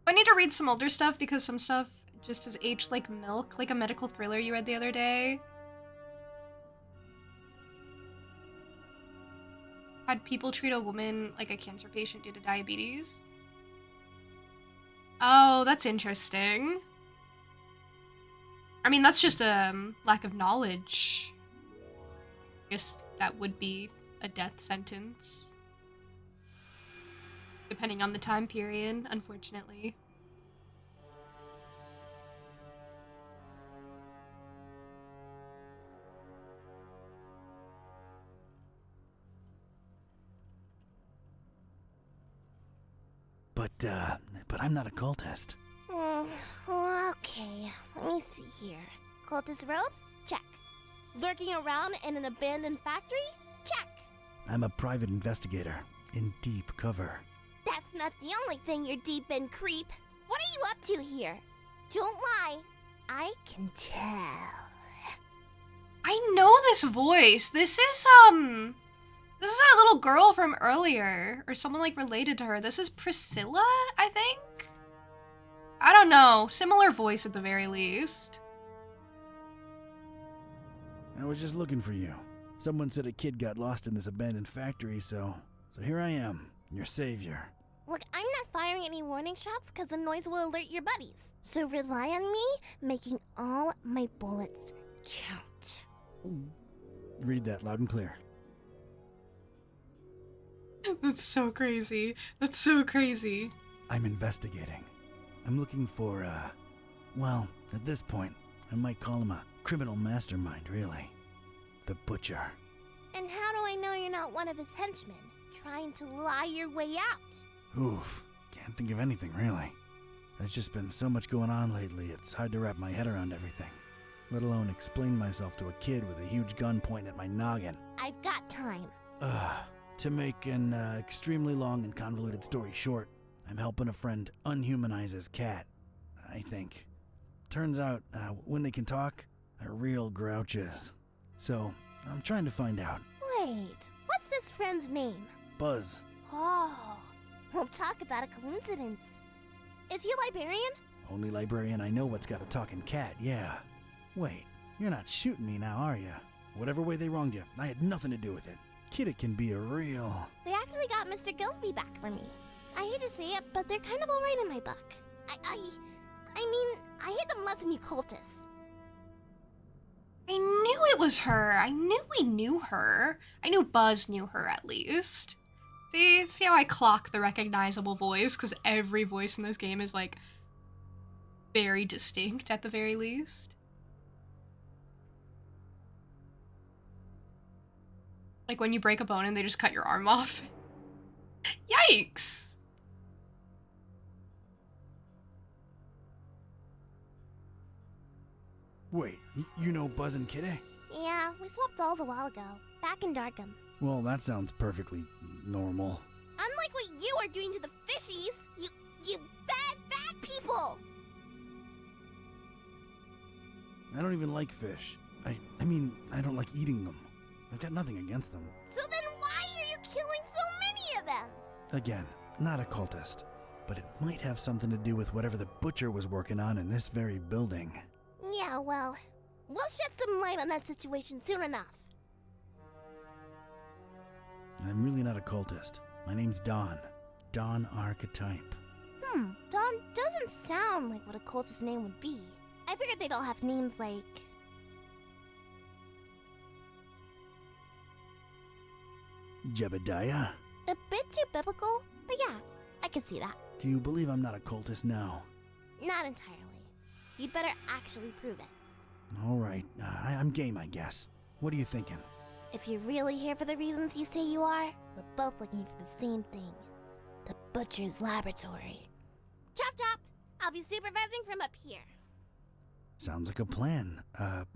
Speaker 1: I need to read some older stuff because some stuff just has aged like milk, like a medical thriller you read the other day. Had people treat a woman like a cancer patient due to diabetes. Oh, that's interesting. I mean, that's just a lack of knowledge. I guess that would be a death sentence. Depending on the time period, unfortunately.
Speaker 14: But I'm not a cultist.
Speaker 10: Okay, let me see here. Cultist ropes? Check. Lurking around in an abandoned factory? Check.
Speaker 14: I'm a private investigator in deep cover.
Speaker 10: That's not the only thing you're deep in, creep. What are you up to here? Don't lie. I can tell.
Speaker 1: I know this voice. This is that little girl from earlier, or someone like related to her. This is Priscilla, I think? I don't know. Similar voice at the very least.
Speaker 14: I was just looking for you. Someone said a kid got lost in this abandoned factory, so here I am, your savior.
Speaker 10: Look, I'm not firing any warning shots because the noise will alert your buddies. So rely on me making all my bullets count.
Speaker 14: Read that loud and clear.
Speaker 1: That's so crazy. That's so crazy.
Speaker 14: I'm investigating. I'm looking for, well, at this point, I might call him a criminal mastermind, really. The Butcher.
Speaker 10: And how do I know you're not one of his henchmen, trying to lie your way out?
Speaker 14: Oof, can't think of anything, really. There's just been so much going on lately, it's hard to wrap my head around everything. Let alone explain myself to a kid with a huge gun pointing at my noggin.
Speaker 10: I've got time.
Speaker 14: To make an extremely long and convoluted story short, I'm helping a friend unhumanize his cat, I think. Turns out, when they can talk, they're real grouches. So, I'm trying to find out.
Speaker 10: Wait, what's this friend's name?
Speaker 14: Buzz.
Speaker 10: Oh, we'll talk about a coincidence. Is he a librarian?
Speaker 14: Only librarian I know what's got a talking cat, yeah. Wait, you're not shooting me now, are ya? Whatever way they wronged you, I had nothing to do with it. Kid, it can be a real...
Speaker 10: They actually got Mr. Gillespie back for me. I hate to say it, but they're kind of alright in my book. I mean, I hate them less than you cultists.
Speaker 1: I knew it was her. I knew we knew her. I knew Buzz knew her at least. See how I clock the recognizable voice? Because every voice in this game is like very distinct at the very least. Like when you break a bone and they just cut your arm off. Yikes!
Speaker 14: Wait, you know Buzz and Kitty?
Speaker 10: Yeah, we swapped dolls a while ago, back in Darkham.
Speaker 14: Well, that sounds perfectly normal.
Speaker 10: Unlike what you are doing to the fishies, you bad people!
Speaker 14: I don't even like fish. I mean, I don't like eating them. I've got nothing against them.
Speaker 10: So then why are you killing so many of them?
Speaker 14: Again, not a cultist. But it might have something to do with whatever the Butcher was working on in this very building.
Speaker 10: Yeah, well, we'll shed some light on that situation soon enough.
Speaker 14: I'm really not a cultist. My name's Don. Don Archetype.
Speaker 10: Don doesn't sound like what a cultist name would be. I figured they'd all have names like...
Speaker 14: Jebediah?
Speaker 10: A bit too biblical, but yeah, I can see that.
Speaker 14: Do you believe I'm not a cultist now?
Speaker 10: Not entirely. You'd better actually prove it.
Speaker 14: Alright, I'm game, I guess. What are you thinking?
Speaker 10: If you're really here for the reasons you say you are, we're both looking for the same thing. The Butcher's Laboratory. Chop chop! I'll be supervising from up here.
Speaker 14: Sounds like a plan.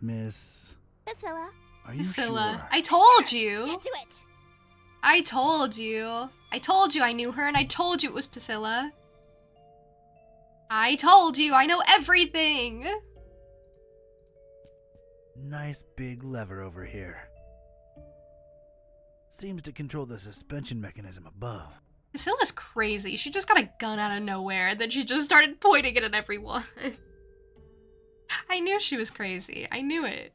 Speaker 14: Miss...
Speaker 10: Priscilla.
Speaker 14: Are you
Speaker 1: Priscilla.
Speaker 14: sure?
Speaker 1: I told you!
Speaker 10: Get to it!
Speaker 1: I told you. I told you I knew her, and I told you it was Priscilla. I told you, I know everything!
Speaker 14: Nice big lever over here. Seems to control the suspension mechanism above.
Speaker 1: Priscilla's crazy. She just got a gun out of nowhere, and then she just started pointing it at everyone. I knew she was crazy. I knew it.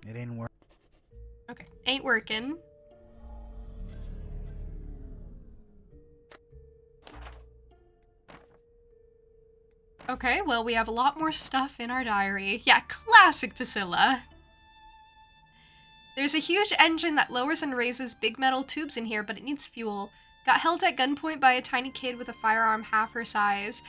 Speaker 14: It ain't work.
Speaker 1: Okay, ain't working. Okay, well, we have a lot more stuff in our diary. Yeah, classic Priscilla. There's a huge engine that lowers and raises big metal tubes in here, but it needs fuel. Got held at gunpoint by a tiny kid with a firearm half her size.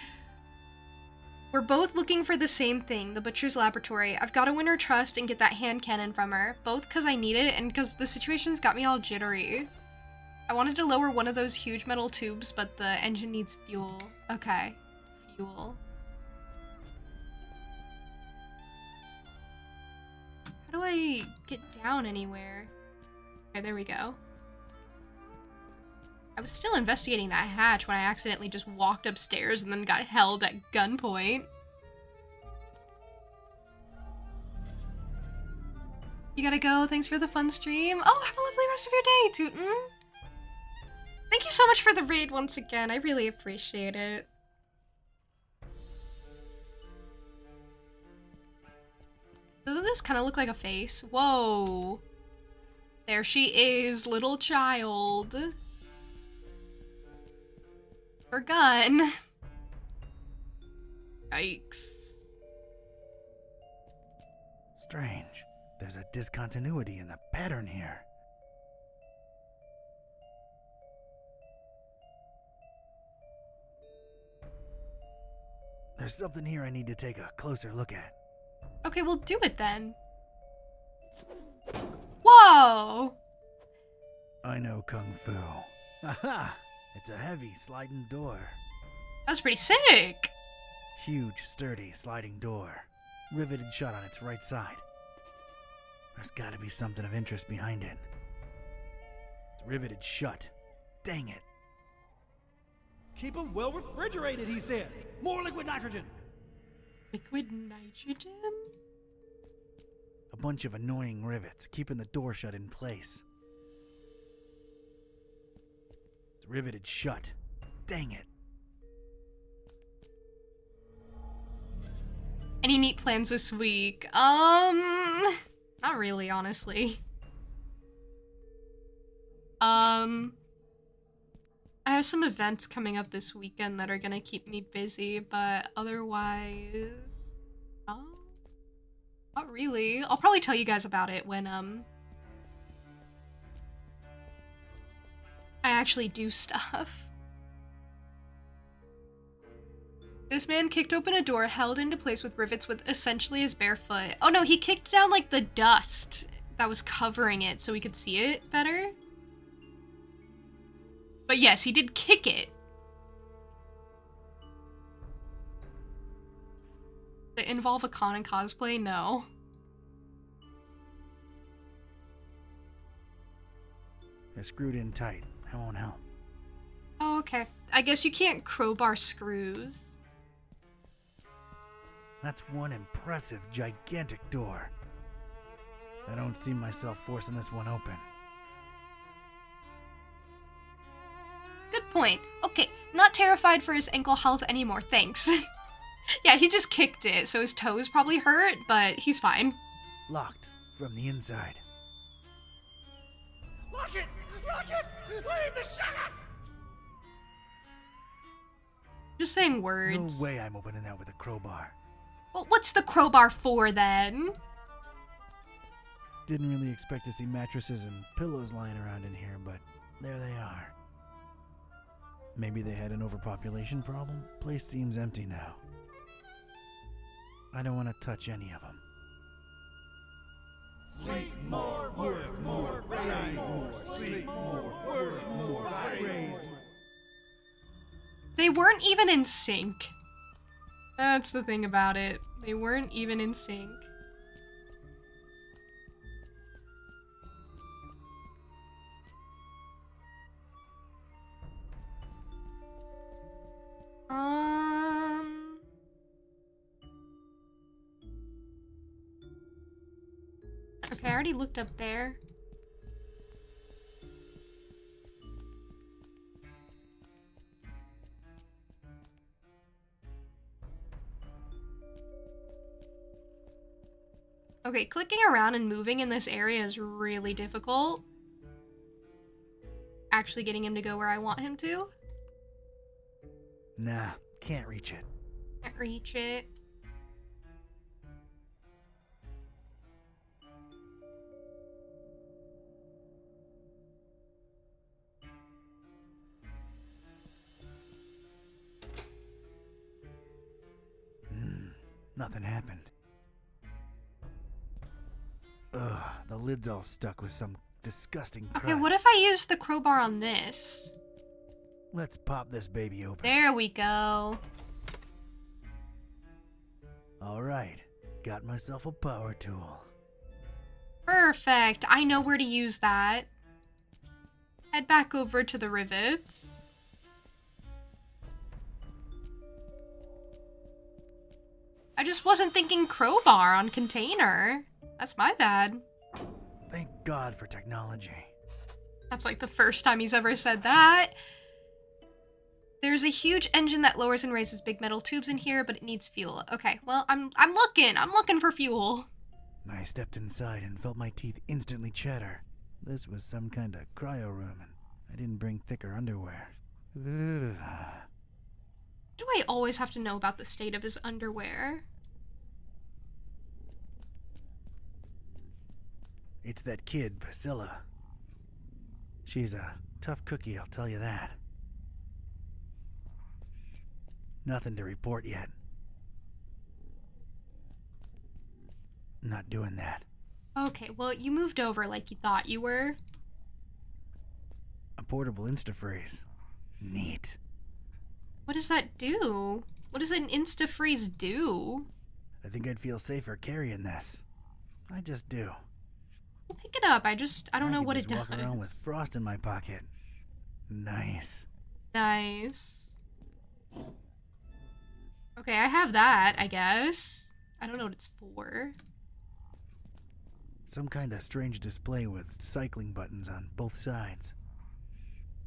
Speaker 1: We're both looking for the same thing, the Butcher's Laboratory. I've got to win her trust and get that hand cannon from her, both because I need it and because the situation's got me all jittery. I wanted to lower one of those huge metal tubes, but the engine needs fuel. Okay, fuel. How do I get down anywhere? Okay, there we go. I was still investigating that hatch when I accidentally just walked upstairs and then got held at gunpoint. You gotta go. Thanks for the fun stream. Oh, have a lovely rest of your day, Tootin. Thank you so much for the raid once again. I really appreciate it. Doesn't this kind of look like a face? Whoa. There she is, little child. Her gun. Yikes.
Speaker 14: Strange. There's a discontinuity in the pattern here. There's something here I need to take a closer look at.
Speaker 1: Okay, we'll do it then. Whoa!
Speaker 14: I know Kung Fu. Aha! It's a heavy sliding door.
Speaker 1: That's pretty sick.
Speaker 14: Huge, sturdy sliding door. Riveted shut on its right side. There's gotta be something of interest behind it. It's riveted shut. Dang it.
Speaker 11: Keep them well refrigerated, he said. More liquid nitrogen.
Speaker 1: Liquid nitrogen?
Speaker 14: A bunch of annoying rivets, keeping the door shut in place. It's riveted shut. Dang it.
Speaker 1: Any neat plans this week? Not really, honestly. I have some events coming up this weekend that are gonna keep me busy, but otherwise, not really. I'll probably tell you guys about it when, I actually do stuff. This man kicked open a door held into place with rivets with essentially his bare foot. Oh no, he kicked down like the dust that was covering it so we could see it better. But yes, he did kick it. Did it involve a con and cosplay? No.
Speaker 14: They're screwed in tight. That won't help.
Speaker 1: Oh, okay. I guess you can't crowbar screws.
Speaker 14: That's one impressive, gigantic door. I don't see myself forcing this one open.
Speaker 1: Good point. Okay, not terrified for his ankle health anymore, thanks. Yeah, he just kicked it, so his toes probably hurt, but he's fine.
Speaker 14: Locked from the inside.
Speaker 11: Lock it! Lock it! Leave the sheriff!
Speaker 1: Just saying words.
Speaker 14: No way I'm opening that with a crowbar.
Speaker 1: Well, what's the crowbar for then?
Speaker 14: Didn't really expect to see mattresses and pillows lying around in here, but there they are. Maybe they had an overpopulation problem? Place seems empty now. I don't want to touch any of them.
Speaker 11: Sleep more, work more, raise more. Sleep more, work more, raise more.
Speaker 1: They weren't even in sync. That's the thing about it. They weren't even in sync. Okay, I already looked up there. Okay, clicking around and moving in this area is really difficult. Actually getting him to go where I want him to.
Speaker 14: Nah, can't reach it.
Speaker 1: Can't reach it.
Speaker 14: Nothing happened. Ugh, the lid's all stuck with some disgusting crud.
Speaker 1: Okay, what if I use the crowbar on this?
Speaker 14: Let's pop this baby open.
Speaker 1: There we go.
Speaker 14: Alright, got myself a power tool.
Speaker 1: Perfect. I know where to use that. Head back over to the rivets. I just wasn't thinking crowbar on container. That's my bad.
Speaker 14: Thank God for technology.
Speaker 1: That's like the first time he's ever said that. There's a huge engine that lowers and raises big metal tubes in here, but it needs fuel. Okay, well, I'm looking for fuel.
Speaker 14: I stepped inside and felt my teeth instantly chatter. This was some kind of cryo room, and I didn't bring thicker underwear. Ugh.
Speaker 1: Do I always have to know about the state of his underwear?
Speaker 14: It's that kid, Priscilla. She's a tough cookie, I'll tell you that. Nothing to report yet. Not doing that.
Speaker 1: Okay, well, you moved over like you thought you were.
Speaker 14: A portable Instafreeze. Neat.
Speaker 1: What does that do? What does an Instafreeze do?
Speaker 14: I think I'd feel safer carrying this. I just do.
Speaker 1: Well, pick it up. I don't know
Speaker 14: could
Speaker 1: what
Speaker 14: just
Speaker 1: it
Speaker 14: walk
Speaker 1: does.
Speaker 14: around with frost in my pocket. Nice.
Speaker 1: Nice. Okay, I have that, I guess. I don't know what it's for.
Speaker 14: Some kind of strange display with cycling buttons on both sides.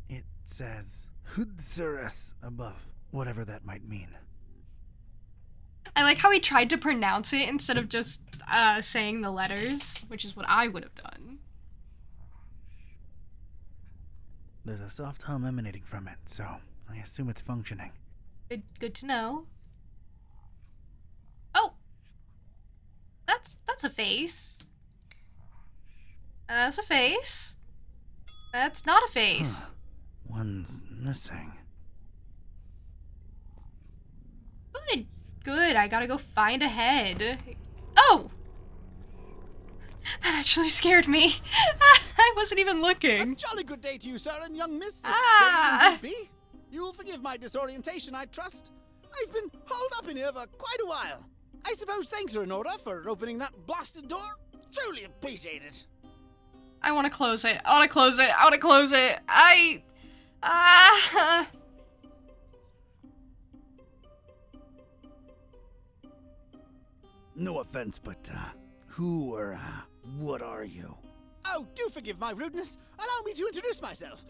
Speaker 14: It says Hudsurus above, whatever that might mean.
Speaker 1: I like how he tried to pronounce it instead of just saying the letters, which is what I would have done.
Speaker 14: There's a soft hum emanating from it, so I assume it's functioning.
Speaker 1: Good to know. Oh! That's a face. That's a face. That's not a face.
Speaker 14: Huh. One's missing.
Speaker 1: Good. I gotta go find a head. Oh! That actually scared me. I wasn't even looking.
Speaker 11: A jolly good day to you, sir, and young miss.
Speaker 1: Ah!
Speaker 11: Be. You will forgive my disorientation, I trust. I've been holed up in here for quite a while. I suppose thanks are in order for opening that blasted door. Truly appreciate it.
Speaker 1: I want to close it. I want to close it. I want to close it.
Speaker 14: No offense, but who or what are you?
Speaker 11: Oh, do forgive my rudeness. Allow me to introduce myself.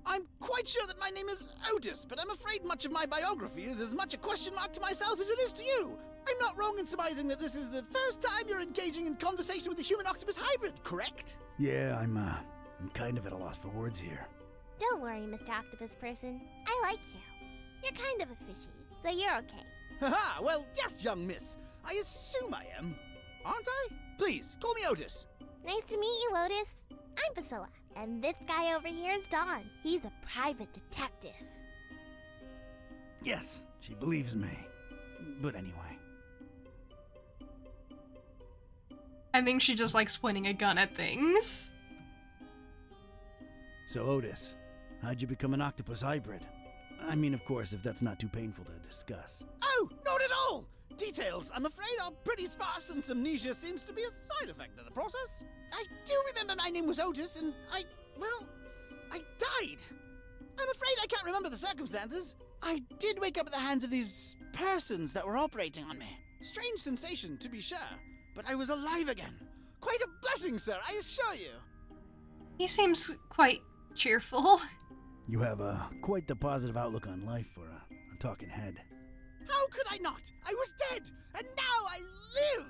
Speaker 11: I'm quite sure that my name is Otis, but I'm afraid much of my biography is as much a question mark to myself as it is to you. I'm not wrong in surmising that this is the first time you're engaging in conversation with a human-octopus hybrid, correct?
Speaker 14: Yeah, I'm kind of at a loss for words here.
Speaker 6: Don't worry, Mr. Octopus Person. I like you. You're kind of a fishy, so you're okay.
Speaker 11: Haha, well, yes, young miss. I assume I am. Aren't I? Please, call me Otis.
Speaker 6: Nice to meet you, Otis. I'm Priscilla, and this guy over here is Don. He's a private detective.
Speaker 14: Yes, she believes me. But anyway.
Speaker 1: I think she just likes pointing a gun at things.
Speaker 14: So Otis, how'd you become an octopus hybrid? I mean, of course, if that's not too painful to discuss.
Speaker 11: Oh, not at all! Details, I'm afraid, are pretty sparse, and amnesia seems to be a side effect of the process. I do remember my name was Otis, and I died. I'm afraid I can't remember the circumstances. I did wake up at the hands of these persons that were operating on me. Strange sensation, to be sure, but I was alive again. Quite a blessing, sir, I assure you.
Speaker 1: He seems quite cheerful.
Speaker 14: You have quite the positive outlook on life for a talking head.
Speaker 11: How could I not? I was dead, and now I live!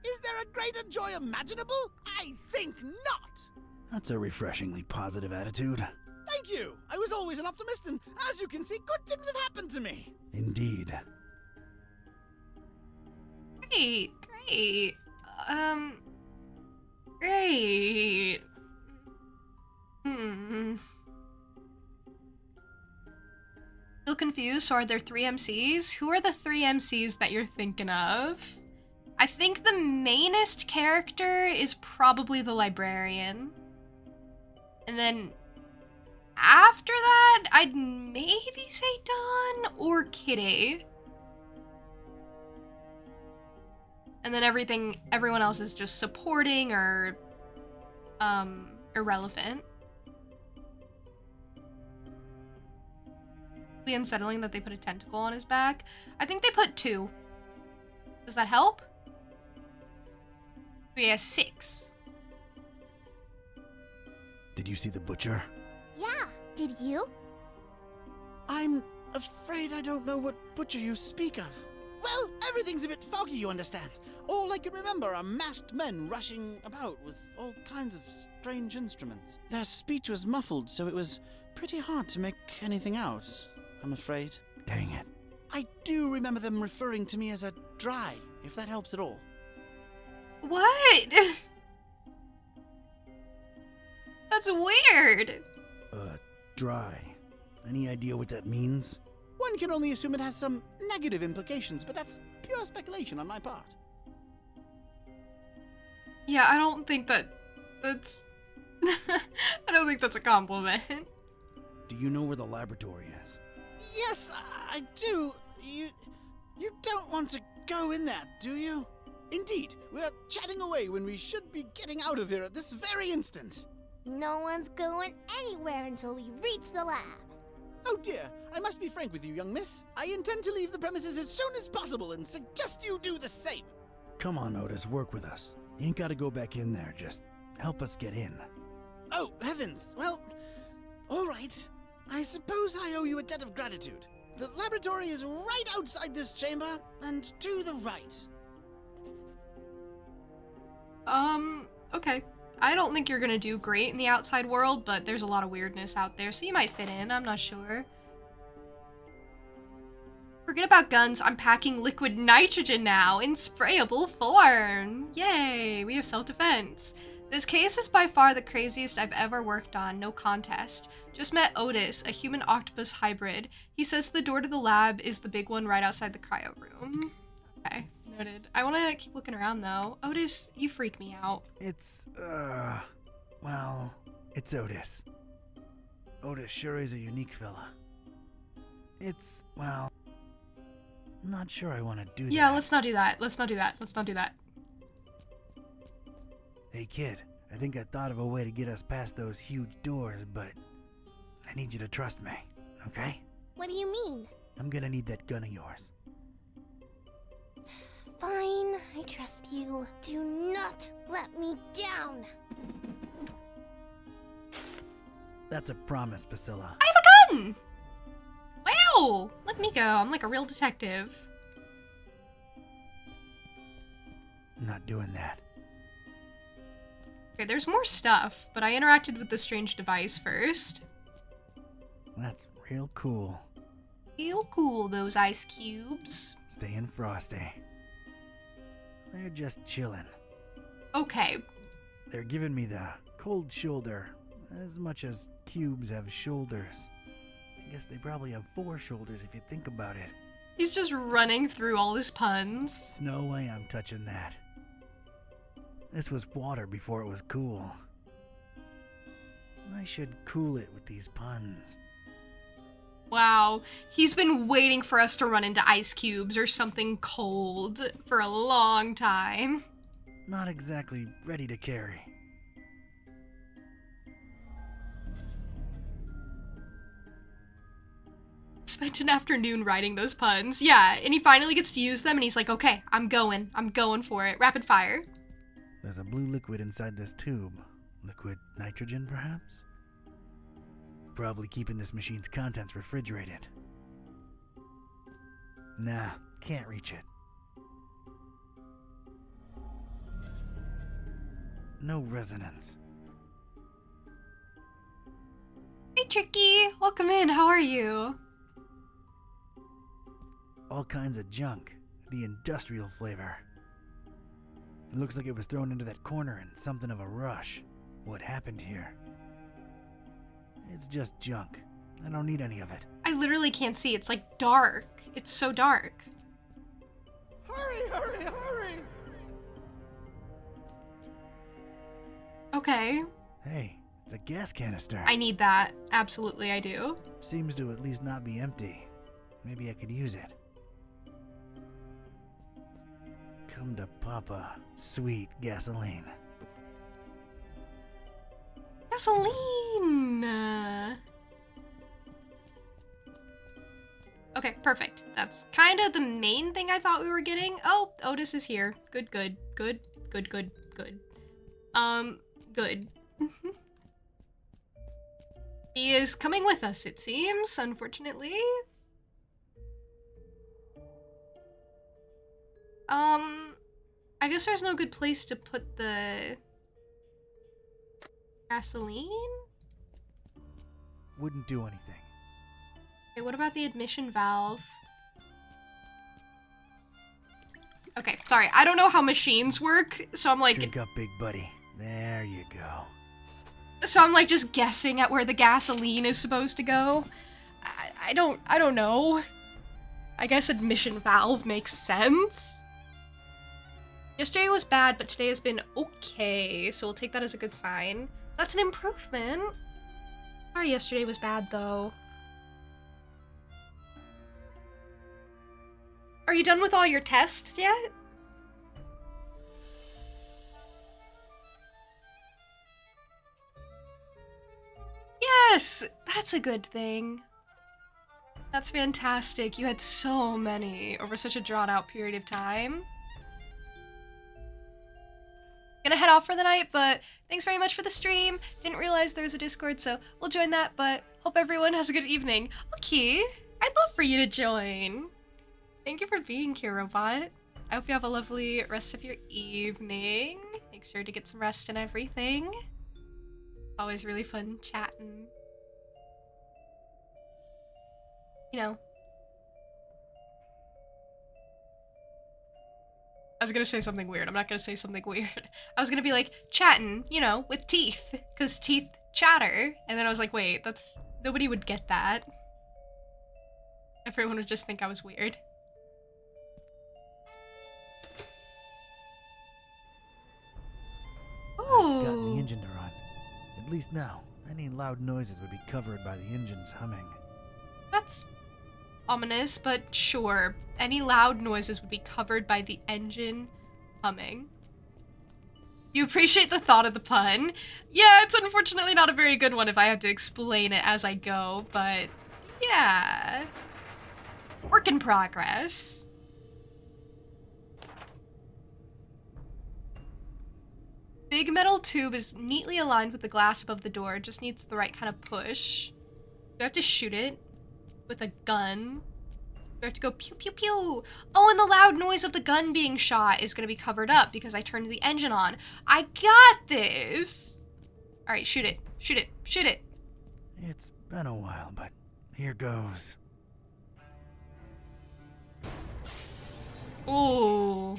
Speaker 11: Is there a greater joy imaginable? I think not!
Speaker 14: That's a refreshingly positive attitude.
Speaker 11: Thank you! I was always an optimist, and as you can see, good things have happened to me!
Speaker 14: Indeed.
Speaker 1: Great. Great. Feel confused? So are there 3 MCs? Who are the 3 MCs that you're thinking of? I think the mainest character is probably the librarian. And then after that, I'd maybe say Dawn or Kitty. And then everyone else is just supporting or irrelevant. Unsettling that they put a tentacle on his back. I think they put 2. Does that help? So he has 6.
Speaker 14: Did you see the butcher?
Speaker 6: Yeah, did you?
Speaker 11: I'm afraid I don't know what butcher you speak of.
Speaker 15: Well, everything's a bit foggy, you understand. All I can remember are masked men rushing about with all kinds of strange instruments. Their speech was muffled, so it was pretty hard to make anything out, I'm afraid.
Speaker 14: Dang it.
Speaker 15: I do remember them referring to me as a dry, if that helps at all.
Speaker 1: What? That's weird.
Speaker 14: Dry. Any idea what that means?
Speaker 15: One can only assume it has some negative implications, but that's pure speculation on my part.
Speaker 1: Yeah, I don't think that's... I don't think that's a compliment.
Speaker 14: Do you know where the laboratory is?
Speaker 15: Yes, I do. You don't want to go in there, do you? Indeed, we're chatting away when we should be getting out of here at this very instant.
Speaker 6: No one's going anywhere until we reach the lab.
Speaker 15: Oh dear, I must be frank with you, young miss. I intend to leave the premises as soon as possible and suggest you do the same.
Speaker 14: Come on, Otis, work with us. You ain't gotta go back in there, just help us get in.
Speaker 15: Oh, heavens. Well, all right. I suppose I owe you a debt of gratitude. The laboratory is right outside this chamber, and to the right.
Speaker 1: Okay. I don't think you're gonna do great in the outside world, but there's a lot of weirdness out there, so you might fit in, I'm not sure. Forget about guns, I'm packing liquid nitrogen now in sprayable form. Yay, we have self-defense. This case is by far the craziest I've ever worked on, no contest. Just met Otis, a human-octopus hybrid. He says the door to the lab is the big one right outside the cryo room. Okay, noted. I want to keep looking around though. Otis, you freak me out.
Speaker 14: It's, well, it's Otis. Otis sure is a unique fella. It's, well, I'm not sure I want to do that.
Speaker 1: Yeah, let's not do that. Let's not do that. Let's not do that.
Speaker 14: Hey kid, I think I thought of a way to get us past those huge doors, but I need you to trust me, okay?
Speaker 6: What do you mean?
Speaker 14: I'm gonna need that gun of yours.
Speaker 6: Fine, I trust you. Do not let me down.
Speaker 14: That's a promise, Priscilla.
Speaker 1: I have a gun! Wow! Let me go. I'm like a real detective.
Speaker 14: I'm not doing that.
Speaker 1: Okay, there's more stuff, but I interacted with the strange device first.
Speaker 14: That's real cool.
Speaker 1: Real cool, those ice cubes.
Speaker 14: Staying frosty. They're just chilling.
Speaker 1: Okay.
Speaker 14: They're giving me the cold shoulder, as much as cubes have shoulders. I guess they probably have 4 shoulders if you think about it.
Speaker 1: He's just running through all his puns.
Speaker 14: No way I'm touching that. This was water before it was cool. I should cool it with these puns.
Speaker 1: Wow, he's been waiting for us to run into ice cubes or something cold for a long time.
Speaker 14: Not exactly ready to carry.
Speaker 1: Spent an afternoon writing those puns. Yeah, and he finally gets to use them and he's like, okay, I'm going for it. Rapid fire.
Speaker 14: There's a blue liquid inside this tube. Liquid nitrogen, perhaps? Probably keeping this machine's contents refrigerated. Nah, can't reach it. No resonance.
Speaker 1: Hey, Tricky. Welcome in. How are you?
Speaker 14: All kinds of junk. The industrial flavor. It looks like it was thrown into that corner in something of a rush. What happened here? It's just junk. I don't need any of it.
Speaker 1: I literally can't see. It's like dark. It's so dark.
Speaker 11: Hurry, hurry, hurry!
Speaker 1: Okay.
Speaker 14: Hey, it's a gas canister.
Speaker 1: I need that. Absolutely, I do.
Speaker 14: Seems to at least not be empty. Maybe I could use it. Come to Papa, sweet gasoline.
Speaker 1: Gasoline! Okay, perfect. That's kind of the main thing I thought we were getting. Oh, Otis is here. Good, good, good, good, good, good. Good. He is coming with us, it seems, unfortunately. I guess there's no good place to put the gasoline?
Speaker 15: Wouldn't do anything.
Speaker 1: Okay, what about the admission valve? Okay, sorry, I don't know how machines work, so I'm like...
Speaker 15: Drink up, big buddy. There you go.
Speaker 1: So I'm like just guessing at where the gasoline is supposed to go. I don't know. I guess admission valve makes sense. Yesterday was bad, but today has been okay, so we'll take that as a good sign. That's an improvement. Sorry yesterday was bad, though. Are you done with all your tests yet? Yes! That's a good thing. That's fantastic. You had so many over such a drawn-out period of time. Gonna head off for the night, but thanks very much for the stream. Didn't realize there was a Discord, so we'll join that, but hope everyone has a good evening. Okay, I'd love for you to join. Thank you for being here, Robot. I hope you have a lovely rest of your evening. Make sure to get some rest and everything. Always really fun chatting. You know. I was gonna say something weird. I'm not gonna say something weird. I was gonna be like, chatting, you know, with teeth. Because teeth chatter. And then I was like, wait, that's... Nobody would get that. Everyone would just think I was weird.
Speaker 15: I've gotten the engine to run. At least now, any loud noises would be covered by the engine's humming.
Speaker 1: That's ominous, but sure. Any loud noises would be covered by the engine humming. You appreciate the thought of the pun. Yeah, it's unfortunately not a very good one if I have to explain it as I go, but yeah. Work in progress. Big metal tube is neatly aligned with the glass above the door. It just needs the right kind of push. Do I have to shoot it with a gun? Do I have to go pew pew pew? Oh, and the loud noise of the gun being shot is gonna be covered up because I turned the engine on. I got this! Alright, shoot it. Shoot it. Shoot it.
Speaker 15: It's been a while, but here goes.
Speaker 1: Ooh.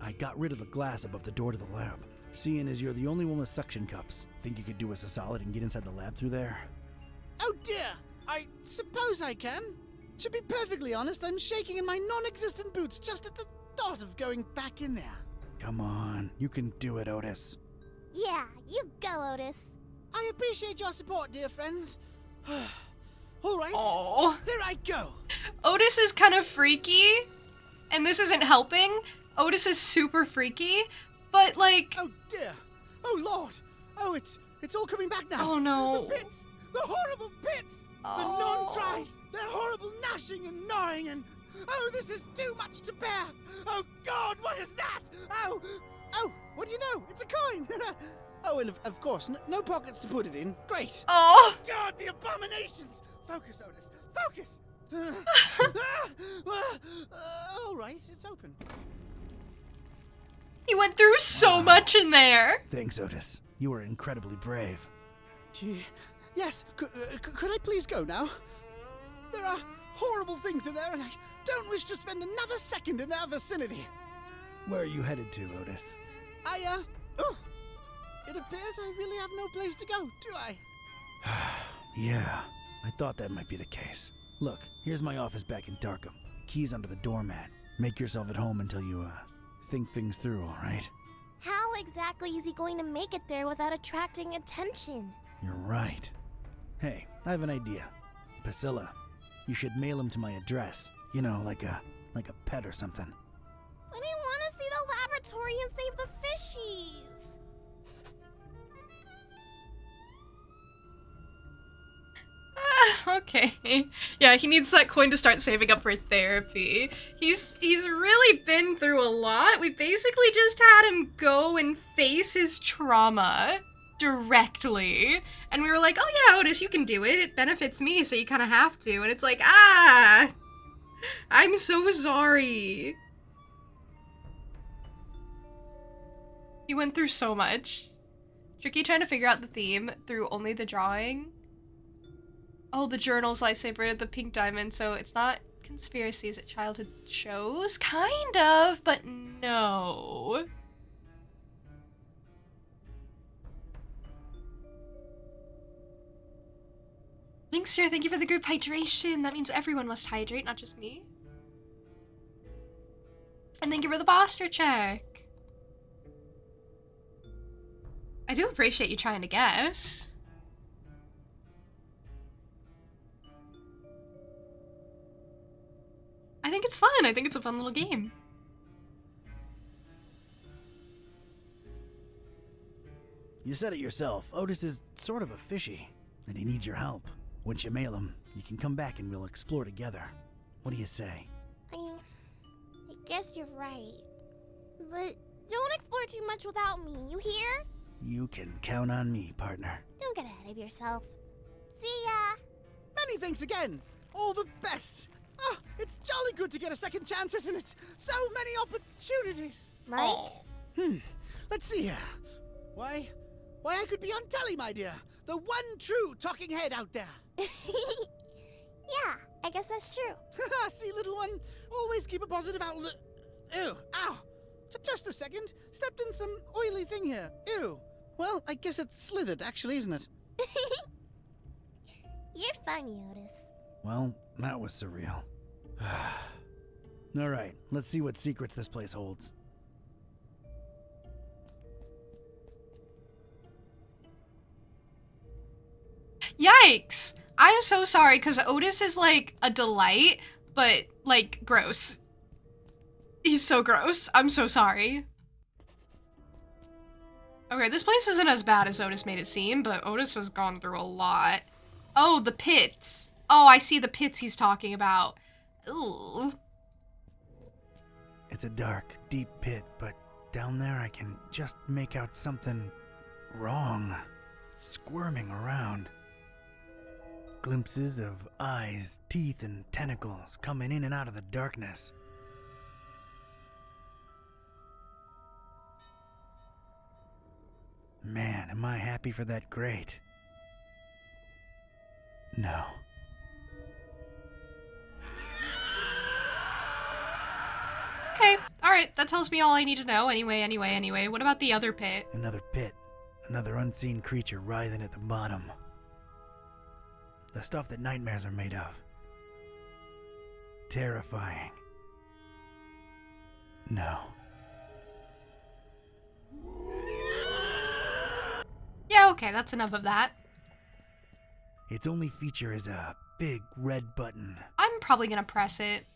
Speaker 15: I got rid of the glass above the door to the lab. Seeing as you're the only one with suction cups, think you could do us a solid and get inside the lab through there?
Speaker 7: Oh dear, I suppose I can. To be perfectly honest, I'm shaking in my non-existent boots just at the thought of going back in there.
Speaker 15: Come on, you can do it, Otis.
Speaker 6: Yeah, you go, Otis.
Speaker 7: I appreciate your support, dear friends. All right,
Speaker 1: Aww.
Speaker 7: Here I go.
Speaker 1: Otis is kind of freaky, and this isn't helping. Otis is super freaky, but like...
Speaker 7: Oh dear. Oh lord. Oh, it's all coming back now.
Speaker 1: Oh no.
Speaker 7: The pits. The horrible pits.
Speaker 1: Oh.
Speaker 7: The non-tries. Their horrible gnashing and gnawing and... Oh, this is too much to bear. Oh god, what is that? Oh, what do you know? It's a coin. Oh, and of course, no pockets to put it in. Great.
Speaker 1: Oh.
Speaker 7: God, the abominations. Focus, Otis. Focus. All right, it's open.
Speaker 1: He went through so much in there.
Speaker 15: Thanks, Otis. You were incredibly brave.
Speaker 7: Yes, could I please go now? There are horrible things in there, and I don't wish to spend another second in their vicinity.
Speaker 15: Where are you headed to, Otis?
Speaker 7: It appears I really have no place to go, do I?
Speaker 15: Yeah, I thought that might be the case. Look, here's my office back in Darkham. Keys under the doormat. Make yourself at home until you, think things through, all right?
Speaker 6: How exactly is he going to make it there without attracting attention?
Speaker 15: You're right. Hey, I have an idea. Priscilla, you should mail him to my address. You know, like a pet or something.
Speaker 6: But I want to see the laboratory and save the fishies.
Speaker 1: Okay. Yeah, he needs that coin to start saving up for therapy. He's really been through a lot. We basically just had him go and face his trauma. directly. And we were like, oh yeah, Otis, you can do it. It benefits me, so you kind of have to. And it's like, ah, I'm so sorry. He went through so much. Tricky trying to figure out the theme through only the drawing. Oh, the journal's lightsaber, the pink diamond. So it's not conspiracy, is it childhood shows? Kind of, but no. Linkster, thank you for the group hydration. That means everyone must hydrate, not just me. And thank you for the posture check. I do appreciate you trying to guess. I think it's fun. I think it's a fun little game.
Speaker 15: You said it yourself. Otis is sort of a fishy, and he needs your help. Once you mail him, you can come back and we'll explore together. What do you say?
Speaker 6: I mean, I guess you're right. But don't explore too much without me, you hear?
Speaker 15: You can count on me, partner.
Speaker 6: Don't get ahead of yourself. See ya!
Speaker 7: Many thanks again. All the best. Oh, it's jolly good to get a second chance, isn't it? So many opportunities.
Speaker 6: Mike?
Speaker 7: Let's see here. Why, I could be on telly, my dear. The one true talking head out there.
Speaker 6: Yeah, I guess that's true.
Speaker 7: See, little one, always keep a positive outlook. Ew, ow. Just a second. Stepped in some oily thing here. Ew. Well, I guess it's slithered, actually, isn't it?
Speaker 6: You're funny, Otis.
Speaker 15: Well, that was surreal. All right, let's see what secrets this place holds.
Speaker 1: Yikes! I am so sorry, because Otis is like a delight, but like gross. He's so gross. I'm so sorry. Okay, this place isn't as bad as Otis made it seem, but Otis has gone through a lot. Oh, the pits. Oh, I see the pits he's talking about. Ooh.
Speaker 14: It's a dark, deep pit, but down there I can just make out something wrong. Squirming around. Glimpses of eyes, teeth, and tentacles coming in and out of the darkness. Man, am I happy for that grate. No.
Speaker 1: Okay, alright, that tells me all I need to know. Anyway, what about the other pit?
Speaker 14: Another pit. Another unseen creature writhing at the bottom. The stuff that nightmares are made of. Terrifying. No.
Speaker 1: Yeah, okay, that's enough of that.
Speaker 14: Its only feature is a big red button.
Speaker 1: I'm probably gonna press it.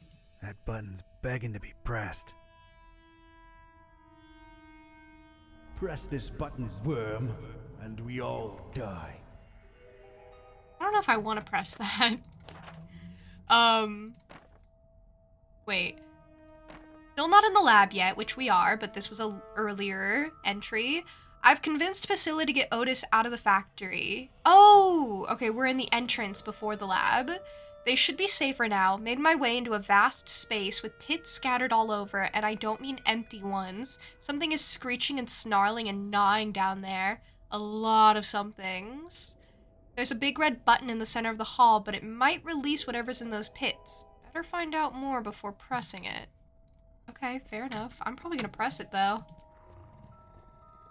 Speaker 14: That button's begging to be pressed.
Speaker 9: Press this button, worm, and we all die.
Speaker 1: I don't know if I want to press that. Wait. Still not in the lab yet, which we are, but this was a earlier entry. I've convinced Priscilla to get Otis out of the factory. Oh, okay, we're in the entrance before the lab. They should be safer now. Made my way into a vast space with pits scattered all over, and I don't mean empty ones. Something is screeching and snarling and gnawing down there. A lot of somethings. There's a big red button in the center of the hall, but it might release whatever's in those pits. Better find out more before pressing it. Okay, fair enough. I'm probably gonna press it, though.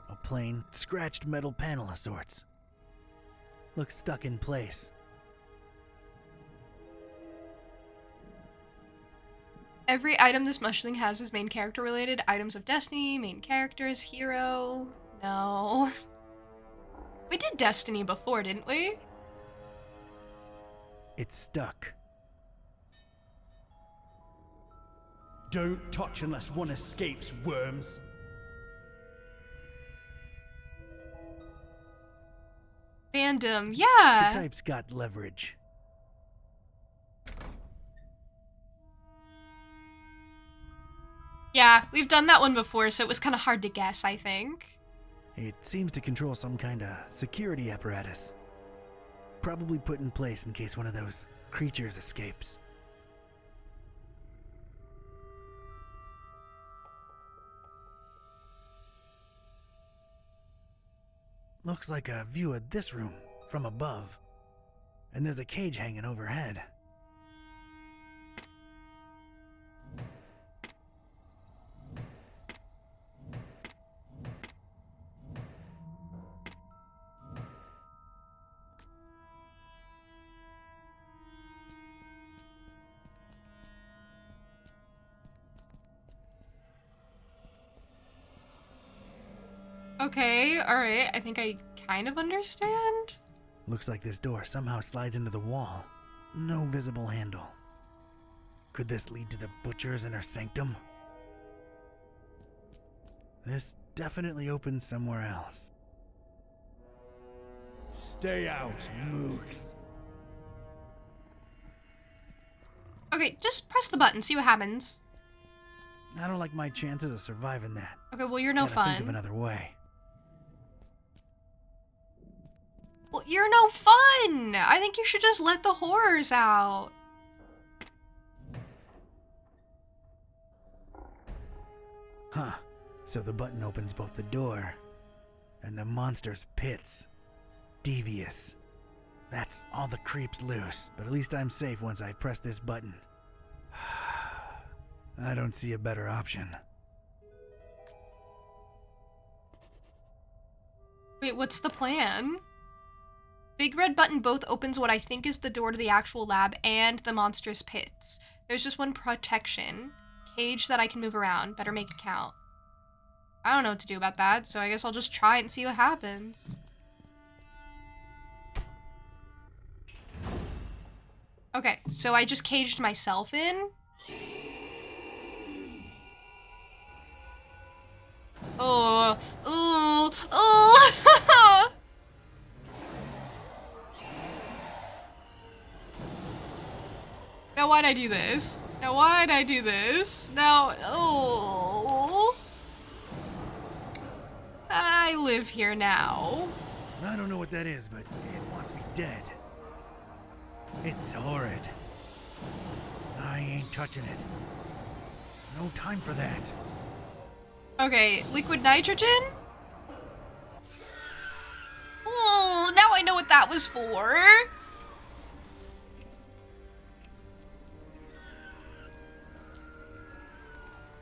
Speaker 14: A plain, scratched metal panel of sorts. Looks stuck in place.
Speaker 1: Every item this mushling has is main character related. Items of Destiny, main characters, hero. No. We did Destiny before, didn't we?
Speaker 14: It's stuck.
Speaker 9: Don't touch unless one escapes, worms.
Speaker 1: Fandom, yeah.
Speaker 14: The type's got leverage.
Speaker 1: Yeah, we've done that one before, so it was kind of hard to guess, I think.
Speaker 14: It seems to control some kind of security apparatus. Probably put in place in case one of those creatures escapes. Looks like a view of this room from above. And there's a cage hanging overhead.
Speaker 1: Okay, alright, I think I kind of understand.
Speaker 14: Looks like this door somehow slides into the wall. No visible handle. Could this lead to the butcher's inner sanctum? This definitely opens somewhere else.
Speaker 11: Stay out, mooks.
Speaker 1: Okay, just press the button, see what happens.
Speaker 14: I don't like my chances of surviving that.
Speaker 1: Okay, well, you're no
Speaker 14: Gotta think of
Speaker 1: fun.
Speaker 14: another way.
Speaker 1: Well, you're no fun! I think you should just let the horrors out.
Speaker 14: Huh. So the button opens both the door and the monster's pits. Devious. That's all the creeps loose, but at least I'm safe once I press this button. I don't see a better option.
Speaker 1: Wait, what's the plan? Big red button both opens what I think is the door to the actual lab and the monstrous pits. There's just one protection. Cage that I can move around. Better make it count. I don't know what to do about that, so I guess I'll just try it and see what happens. Okay, so I just caged myself in. Oh, oh, oh! Now why'd I do this? Now why'd I do this? Now, oh. I live here now.
Speaker 14: I don't know what that is, but it wants me dead. It's horrid. I ain't touching it. No time for that.
Speaker 1: Okay, liquid nitrogen? Oh, now I know what that was for.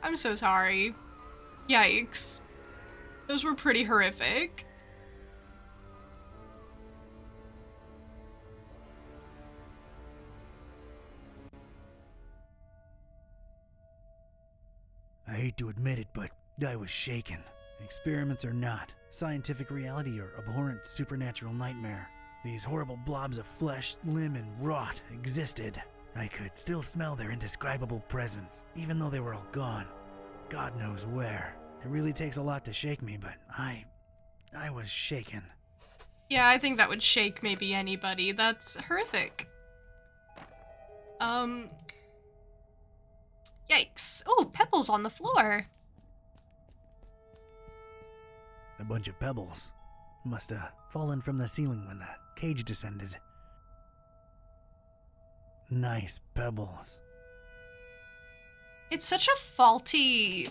Speaker 1: I'm so sorry. Yikes. Those were pretty horrific.
Speaker 14: I hate to admit it, but I was shaken. Experiments or not, scientific reality or abhorrent supernatural nightmare, these horrible blobs of flesh, limb, and rot existed. I could still smell their indescribable presence, even though they were all gone. God knows where. It really takes a lot to shake me, but I was shaken.
Speaker 1: Yeah, I think that would shake maybe anybody. That's horrific. Yikes. Oh, pebbles on the floor.
Speaker 14: A bunch of pebbles. Must have fallen from the ceiling when the cage descended. Nice pebbles.
Speaker 1: It's such a faulty,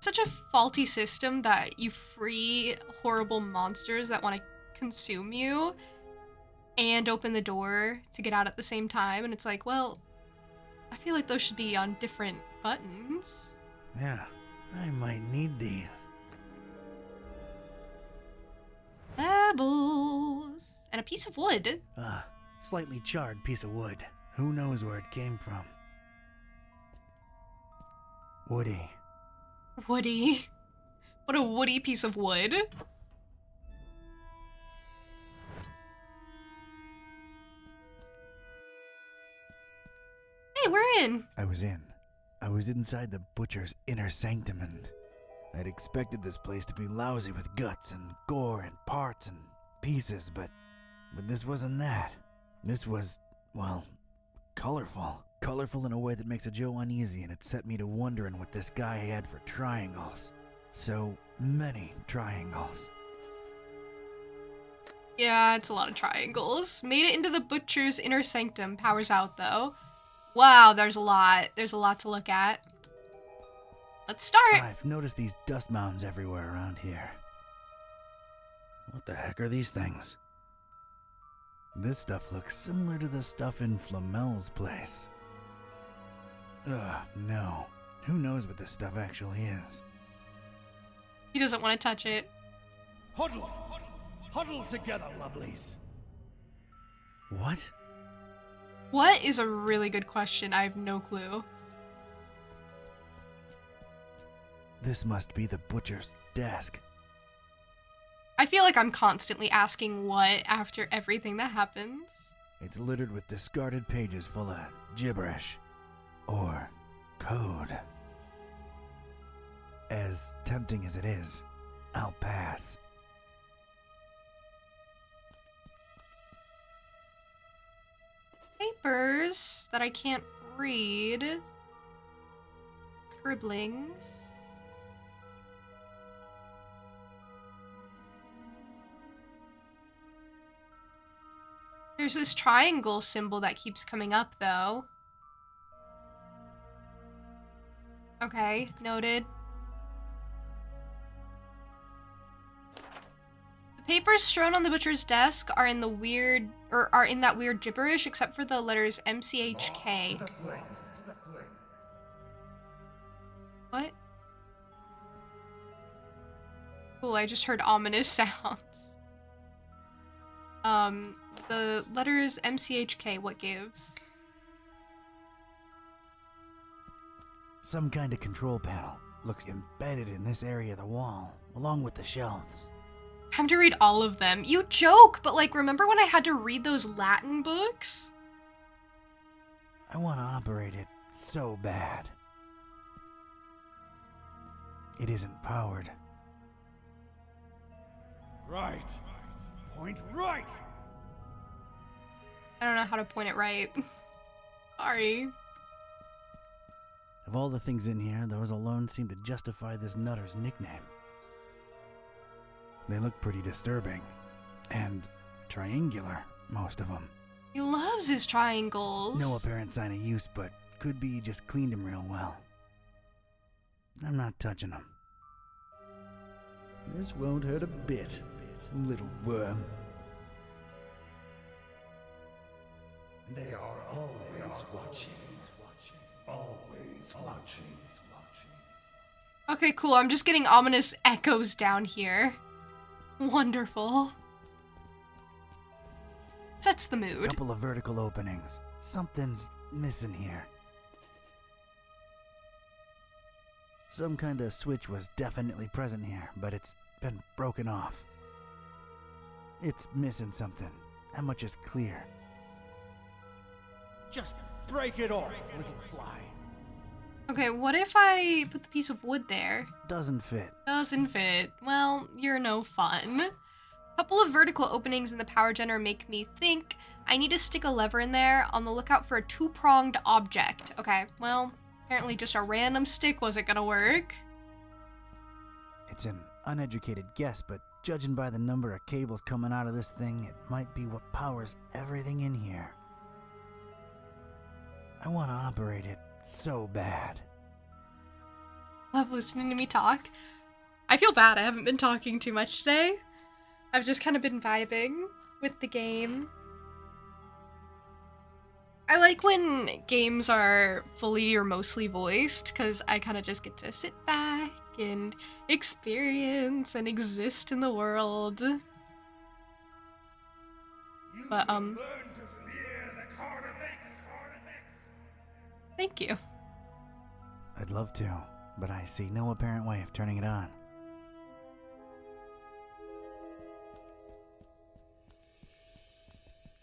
Speaker 1: such a faulty system that you free horrible monsters that want to consume you and open the door to get out at the same time. And it's like, well, I feel like those should be on different buttons.
Speaker 14: Yeah, I might need these.
Speaker 1: Pebbles. And a piece of wood.
Speaker 14: Slightly charred piece of wood. Who knows where it came from? Woody.
Speaker 1: Woody. What a woody piece of wood. Hey, we're in.
Speaker 14: I was in. I was inside the butcher's inner sanctum, and I'd expected this place to be lousy with guts and gore and parts and pieces, but this wasn't that. This was, well, colorful. Colorful in a way that makes a Joe uneasy, and it set me to wondering what this guy had for triangles. So many triangles.
Speaker 1: Yeah, it's a lot of triangles. Made it into the butcher's inner sanctum. Power's out, though. Wow, there's a lot. There's a lot to look at. Let's start.
Speaker 14: I've noticed these dust mounds everywhere around here. What the heck are these things? This stuff looks similar to the stuff in Flamel's place. Ugh, no. Who knows what this stuff actually is?
Speaker 1: He doesn't want to touch it.
Speaker 11: Huddle! Huddle together, lovelies!
Speaker 14: What?
Speaker 1: What is a really good question. I have no clue.
Speaker 14: This must be the butcher's desk.
Speaker 1: I feel like I'm constantly asking what after everything that happens.
Speaker 14: It's littered with discarded pages full of gibberish. Or code. As tempting as it is, I'll pass.
Speaker 1: Papers that I can't read. Scribblings. There's this triangle symbol that keeps coming up, though. Okay, noted. The papers strewn on the butcher's desk are in that weird gibberish, except for the letters MCHK. What? Cool, I just heard ominous sounds. The letters MCHK, what gives?
Speaker 14: Some kind of control panel. Looks embedded in this area of the wall, along with the shelves.
Speaker 1: I have to read all of them. You joke, but like, remember when I had to read those Latin books?
Speaker 14: I want to operate it so bad. It isn't powered.
Speaker 11: Right. Point right!
Speaker 1: I don't know how to point it right. Sorry.
Speaker 14: Of all the things in here, those alone seem to justify this nutter's nickname. They look pretty disturbing. And triangular, most of them.
Speaker 1: He loves his triangles.
Speaker 14: No apparent sign of use, but could be he just cleaned them real well. I'm not touching them. This won't hurt a bit, little worm.
Speaker 12: They are always watching. Always watching.
Speaker 1: Okay, cool. I'm just getting ominous echoes down here. Wonderful. Sets the mood.
Speaker 14: Couple of vertical openings. Something's missing here. Some kind of switch was definitely present here, but it's been broken off. It's missing something. That much is clear.
Speaker 11: Just break it off, little fly.
Speaker 1: Okay, what if I put the piece of wood there?
Speaker 14: Doesn't fit.
Speaker 1: Doesn't fit. Well, you're no fun. Couple of vertical openings in the power generator make me think I need to stick a lever in there on the lookout for a two-pronged object. Okay, well, apparently just a random stick wasn't gonna work.
Speaker 14: It's an uneducated guess, but judging by the number of cables coming out of this thing, it might be what powers everything in here. I want to operate it so bad.
Speaker 1: Love listening to me talk. I feel bad I haven't been talking too much today. I've just kind of been vibing with the game. I like when games are fully or mostly voiced, because I kind of just get to sit back and experience and exist in the world. But, thank you.
Speaker 14: I'd love to, but I see no apparent way of turning it on.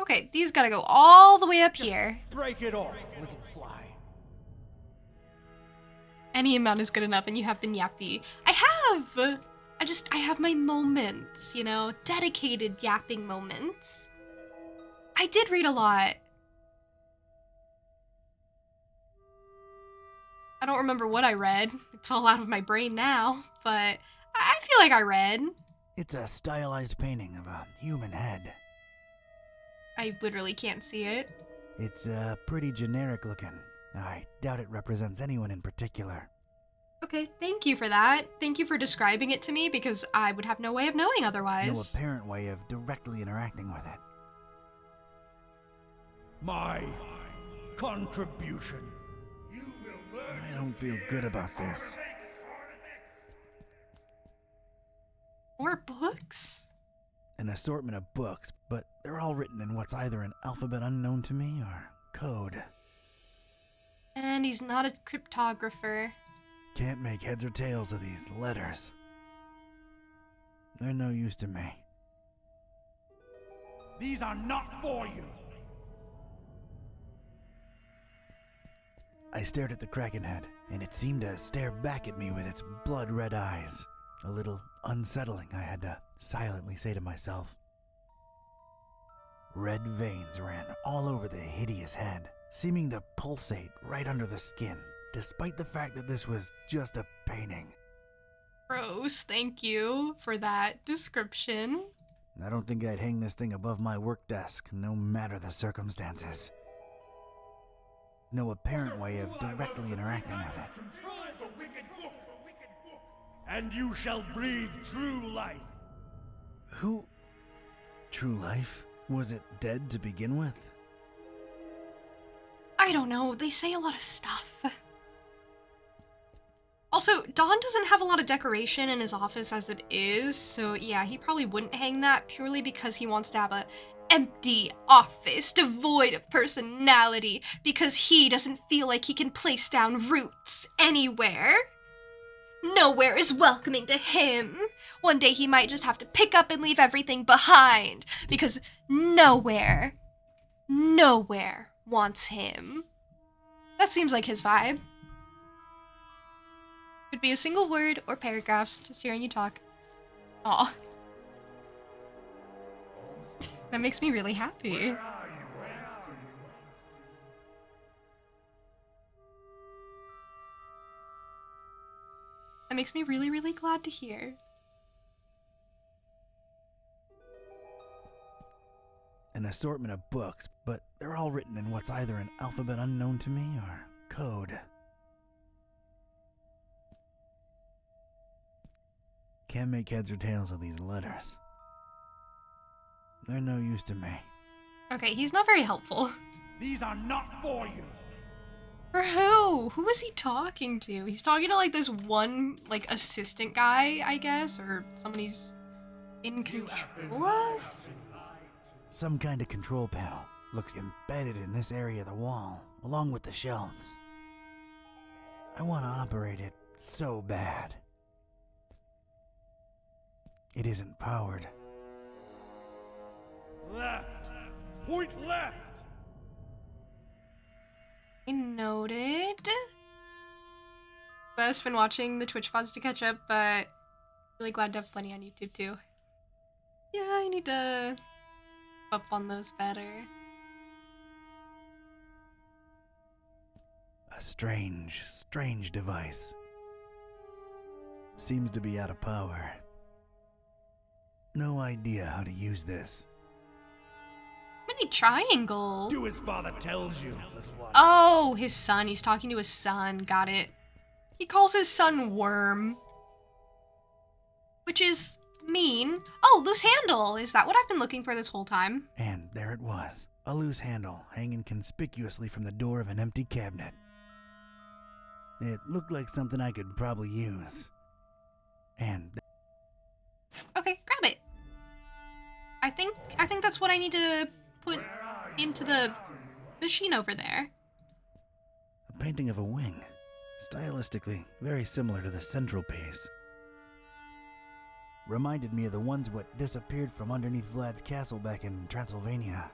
Speaker 1: Okay, these gotta go all the way up here.
Speaker 11: Break it off, little fly.
Speaker 1: Any amount is good enough, and you have been yappy. I have my moments, you know, dedicated yapping moments. I did read a lot. I don't remember what I read. It's all out of my brain now, but I feel like I read.
Speaker 14: It's a stylized painting of a human head.
Speaker 1: I literally can't see it.
Speaker 14: It's pretty generic looking. I doubt it represents anyone in particular.
Speaker 1: Okay, thank you for that. Thank you for describing it to me because I would have no way of knowing otherwise.
Speaker 14: No apparent way of directly interacting with it.
Speaker 12: My contribution.
Speaker 14: I don't feel good about this.
Speaker 1: More books?
Speaker 14: An assortment of books, but they're all written in what's either an alphabet unknown to me or code.
Speaker 1: And he's not a cryptographer.
Speaker 14: Can't make heads or tails of these letters. They're no use to me.
Speaker 11: These are not for you.
Speaker 14: I stared at the Kraken head, and it seemed to stare back at me with its blood-red eyes. A little unsettling, I had to silently say to myself. Red veins ran all over the hideous head, seeming to pulsate right under the skin, despite the fact that this was just a painting.
Speaker 1: Gross, thank you for that description.
Speaker 14: I don't think I'd hang this thing above my work desk, no matter the circumstances. No apparent way of directly interacting with it.
Speaker 11: And you shall breathe true life.
Speaker 14: Who? True life? Was it dead to begin with?
Speaker 1: I don't know, they say a lot of stuff. Also, Don doesn't have a lot of decoration in his office as it is, so yeah, he probably wouldn't hang that purely because he wants to have a empty office devoid of personality because he doesn't feel like he can place down roots anywhere. Nowhere is welcoming to him. One day he might just have to pick up and leave everything behind because nowhere wants him. That seems like his vibe. Could be a single word or paragraphs, just hearing you talk. Aw. That makes me really happy. That makes me really, really glad to hear.
Speaker 14: An assortment of books, but they're all written in what's either an alphabet unknown to me or code. Can't make heads or tails of these letters. They're no use to me.
Speaker 1: Okay, he's not very helpful.
Speaker 11: These are not for you.
Speaker 1: For who? Who is he talking to? He's talking to like this one like assistant guy, I guess, or someone he's in control of?
Speaker 14: Some kind of control panel looks embedded in this area of the wall, along with the shelves. I want to operate it so bad. It isn't powered.
Speaker 11: Left. Point left.
Speaker 1: Noted. Best been watching the Twitch VODs to catch up, but really glad to have plenty on YouTube too. Yeah, I need to up on those better.
Speaker 14: A strange device. Seems to be out of power. No idea how to use this.
Speaker 1: Many triangle.
Speaker 11: Do as father tells you, little one.
Speaker 1: Oh, his son. He's talking to his son. Got it. He calls his son Worm. Which is mean. Oh, loose handle. Is that what I've been looking for this whole time?
Speaker 14: And there it was. A loose handle hanging conspicuously from the door of an empty cabinet. It looked like something I could probably use. And
Speaker 1: okay, grab it. I think that's what I need to put into the machine over there.
Speaker 14: a painting of a wing. Stylistically, very similar to the central piece. Reminded me of the ones what disappeared from underneath Vlad's castle back in Transylvania.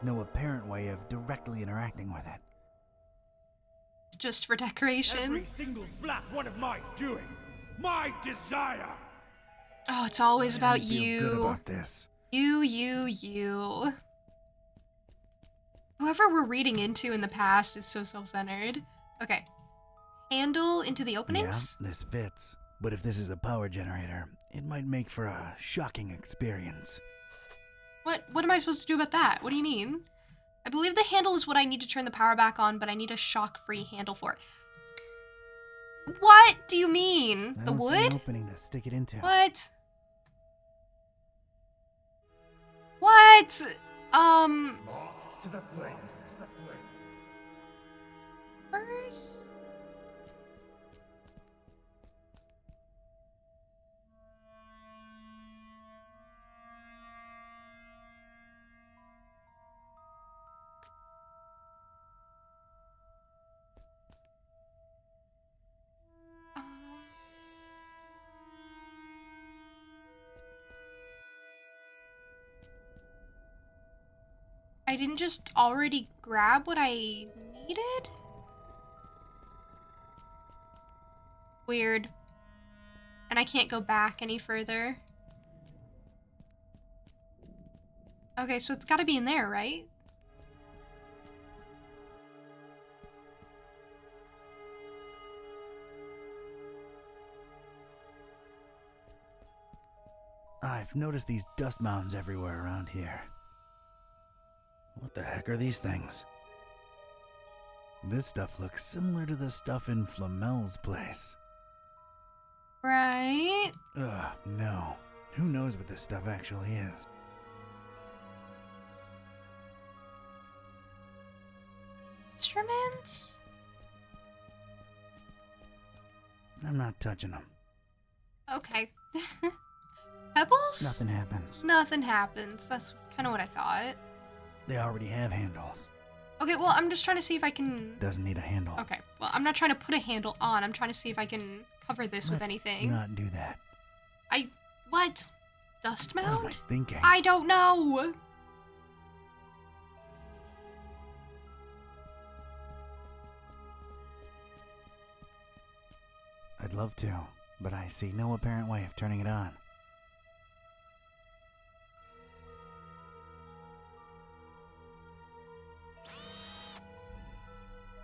Speaker 14: No apparent way of directly interacting with it.
Speaker 1: It's just for decoration.
Speaker 11: Every single flat one of my doing. My desire.
Speaker 1: Oh, it's always about
Speaker 14: I feel good about this.
Speaker 1: You. Whoever we're reading into in the past is so self-centered. Okay. handle into the openings?
Speaker 14: Yeah, this fits. But if this is a power generator, it might make for a shocking experience.
Speaker 1: What am I supposed to do about that? What do you mean? I believe the handle is what I need to turn the power back on, but I need a shock-free handle for it. What do you mean?
Speaker 14: I
Speaker 1: The
Speaker 14: don't see an
Speaker 1: wood?
Speaker 14: opening to stick it into.
Speaker 1: What? What?
Speaker 12: Moths to the flame.
Speaker 1: First? I didn't just already grab what I needed? Weird. And I can't go back any further. Okay, so it's gotta be in there, right?
Speaker 14: I've noticed these dust mounds everywhere around here. What the heck are these things? This stuff looks similar to the stuff in Flamel's place.
Speaker 1: Right?
Speaker 14: Ugh, no. Who knows what this stuff actually is?
Speaker 1: Instruments?
Speaker 14: I'm not touching them.
Speaker 1: Okay. Pebbles?
Speaker 14: Nothing happens.
Speaker 1: Nothing happens. That's kind of what I thought.
Speaker 14: They already have handles.
Speaker 1: Okay, well, I'm just trying to see if I can...
Speaker 14: Doesn't need a handle.
Speaker 1: Okay, well, I'm not trying to put a handle on. I'm trying to see if I can cover this with anything.
Speaker 14: Not do that.
Speaker 1: What? Dust
Speaker 14: What am I
Speaker 1: mound?
Speaker 14: thinking?
Speaker 1: I don't know.
Speaker 14: I'd love to, but I see no apparent way of turning it on.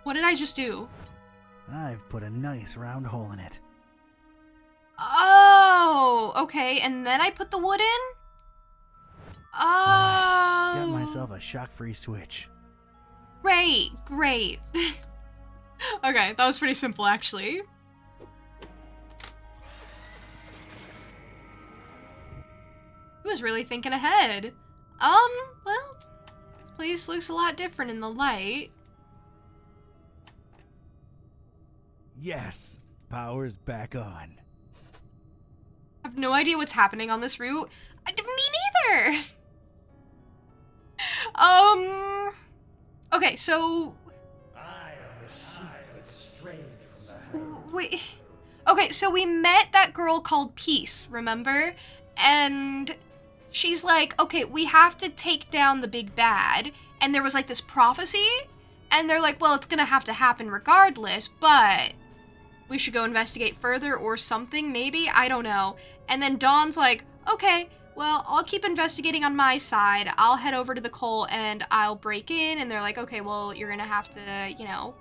Speaker 1: What did I just do?
Speaker 14: I've put a nice round hole in it.
Speaker 1: Oh, okay, and then I put the wood in? Oh.
Speaker 14: Got myself a shock-free switch.
Speaker 1: Great. Okay, that was pretty simple, actually. He was really thinking ahead. Well, this place looks a lot different in the light.
Speaker 14: Yes, power's back on.
Speaker 1: I have no idea what's happening on this route. Me neither. Okay, so wait. Okay, so we met that girl called Peace, remember? And she's like, okay, we have to take down the big bad. And there was like this prophecy. And they're like, well, it's gonna have to happen regardless, but we should go investigate further or something, maybe? I don't know. And then Dawn's like, okay, well, I'll keep investigating on my side. I'll head over to the coal and I'll break in. And they're like, okay, well, you're gonna have to, you know,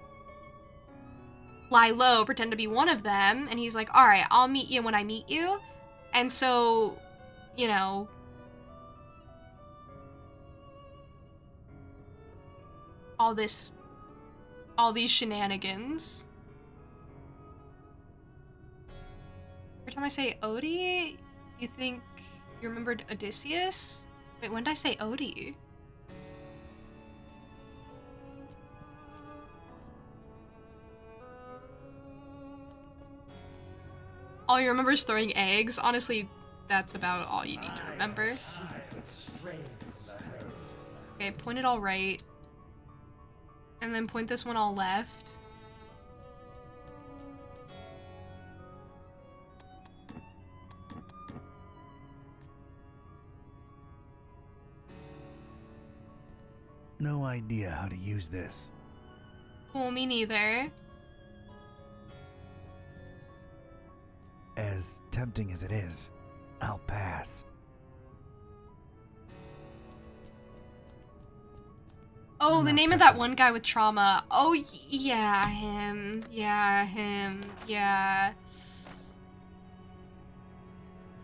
Speaker 1: lie low, pretend to be one of them. And he's like, all right, I'll meet you when I meet you. And so, you know, all these shenanigans. Every time I say Odie, you think you remembered Odysseus? Wait, when did I say Odie? All you remember is throwing eggs? Honestly, that's about all you need to remember. Okay, point it all right. And then point this one all left.
Speaker 14: No idea how to use this.
Speaker 1: Cool, me neither.
Speaker 14: As tempting as it is, I'll pass.
Speaker 1: Oh,
Speaker 14: I'm
Speaker 1: the
Speaker 14: not
Speaker 1: name of
Speaker 14: touching
Speaker 1: that one guy with trauma. Oh, yeah, him. Yeah, him. Yeah.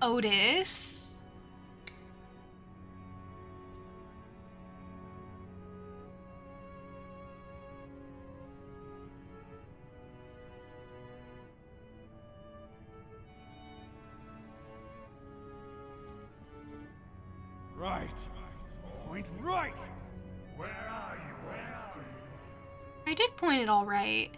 Speaker 1: Otis.
Speaker 11: Right. Point right. Where are you, Wednesday?
Speaker 1: I did point it all right.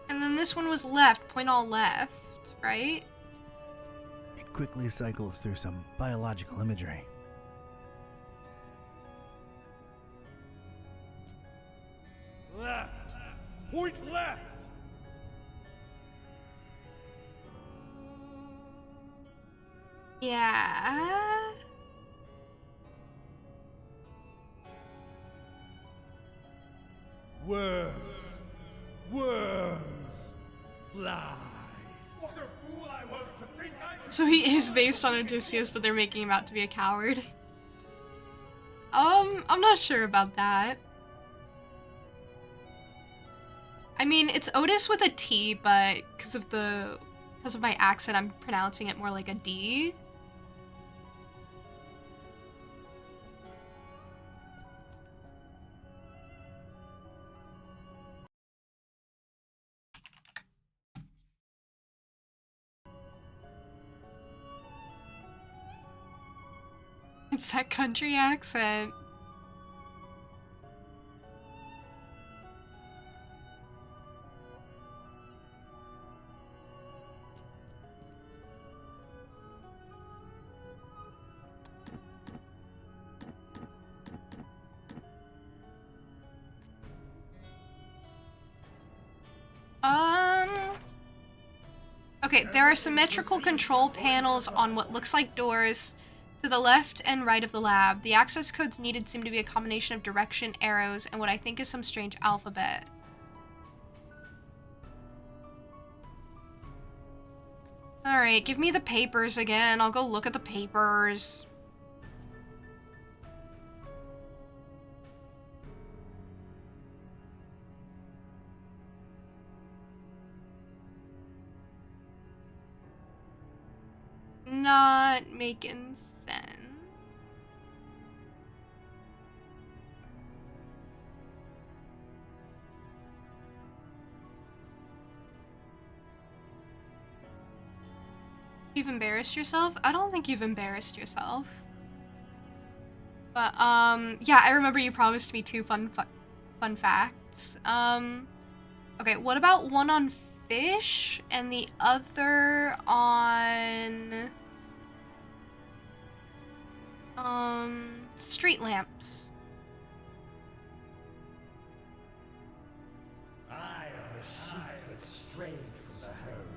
Speaker 1: And then this one was left, point all left, right?
Speaker 14: It quickly cycles through some biological imagery.
Speaker 11: Left. Point left.
Speaker 1: Yeah.
Speaker 11: Worms. Worms. Fly. What a fool I was to think I could...
Speaker 1: So he is based on Odysseus, but they're making him out to be a coward. I'm not sure about that. I mean, it's Otis with a T, but because of my accent, I'm pronouncing it more like a D. It's that country accent. Okay, there are symmetrical control panels on what looks like doors to the left and right of the lab. The access codes needed seem to be a combination of direction, arrows, and what I think is some strange alphabet. Alright, give me the papers again. I'll go look at the papers. Not making sense. You've embarrassed yourself? I don't think you've embarrassed yourself. But, yeah, I remember you promised me 2 fun facts. Okay, what about one on fish and the other on... street lamps?
Speaker 11: I am the sheep that strayed from the herd.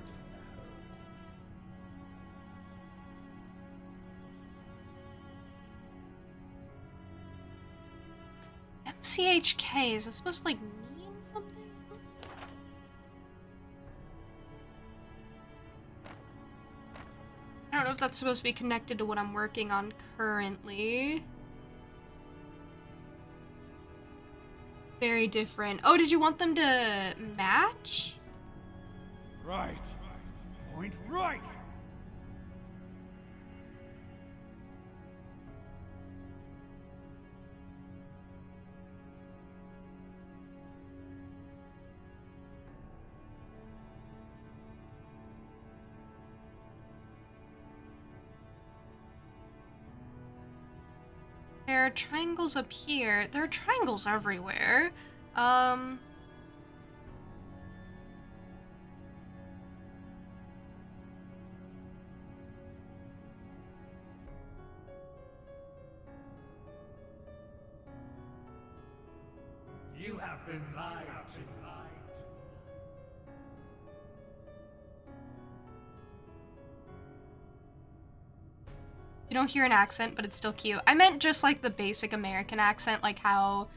Speaker 1: MCHK, is that supposed to, like, mean something? I don't know if that's supposed to be connected to what I'm working on currently. Very different. Oh, did you want them to match?
Speaker 11: Right. Point right.
Speaker 1: There are triangles up here. There are triangles everywhere.
Speaker 11: You have been lied to.
Speaker 1: You don't hear an accent, but it's still cute. I meant just like the basic American accent, like how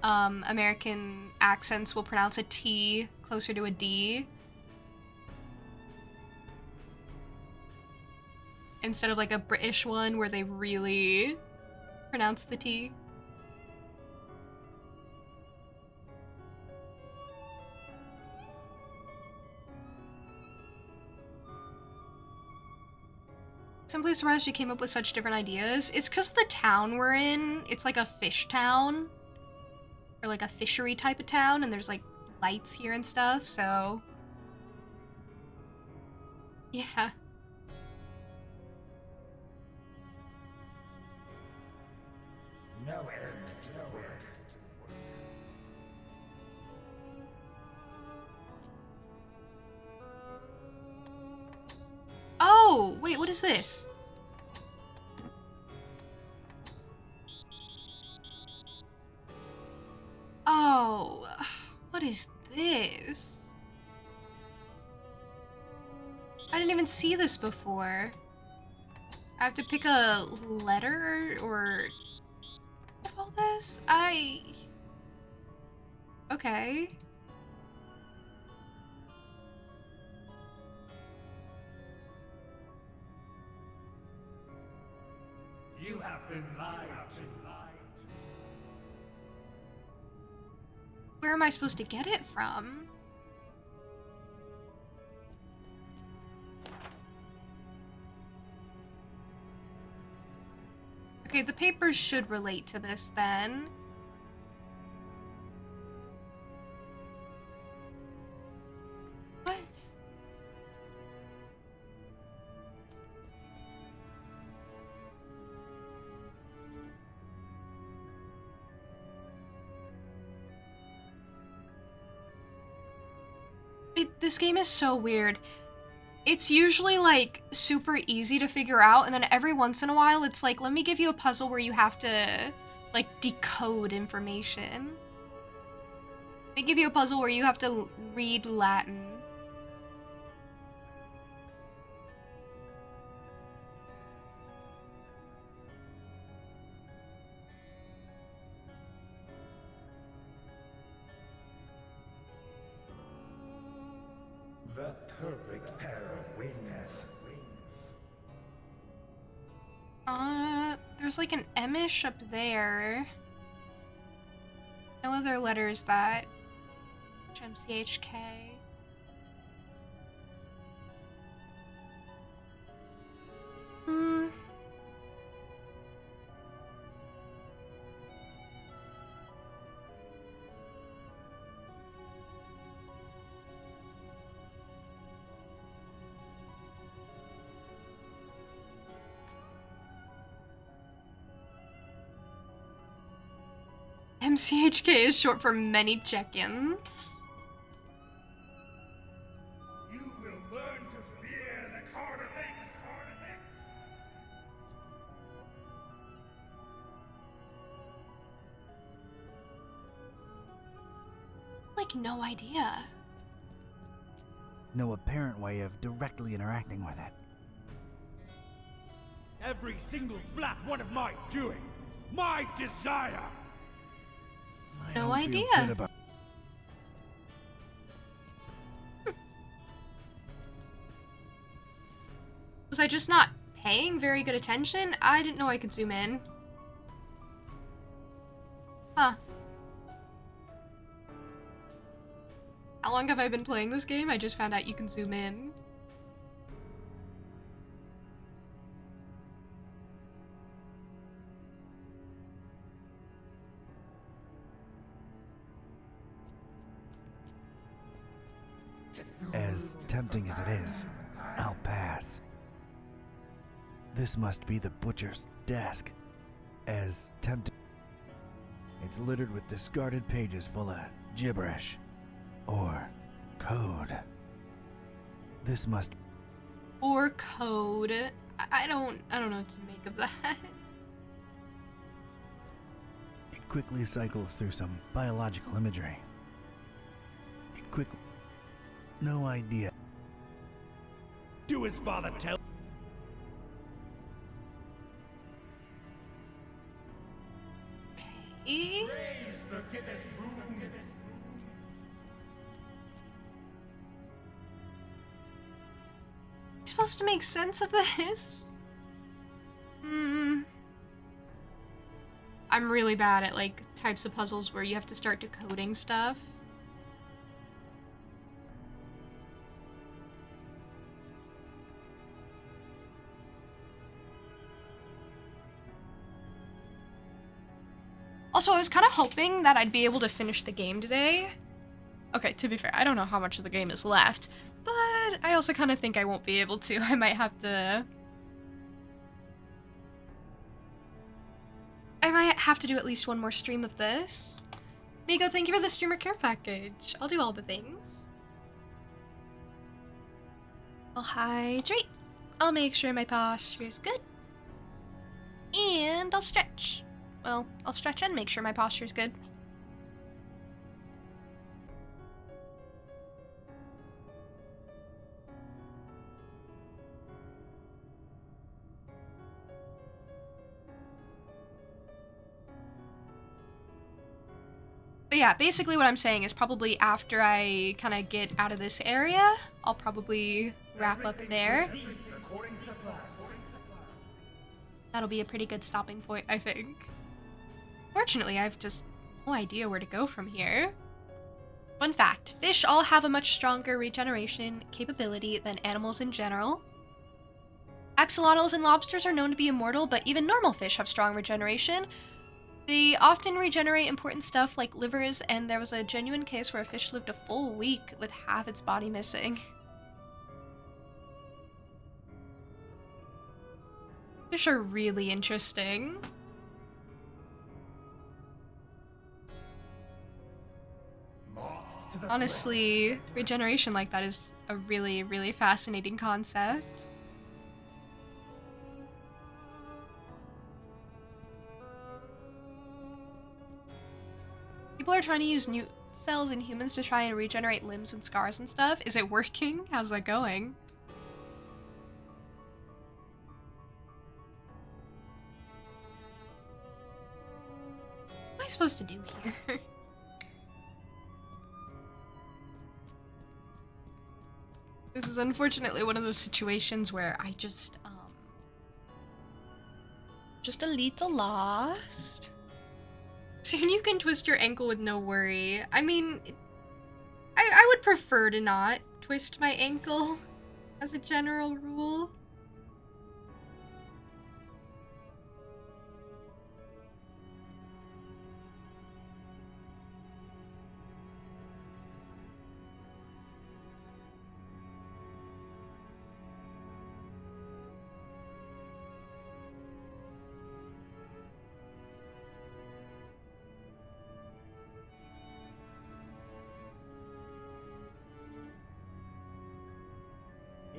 Speaker 1: American accents will pronounce a T closer to a D. instead of like a British one where they really pronounce the T. Simply surprised you came up with such different ideas. It's because the town we're in, it's like a fish town. Or like a fishery type of town, and there's like lights here and stuff, so... Yeah.
Speaker 12: No end to the work.
Speaker 1: Oh! Wait, what is this? Oh, what is this? I didn't even see this before. I have to pick a letter or all this? Okay.
Speaker 12: You have been lied to.
Speaker 1: Where am I supposed to get it from? Okay, the papers should relate to this then. What? This game is so weird. It's usually like super easy to figure out, and then every once in a while it's like, let me give you a puzzle where you have to like decode information. Let me give you a puzzle where you have to read Latin.
Speaker 12: The perfect pair of wings.
Speaker 1: There's like an M-ish up there. No other letters that MCHK. MCHK is short for many check-ins.
Speaker 12: You will learn to fear the Carnifex.
Speaker 1: Like, no idea.
Speaker 15: No apparent way of directly interacting with it.
Speaker 11: Every single flat one of my doing. My desire.
Speaker 1: No idea. Was I just not paying very good attention? I didn't know I could zoom in. Huh. How long have I been playing this game? I just found out you can zoom in.
Speaker 14: As tempting as it is, I'll pass. This must be the butcher's desk. As tempting. It's littered with discarded pages full of gibberish. Or code. This must...
Speaker 1: Or code. I don't know what to make of that.
Speaker 14: It quickly cycles through some biological imagery. It quickly... No idea.
Speaker 11: Do his father tell?
Speaker 1: Okay.
Speaker 12: Raise the Guinness Moon.
Speaker 1: Supposed to make sense of this? I'm really bad at, like, types of puzzles where you have to start decoding stuff. Also, I was kind of hoping that I'd be able to finish the game today. Okay, to be fair, I don't know how much of the game is left, but I also kind of think I won't be able to. I might have to... do at least one more stream of this. Migo, thank you for the streamer care package. I'll do all the things. I'll hydrate. I'll make sure my posture is good. And I'll stretch. Well, I'll stretch and make sure my posture is good. But yeah, basically what I'm saying is probably after I kind of get out of this area, I'll probably wrap up there. That'll be a pretty good stopping point, I think. Fortunately, I've just no idea where to go from here. Fun fact, fish all have a much stronger regeneration capability than animals in general. Axolotls and lobsters are known to be immortal, but even normal fish have strong regeneration. They often regenerate important stuff like livers, and there was a genuine case where a fish lived a full week with half its body missing. Fish are really interesting. Honestly, regeneration like that is a really, really fascinating concept. People are trying to use new cells in humans to try and regenerate limbs and scars and stuff. Is it working? How's that going? What am I supposed to do here? This is unfortunately one of those situations where I just a little lost. Soon you can twist your ankle with no worry. I mean, I would prefer to not twist my ankle as a general rule.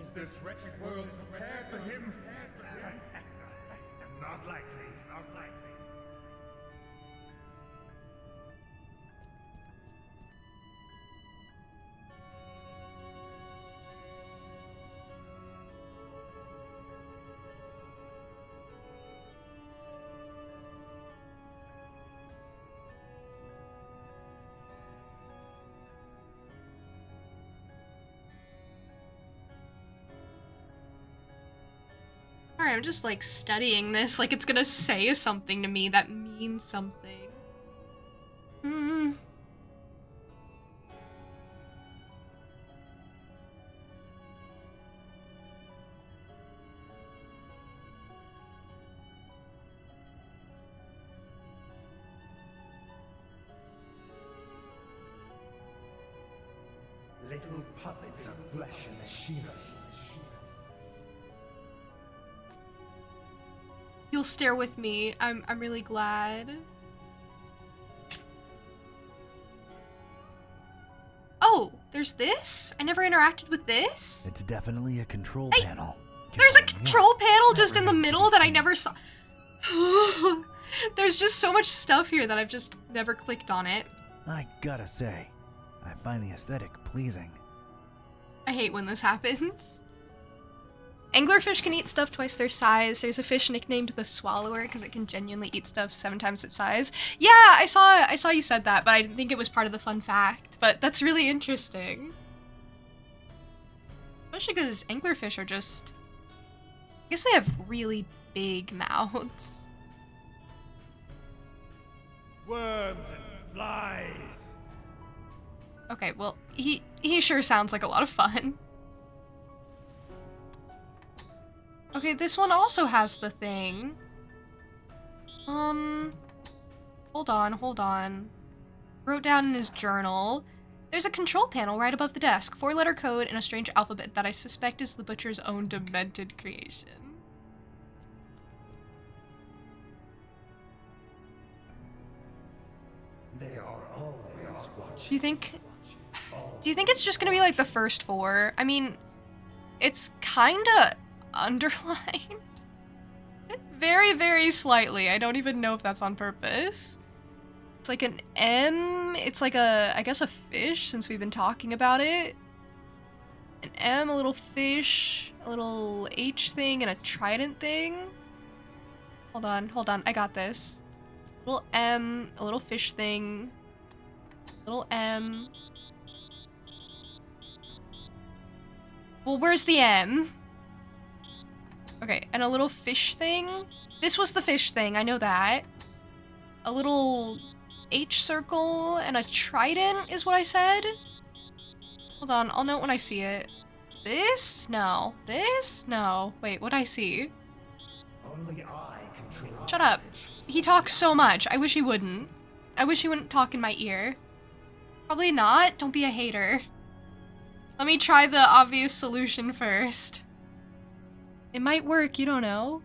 Speaker 12: Is this wretched world prepared for him? Not likely, not likely.
Speaker 1: Alright, I'm just like studying this like it's gonna say something to me that means something.
Speaker 12: Little puppets of flesh and machinery.
Speaker 1: You'll stare with me. I'm really glad. Oh, there's this? I never interacted with this?
Speaker 14: It's definitely a control panel.
Speaker 1: There's a control panel just in the middle that I never saw. There's just so much stuff here that I've just never clicked on it.
Speaker 14: I gotta say, I find the aesthetic pleasing.
Speaker 1: I hate when this happens. Anglerfish can eat stuff twice their size. There's a fish nicknamed the Swallower because it can genuinely eat stuff 7 times its size. Yeah, I saw you said that, but I didn't think it was part of the fun fact. But that's really interesting. Especially because anglerfish are just... I guess they have really big mouths.
Speaker 12: worms and flies.
Speaker 1: Okay, well, he sure sounds like a lot of fun. Okay, this one also has the thing. Hold on. Wrote down in his journal. There's a control panel right above the desk. 4-letter code and a strange alphabet that I suspect is the butcher's own demented creation.
Speaker 12: They are always watching.
Speaker 1: Do you think it's just gonna be like the first 4? I mean, it's kinda underlined. Very, very slightly. I don't even know if that's on purpose. It's like an M. It's like I guess a fish, since we've been talking about it. An M, a little fish, a little H thing, and a trident thing. Hold on. I got this. Little M, a little fish thing. Little M. Well, where's the M? Okay, and a little fish thing. This was the fish thing, I know that. A little H circle and a trident is what I said. Hold on, I'll note when I see it. This? No. This? No. Wait, what'd I see?
Speaker 12: Only I control.
Speaker 1: Shut up. He talks so much. I wish he wouldn't. I wish he wouldn't talk in my ear. Probably not. Don't be a hater. Let me try the obvious solution first. It might work, you don't know.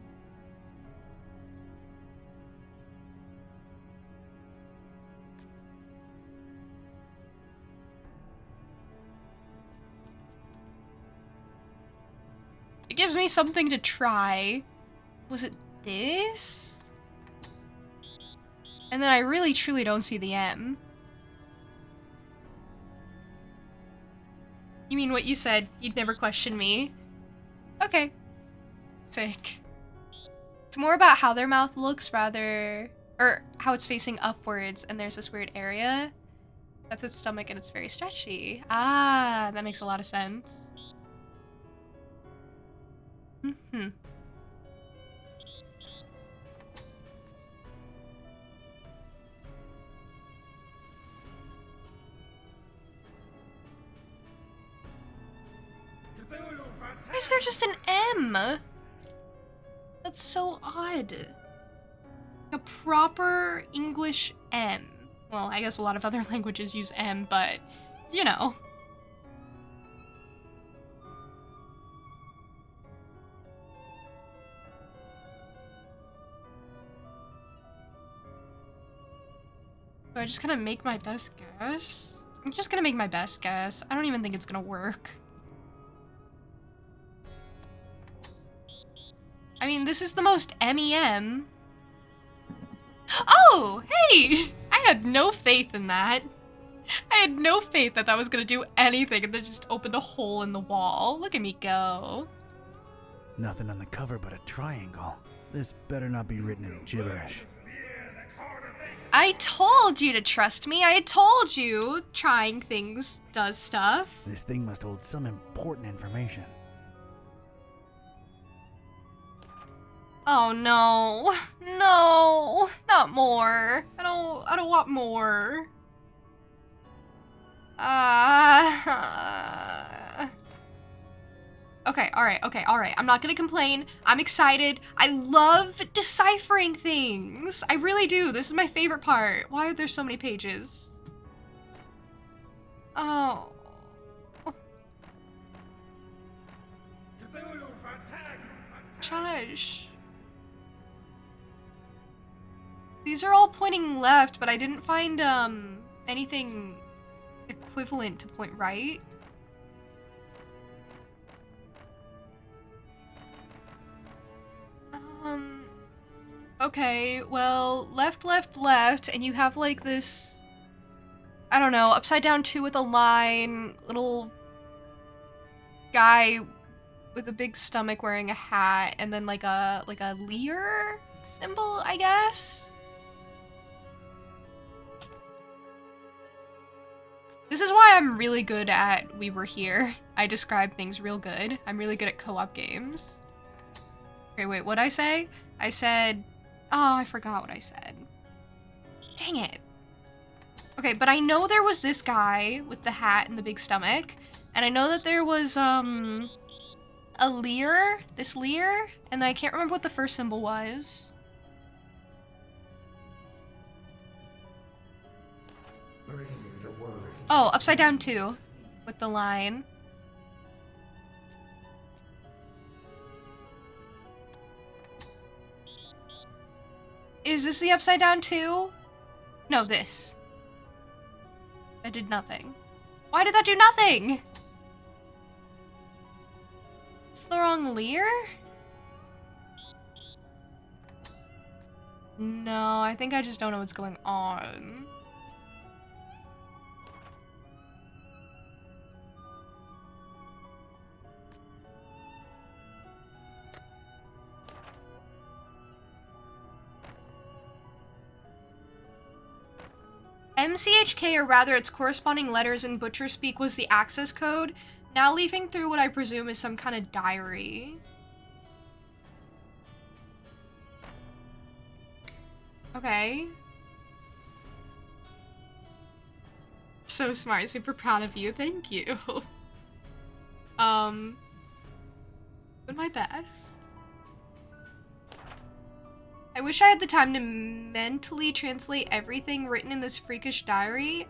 Speaker 1: It gives me something to try. Was it this? And then I really truly don't see the M. You mean what you said? You'd never question me? Okay. Sick. It's more about how their mouth looks rather... Or how it's facing upwards and there's this weird area. That's its stomach and it's very stretchy. Ah, that makes a lot of sense. Mm-hmm. Why is there just an M? That's so odd. A proper English M. Well, I guess a lot of other languages use M, but, you know. So I just kind of make my best guess? I'm just gonna make my best guess. I don't even think it's gonna work. I mean, this is the most MEM. Oh, hey! I had no faith in that. I had no faith that that was gonna do anything and then just opened a hole in the wall. Look at me go.
Speaker 14: Nothing on the cover but a triangle. This better not be written in gibberish.
Speaker 1: I told you to trust me. I told you trying things does stuff.
Speaker 14: This thing must hold some important information.
Speaker 1: Oh no. No. Not more. I don't want more. Okay, alright. I'm not gonna complain. I'm excited. I love deciphering things. I really do. This is my favorite part. Why are there so many pages? Oh. Shush. These are all pointing left, but I didn't find, anything equivalent to point right. Okay, well, left, and you have, like, this, I don't know, upside down 2 with a line, little guy with a big stomach wearing a hat, and then, like a leer symbol, I guess? This is why I'm really good at We Were Here. I describe things real good. I'm really good at co-op games. Okay, wait, what'd I say? I said... Oh, I forgot what I said. Dang it. Okay, but I know there was this guy with the hat and the big stomach. And I know that there was, a leer. This leer. And I can't remember what the first symbol was. Oh, upside down 2. With the line. Is this the upside down 2? No, this. That did nothing. Why did that do nothing? It's the wrong leer? No, I think I just don't know what's going on. MCHK, or rather its corresponding letters in butcher speak, was the access code, now leafing through what I presume is some kind of diary. Okay. So smart, super proud of you, thank you. Doing my best. I wish I had the time to mentally translate everything written in this freakish diary.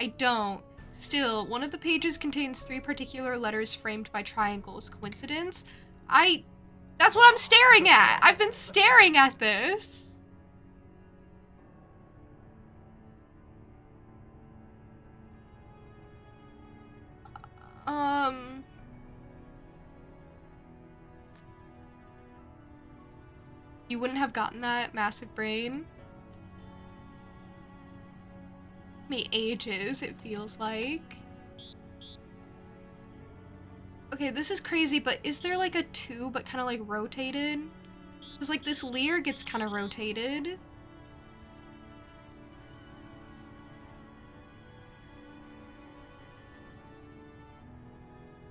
Speaker 1: I don't. Still, one of the pages contains 3 particular letters framed by triangles. Coincidence? That's what I'm staring at! I've been staring at this! You wouldn't have gotten that, massive brain? Me ages, it feels like. Okay, this is crazy, but is there like a 2 but kind of like rotated? Because like this leer gets kind of rotated.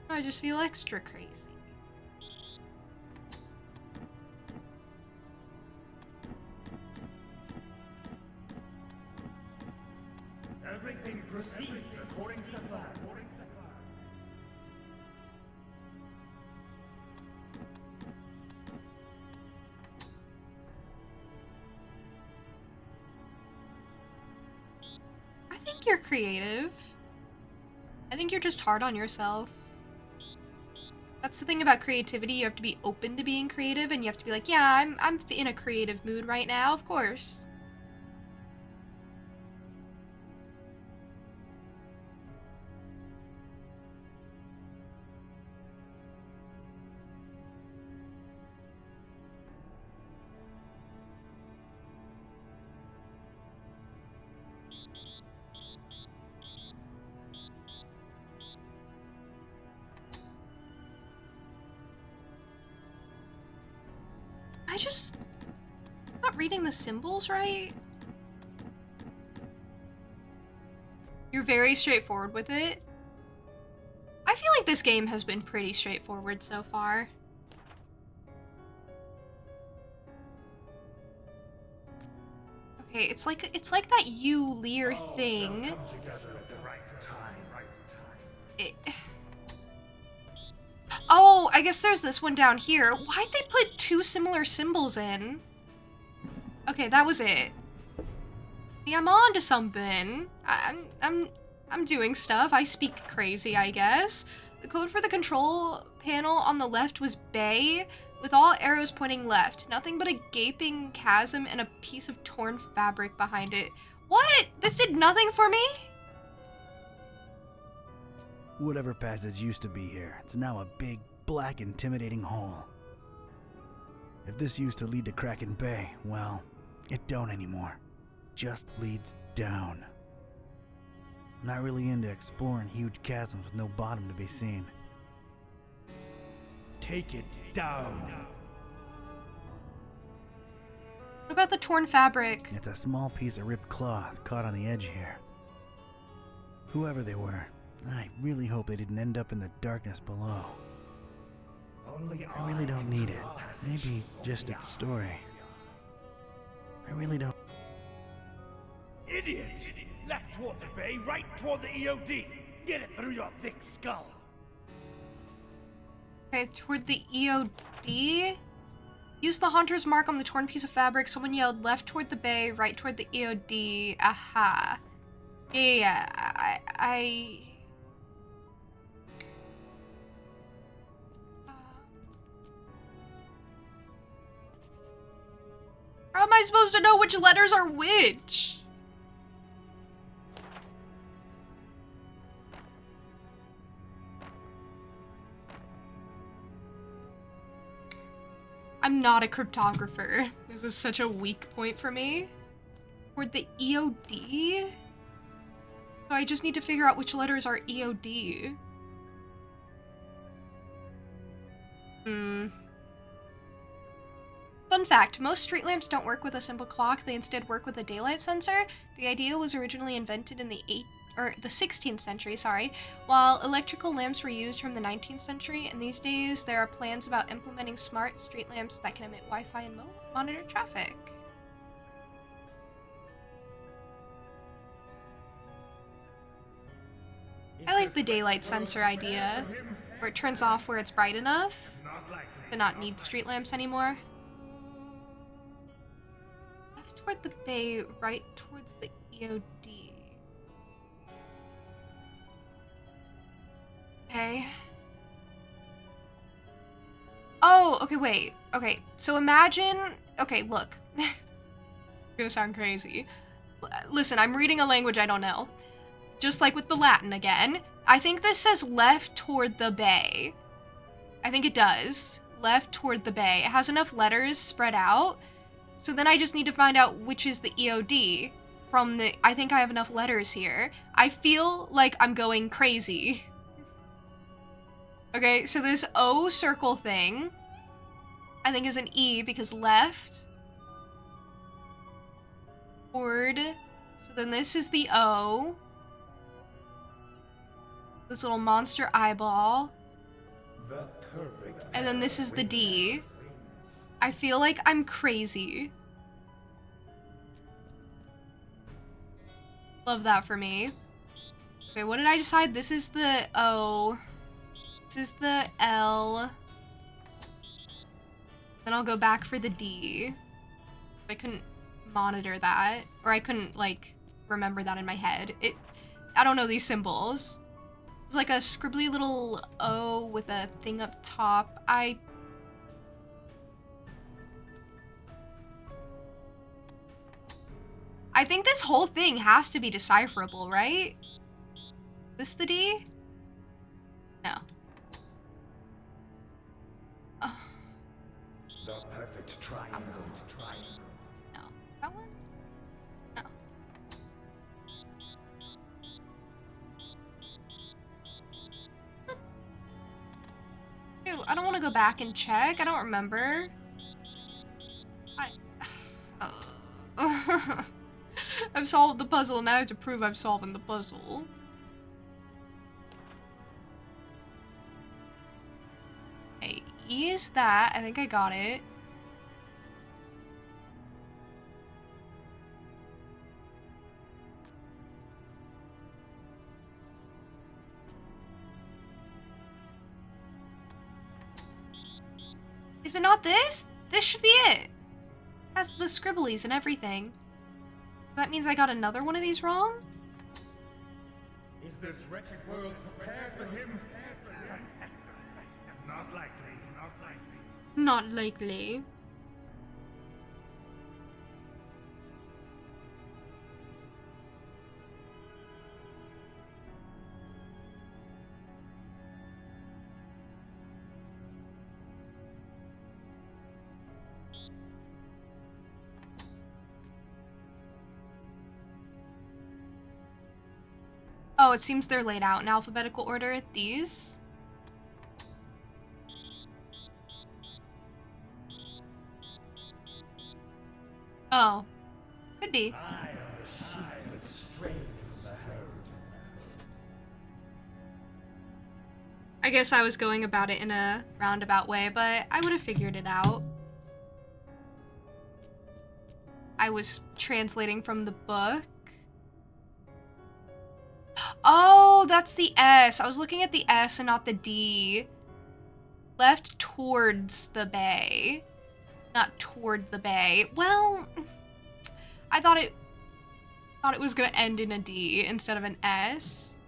Speaker 1: I just feel extra crazy.
Speaker 12: Everything proceeds according to the plan.
Speaker 1: I think you're creative. I think you're just hard on yourself. That's the thing about creativity, you have to be open to being creative, and you have to be like, yeah, I'm in a creative mood right now, of course. Not reading the symbols right? You're very straightforward with it. I feel like this game has been pretty straightforward so far. Okay, it's like that you leer thing. Oh, I guess there's this one down here. Why'd they put 2 similar symbols in? Okay, that was it. See, I'm on to something. I'm doing stuff. I speak crazy, I guess. The code for the control panel on the left was bay, with all arrows pointing left. Nothing but a gaping chasm and a piece of torn fabric behind it. What? This did nothing for me?
Speaker 14: Whatever passage used to be here, it's now a big, black, intimidating hole. If this used to lead to Kraken Bay, well, it don't anymore. Just leads down. I'm not really into exploring huge chasms with no bottom to be seen. Take it down.
Speaker 1: What about the torn fabric?
Speaker 14: It's a small piece of ripped cloth caught on the edge here. Whoever they were, I really hope they didn't end up in the darkness below. I really don't need it. Maybe just its story. I really don't.
Speaker 12: Idiot! Left toward the bay, right toward the EOD. Get it through your thick skull.
Speaker 1: Okay, toward the EOD? Use the haunter's mark on the torn piece of fabric. Someone yelled left toward the bay, right toward the EOD. Aha. Yeah, I... How am I supposed to know which letters are which? I'm not a cryptographer. This is such a weak point for me. Toward the EOD? So I just need to figure out which letters are EOD. Fun fact, most street lamps don't work with a simple clock, they instead work with a daylight sensor. The idea was originally invented in the 16th century, while electrical lamps were used from the 19th century, and these days there are plans about implementing smart street lamps that can emit Wi-Fi and monitor traffic. I like the daylight sensor idea, where it turns off where it's bright enough to not need street lamps anymore. Left toward the bay, right towards the EOD. Okay. Oh, okay, wait. Okay, so imagine... Okay, look. It's gonna sound crazy. Listen, I'm reading a language I don't know. Just like with the Latin again. I think this says left toward the bay. I think it does. Left toward the bay. It has enough letters spread out. So then I just need to find out which is the EOD from the... I think I have enough letters here. I feel like I'm going crazy. Okay, so this O circle thing, I think is an E because left. Toward. So then this is the O. This little monster eyeball. And then this is the D. I feel like I'm crazy. Love that for me. Okay, what did I decide? This is the O. This is the L. Then I'll go back for the D. I couldn't monitor that. Or I couldn't, like, remember that in my head. I don't know these symbols. It's like a scribbly little O with a thing up top. I think this whole thing has to be decipherable, right? This the D? No.
Speaker 12: The perfect triangle.
Speaker 1: No. That one? No. Dude, I don't want to go back and check. I don't remember. I've solved the puzzle, now I have to prove I've solved the puzzle. Okay, E is that. I think I got it. Is it not this? This should be it. It has the scribblies and everything. That means I got another one of these wrong?
Speaker 12: Is this wretched world prepared for him? Not likely, not likely.
Speaker 1: Not likely. Oh, it seems they're laid out in alphabetical order. These. Oh. Could be.
Speaker 12: I am the sheep that strayed from the herd.
Speaker 1: I guess I was going about it in a roundabout way, but I would have figured it out. I was translating from the book. Oh, that's the S. I was looking at the S and not the D. Left towards the bay. Not toward the bay. Well, I thought it was gonna end in a D instead of an S.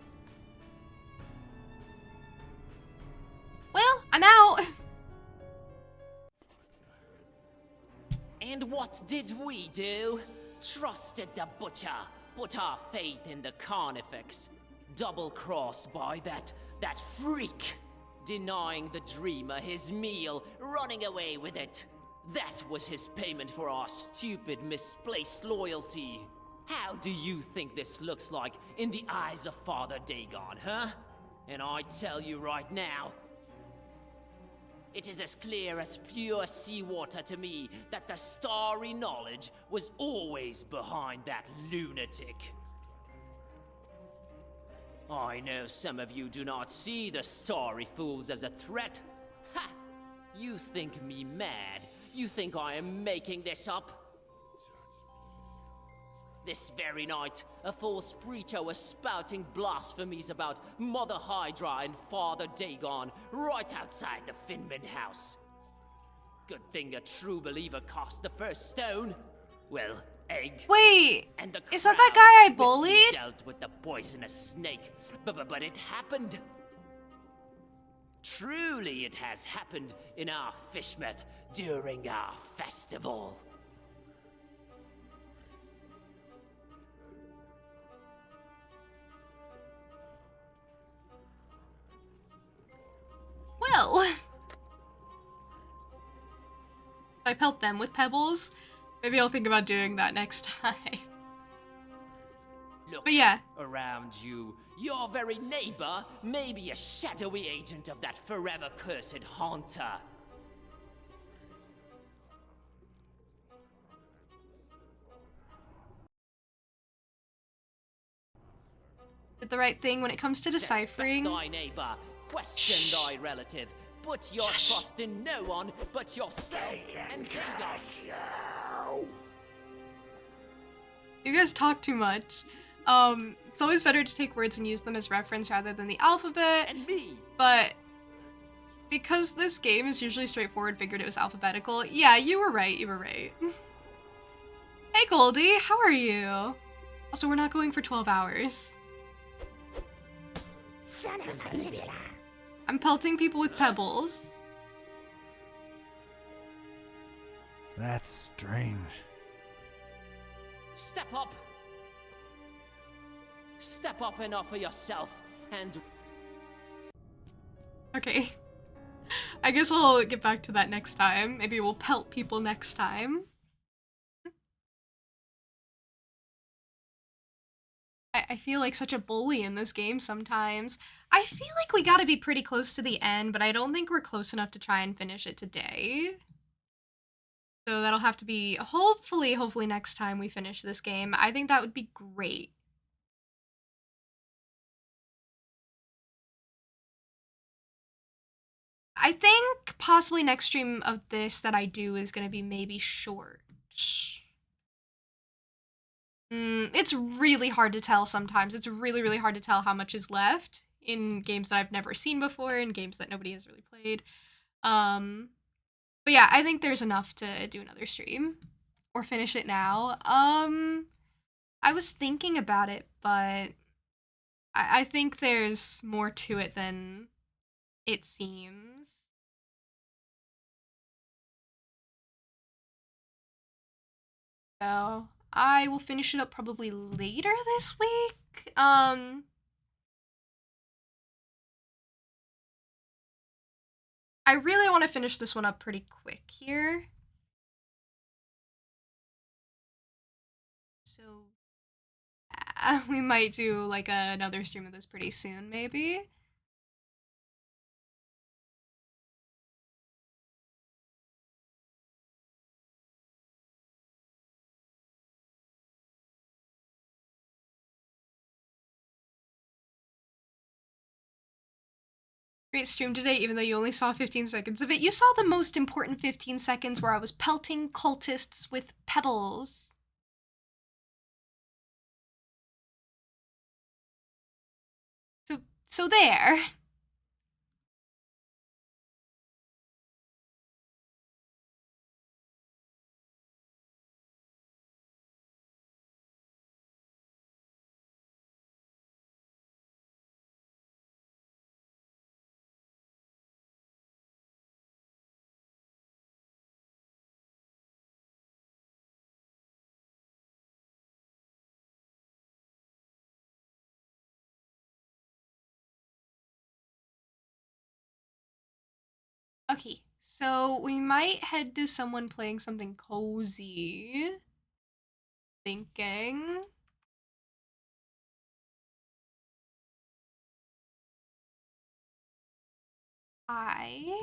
Speaker 1: Well, I'm out.
Speaker 20: And what did we do? Trusted the butcher, put our faith in the carnifex. Double-crossed by that freak. Denying the dreamer his meal, running away with it. That was his payment for our stupid, misplaced loyalty. How do you think this looks like in the eyes of Father Dagon, huh? And I tell you right now, it is as clear as pure seawater to me that the starry knowledge was always behind that lunatic. I know some of you do not see the starry fools as a threat. Ha! You think me mad? You think I am making this up? This very night, a false preacher was spouting blasphemies about Mother Hydra and Father Dagon right outside the Finman house. Good thing a true believer cast the first stone. Well, egg.
Speaker 1: Wait,
Speaker 20: and the
Speaker 1: is that
Speaker 20: crowd
Speaker 1: guy I
Speaker 20: swiftly
Speaker 1: bullied?
Speaker 20: dealt with the poisonous snake, but it happened. Truly, it has happened in our Fishmouth during our festival.
Speaker 1: Well, I pelt them with pebbles. Maybe I'll think about doing that next time.
Speaker 20: Look
Speaker 1: But yeah.
Speaker 20: around you. Your very neighbor may be a shadowy agent of that forever cursed haunter.
Speaker 1: Did the right thing when it comes to deciphering.
Speaker 20: Suspect thy neighbor, question thy relative. Put your trust in no one but yourself and God.
Speaker 1: You guys talk too much. It's always better to take words and use them as reference rather than the alphabet.
Speaker 20: And me.
Speaker 1: But because this game is usually straightforward, figured it was alphabetical. Yeah, you were right. You were right. Hey, Goldie, how are you? Also, we're not going for 12 hours.
Speaker 6: Son of a bitch.
Speaker 1: I'm pelting people with pebbles.
Speaker 14: That's strange.
Speaker 20: Step up. Step up and offer yourself and...
Speaker 1: Okay. I guess I'll get back to that next time. Maybe we'll pelt people next time. I feel like such a bully in this game sometimes. I feel like we gotta be pretty close to the end, but I don't think we're close enough to try and finish it today. So that'll have to be hopefully next time we finish this game. I think that would be great. I think possibly next stream of this that I do is gonna be maybe short. It's really hard to tell sometimes. It's really, really hard to tell how much is left in games that I've never seen before, in games that nobody has really played. But yeah, I think there's enough to do another stream. Or finish it now. I was thinking about it, but I think there's more to it than it seems. So I will finish it up probably later this week. I really want to finish this one up pretty quick here. So we might do like another stream of this pretty soon, maybe. Great stream today, even though you only saw 15 seconds of it. You saw the most important 15 seconds where I was pelting cultists with pebbles. So there. Okay, so we might head to someone playing something cozy. Thinking. Am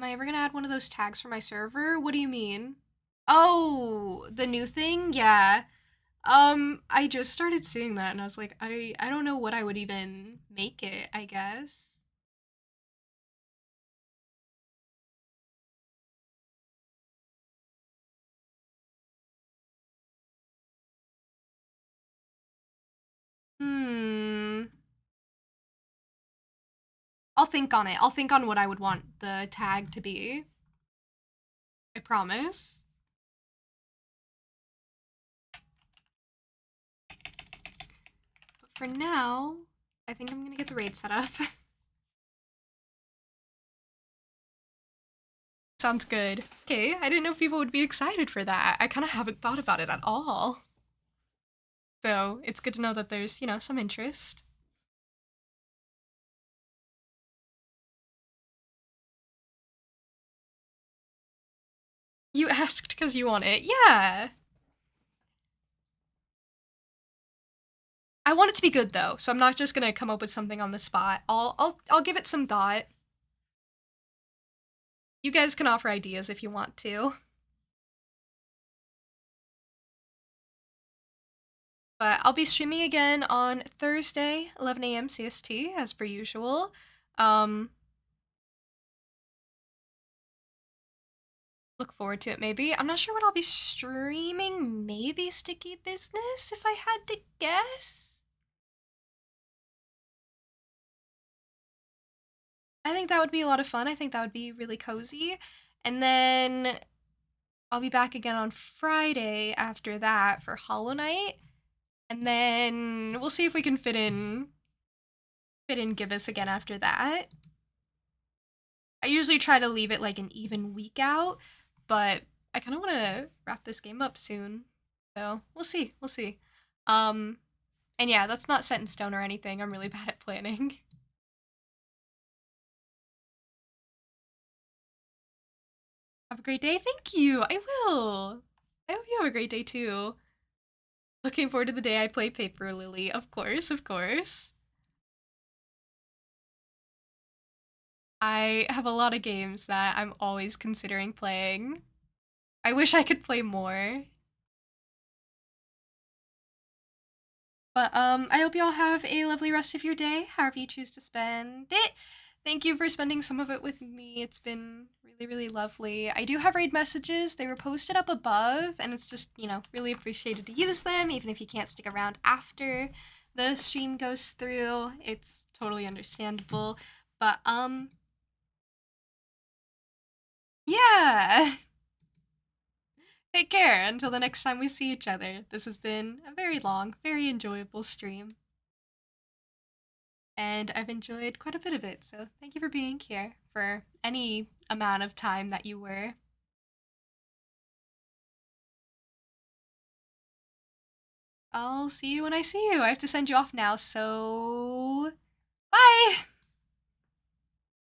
Speaker 1: I ever gonna add one of those tags for my server? What do you mean? Oh, the new thing? Yeah. I just started seeing that and I was like, I don't know what I would even make it, I guess. Hmm. I'll think on it. I'll think on what I would want the tag to be. I promise. But for now, I think I'm gonna get the raid set up. Sounds good. Okay, I didn't know people would be excited for that. I kind of haven't thought about it at all. So it's good to know that there's, you know, some interest. You asked because you want it. Yeah. I want it to be good though, so I'm not just gonna come up with something on the spot. I'll give it some thought. You guys can offer ideas if you want to. But I'll be streaming again on Thursday, 11 a.m. CST, as per usual. Look forward to it, maybe. I'm not sure what I'll be streaming. Maybe Sticky Business, if I had to guess. I think that would be a lot of fun. I think that would be really cozy. And then I'll be back again on Friday after that for Hollow Knight. And then we'll see if we can fit in Gibbous again after that. I usually try to leave it like an even week out, but I kind of want to wrap this game up soon. So we'll see. We'll see. And yeah, that's not set in stone or anything. I'm really bad at planning. Have a great day. Thank you. I will. I hope you have a great day too. Looking forward to the day I play Paper Lily. Of course, of course. I have a lot of games that I'm always considering playing. I wish I could play more. But I hope you all have a lovely rest of your day, however you choose to spend it. Thank you for spending some of it with me. It's been really, really lovely. I do have raid messages. They were posted up above, and it's just, you know, really appreciated to use them, even if you can't stick around after the stream goes through. It's totally understandable. But yeah. Take care until the next time we see each other. This has been a very long, very enjoyable stream. And I've enjoyed quite a bit of it, so thank you for being here for any amount of time that you were. I'll see you when I see you. I have to send you off now, so bye!